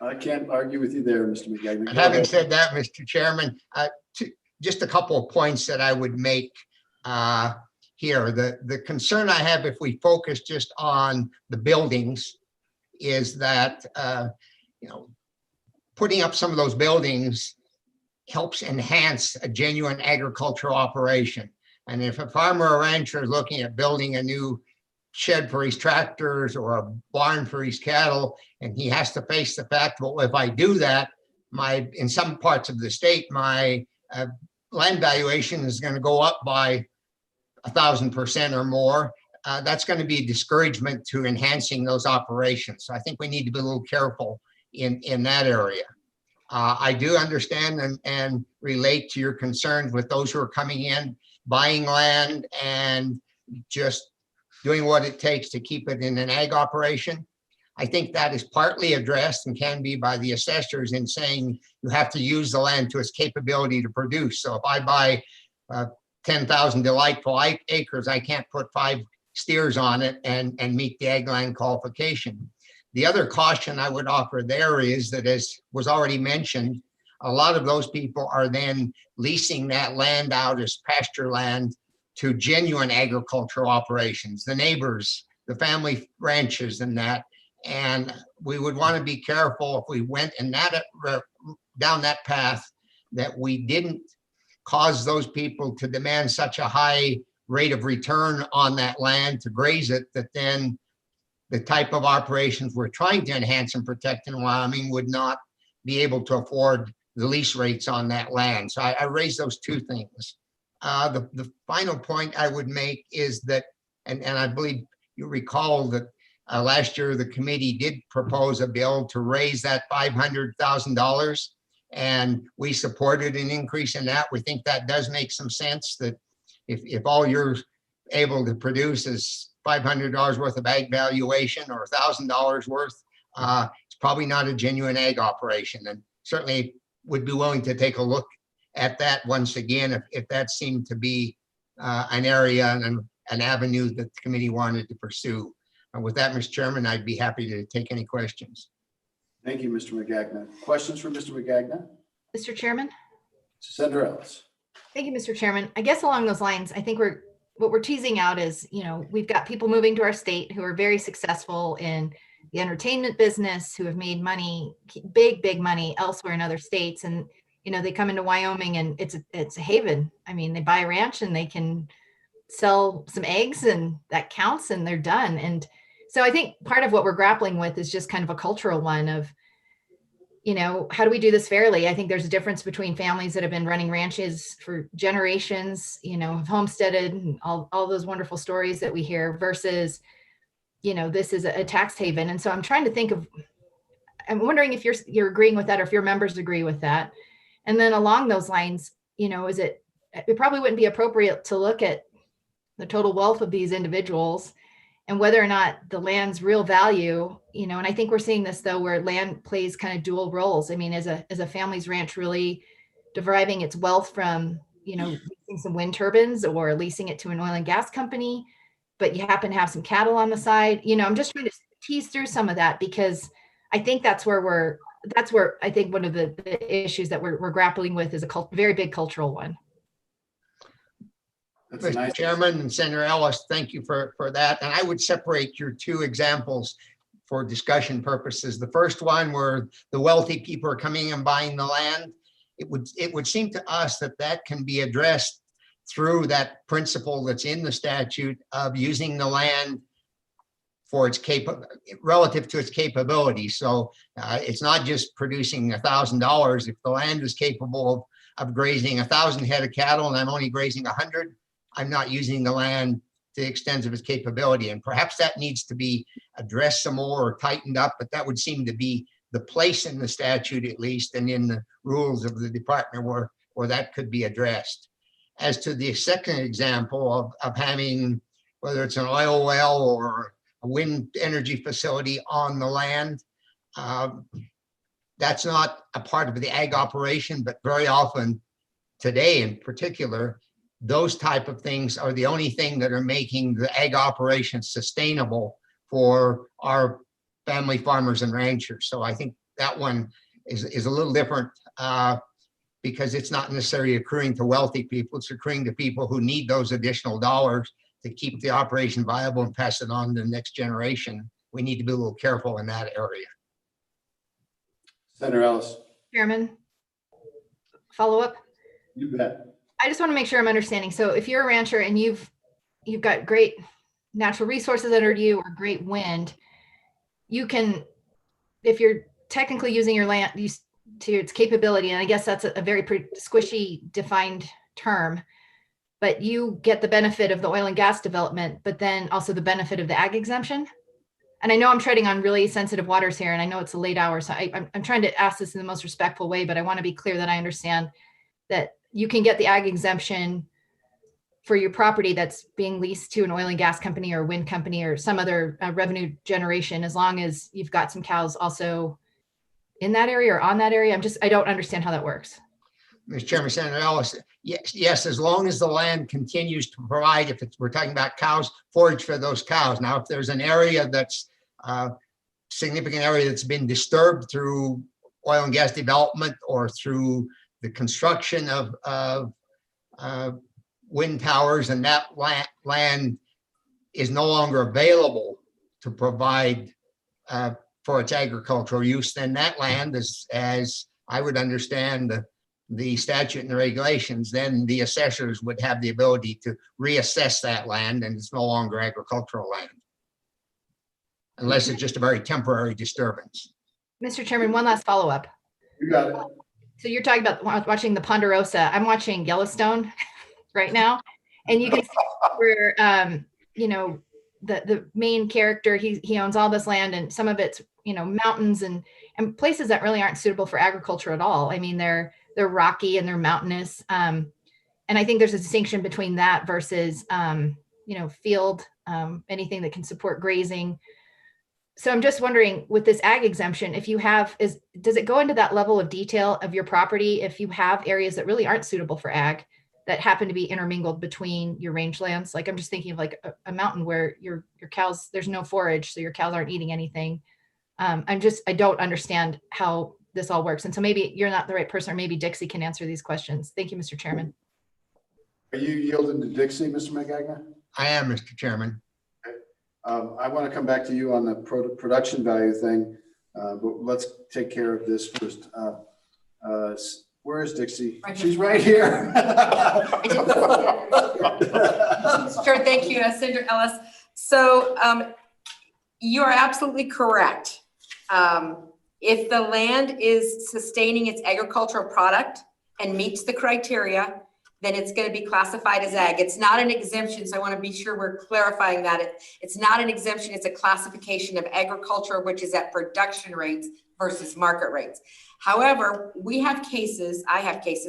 I can't argue with you there, Mr. McGagnon. And having said that, Mr. Chairman, just a couple of points that I would make here. The concern I have, if we focus just on the buildings, is that putting up some of those buildings helps enhance a genuine agricultural operation. And if a farmer or rancher is looking at building a new shed for his tractors or a barn for his cattle, and he has to face the fact, well, if I do that, in some parts of the state, my land valuation is going to go up by 1,000% or more. That's going to be a discouragement to enhancing those operations. So I think we need to be a little careful in that area. I do understand and relate to your concerns with those who are coming in, buying land and just doing what it takes to keep it in an ag operation. I think that is partly addressed and can be by the assessors in saying you have to use the land to its capability to produce. So if I buy 10,000 delightful acres, I can't put 5 steers on it and meet the ag land qualification. The other caution I would offer there is that, as was already mentioned, a lot of those people are then leasing that land out as pasture land to genuine agricultural operations, the neighbors, the family ranches and that. And we would want to be careful if we went in that down that path, that we didn't cause those people to demand such a high rate of return on that land to graze it, that then the type of operations we're trying to enhance and protect in Wyoming would not be able to afford the lease rates on that land. So I raised those two things. The final point I would make is that, and I believe you recall that last year the committee did propose a bill to raise that $500,000, and we supported an increase in that. We think that does make some sense, that if all you're able to produce is $500 worth of ag valuation or $1,000 worth, it's probably not a genuine ag operation, and certainly would be willing to take a look at that once again if that seemed to be an area and an avenue that the committee wanted to pursue. And with that, Mr. Chairman, I'd be happy to take any questions. Thank you, Mr. McGagnon. Questions for Mr. McGagnon? Mr. Chairman? Senator Ellis. Thank you, Mr. Chairman. I guess along those lines, I think what we're teasing out is, we've got people moving to our state who are very successful in the entertainment business, who have made money, big money elsewhere in other states. And, they come into Wyoming and it's a haven. I mean, they buy a ranch and they can sell some eggs and that counts and they're done. And so I think part of what we're grappling with is just kind of a cultural one of, how do we do this fairly? I think there's a difference between families that have been running ranches for generations, have homesteaded and all those wonderful stories that we hear versus, this is a tax haven. And so I'm trying to think of, I'm wondering if you're agreeing with that or if your members agree with that. And then along those lines, it probably wouldn't be appropriate to look at the total wealth of these individuals and whether or not the land's real value, and I think we're seeing this though, where land plays kind of dual roles. I mean, as a family's ranch really deriving its wealth from, leasing some wind turbines or leasing it to an oil and gas company, but you happen to have some cattle on the side. I'm just trying to tease through some of that because I think that's where I think one of the issues that we're grappling with is a very big cultural one. Mr. Chairman and Senator Ellis, thank you for that. And I would separate your two examples for discussion purposes. The first one where the wealthy people are coming and buying the land, it would seem to us that can be addressed through that principle that's in the statute of using the land for its relative to its capability. So it's not just producing $1,000. If the land is capable of grazing 1,000 head of cattle and I'm only grazing 100, I'm not using the land to the extent of its capability. And perhaps that needs to be addressed some more or tightened up, but that would seem to be the place in the statute, at least, and in the rules of the department where that could be addressed. As to the second example of having, whether it's an oil well or a wind energy facility on the land, that's not a part of the ag operation, but very often today in particular, those type of things are the only thing that are making the ag operation sustainable for our family farmers and ranchers. So I think that one is a little different because it's not necessarily accruing to wealthy people. It's accruing to people who need those additional dollars to keep the operation viable and pass it on to the next generation. We need to be a little careful in that area. Senator Ellis. Chairman, follow up. You bet. I just want to make sure I'm understanding. So if you're a rancher and you've got great natural resources under you or great wind, you can, if you're technically using your land to its capability, and I guess that's a very squishy defined term, but you get the benefit of the oil and gas development, but then also the benefit of the ag exemption. And I know I'm treading on really sensitive waters here, and I know it's a late hour, so I'm trying to ask this in the most respectful way, but I want to be clear that I understand that you can get the ag exemption for your property that's being leased to an oil and gas company or wind company or some other revenue generation, as long as you've got some cows also in that area or on that area? I don't understand how that works. Mr. Chairman, Senator Ellis, yes, as long as the land continues to provide, if we're talking about cows, forage for those cows. Now, if there's an area that's significant area that's been disturbed through oil and gas development or through the construction of wind towers, and that land is no longer available to provide for its agricultural use, then that land is, as I would understand the statute and the regulations, then the assessors would have the ability to reassess that land, and it's no longer agricultural land, unless it's just a very temporary disturbance. Mr. Chairman, one last follow-up. You got it. So you're talking about watching the Ponderosa. I'm watching Yellowstone right now, and you can see where you know, the main character, he owns all this land, and some of it's, you know, mountains and places that really aren't suitable for agriculture at all. I mean, they're rocky and they're mountainous. And I think there's a distinction between that versus you know, field, anything that can support grazing. So I'm just wondering, with this ag exemption, if you have, does it go into that level of detail of your property if you have areas that really aren't suitable for ag that happen to be intermingled between your rangelands? Like, I'm just thinking of like a mountain where your cows, there's no forage, so your cows aren't eating anything. I don't understand how this all works. And so maybe you're not the right person, or maybe Dixie can answer these questions. Thank you, Mr. Chairman. Are you yielding to Dixie, Mr. McGagnon? I am, Mr. Chairman. I want to come back to you on the production value thing, but let's take care of this first. Where is Dixie? She's right here. Sure, thank you, Senator Ellis. So you are absolutely correct. If the land is sustaining its agricultural product and meets the criteria, then it's going to be classified as ag. It's not an exemption, so I want to be sure we're clarifying that. It's not an exemption, it's a classification of agriculture, which is at production rates versus market rates. However, I have cases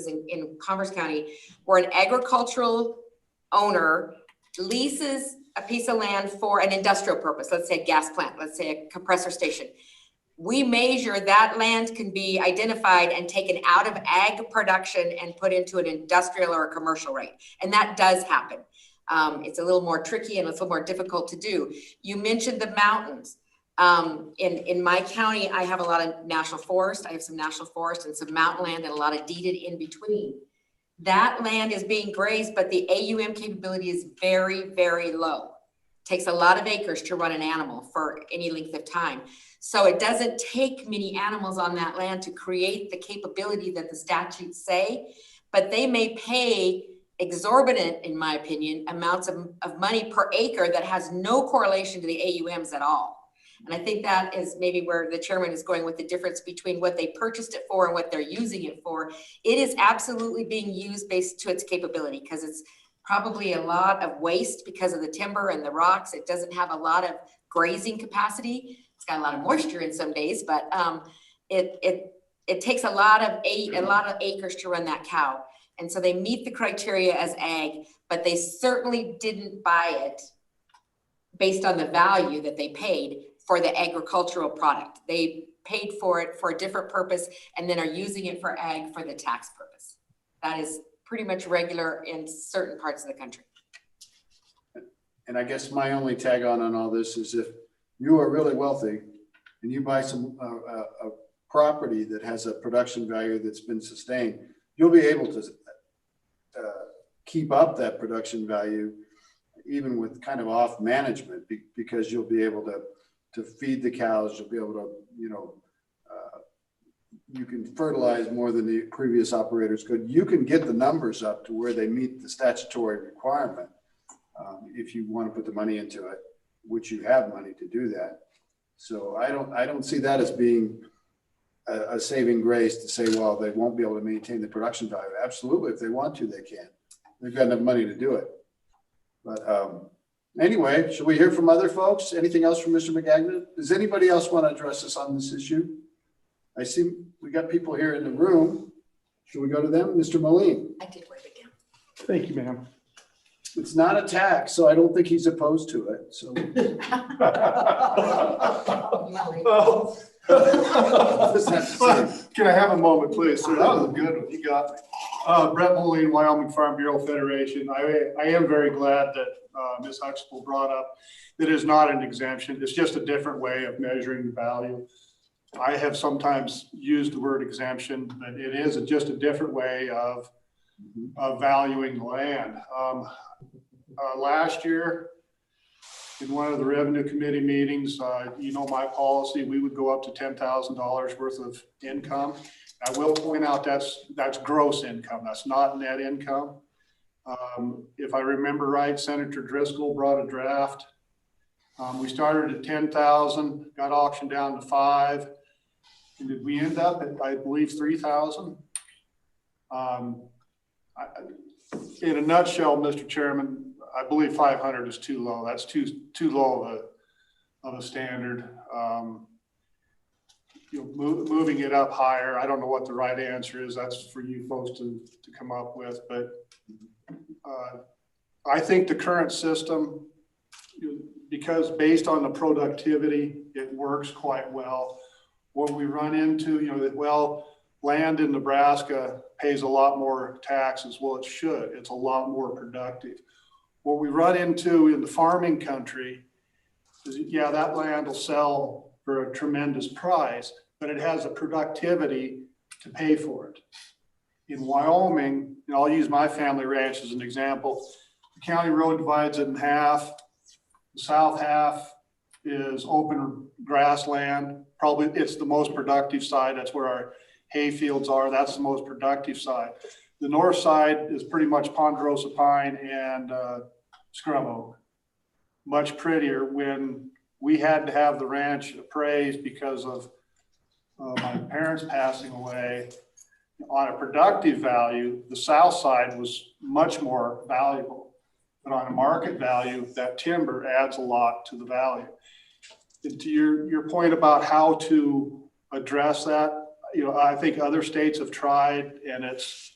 in Commerce County where an agricultural owner leases a piece of land for an industrial purpose, let's say a gas plant, let's say a compressor station. We measure that land can be identified and taken out of ag production and put into an industrial or a commercial rate. And that does happen. It's a little more tricky and it's a little more difficult to do. You mentioned the mountains. In my county, I have a lot of national forest. I have some national forest and some mountain land and a lot of deeded in between. That land is being grazed, but the AUM capability is very, very low. It takes a lot of acres to run an animal for any length of time. So it doesn't take many animals on that land to create the capability that the statutes say, but they may pay exorbitant, in my opinion, amounts of money per acre that has no correlation to the AUMs at all. And I think that is maybe where the chairman is going with the difference between what they purchased it for and what they're using it for. It is absolutely being used based to its capability because it's probably a lot of waste because of the timber and the rocks. It doesn't have a lot of grazing capacity. It's got a lot of moisture in some days, but it takes a lot of acres to run that cow. And so they meet the criteria as ag, but they certainly didn't buy it based on the value that they paid for the agricultural product. They paid for it for a different purpose and then are using it for ag for the tax purpose. That is pretty much regular in certain parts of the country. And I guess my only tag on all this is if you are really wealthy and you buy some a property that has a production value that's been sustained, you'll be able to keep up that production value even with kind of off management because you'll be able to feed the cows, you'll be able to, you know, you can fertilize more than the previous operators could. You can get the numbers up to where they meet the statutory requirement if you want to put the money into it, which you have money to do that. So I don't see that as being a saving grace to say, well, they won't be able to maintain the production value. Absolutely, if they want to, they can. They've got enough money to do it. But anyway, should we hear from other folks? Anything else from Mr. McGagnon? Does anybody else want to address us on this issue? I see we got people here in the room. Should we go to them? Mr. Moline. I did write it down. Thank you, ma'am. It's not a tax, so I don't think he's opposed to it, so. Can I have a moment, please? So that was a good one. You got me. Brett Moline, Wyoming Farm Bureau Federation. I am very glad that Ms. Huxtable brought up that it is not an exemption. It's just a different way of measuring value. I have sometimes used the word exemption, but it is just a different way of valuing the land. Last year, in one of the revenue committee meetings, you know my policy, we would go up to $10,000 worth of income. I will point out that's gross income. That's not net income. If I remember right, Senator Driscoll brought a draft. We started at 10,000, got auctioned down to 5. And did we end up at, I believe, 3,000? In a nutshell, Mr. Chairman, I believe 500 is too low. That's too low of a standard. Moving it up higher, I don't know what the right answer is. That's for you folks to come up with. But I think the current system, because based on the productivity, it works quite well. What we run into, land in Nebraska pays a lot more taxes. Well, it should. It's a lot more productive. What we run into in the farming country is, that land will sell for a tremendous price, but it has the productivity to pay for it. In Wyoming, I'll use my family ranch as an example. The county road divides it in half. The south half is open grassland. Probably it's the most productive side. That's where our hay fields are. That's the most productive side. The north side is pretty much ponderosa pine and scrub oak. Much prettier. When we had to have the ranch appraised because of my parents passing away, on a productive value, the south side was much more valuable. But on a market value, that timber adds a lot to the value. And to your point about how to address that, I think other states have tried, and it's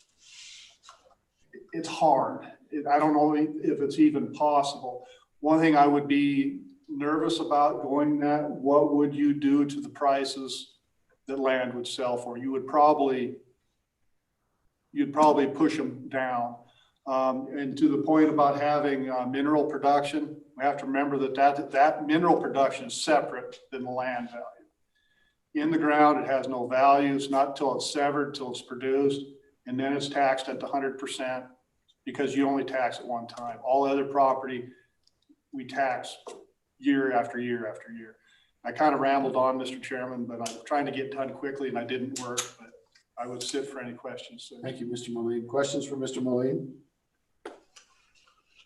hard. I don't know if it's even possible. One thing I would be nervous about going that, what would you do to the prices that land would sell for? You'd probably push them down. And to the point about having mineral production, we have to remember that mineral production is separate than the land value. In the ground, it has no value. It's not till it's severed, till it's produced, and then it's taxed at the 100% because you only tax at one time. All other property, we tax year after year after year. I kind of rambled on, Mr. Chairman, but I'm trying to get done quickly and I didn't work, but I would sit for any questions. So. Thank you, Mr. Moline. Questions for Mr. Moline?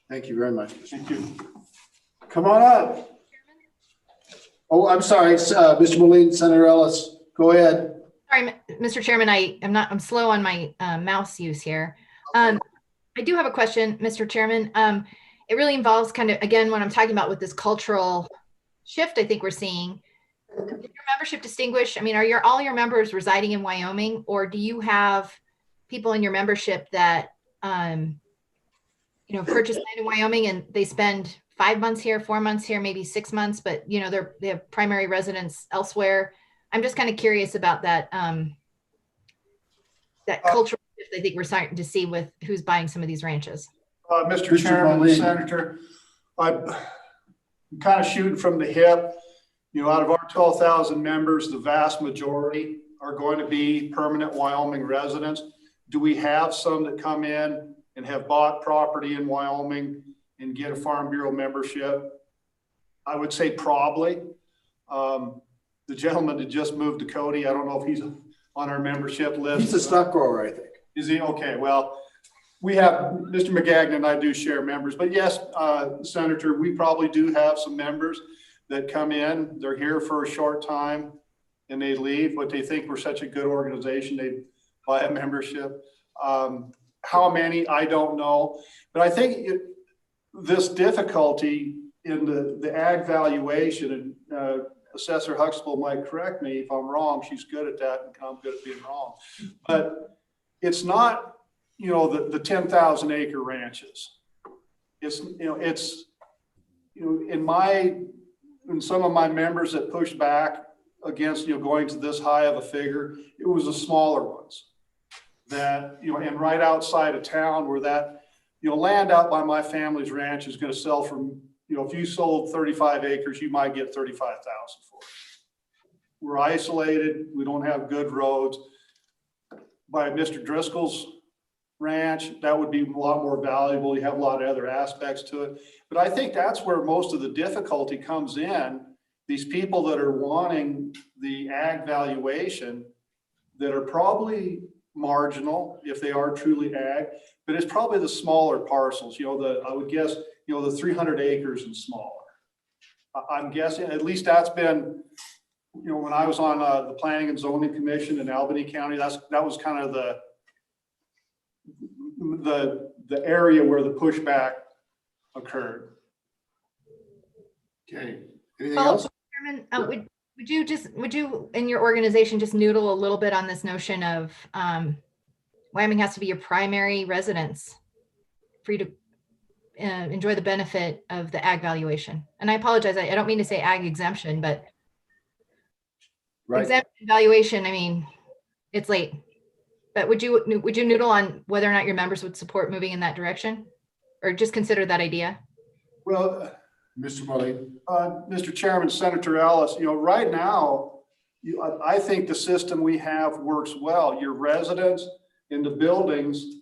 Thank you very much. Thank you. Come on up. Oh, I'm sorry, Mr. Moline, Senator Ellis, go ahead. Sorry, Mr. Chairman, I'm slow on my mouse use here. I do have a question, Mr. Chairman. It really involves kind of, again, what I'm talking about with this cultural shift I think we're seeing. Is your membership distinguished? I mean, are all your members residing in Wyoming, or do you have people in your membership that, purchase land in Wyoming and they spend 5 months here, 4 months here, maybe 6 months, but they have primary residence elsewhere? I'm just kind of curious about that cultural shift I think we're starting to see with who's buying some of these ranches. Mr. Chairman, Senator, I'm kind of shooting from the hip. Out of our 12,000 members, the vast majority are going to be permanent Wyoming residents. Do we have some that come in and have bought property in Wyoming and get a Farm Bureau membership? I would say probably. The gentleman that just moved to Cody, I don't know if he's on our membership list. He's a stock grower, I think. Is he? Okay, well, we have, Mr. McGagnon and I do share members, but yes, Senator, we probably do have some members that come in, they're here for a short time and they leave, but they think we're such a good organization, they buy a membership. How many, I don't know, but I think this difficulty in the ag valuation, and Assessor Huxtable might correct me if I'm wrong, she's good at that and I'm good at being wrong, but it's not, the 10,000 acre ranches. in some of my members that pushed back against, going to this high of a figure, it was the smaller ones that, and right outside of town where that, land out by my family's ranch is going to sell from, if you sold 35 acres, you might get 35,000 for it. We're isolated. We don't have good roads. By Mr. Driscoll's ranch, that would be a lot more valuable. You have a lot of other aspects to it. But I think that's where most of the difficulty comes in. These people that are wanting the ag valuation that are probably marginal if they are truly ag, but it's probably the smaller parcels, I would guess, the 300 acres and smaller. I'm guessing, at least that's been, when I was on the Planning and Zoning Commission in Albany County, that was kind of the area where the pushback occurred. Okay, anything else? Chairman, would you in your organization just noodle a little bit on this notion of Wyoming has to be your primary residence for you to enjoy the benefit of the ag valuation? And I apologize, I don't mean to say ag exemption, but exemption valuation, I mean, it's late. But would you noodle on whether or not your members would support moving in that direction, or just consider that idea? Well, Mr. Marlene. Mr. Chairman, Senator Ellis, right now, I think the system we have works well. Your residents in the buildings,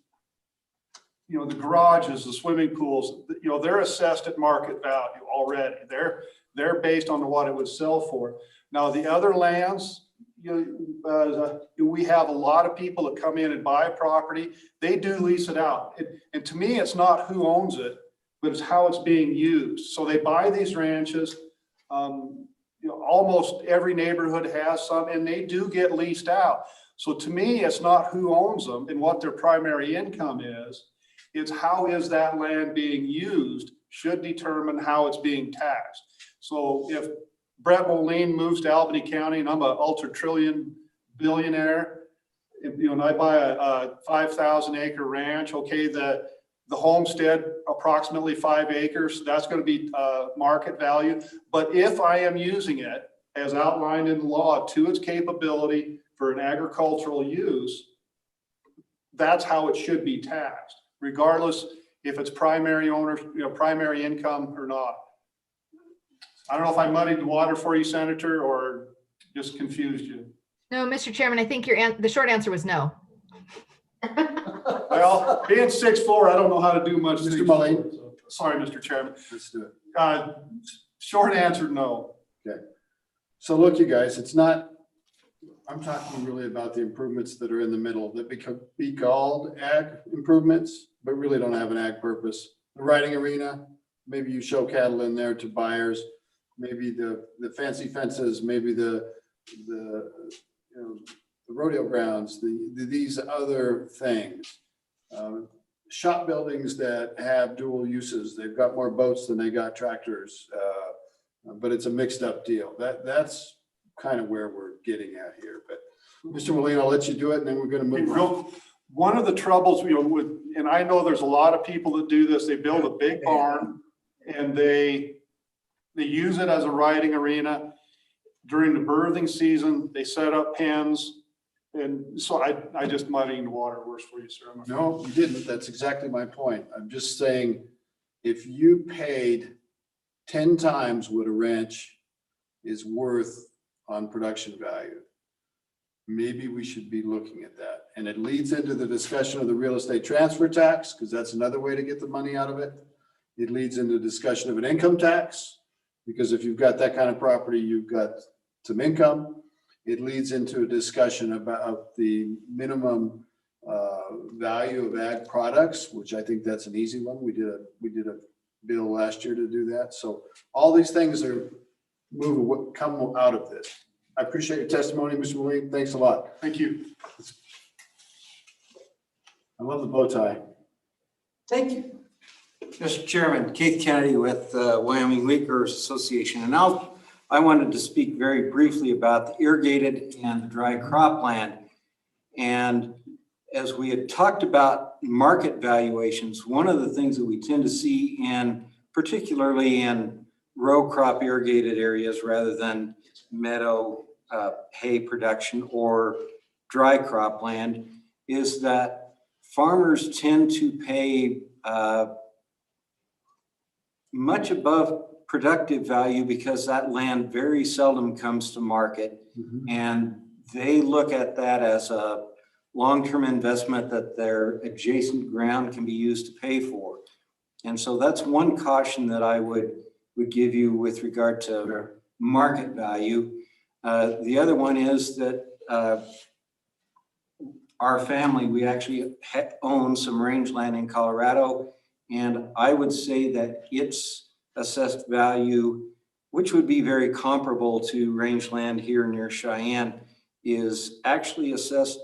the garages, the swimming pools, they're assessed at market value already. They're based on what it would sell for. Now, the other lands, we have a lot of people that come in and buy property. They do lease it out. And to me, it's not who owns it, but it's how it's being used. So they buy these ranches. Almost every neighborhood has some, and they do get leased out. So to me, it's not who owns them and what their primary income is. It's how is that land being used should determine how it's being taxed. So if Brett Moline moves to Albany County and I'm an ultra trillion billionaire, and I buy a 5,000 acre ranch, okay, the homestead, approximately 5 acres, that's going to be market value. But if I am using it as outlined in the law to its capability for an agricultural use, that's how it should be taxed, regardless if it's primary owners, primary income or not. I don't know if I muddied the water for you, Senator, or just confused you. No, Mr. Chairman, I think the short answer was no. Well, being 6'4", I don't know how to do much. Mr. Mullane. Sorry, Mr. Chairman. Let's do it. Short answer, no. Okay. So look, you guys, it's not, I'm talking really about the improvements that are in the middle that be called ag improvements, but really don't have an ag purpose. The riding arena, maybe you show cattle in there to buyers, maybe the fancy fences, maybe the rodeo grounds, these other things. Shop buildings that have dual uses. They've got more boats than they got tractors, but it's a mixed up deal. That's kind of where we're getting at here. But Mr. Moline, I'll let you do it and then we're going to move on. One of the troubles, and I know there's a lot of people that do this, they build a big barn and they use it as a riding arena. During the birthing season, they set up pens. And so I just muddying the water worse for you, sir. No, you didn't. That's exactly my point. I'm just saying, if you paid 10 times what a ranch is worth on production value, maybe we should be looking at that. And it leads into the discussion of the real estate transfer tax, because that's another way to get the money out of it. It leads into the discussion of an income tax, because if you've got that kind of property, you've got some income. It leads into a discussion about the minimum value of ag products, which I think that's an easy one. We did a bill last year to do that. So all these things come out of this. I appreciate your testimony, Mr. Moline. Thanks a lot. Thank you. I love the bow tie. Thank you. Mr. Chairman, Keith Kennedy with Wyoming Wheat Growers Association. And I wanted to speak very briefly about the irrigated and dry cropland. And as we had talked about market valuations, one of the things that we tend to see in, particularly in row crop irrigated areas rather than meadow hay production or dry crop land, is that farmers tend to pay much above productive value because that land very seldom comes to market. And they look at that as a long-term investment that their adjacent ground can be used to pay for. And so that's one caution that I would give you with regard to market value. The other one is that our family, we actually own some rangeland in Colorado, and I would say that its assessed value, which would be very comparable to rangeland here near Cheyenne, is actually assessed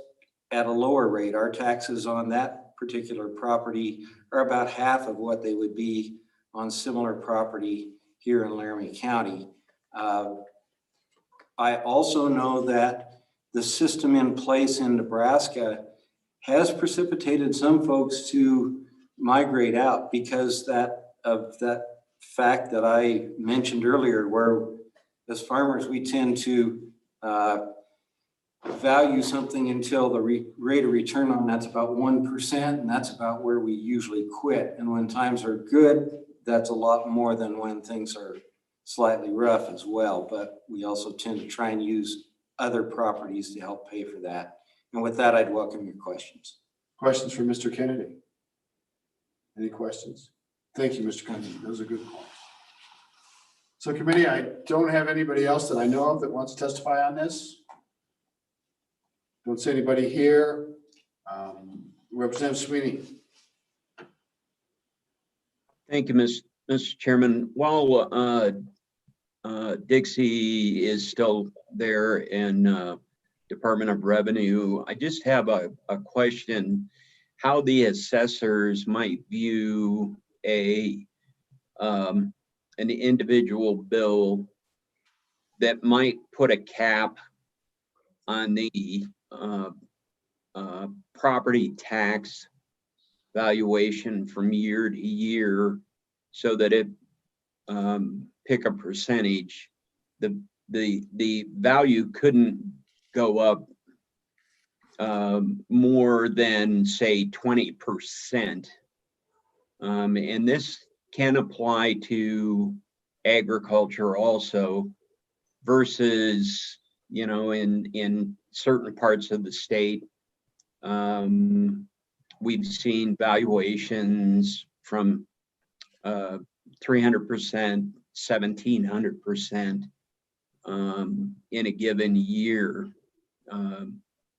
at a lower rate. Our taxes on that particular property are about half of what they would be on similar property here in Laramie County. I also know that the system in place in Nebraska has precipitated some folks to migrate out because of that fact that I mentioned earlier, where as farmers, we tend to value something until the rate of return on that's about 1%, and that's about where we usually quit. And when times are good, that's a lot more than when things are slightly rough as well. But we also tend to try and use other properties to help pay for that. And with that, I'd welcome your questions. Questions for Mr. Kennedy? Any questions? Thank you, Mr. Kennedy. Those are good points. So committee, I don't have anybody else that I know of that wants to testify on this. Don't see anybody here. Representative Sweeney. Thank you, Mr. Chairman. While Dixie is still there in Department of Revenue, I just have a question: how the assessors might view an individual bill that might put a cap on the property tax valuation from year to year, so that it pick a percentage. The value couldn't go up more than, say, 20%. And this can apply to agriculture also, versus, you know, in certain parts of the state, we've seen valuations from 300%, 1,700% in a given year.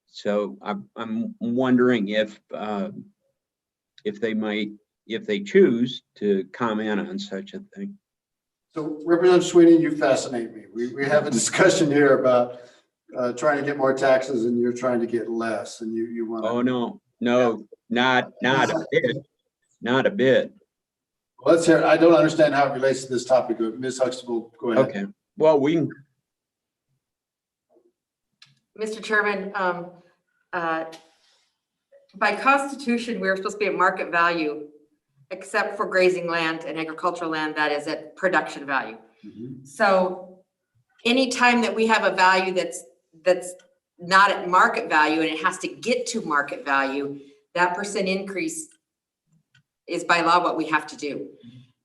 So I'm wondering if they choose to comment on such a thing. So Representative Sweeney, you fascinate me. We have a discussion here about trying to get more taxes, and you're trying to get less, and you want to. Oh, no, not a bit, not a bit. Well, let's hear. I don't understand how it relates to this topic. Ms. Huxtable, go ahead. Okay. Well, Mr. Chairman, by Constitution, we're supposed to be at market value, except for grazing land and agricultural land that is at production value. So anytime that we have a value that's not at market value and it has to get to market value, that percent increase is by law what we have to do.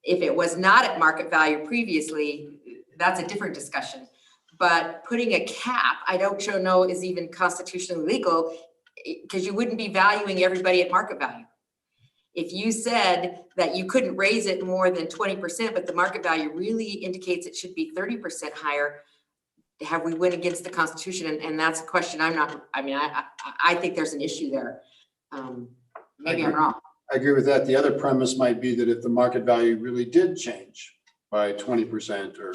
If it was not at market value previously, that's a different discussion. But putting a cap, I don't know is even constitutionally legal, because you wouldn't be valuing everybody at market value. If you said that you couldn't raise it more than 20%, but the market value really indicates it should be 30% higher, have we went against the Constitution? And that's a question I think there's an issue there. Maybe I'm wrong. I agree with that. The other premise might be that if the market value really did change by 20% or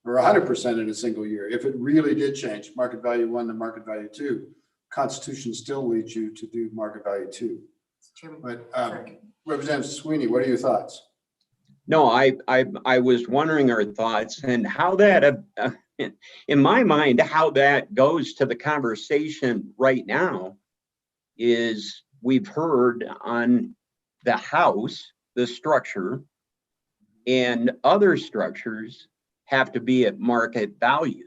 100% in a single year, if it really did change, market value 1 to market value 2, Constitution still leads you to do market value 2. But Representative Sweeney, what are your thoughts? No, I was wondering our thoughts and how that, in my mind, how that goes to the conversation right now is we've heard on the house, the structure, and other structures have to be at market value.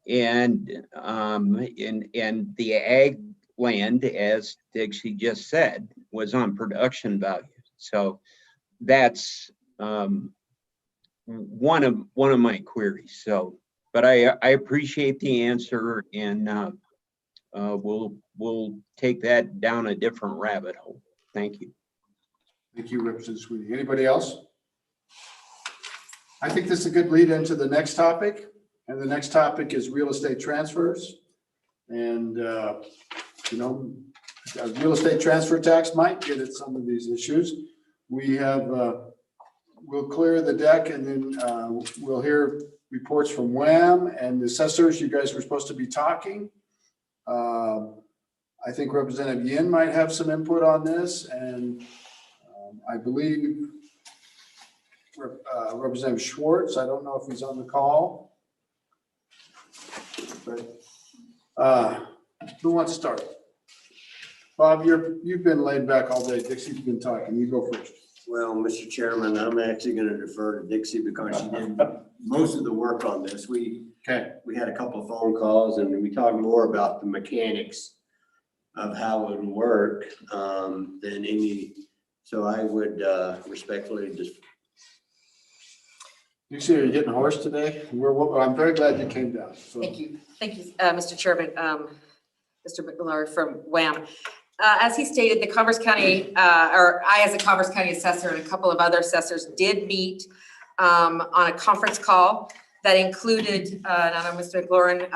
And the ag land, as Dixie just said, was on production value. So that's one of my queries. So, but I appreciate the answer, and we'll take that down a different rabbit hole. Thank you. Thank you, Representative Sweeney. Anybody else? I think this is a good lead into the next topic. And the next topic is real estate transfers. And, real estate transfer tax might get at some of these issues. We have, we'll clear the deck, and then we'll hear reports from WHAM and the assessors. You guys were supposed to be talking. I think Representative Yin might have some input on this, and I believe Representative Schwartz, I don't know if he's on the call. But who wants to start? Bob, you've been laid back all day. Dixie's been talking. You go first. Well, Mr. Chairman, I'm actually going to defer to Dixie because she did most of the work on this. We had a couple of phone calls and we talked more about the mechanics of how it would work than any. So I would respectfully just. Dixie, are you getting hoarse today? I'm very glad you came down. So. Thank you, Mr. Chairman, Mr. McMillard from WHAM. As he stated, the Converse County, or I as a Converse County assessor and a couple of other assessors did meet on a conference call that included, not on Mr. McLaurin,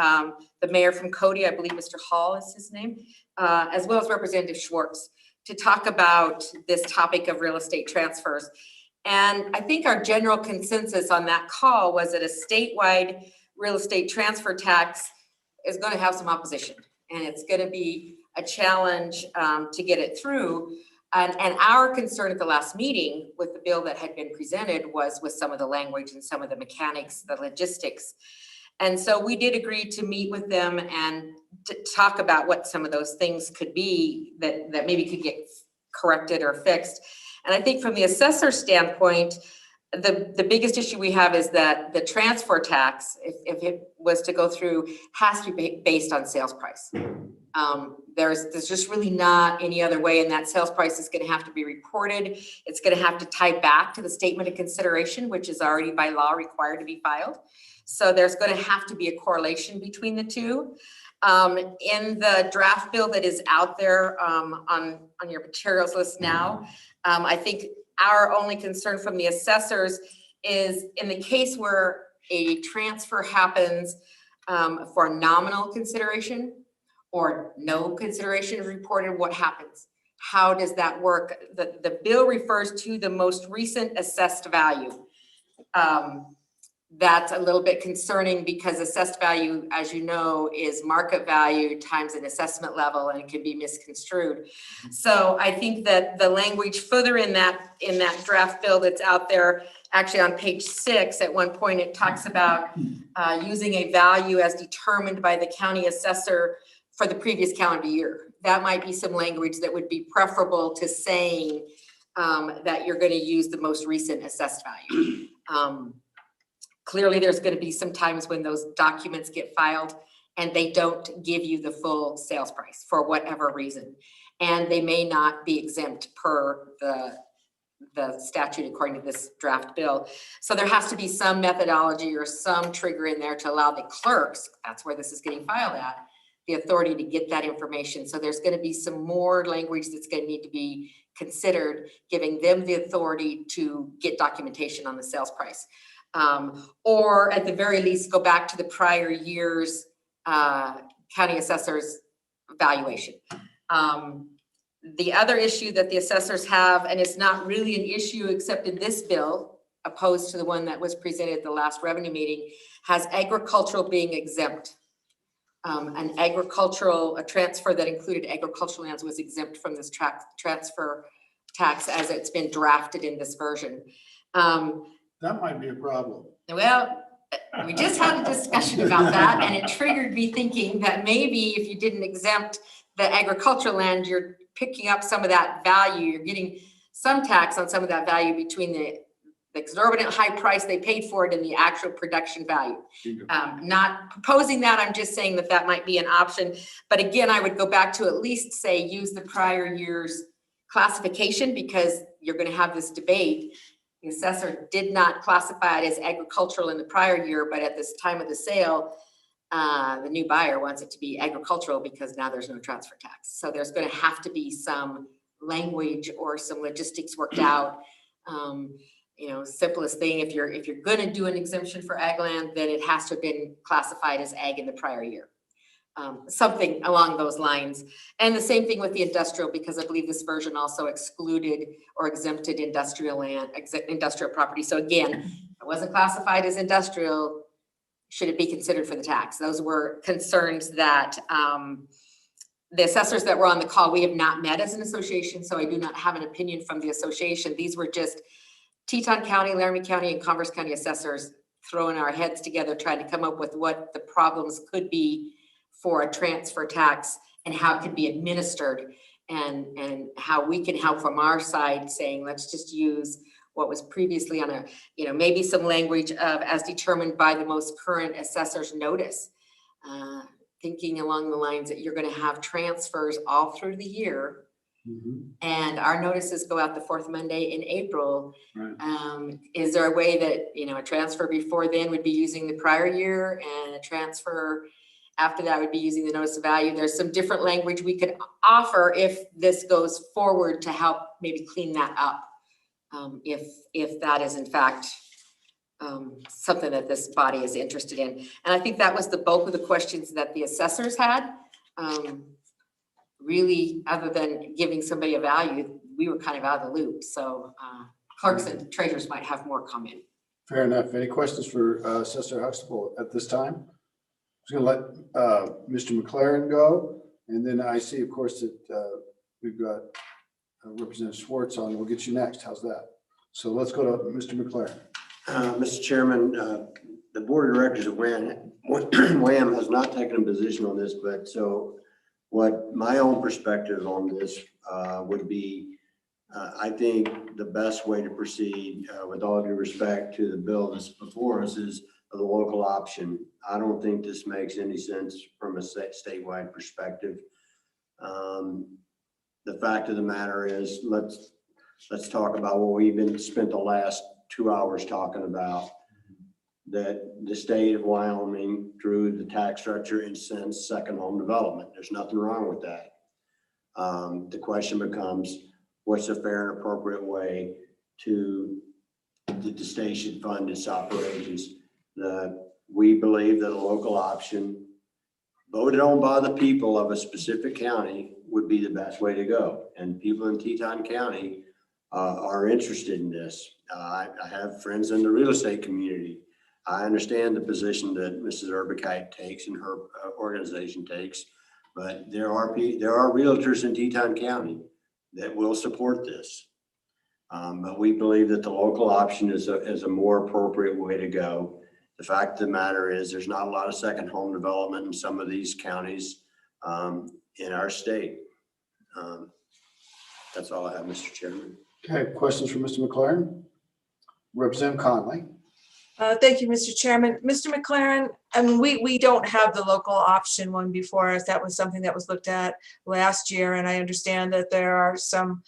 the mayor from Cody, I believe Mr. Hall is his name, as well as Representative Schwartz, to talk about this topic of real estate transfers. And I think our general consensus on that call was that a statewide real estate transfer tax is going to have some opposition, and it's going to be a challenge to get it through. And our concern at the last meeting with the bill that had been presented was with some of the language and some of the mechanics, the logistics. And so we did agree to meet with them and to talk about what some of those things could be that maybe could get corrected or fixed. And I think from the assessor standpoint, the biggest issue we have is that the transfer tax, if it was to go through, has to be based on sales price. There's just really not any other way, and that sales price is going to have to be reported. It's going to have to tie back to the statement of consideration, which is already by law required to be filed. So there's going to have to be a correlation between the two. In the draft bill that is out there on your materials list now, I think our only concern from the assessors is in the case where a transfer happens for nominal consideration or no consideration is reported, what happens? How does that work? The bill refers to the most recent assessed value. That's a little bit concerning because assessed value, as you know, is market value times an assessment level, and it can be misconstrued. So I think that the language further in that draft bill that's out there, actually on page 6, at one point it talks about using a value as determined by the county assessor for the previous calendar year. That might be some language that would be preferable to saying that you're going to use the most recent assessed value. Clearly, there's going to be some times when those documents get filed and they don't give you the full sales price for whatever reason. And they may not be exempt per the statute according to this draft bill. So there has to be some methodology or some trigger in there to allow the clerks, that's where this is getting filed at, the authority to get that information. So there's going to be some more language that's going to need to be considered, giving them the authority to get documentation on the sales price. Or at the very least, go back to the prior year's county assessor's valuation. The other issue that the assessors have, and it's not really an issue except in this bill, opposed to the one that was presented at the last revenue meeting, has agricultural being exempt. A transfer that included agricultural lands was exempt from this transfer tax as it's been drafted in this version. That might be a problem. Well, we just had a discussion about that, and it triggered me thinking that maybe if you didn't exempt the agricultural land, you're picking up some of that value. You're getting some tax on some of that value between the exorbitant high price they paid for it and the actual production value. Not proposing that, I'm just saying that that might be an option. But again, I would go back to at least say use the prior year's classification, because you're going to have this debate. The assessor did not classify it as agricultural in the prior year, but at this time of the sale, the new buyer wants it to be agricultural because now there's no transfer tax. So there's going to have to be some language or some logistics worked out. You know, simplest thing, if you're going to do an exemption for ag land, then it has to have been classified as ag in the prior year. Something along those lines. And the same thing with the industrial, because I believe this version also excluded or exempted industrial land, industrial property. So again, it wasn't classified as industrial. Should it be considered for the tax? Those were concerns that the assessors that were on the call, we have not met as an association, so I do not have an opinion from the association. These were just Teton County, Laramie County, and Converse County assessors throwing our heads together, trying to come up with what the problems could be for a transfer tax and how it could be administered, and how we can help from our side, saying, let's just use what was previously on a, you know, maybe some language of as determined by the most current assessor's notice. Thinking along the lines that you're going to have transfers all through the year. And our notices go out the fourth Monday in April. Right. Is there a way that, you know, a transfer before then would be using the prior year, and a transfer after that would be using the notice of value? There's some different language we could offer if this goes forward to help maybe clean that up. If that is in fact something that this body is interested in. And I think that was the bulk of the questions that the assessors had. Really, other than giving somebody a value, we were kind of out of the loop. So clerks and treasurers might have more comment. Fair enough. Any questions for Assessor Huxtable at this time? I'm going to let Mr. McLaren go, and then I see, of course, that we've got Representative Schwartz on. We'll get you next. How's that? So let's go to Mr. McLaren. Mr. Chairman, the Board of Directors of WHAM has not taken a position on this, but so what my own perspective on this would be, I think the best way to proceed, with all due respect to the bill that's before us, is the local option. I don't think this makes any sense from a statewide perspective. The fact of the matter is, let's talk about what we've been spent the last 2 hours talking about, that the state of Wyoming drew the tax structure and sends second home development. There's nothing wrong with that. The question becomes, what's a fair and appropriate way to that the state should fund its operations? We believe that a local option voted on by the people of a specific county would be the best way to go. And people in Teton County are interested in this. I have friends in the real estate community. I understand the position that Mrs. Urbicite takes and her organization takes, but there are realtors in Teton County that will support this. But we believe that the local option is a more appropriate way to go. The fact of the matter is, there's not a lot of second home development in some of these counties in our state. That's all I have, Mr. Chairman. Okay, questions for Mr. McLaren? Representative Conley. Thank you, Mr. Chairman. Mr. McLaren, I mean, we don't have the local option one before us. That was something that was looked at last year, and I understand that there are some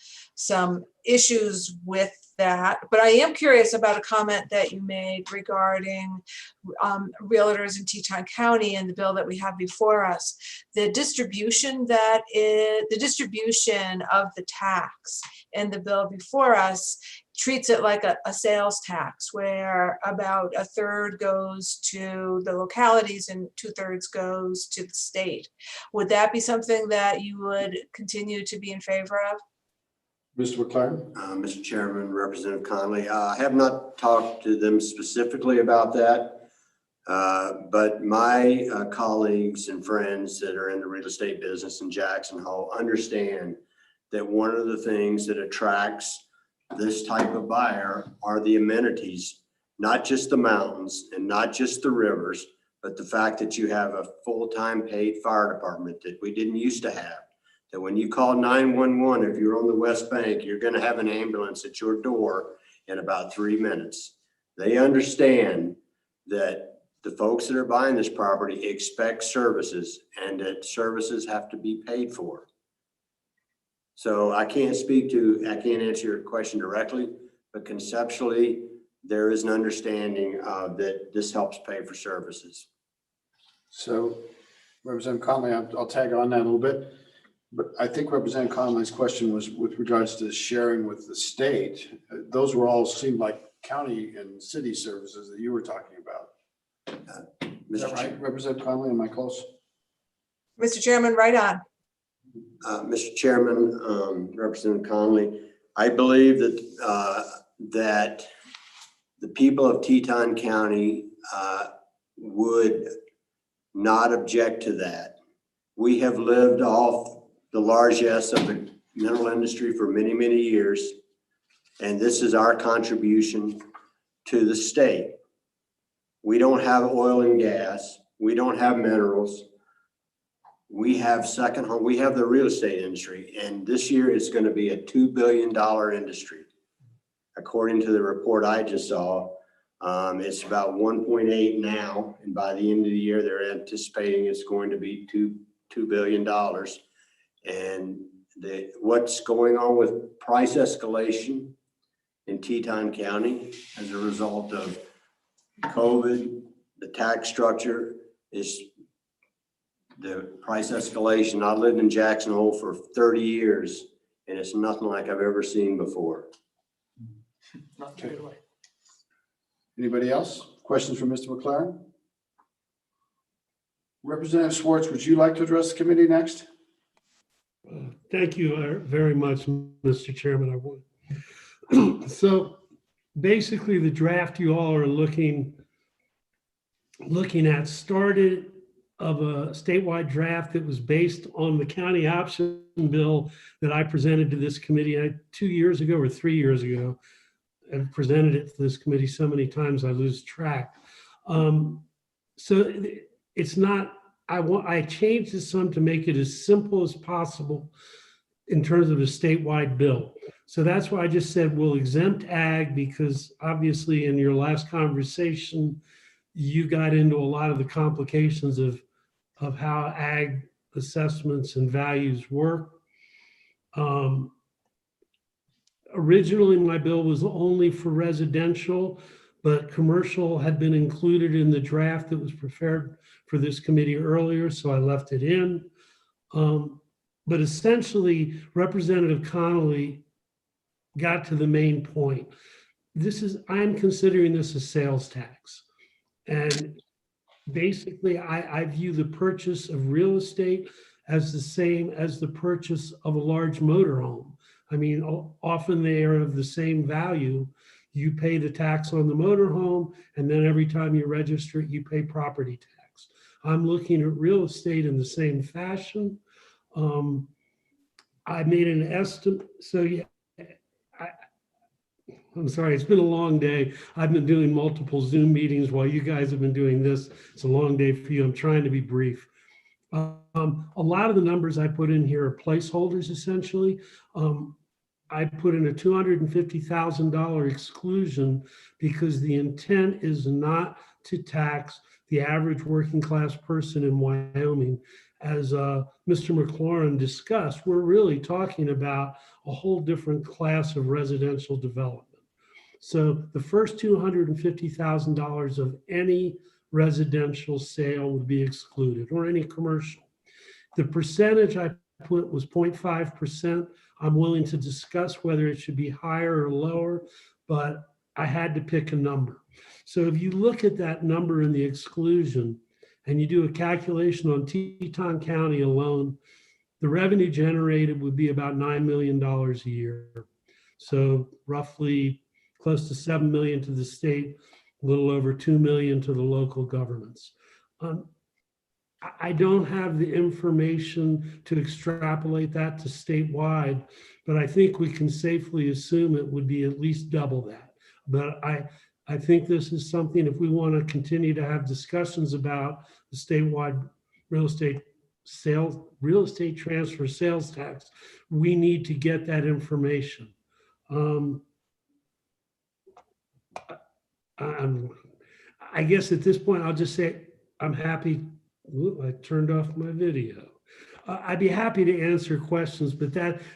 issues with that. But I am curious about a comment that you made regarding realtors in Teton County and the bill that we have before us. The distribution of the tax in the bill before us treats it like a sales tax, where about a third goes to the localities and 2/3 goes to the state. Would that be something that you would continue to be in favor of? Mr. McLaren. Mr. Chairman, Representative Conley, I have not talked to them specifically about that, but my colleagues and friends that are in the real estate business in Jackson Hole understand that one of the things that attracts this type of buyer are the amenities, not just the mountains and not just the rivers, but the fact that you have a full-time paid fire department that we didn't used to have. that when you call 911, if you're on the West Bank, you're gonna have an ambulance at your door in about 3 minutes. They understand that the folks that are buying this property expect services and that services have to be paid for. So I can't answer your question directly, but conceptually, there is an understanding that this helps pay for services. So Representative Conley, I'll tag on that a little bit. But I think Representative Conley's question was with regards to sharing with the state. Those were all seemed like county and city services that you were talking about. Is that right, Representative Conley? Am I close? Mr. Chairman, right on. Mr. Chairman, Representative Conley, I believe that the people of Teton County would not object to that. We have lived off the largesse of the mineral industry for many, many years, and this is our contribution to the state. We don't have oil and gas. We don't have minerals. We have second home. We have the real estate industry, and this year it's going to be a $2 billion industry. According to the report I just saw, it's about 1.8 now, and by the end of the year, they're anticipating it's going to be $2 billion. And what's going on with price escalation in Teton County as a result of COVID, the tax structure is the price escalation. I lived in Jackson Hole for 30 years, and it's nothing like I've ever seen before. Not too good way. Anybody else? Questions for Mr. McLaren? Representative Schwartz, would you like to address the committee next? Thank you very much, Mr. Chairman. I would. So basically, the draft you all are looking at started of a statewide draft that was based on the county option bill that I presented to this committee 2 years ago or 3 years ago. I've presented it to this committee so many times I lose track. So it's not, I changed this some to make it as simple as possible in terms of a statewide bill. So that's why I just said we'll exempt ag, because obviously in your last conversation, you got into a lot of the complications of how ag assessments and values work. Originally, my bill was only for residential, but commercial had been included in the draft that was prepared for this committee earlier, so I left it in. But essentially, Representative Connolly got to the main point. I'm considering this a sales tax. And basically, I view the purchase of real estate as the same as the purchase of a large motorhome. I mean, often they are of the same value. You pay the tax on the motorhome, and then every time you register it, you pay property tax. I'm looking at real estate in the same fashion. I made an estimate. So yeah, I'm sorry, it's been a long day. I've been doing multiple Zoom meetings while you guys have been doing this. It's a long day for you. I'm trying to be brief. A lot of the numbers I put in here are placeholders, essentially. I put in a $250,000 exclusion because the intent is not to tax the average working class person in Wyoming. As Mr. McLaurin discussed, we're really talking about a whole different class of residential development. So the first $250,000 of any residential sale would be excluded, or any commercial. The percentage I put was 0.5%. I'm willing to discuss whether it should be higher or lower, but I had to pick a number. So if you look at that number in the exclusion and you do a calculation on Teton County alone, the revenue generated would be about $9 million a year. So roughly close to $7 million to the state, a little over $2 million to the local governments. I don't have the information to extrapolate that to statewide, but I think we can safely assume it would be at least double that. But I think this is something, if we want to continue to have discussions about the statewide real estate real estate transfer sales tax, we need to get that information. I guess at this point, I'll just say I'm happy. Ooh, I turned off my video. I'd be happy to answer questions, but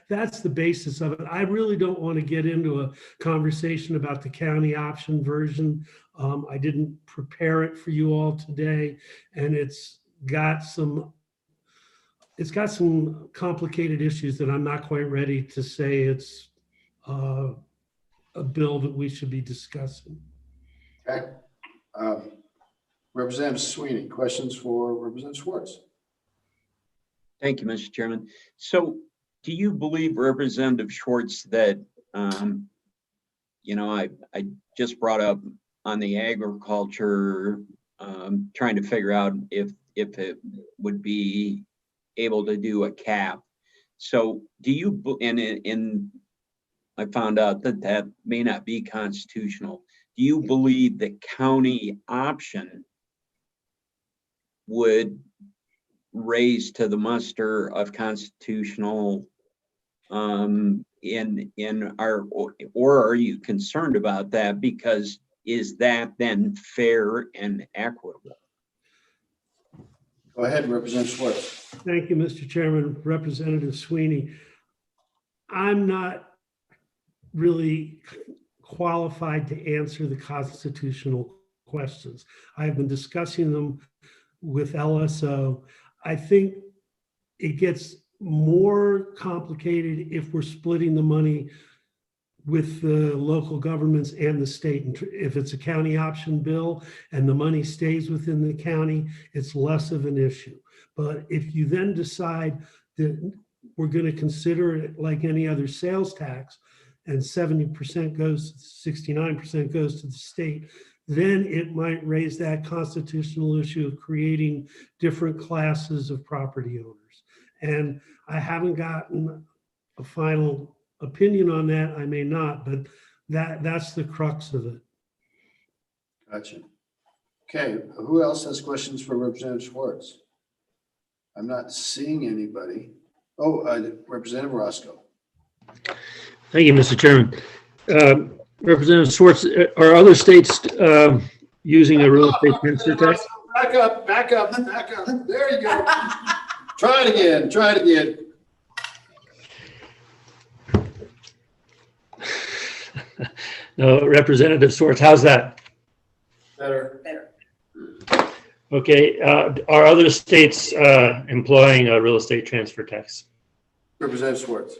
that's the basis of it. I really don't want to get into a conversation about the county option version. I didn't prepare it for you all today, and it's got some complicated issues that I'm not quite ready to say it's a bill that we should be discussing. Okay. Representative Sweeney, questions for Representative Schwartz? Thank you, Mr. Chairman. So do you believe, Representative Schwartz, that, I just brought up on the agriculture, trying to figure out if it would be able to do a cap. So do you, and I found out that may not be constitutional. Do you believe the county option would raise to the muster of constitutional in our, or are you concerned about that? Because is that then fair and equitable? Go ahead, Representative Schwartz. Thank you, Mr. Chairman. Representative Sweeney, I'm not really qualified to answer the constitutional questions. I've been discussing them with LSO. I think it gets more complicated if we're splitting the money with the local governments and the state. And if it's a county option bill and the money stays within the county, it's less of an issue. But if you then decide that we're going to consider it like any other sales tax, and 70% goes, 69% goes to the state, then it might raise that constitutional issue of creating different classes of property owners. And I haven't gotten a final opinion on that. I may not, but that's the crux of it. Gotcha. Okay, who else has questions for Representative Schwartz? I'm not seeing anybody. Oh, Representative Roscoe. Thank you, Mr. Chairman. Representative Schwartz, are other states using a real estate transfer tax? Back up. There you go. Try it again. No, Representative Schwartz, how's that? Better. Okay, are other states employing a real estate transfer tax? Representative Schwartz.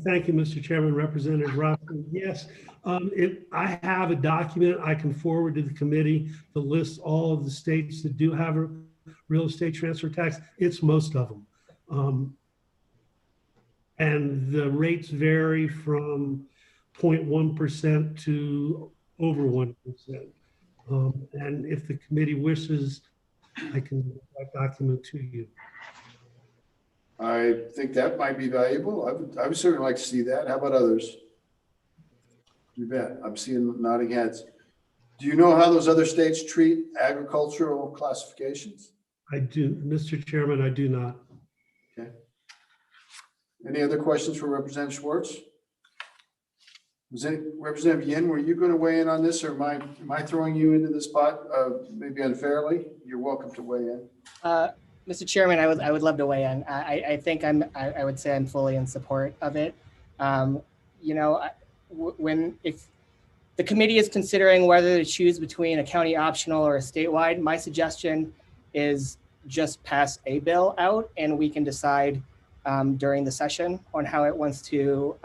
Thank you, Mr. Chairman. Representative Roscoe. Yes, I have a document I can forward to the committee that lists all of the states that do have a real estate transfer tax. It's most of them. And the rates vary from 0.1% to over 1%. And if the committee wishes, I can get that document to you. I think that might be valuable. I would certainly like to see that. How about others? You bet. I'm seeing nodding heads. Do you know how those other states treat agricultural classifications? I do, Mr. Chairman, I do not. Okay. Any other questions for Representative Schwartz? Representative Yin, were you going to weigh in on this, or am I throwing you into the spot maybe unfairly? You're welcome to weigh in. Mr. Chairman, I would love to weigh in. I think I would say I'm fully in support of it. If the committee is considering whether to choose between a county optional or a statewide, my suggestion is just pass a bill out and we can decide during the session on how it wants to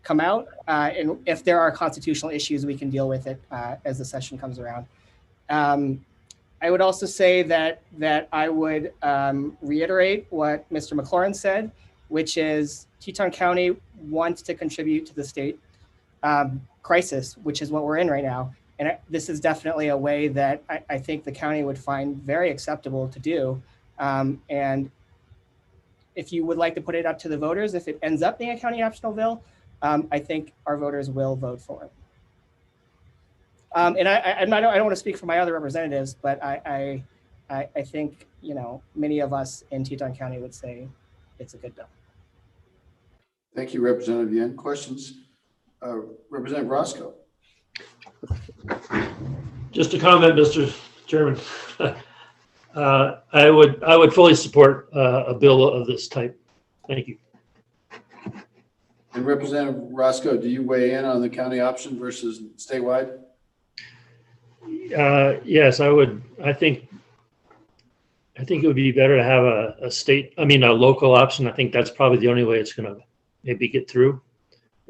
come out. And if there are constitutional issues, we can deal with it as the session comes around. I would also say that I would reiterate what Mr. McLaurin said, which is Teton County wants to contribute to the state crisis, which is what we're in right now. And this is definitely a way that I think the county would find very acceptable to do. And if you would like to put it up to the voters, if it ends up being a county optional bill, I think our voters will vote for it. And I don't want to speak for my other representatives, but I I think, you know, many of us in Teton County would say it's a good bill. Thank you, Representative Yen. Questions? Representative Roscoe. Just a comment, Mr. Chairman. I would fully support a bill of this type. Thank you. And Representative Roscoe, do you weigh in on the county option versus statewide? Yes, I would. I think it would be better to have a local option. I think that's probably the only way it's going to maybe get through,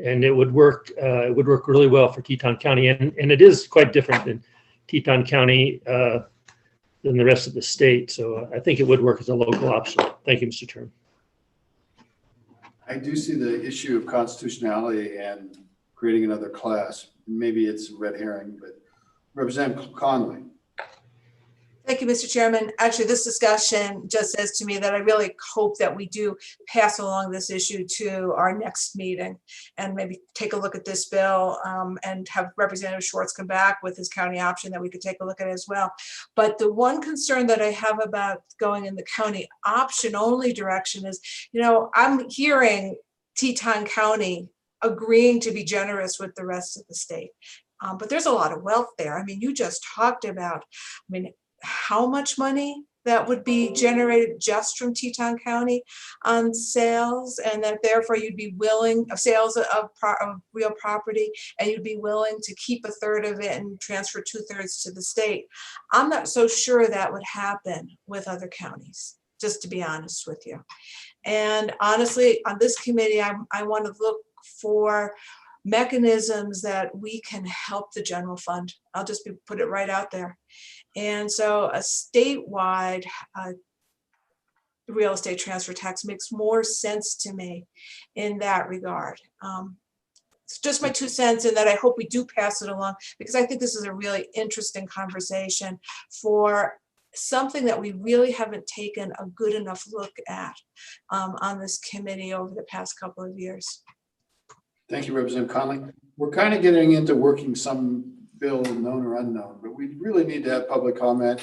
and it would work. It would work really well for Teton County, and it is quite different than Teton County than the rest of the state. So I think it would work as a local option. Thank you, Mr. Chairman. I do see the issue of constitutionality and creating another class. Maybe it's a red herring, but Representative Conley. Thank you, Mr. Chairman. Actually, this discussion just says to me that I really hope that we do pass along this issue to our next meeting and maybe take a look at this bill and have Representative Schwartz come back with his county option that we could take a look at as well. But the one concern that I have about going in the county option only direction is, you know, I'm hearing Teton County agreeing to be generous with the rest of the state. But there's a lot of wealth there. I mean, you just talked about, how much money that would be generated just from Teton County on sales, and that therefore you'd be willing of sales of real property, and you'd be willing to keep a third of it and transfer 2/3 to the state. I'm not so sure that would happen with other counties, just to be honest with you. And honestly, on this committee, I want to look for mechanisms that we can help the general fund. I'll just put it right out there. And so a statewide real estate transfer tax makes more sense to me in that regard. It's just my 2 cents, in that I hope we do pass it along, because I think this is a really interesting conversation for something that we really haven't taken a good enough look at on this committee over the past couple of years. Thank you, Representative Conley. We're kind of getting into working some bill known or unknown, but we really need to have public comment.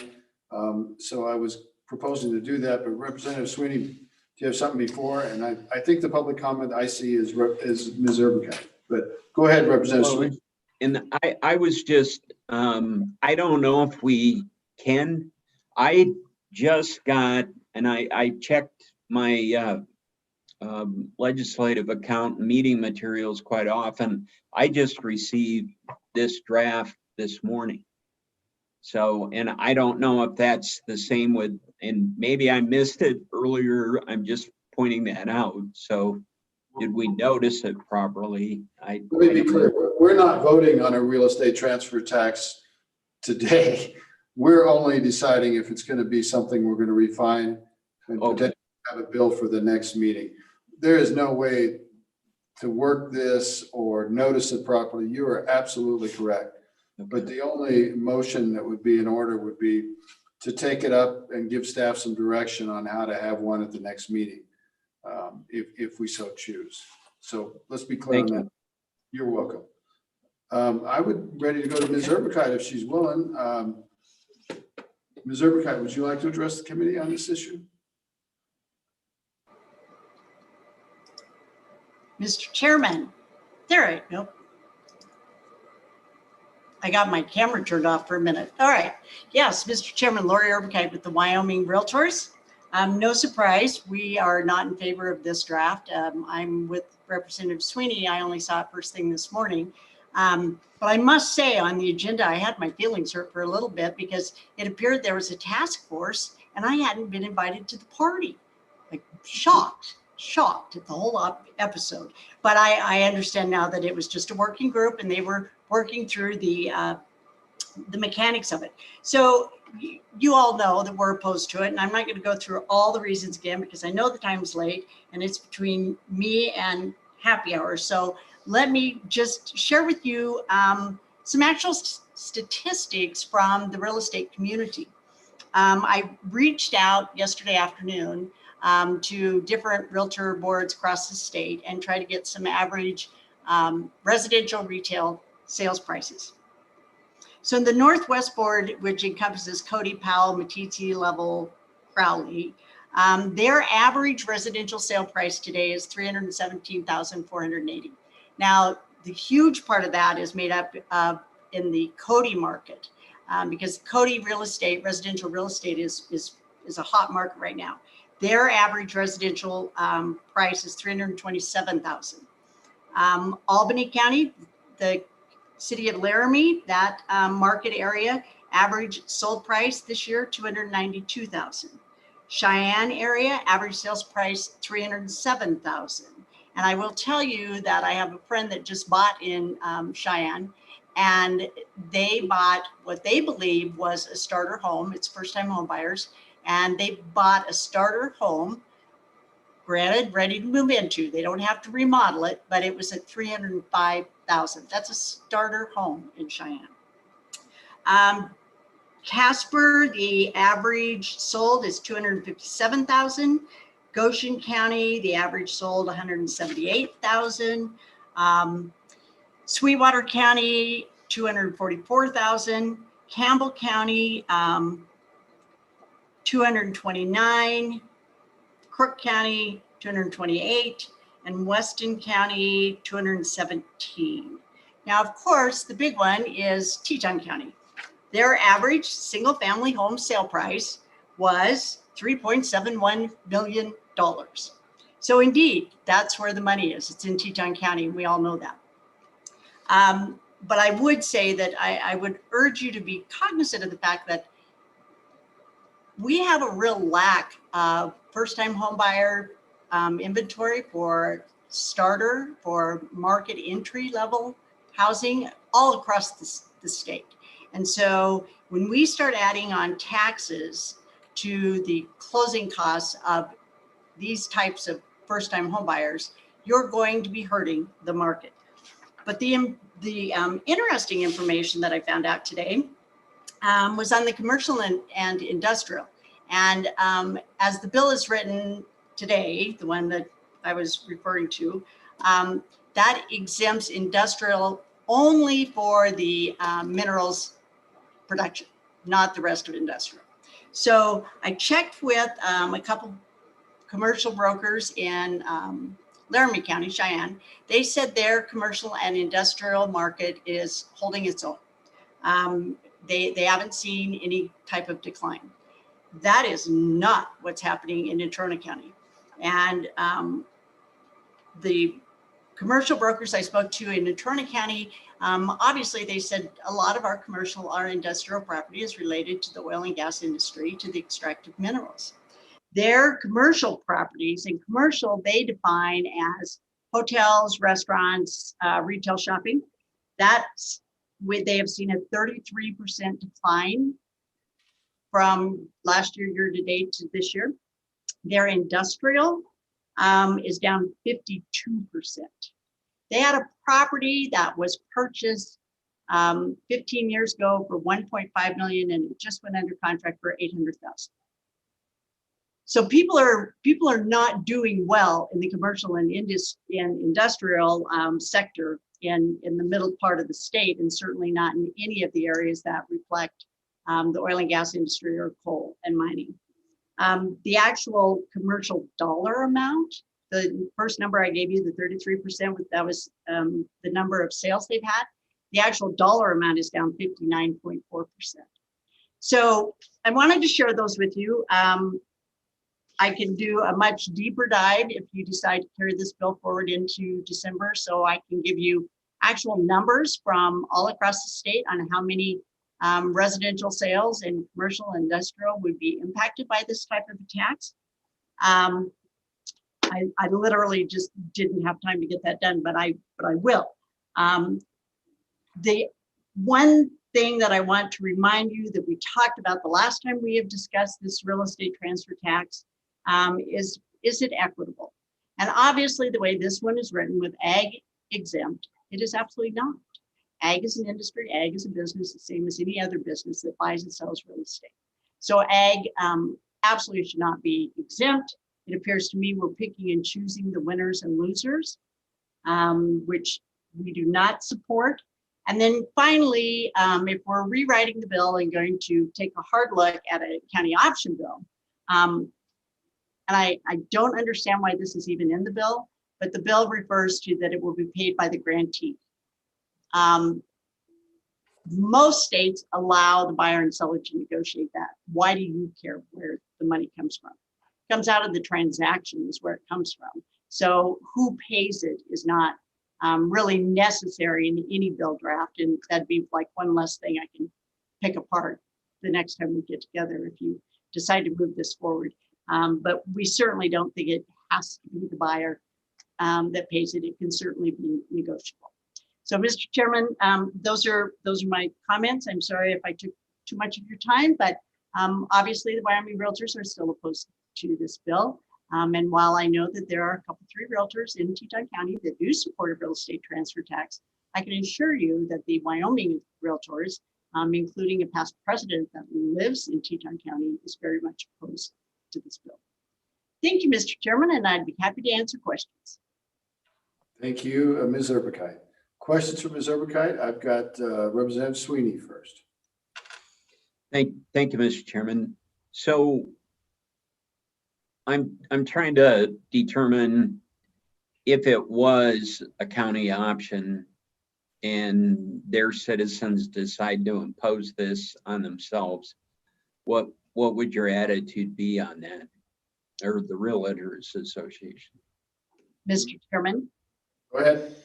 So I was proposing to do that, but Representative Sweeney, do you have something before? And I think the public comment I see is Ms. Urbica, but go ahead, Representative Sweeney. And I was just, I don't know if we can. I just got, and I checked my legislative account meeting materials quite often. I just received this draft this morning. So, and I don't know if that's the same with, and maybe I missed it earlier. I'm just pointing that out. So did we notice it properly? Let me be clear. We're not voting on a real estate transfer tax today. We're only deciding if it's going to be something we're going to refine and potentially have a bill for the next meeting. There is no way to work this or notice it properly. You are absolutely correct. But the only motion that would be in order would be to take it up and give staff some direction on how to have one at the next meeting, if we so choose. So let's be clear on that. You're welcome. I would ready to go to Ms. Urbica if she's willing. Ms. Urbica, would you like to address the committee on this issue? Mr. Chairman, there I go. I got my camera turned off for a minute. All right. Yes, Mr. Chairman, Lori Urbica with the Wyoming Realtors. No surprise, we are not in favor of this draft. I'm with Representative Sweeney. I only saw it first thing this morning. But I must say, on the agenda, I had my feelings hurt for a little bit because it appeared there was a task force and I hadn't been invited to the party. Like, shocked at the whole episode. But I understand now that it was just a working group and they were working through the mechanics of it. So you all know that we're opposed to it, and I'm not going to go through all the reasons again because I know the time's late and it's between me and happy hour. So let me just share with you some actual statistics from the real estate community. I reached out yesterday afternoon to different realtor boards across the state and try to get some average residential retail sales prices. So in the Northwest Board, which encompasses Cody, Powell, Matiti, Level, Crowley, their average residential sale price today is $317,480. Now, the huge part of that is made up in the Cody market, because Cody real estate, residential real estate is a hot market right now. Their average residential price is $327,000. Albany County, the city of Laramie, that market area, average sold price this year, $292,000. Cheyenne area, average sales price, $307,000. And I will tell you that I have a friend that just bought in Cheyenne, and they bought what they believe was a starter home. It's first-time home buyers, and they bought a starter home, granted, ready to move into. They don't have to remodel it, but it was at $305,000. That's a starter home in Cheyenne. Casper, the average sold is $257,000. Goshen County, the average sold $178,000. Sweetwater County, $244,000. Campbell County, $229,000. Crook County, $228,000, and Weston County, $217,000. Now, of course, the big one is Teton County. Their average single-family home sale price was $3.71 million. So indeed, that's where the money is. It's in Teton County, and we all know that. But I would say that I would urge you to be cognizant of the fact that we have a real lack of first-time home buyer inventory for starter, for market entry level housing all across the state. And so when we start adding on taxes to the closing costs of these types of first-time home buyers, you're going to be hurting the market. But the interesting information that I found out today was on the commercial and industrial. And as the bill is written today, the one that I was referring to, that exempts industrial only for the minerals production, not the rest of industrial. So I checked with a couple commercial brokers in Laramie County, Cheyenne. They said their commercial and industrial market is holding its own. They haven't seen any type of decline. That is not what's happening in Natrona County. And the commercial brokers I spoke to in Natrona County, obviously they said a lot of our commercial, our industrial property is related to the oil and gas industry, to the extractive minerals. Their commercial properties, and commercial they define as hotels, restaurants, retail shopping. That's where they have seen a 33% decline from last year, year to date to this year. Their industrial is down 52%. They had a property that was purchased 15 years ago for $1.5 million, and it just went under contract for $800,000. So people are not doing well in the commercial and industrial sector in the middle part of the state, and certainly not in any of the areas that reflect the oil and gas industry or coal and mining. The actual commercial dollar amount, the first number I gave you, the 33%, that was the number of sales they've had. The actual dollar amount is down 59.4%. So I wanted to share those with you. I can do a much deeper dive if you decide to carry this bill forward into December. So I can give you actual numbers from all across the state on how many residential sales and commercial and industrial would be impacted by this type of a tax. I literally just didn't have time to get that done, but I will. The one thing that I want to remind you that we talked about the last time we have discussed this real estate transfer tax is it equitable? And obviously the way this one is written with ag exempt, it is absolutely not. Ag is an industry, ag is a business, the same as any other business that buys and sells real estate. So ag absolutely should not be exempt. It appears to me we're picking and choosing the winners and losers, which we do not support. And then finally, if we're rewriting the bill and going to take a hard look at a county option bill, and I don't understand why this is even in the bill, but the bill refers to that it will be paid by the grantee. Most states allow the buyer and seller to negotiate that. Why do you care where the money comes from? It comes out of the transaction is where it comes from. So who pays it is not really necessary in any bill draft. And that'd be like one less thing I can pick apart the next time we get together if you decide to move this forward. But we certainly don't think it has to be the buyer that pays it. It can certainly be negotiable. So, Mr. Chairman, those are my comments. I'm sorry if I took too much of your time, but obviously the Wyoming realtors are still opposed to this bill. And while I know that there are a couple, 3 realtors in Teton County that do support a real estate transfer tax, I can assure you that the Wyoming realtors, including a past president that lives in Teton County, is very much opposed to this bill. Thank you, Mr. Chairman, and I'd be happy to answer questions. Thank you, Ms. Erbakite. Questions for Ms. Erbakite? I've got Representative Sweeney first. Thank you, Mr. Chairman. So I'm trying to determine if it was a county option and their citizens decide to impose this on themselves, what would your attitude be on that, or the Realtors Association? Mr. Chairman. Go ahead.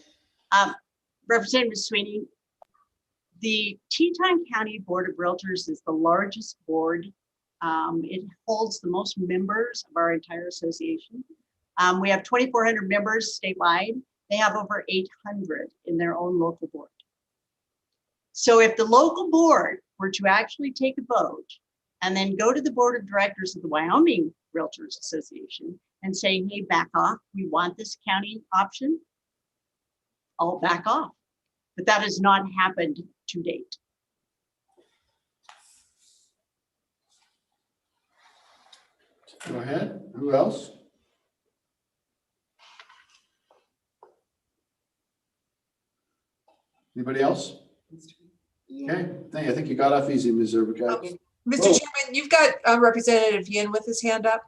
Representative Sweeney, the Teton County Board of Realtors is the largest board. It holds the most members of our entire association. We have 2,400 members statewide. They have over 800 in their own local board. So if the local board were to actually take a vote and then go to the board of directors of the Wyoming Realtors Association and say, hey, back off, we want this county option, I'll back off. But that has not happened to date. Go ahead. Who else? Anybody else? Okay, I think you got off easy, Ms. Erbakite. Mr. Chairman, you've got Representative Yin with his hand up.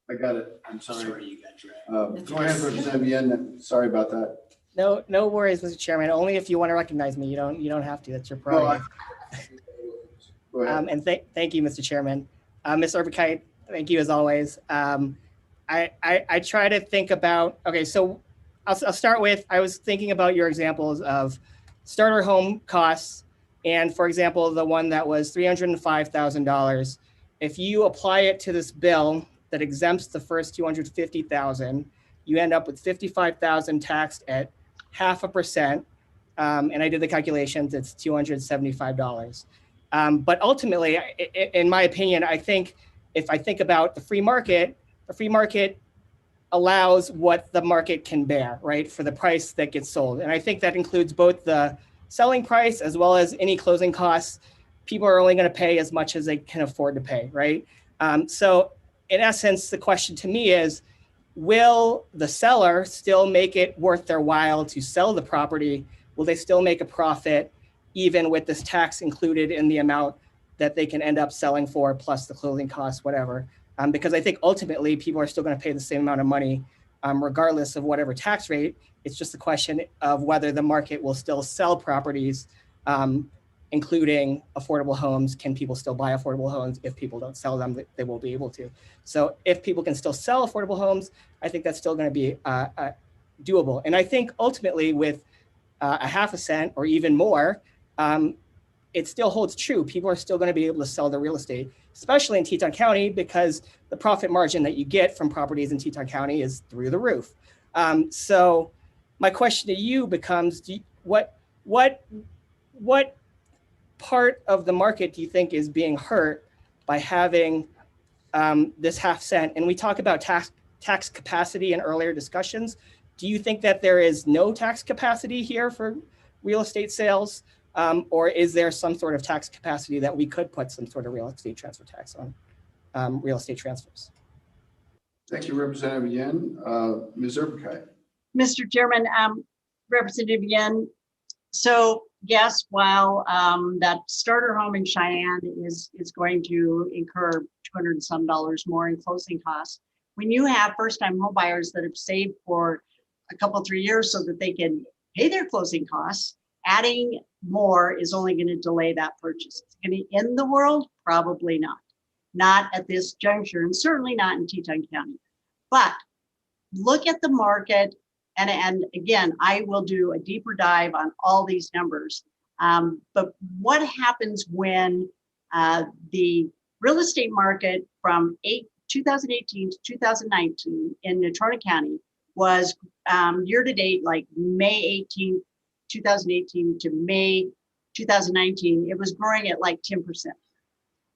I got it. I'm sorry. You got go ahead, Representative Yen. Sorry about that. No worries, Mr. Chairman. Only if you want to recognize me. You don't have to. That's your prerogative. Go ahead. And thank you, Mr. Chairman. Ms. Erbakite, thank you as always. I try to think about, okay, so I'll start with, I was thinking about your examples of starter home costs. And for example, the one that was $305,000, if you apply it to this bill that exempts the first $250,000, you end up with $55,000 taxed at 0.5%. And I did the calculations, it's $275. But ultimately, in my opinion, I think if I think about the free market allows what the market can bear, right, for the price that gets sold. And I think that includes both the selling price as well as any closing costs. People are only going to pay as much as they can afford to pay, right? So in essence, the question to me is, will the seller still make it worth their while to sell the property? Will they still make a profit even with this tax included in the amount that they can end up selling for, plus the closing costs, whatever? Because I think ultimately people are still going to pay the same amount of money regardless of whatever tax rate. It's just a question of whether the market will still sell properties, including affordable homes. Can people still buy affordable homes? If people don't sell them, they won't be able to. So if people can still sell affordable homes, I think that's still going to be doable. And I think ultimately with 0.5 cent or even more, it still holds true. People are still going to be able to sell their real estate, especially in Teton County, because the profit margin that you get from properties in Teton County is through the roof. So my question to you becomes, what part of the market do you think is being hurt by having this 0.5 cent? And we talk about tax capacity in earlier discussions. Do you think that there is no tax capacity here for real estate sales? Or is there some sort of tax capacity that we could put some sort of real estate transfer tax on real estate transfers? Thank you, Representative Yen. Ms. Erbakite. Mr. Chairman, Representative Yen, so yes, while that starter home in Cheyenne is going to incur $200 and some more in closing costs, when you have first-time home buyers that have saved for a couple, 3 years so that they can pay their closing costs, adding more is only going to delay that purchase. It's going to end the world? Probably not. Not at this juncture, and certainly not in Teton County. But look at the market, and again, I will do a deeper dive on all these numbers. But what happens when the real estate market from 2018 to 2019 in Natrona County was year to date, like May 18th, 2018 to May 2019, it was growing at like 10%.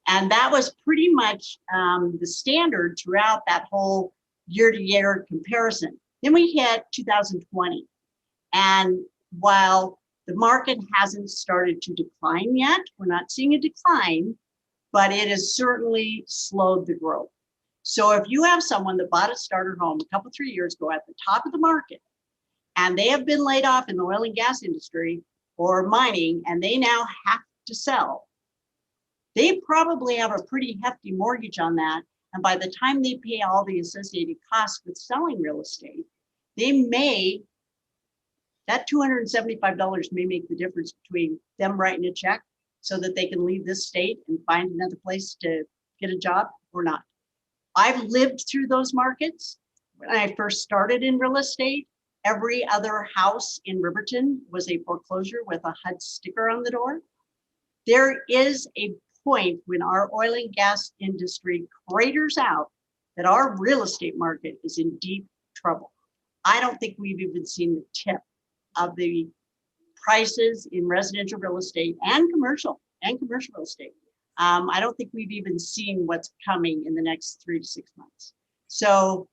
And that was pretty much the standard throughout that whole year-to-year comparison. Then we hit 2020. And while the market hasn't started to decline yet, we're not seeing a decline, but it has certainly slowed the growth. So if you have someone that bought a starter home a couple, 3 years ago at the top of the market, and they have been laid off in the oil and gas industry or mining, and they now have to sell, they probably have a pretty hefty mortgage on that. And by the time they pay all the associated costs with selling real estate, that $275 may make the difference between them writing a check so that they can leave this state and find another place to get a job or not. I've lived through those markets. When I first started in real estate, every other house in Riverton was a foreclosure with a HUD sticker on the door. There is a point when our oil and gas industry craters out that our real estate market is in deep trouble. I don't think we've even seen the tip of the prices in residential real estate and commercial real estate. I don't think we've even seen what's coming in the next 3 to 6 months. So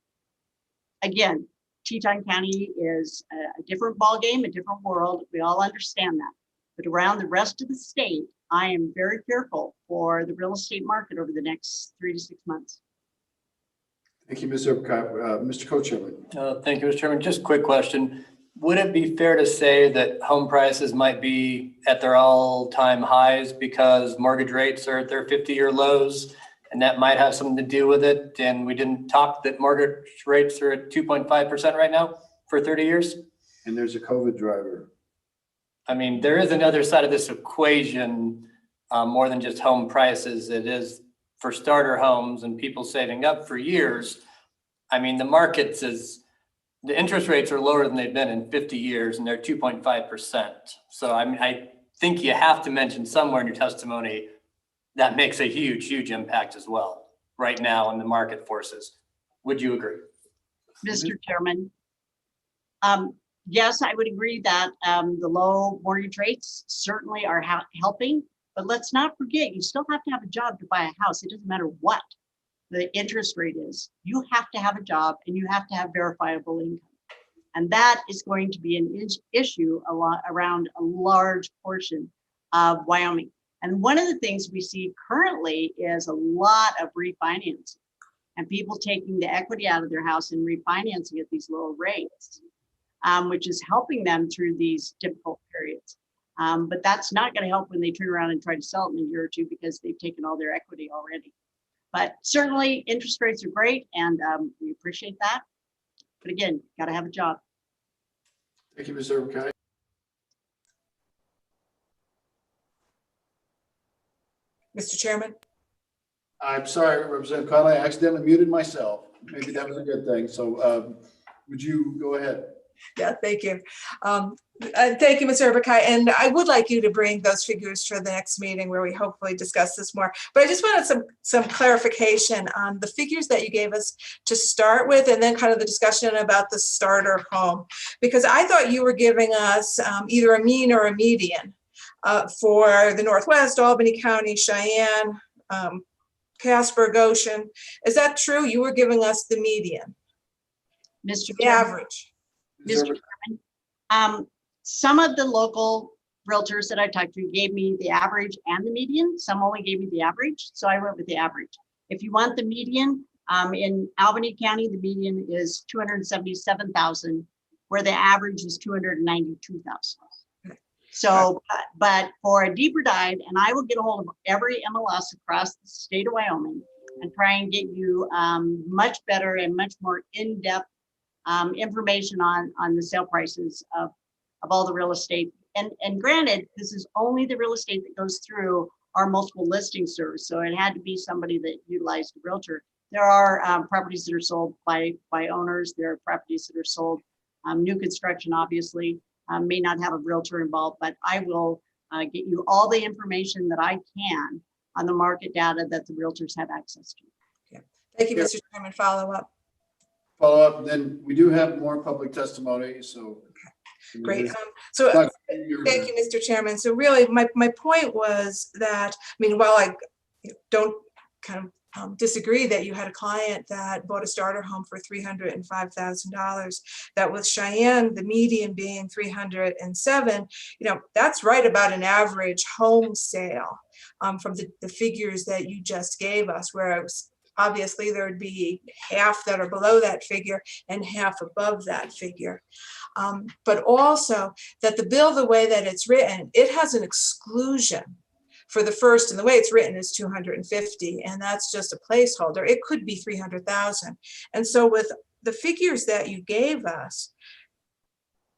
again, Teton County is a different ballgame, a different world. We all understand that. But around the rest of the state, I am very fearful for the real estate market over the next 3 to 6 months. Thank you, Ms. Epcot. Mr. Co-Chairman. Thank you, Mr. Chairman. Just a quick question. Would it be fair to say that home prices might be at their all-time highs because mortgage rates are at their 50-year lows, and that might have something to do with it? And we didn't talk that mortgage rates are at 2.5% right now for 30 years? And there's a COVID driver. I mean, there is another side of this equation, more than just home prices. It is for starter homes and people saving up for years. I mean, the interest rates are lower than they've been in 50 years, and they're 2.5%. So I mean, I think you have to mention somewhere in your testimony that makes a huge, huge impact as well right now in the market forces. Would you agree? Mr. Chairman, yes, I would agree that the low mortgage rates certainly are helping, but let's not forget, you still have to have a job to buy a house. It doesn't matter what the interest rate is. You have to have a job and you have to have verifiable income. And that is going to be an issue around a large portion of Wyoming. And one of the things we see currently is a lot of refinancing and people taking the equity out of their house and refinancing at these lower rates, which is helping them through these difficult periods. But that's not going to help when they turn around and try to sell it in a year or two because they've taken all their equity already. But certainly interest rates are great and we appreciate that. But again, got to have a job. Thank you, Ms. Epcot. Mr. Chairman? I'm sorry, Representative Conley, I accidentally muted myself. Maybe that was a good thing. So would you go ahead? Yeah, thank you. Thank you, Ms. Erbikai. And I would like you to bring those figures for the next meeting where we hopefully discuss this more. But I just wanted some clarification on the figures that you gave us to start with, and then kind of the discussion about the starter home. Because I thought you were giving us either a mean or a median for the Northwest, Albany County, Cheyenne, Casper, Goshen. Is that true? You were giving us the median, Mr. the average. Mr. Chairman, some of the local realtors that I talked to gave me the average and the median. Some only gave me the average, so I went with the average. If you want the median, in Albany County, the median is 277,000, where the average is 292,000. So, but for a deeper dive, and I will get a hold of every MLS across the state of Wyoming and try and get you much better and much more in-depth information on the sale prices of all the real estate. And granted, this is only the real estate that goes through our multiple listing service. So it had to be somebody that utilized a realtor. There are properties that are sold by owners. There are properties that are sold new construction, obviously, may not have a realtor involved, but I will get you all the information that I can on the market data that the realtors have access to. Yeah. Thank you, Mr. Chairman. Follow up. Follow up, and then we do have more public testimony, so. Great. So thank you, Mr. Chairman. So really, my point was that, I mean, while I don't kind of disagree that you had a client that bought a starter home for $305,000, that with Cheyenne, the median being 307, that's right about an average home sale from the figures that you just gave us, whereas obviously there would be half that are below that figure and half above that figure. But also that the bill, the way that it's written, it has an exclusion for the first, and the way it's written is 250, and that's just a placeholder. It could be 300,000. And so with the figures that you gave us,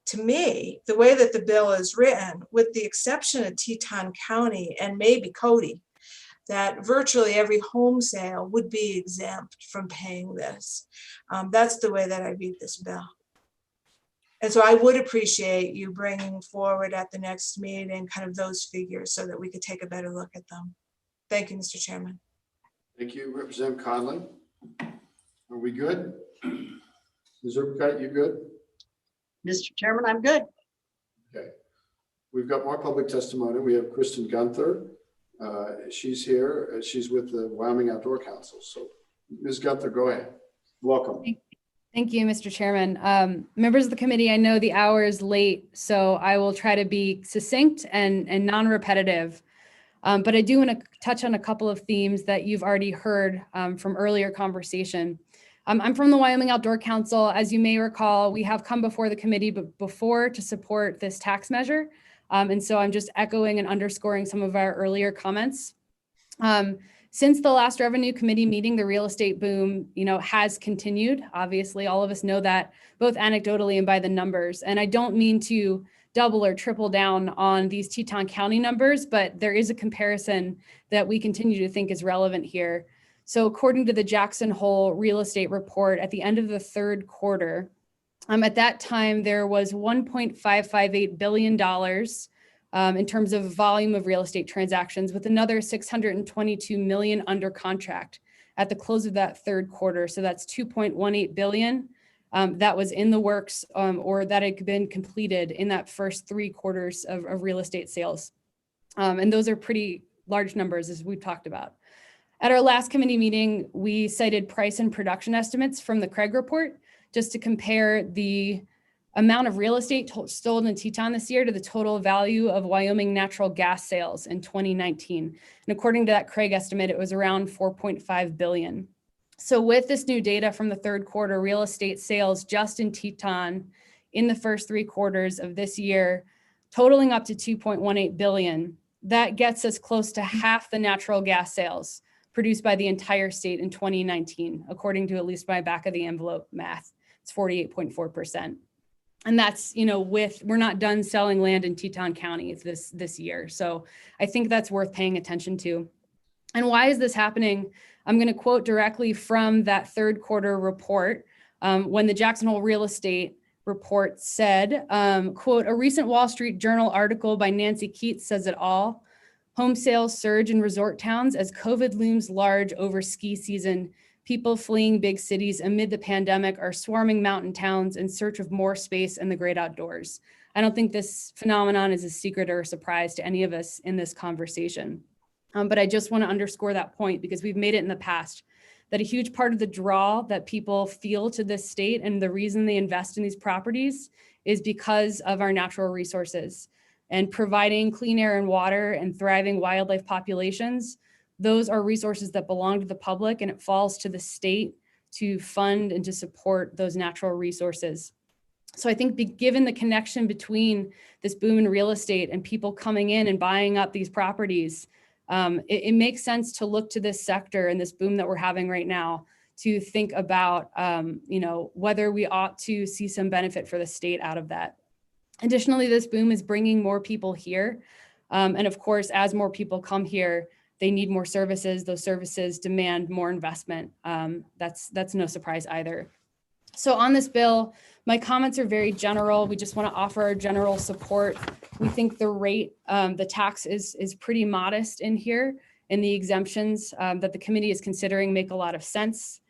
to me, the way that the bill is written, with the exception of Teton County and maybe Cody, that virtually every home sale would be exempt from paying this. That's the way that I read this bill. And so I would appreciate you bringing forward at the next meeting kind of those figures so that we could take a better look at them. Thank you, Mr. Chairman. Thank you, Representative Conley. Are we good? Ms. Urquhart, you good? Mr. Chairman, I'm good. Okay. We've got more public testimony. We have Kristen Gunther. She's here. She's with the Wyoming Outdoor Council. So Ms. Gunther, go ahead. Welcome. Thank you, Mr. Chairman. Members of the committee, I know the hour is late, so I will try to be succinct and non-repetitive. But I do want to touch on a couple of themes that you've already heard from earlier conversation. I'm from the Wyoming Outdoor Council. As you may recall, we have come before the committee before to support this tax measure. And so I'm just echoing and underscoring some of our earlier comments. Since the last revenue committee meeting, the real estate boom, has continued. Obviously, all of us know that, both anecdotally and by the numbers. And I don't mean to double or triple down on these Teton County numbers, but there is a comparison that we continue to think is relevant here. So according to the Jackson Hole real estate report at the end of the third quarter, at that time, there was $1.558 billion in terms of volume of real estate transactions, with another $622 million under contract at the close of that third quarter. So that's $2.18 billion that was in the works or that had been completed in that first 3 quarters of real estate sales. And those are pretty large numbers, as we've talked about. At our last committee meeting, we cited price and production estimates from the Craig report, just to compare the amount of real estate sold in Teton this year to the total value of Wyoming natural gas sales in 2019. And according to that Craig estimate, it was around $4.5 billion. So with this new data from the third quarter, real estate sales just in Teton in the first 3 quarters of this year, totaling up to $2.18 billion, that gets us close to half the natural gas sales produced by the entire state in 2019, according to at least my back of the envelope math. It's 48.4%. And that's, we're not done selling land in Teton County this year. So I think that's worth paying attention to. And why is this happening? I'm going to quote directly from that third quarter report when the Jackson Hole real estate report said, quote, "A recent Wall Street Journal article by Nancy Keats says it all. Home sales surge in resort towns as COVID looms large over ski season. People fleeing big cities amid the pandemic are swarming mountain towns in search of more space and the great outdoors." I don't think this phenomenon is a secret or a surprise to any of us in this conversation. But I just want to underscore that point because we've made it in the past that a huge part of the draw that people feel to this state and the reason they invest in these properties is because of our natural resources and providing clean air and water and thriving wildlife populations. Those are resources that belong to the public, and it falls to the state to fund and to support those natural resources. So I think given the connection between this boom in real estate and people coming in and buying up these properties, it makes sense to look to this sector and this boom that we're having right now to think about, whether we ought to see some benefit for the state out of that. Additionally, this boom is bringing more people here. And of course, as more people come here, they need more services. Those services demand more investment. That's no surprise either. So on this bill, my comments are very general. We just want to offer our general support. We think the rate, the tax is pretty modest in here, and the exemptions that the committee is considering make a lot of sense.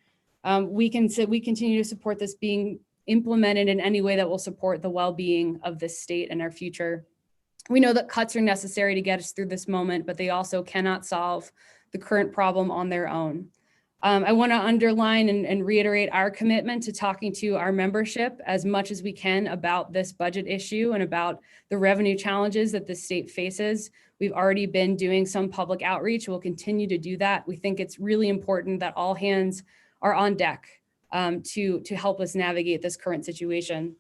We continue to support this being implemented in any way that will support the well-being of this state and our future. We know that cuts are necessary to get us through this moment, but they also cannot solve the current problem on their own. I want to underline and reiterate our commitment to talking to our membership as much as we can about this budget issue and about the revenue challenges that the state faces. We've already been doing some public outreach. We'll continue to do that. We think it's really important that all hands are on deck to help us navigate this current situation.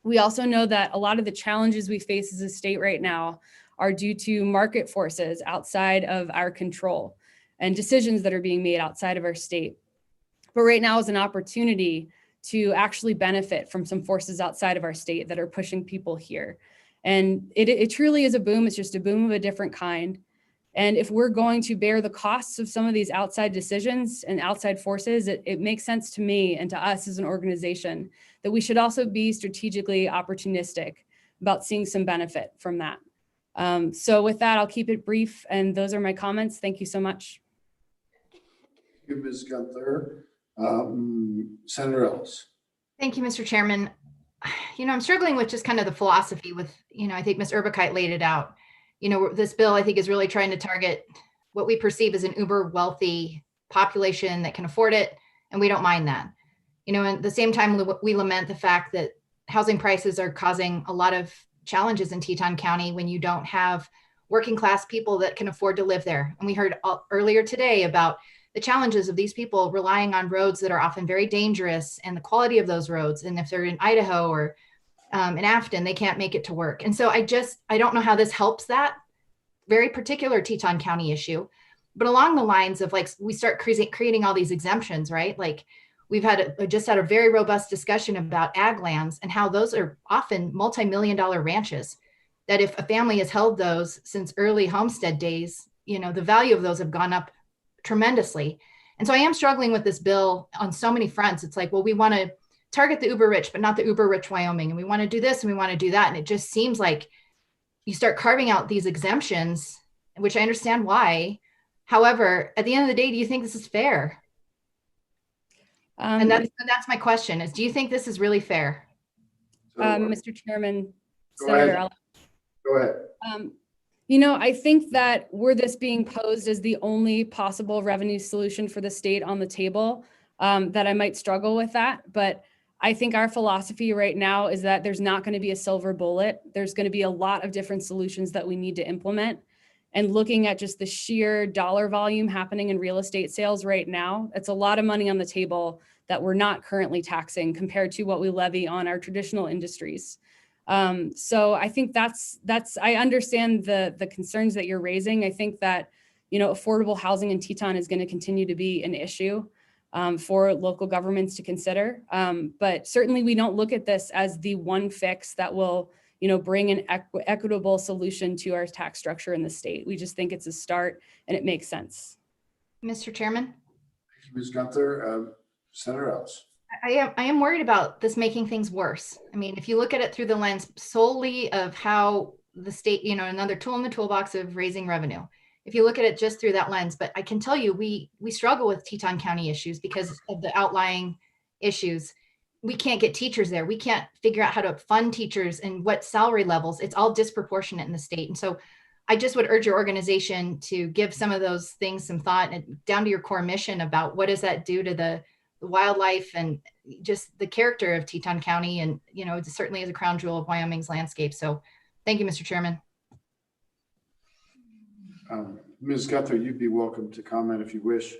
We also know that a lot of the challenges we face as a state right now are due to market forces outside of our control and decisions that are being made outside of our state. But right now is an opportunity to actually benefit from some forces outside of our state that are pushing people here. And it truly is a boom. It's just a boom of a different kind. And if we're going to bear the costs of some of these outside decisions and outside forces, it makes sense to me and to us as an organization that we should also be strategically opportunistic about seeing some benefit from that. So with that, I'll keep it brief. And those are my comments. Thank you so much. Thank you, Ms. Gunther. Senator Ellis. Thank you, Mr. Chairman. I'm struggling with just kind of the philosophy with, I think Ms. Urbakite laid it out. This bill, I think, is really trying to target what we perceive as an uber wealthy population that can afford it. And we don't mind that. At the same time, we lament the fact that housing prices are causing a lot of challenges in Teton County when you don't have working class people that can afford to live there. And we heard earlier today about the challenges of these people relying on roads that are often very dangerous and the quality of those roads. And if they're in Idaho or in Afton, they can't make it to work. And so I don't know how this helps that very particular Teton County issue, but along the lines of we start creating all these exemptions, right? We've just had a very robust discussion about ag lands and how those are often multi-million-dollar ranches that if a family has held those since early homestead days, the value of those have gone up tremendously. And so I am struggling with this bill on so many fronts. It's we want to target the uber rich, but not the uber rich Wyoming. And we want to do this and we want to do that. And it just seems like you start carving out these exemptions, which I understand why. However, at the end of the day, do you think this is fair? And that's my question is, do you think this is really fair? Mr. Chairman, Senator Ellis. Go ahead. I think that were this being posed as the only possible revenue solution for the state on the table, that I might struggle with that. But I think our philosophy right now is that there's not going to be a silver bullet. There's going to be a lot of different solutions that we need to implement. And looking at just the sheer dollar volume happening in real estate sales right now, it's a lot of money on the table that we're not currently taxing compared to what we levy on our traditional industries. So I think I understand the concerns that you're raising. I think that, affordable housing in Teton is going to continue to be an issue for local governments to consider. But certainly we don't look at this as the one fix that will, bring an equitable solution to our tax structure in the state. We just think it's a start and it makes sense. Mr. Chairman? Thank you, Ms. Gunther. Senator Ellis. I am worried about this making things worse. I mean, if you look at it through the lens solely of how the state, another tool in the toolbox of raising revenue, if you look at it just through that lens, but I can tell you, we struggle with Teton County issues because of the outlying issues. We can't get teachers there. We can't figure out how to fund teachers and what salary levels. It's all disproportionate in the state. And so I just would urge your organization to give some of those things some thought and down to your core mission about what does that do to the wildlife and just the character of Teton County. And, it certainly is a crown jewel of Wyoming's landscape. So thank you, Mr. Chairman. Ms. Gunther, you'd be welcome to comment if you wish.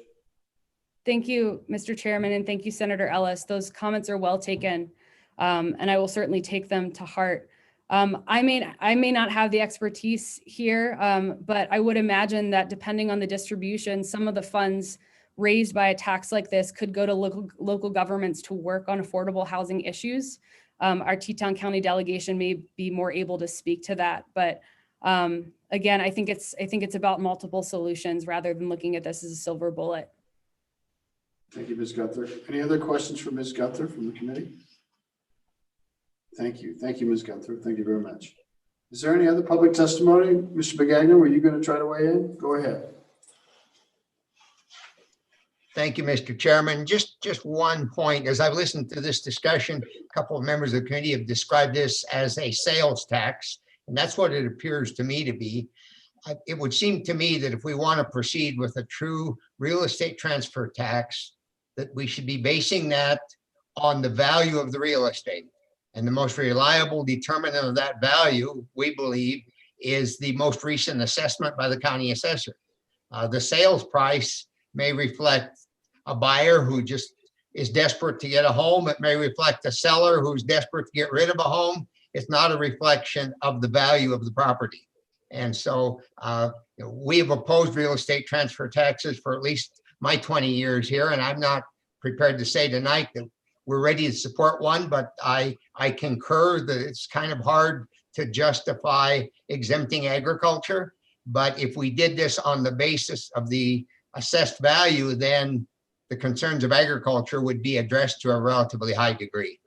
Thank you, Mr. Chairman, and thank you, Senator Ellis. Those comments are well taken. And I will certainly take them to heart. I may not have the expertise here, but I would imagine that depending on the distribution, some of the funds raised by a tax like this could go to local governments to work on affordable housing issues. Our Teton County delegation may be more able to speak to that, but again, I think it's about multiple solutions rather than looking at this as a silver bullet. Thank you, Ms. Gunther. Any other questions for Ms. Gunther from the committee? Thank you. Thank you, Ms. Gunther. Thank you very much. Is there any other public testimony? Mr. Begagna, were you going to try to weigh in? Go ahead. Thank you, Mr. Chairman. Just one point. As I've listened to this discussion, a couple of members of the committee have described this as a sales tax, and that's what it appears to me to be. It would seem to me that if we want to proceed with a true real estate transfer tax, that we should be basing that on the value of the real estate. And the most reliable determinant of that value, we believe, is the most recent assessment by the county assessor. The sales price may reflect a buyer who just is desperate to get a home. It may reflect a seller who's desperate to get rid of a home. It's not a reflection of the value of the property. And so we have opposed real estate transfer taxes for at least my 20 years here, and I'm not prepared to say tonight that we're ready to support one, but I concur that it's kind of hard to justify exempting agriculture. But if we did this on the basis of the assessed value, then the concerns of agriculture would be addressed to a relatively high degree.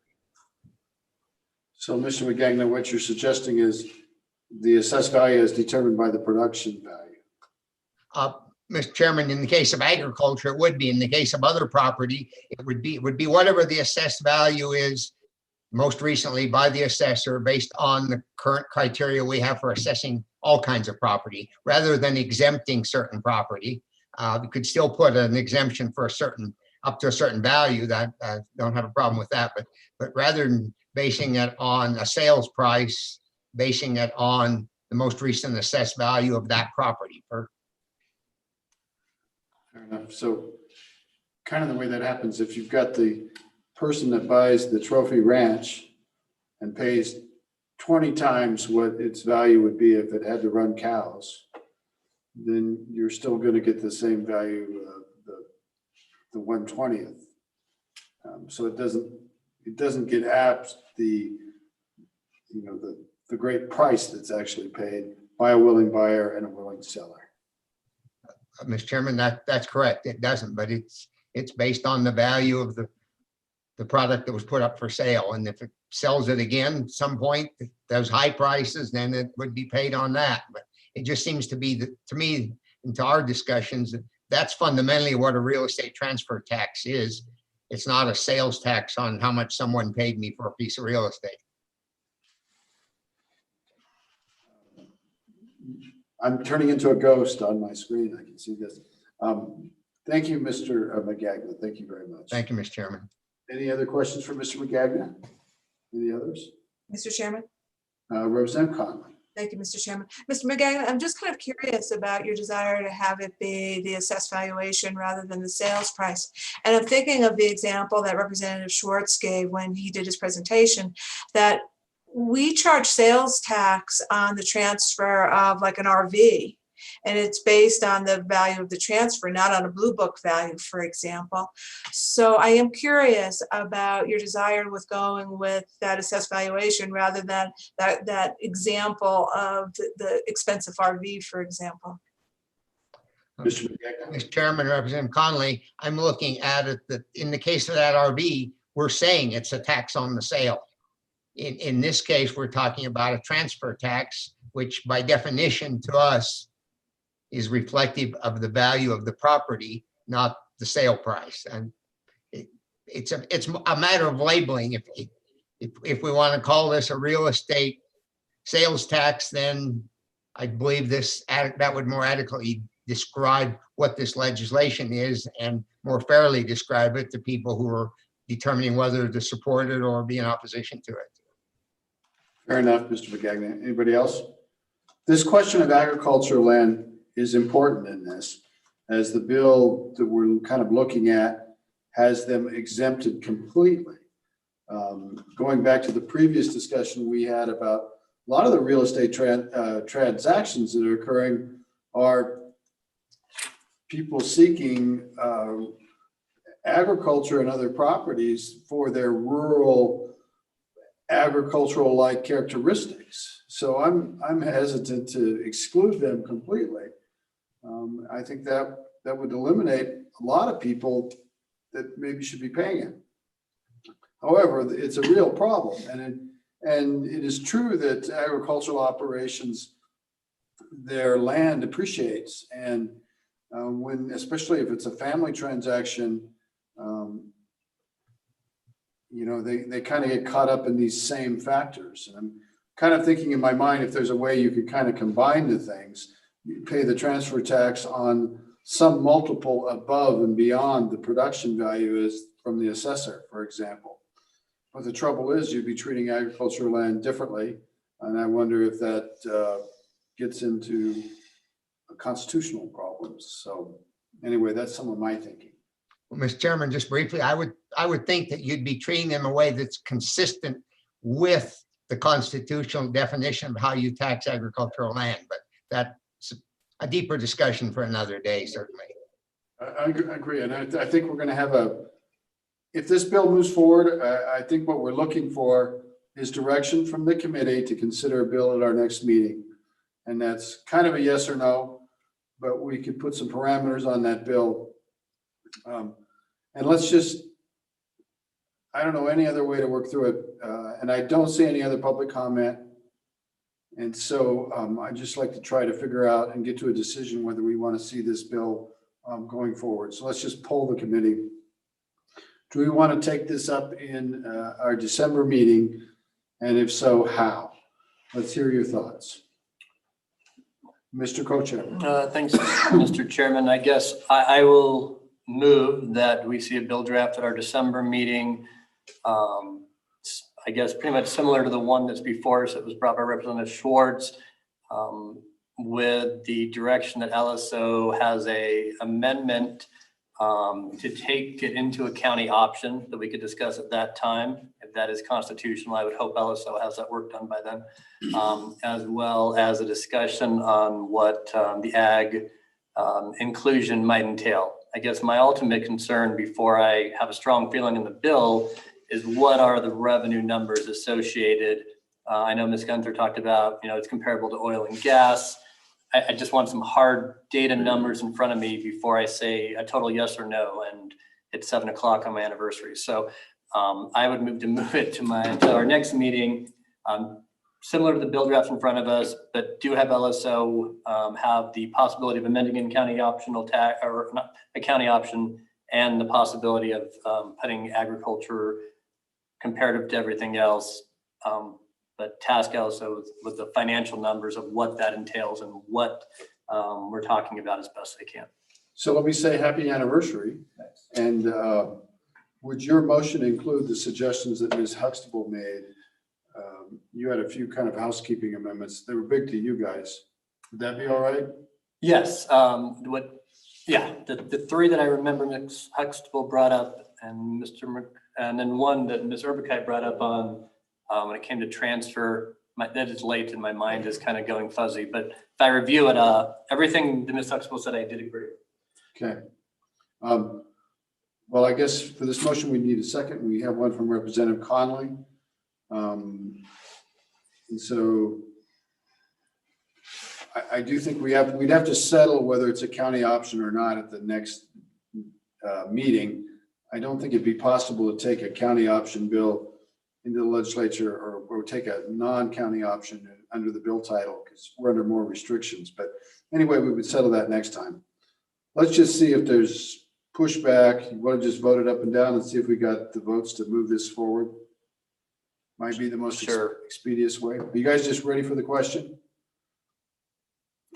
So, Mr. Begagna, what you're suggesting is the assessed value is determined by the production value. Mr. Chairman, in the case of agriculture, it would be. In the case of other property, it would be whatever the assessed value is most recently by the assessor based on the current criteria we have for assessing all kinds of property, rather than exempting certain property. We could still put an exemption for up to a certain value. That I don't have a problem with that, but rather than basing it on a sales price, basing it on the most recent assessed value of that property. Fair enough. So kind of the way that happens, if you've got the person that buys the trophy ranch and pays 20 times what its value would be if it had to run cows, then you're still going to get the same value, the 1/20th. So it doesn't get at the great price that's actually paid by a willing buyer and a willing seller. Mr. Chairman, that's correct. It doesn't, but it's based on the value of the product that was put up for sale. And if it sells it again at some point, those high prices, then it would be paid on that. But it just seems to be, to me, and to our discussions, that's fundamentally what a real estate transfer tax is. It's not a sales tax on how much someone paid me for a piece of real estate. I'm turning into a ghost on my screen. I can see this. Thank you, Mr. Begagna. Thank you very much. Thank you, Mr. Chairman. Any other questions for Mr. Begagna? Any others? Mr. Chairman? Representative Conley. Thank you, Mr. Chairman. Mr. McGagnon, I'm just kind of curious about your desire to have it be the assessed valuation rather than the sales price. And I'm thinking of the example that Representative Schwartz gave when he did his presentation, that we charge sales tax on the transfer of like an RV, and it's based on the value of the transfer, not on a blue book value, for example. So I am curious about your desire with going with that assessed valuation rather than that example of the expensive RV, for example. Mr. Chairman, Representative Conley, I'm looking at it that in the case of that RV, we're saying it's a tax on the sale. In this case, we're talking about a transfer tax, which by definition to us is reflective of the value of the property, not the sale price. And it's a matter of labeling. If we want to call this a real estate sales tax, then I believe that would more adequately describe what this legislation is and more fairly describe it to people who are determining whether to support it or be in opposition to it. Fair enough, Mr. Begagna. Anybody else? This question of agricultural land is important in this, as the bill that we're kind of looking at has them exempted completely Going back to the previous discussion we had about a lot of the real estate transactions that are occurring are people seeking agriculture and other properties for their rural agricultural-like characteristics. So I'm hesitant to exclude them completely. I think that would eliminate a lot of people that maybe should be paying it. However, it's a real problem, and it is true that agricultural operations, their land appreciates, and when, especially if it's a family transaction, you know, they kind of get caught up in these same factors. And I'm kind of thinking in my mind, if there's a way you could kind of combine the things, you pay the transfer tax on some multiple above and beyond the production value is from the assessor, for example. But the trouble is you'd be treating agricultural land differently. And I wonder if that gets into constitutional problems. So anyway, that's some of my thinking. Well, Mr. Chairman, just briefly, I would think that you'd be treating them in a way that's consistent with the constitutional definition of how you tax agricultural land, but that's a deeper discussion for another day, certainly. I agree, and I think we're going to have if this bill moves forward, I think what we're looking for is direction from the committee to consider a bill at our next meeting. And that's kind of a yes or no, but we could put some parameters on that bill. And let's just, I don't know any other way to work through it. And I don't see any other public comment. And so I'd just like to try to figure out and get to a decision whether we want to see this bill going forward. So let's just poll the committee. Do we want to take this up in our December meeting? And if so, how? Let's hear your thoughts. Mr. Co-Chair. Thanks, Mr. Chairman. I guess I will move that we see a bill draft at our December meeting. I guess pretty much similar to the one that's before us that was brought by Representative Schwartz, with the direction that LSO has a amendment to take it into a county option that we could discuss at that time. If that is constitutional, I would hope LSO has that work done by then, as well as a discussion on what the ag inclusion might entail. I guess my ultimate concern before I have a strong feeling in the bill is what are the revenue numbers associated. I know Ms. Gunther talked about, you know, it's comparable to oil and gas. I just want some hard data numbers in front of me before I say a total yes or no, and it's 7 o'clock on my anniversary. So I would move it to our next meeting, similar to the bill draft in front of us, but do have LSO have the possibility of amending in county optional tax, or not a county option, and the possibility of putting agriculture comparative to everything else. But task LSO with the financial numbers of what that entails and what we're talking about as best they can. So let me say happy anniversary. And would your motion include the suggestions that Ms. Huxtable made? You had a few kind of housekeeping amendments. They were big to you guys. Would that be all right? Yes. The three that I remember Ms. Huxtable brought up, and and then one that Ms. Urbakite brought up on when it came to transfer. That is late and my mind is kind of going fuzzy, but if I review it, everything that Ms. Huxtable said, I did agree. Okay. Well, I guess for this motion, we need a second. We have one from Representative Conley. And so I do think we'd have to settle whether it's a county option or not at the next meeting. I don't think it'd be possible to take a county option bill into the legislature or take a non-county option under the bill title because we're under more restrictions. But anyway, we would settle that next time. Let's just see if there's pushback. You want to just vote it up and down and see if we got the votes to move this forward? Might be the most expeditious way. Are you guys just ready for the question?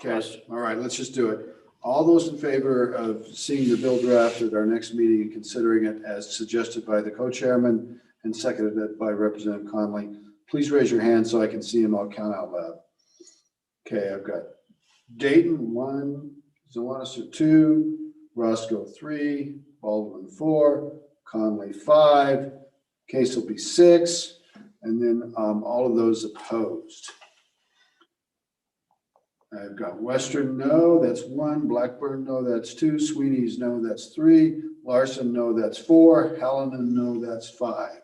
Okay, all right, let's just do it. All those in favor of seeing the bill draft at our next meeting and considering it as suggested by the co-chairman and seconded by Representative Conley, please raise your hand so I can see them. I'll count out loud. Okay, I've got Dayton 1, Zawaniser 2, Roscoe 3, Baldwin 4, Conley 5, Case will be 6, and then all of those opposed. I've got Western, no, that's 1. Blackburn, no, that's 2. Sweeney's, no, that's 3. Larson, no, that's 4. Hallinan, no, that's 5.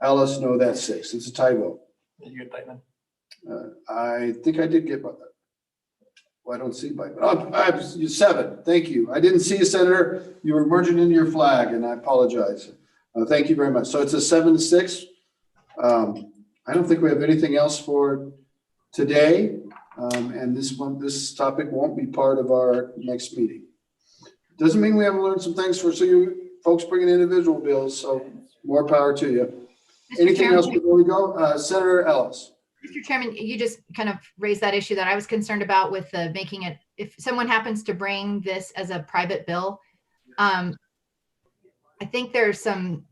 Alice, no, that's 6. It's a tie vote. You get Bateman? I think I did get, well, I don't see Bateman. Oh, I have 7. Thank you. I didn't see you, Senator. You were merging in your flag, and I apologize. Thank you very much. So it's a 7-6. I don't think we have anything else for today. And this topic won't be part of our next meeting. Doesn't mean we haven't learned some things so you folks bringing individual bills, so more power to you. Anything else before we go? Senator Ellis. Mr. Chairman, you just kind of raised that issue that I was concerned about with making it, if someone happens to bring this as a private bill, I think there's some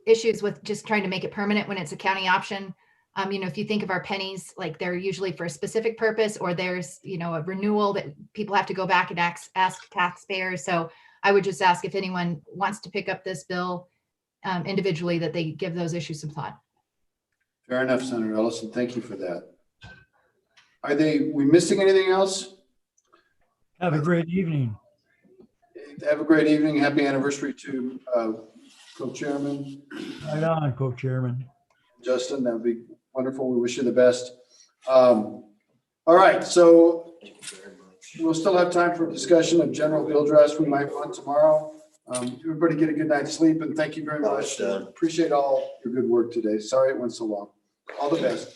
issues with just trying to make it permanent when it's a county option. If you think of our pennies, like they're usually for a specific purpose, or there's, a renewal that people have to go back and ask taxpayers. So I would just ask if anyone wants to pick up this bill individually, that they give those issues some thought. Fair enough, Senator Ellison. Thank you for that. Are we missing anything else? Have a great evening. Have a great evening. Happy anniversary to co-chairman. Right on, co-chairman. Justin, that would be wonderful. We wish you the best. All right, so we'll still have time for discussion of general bill drafts we might want tomorrow. Everybody get a good night's sleep, and thank you very much. Appreciate all your good work today. Sorry it went so long. All the best.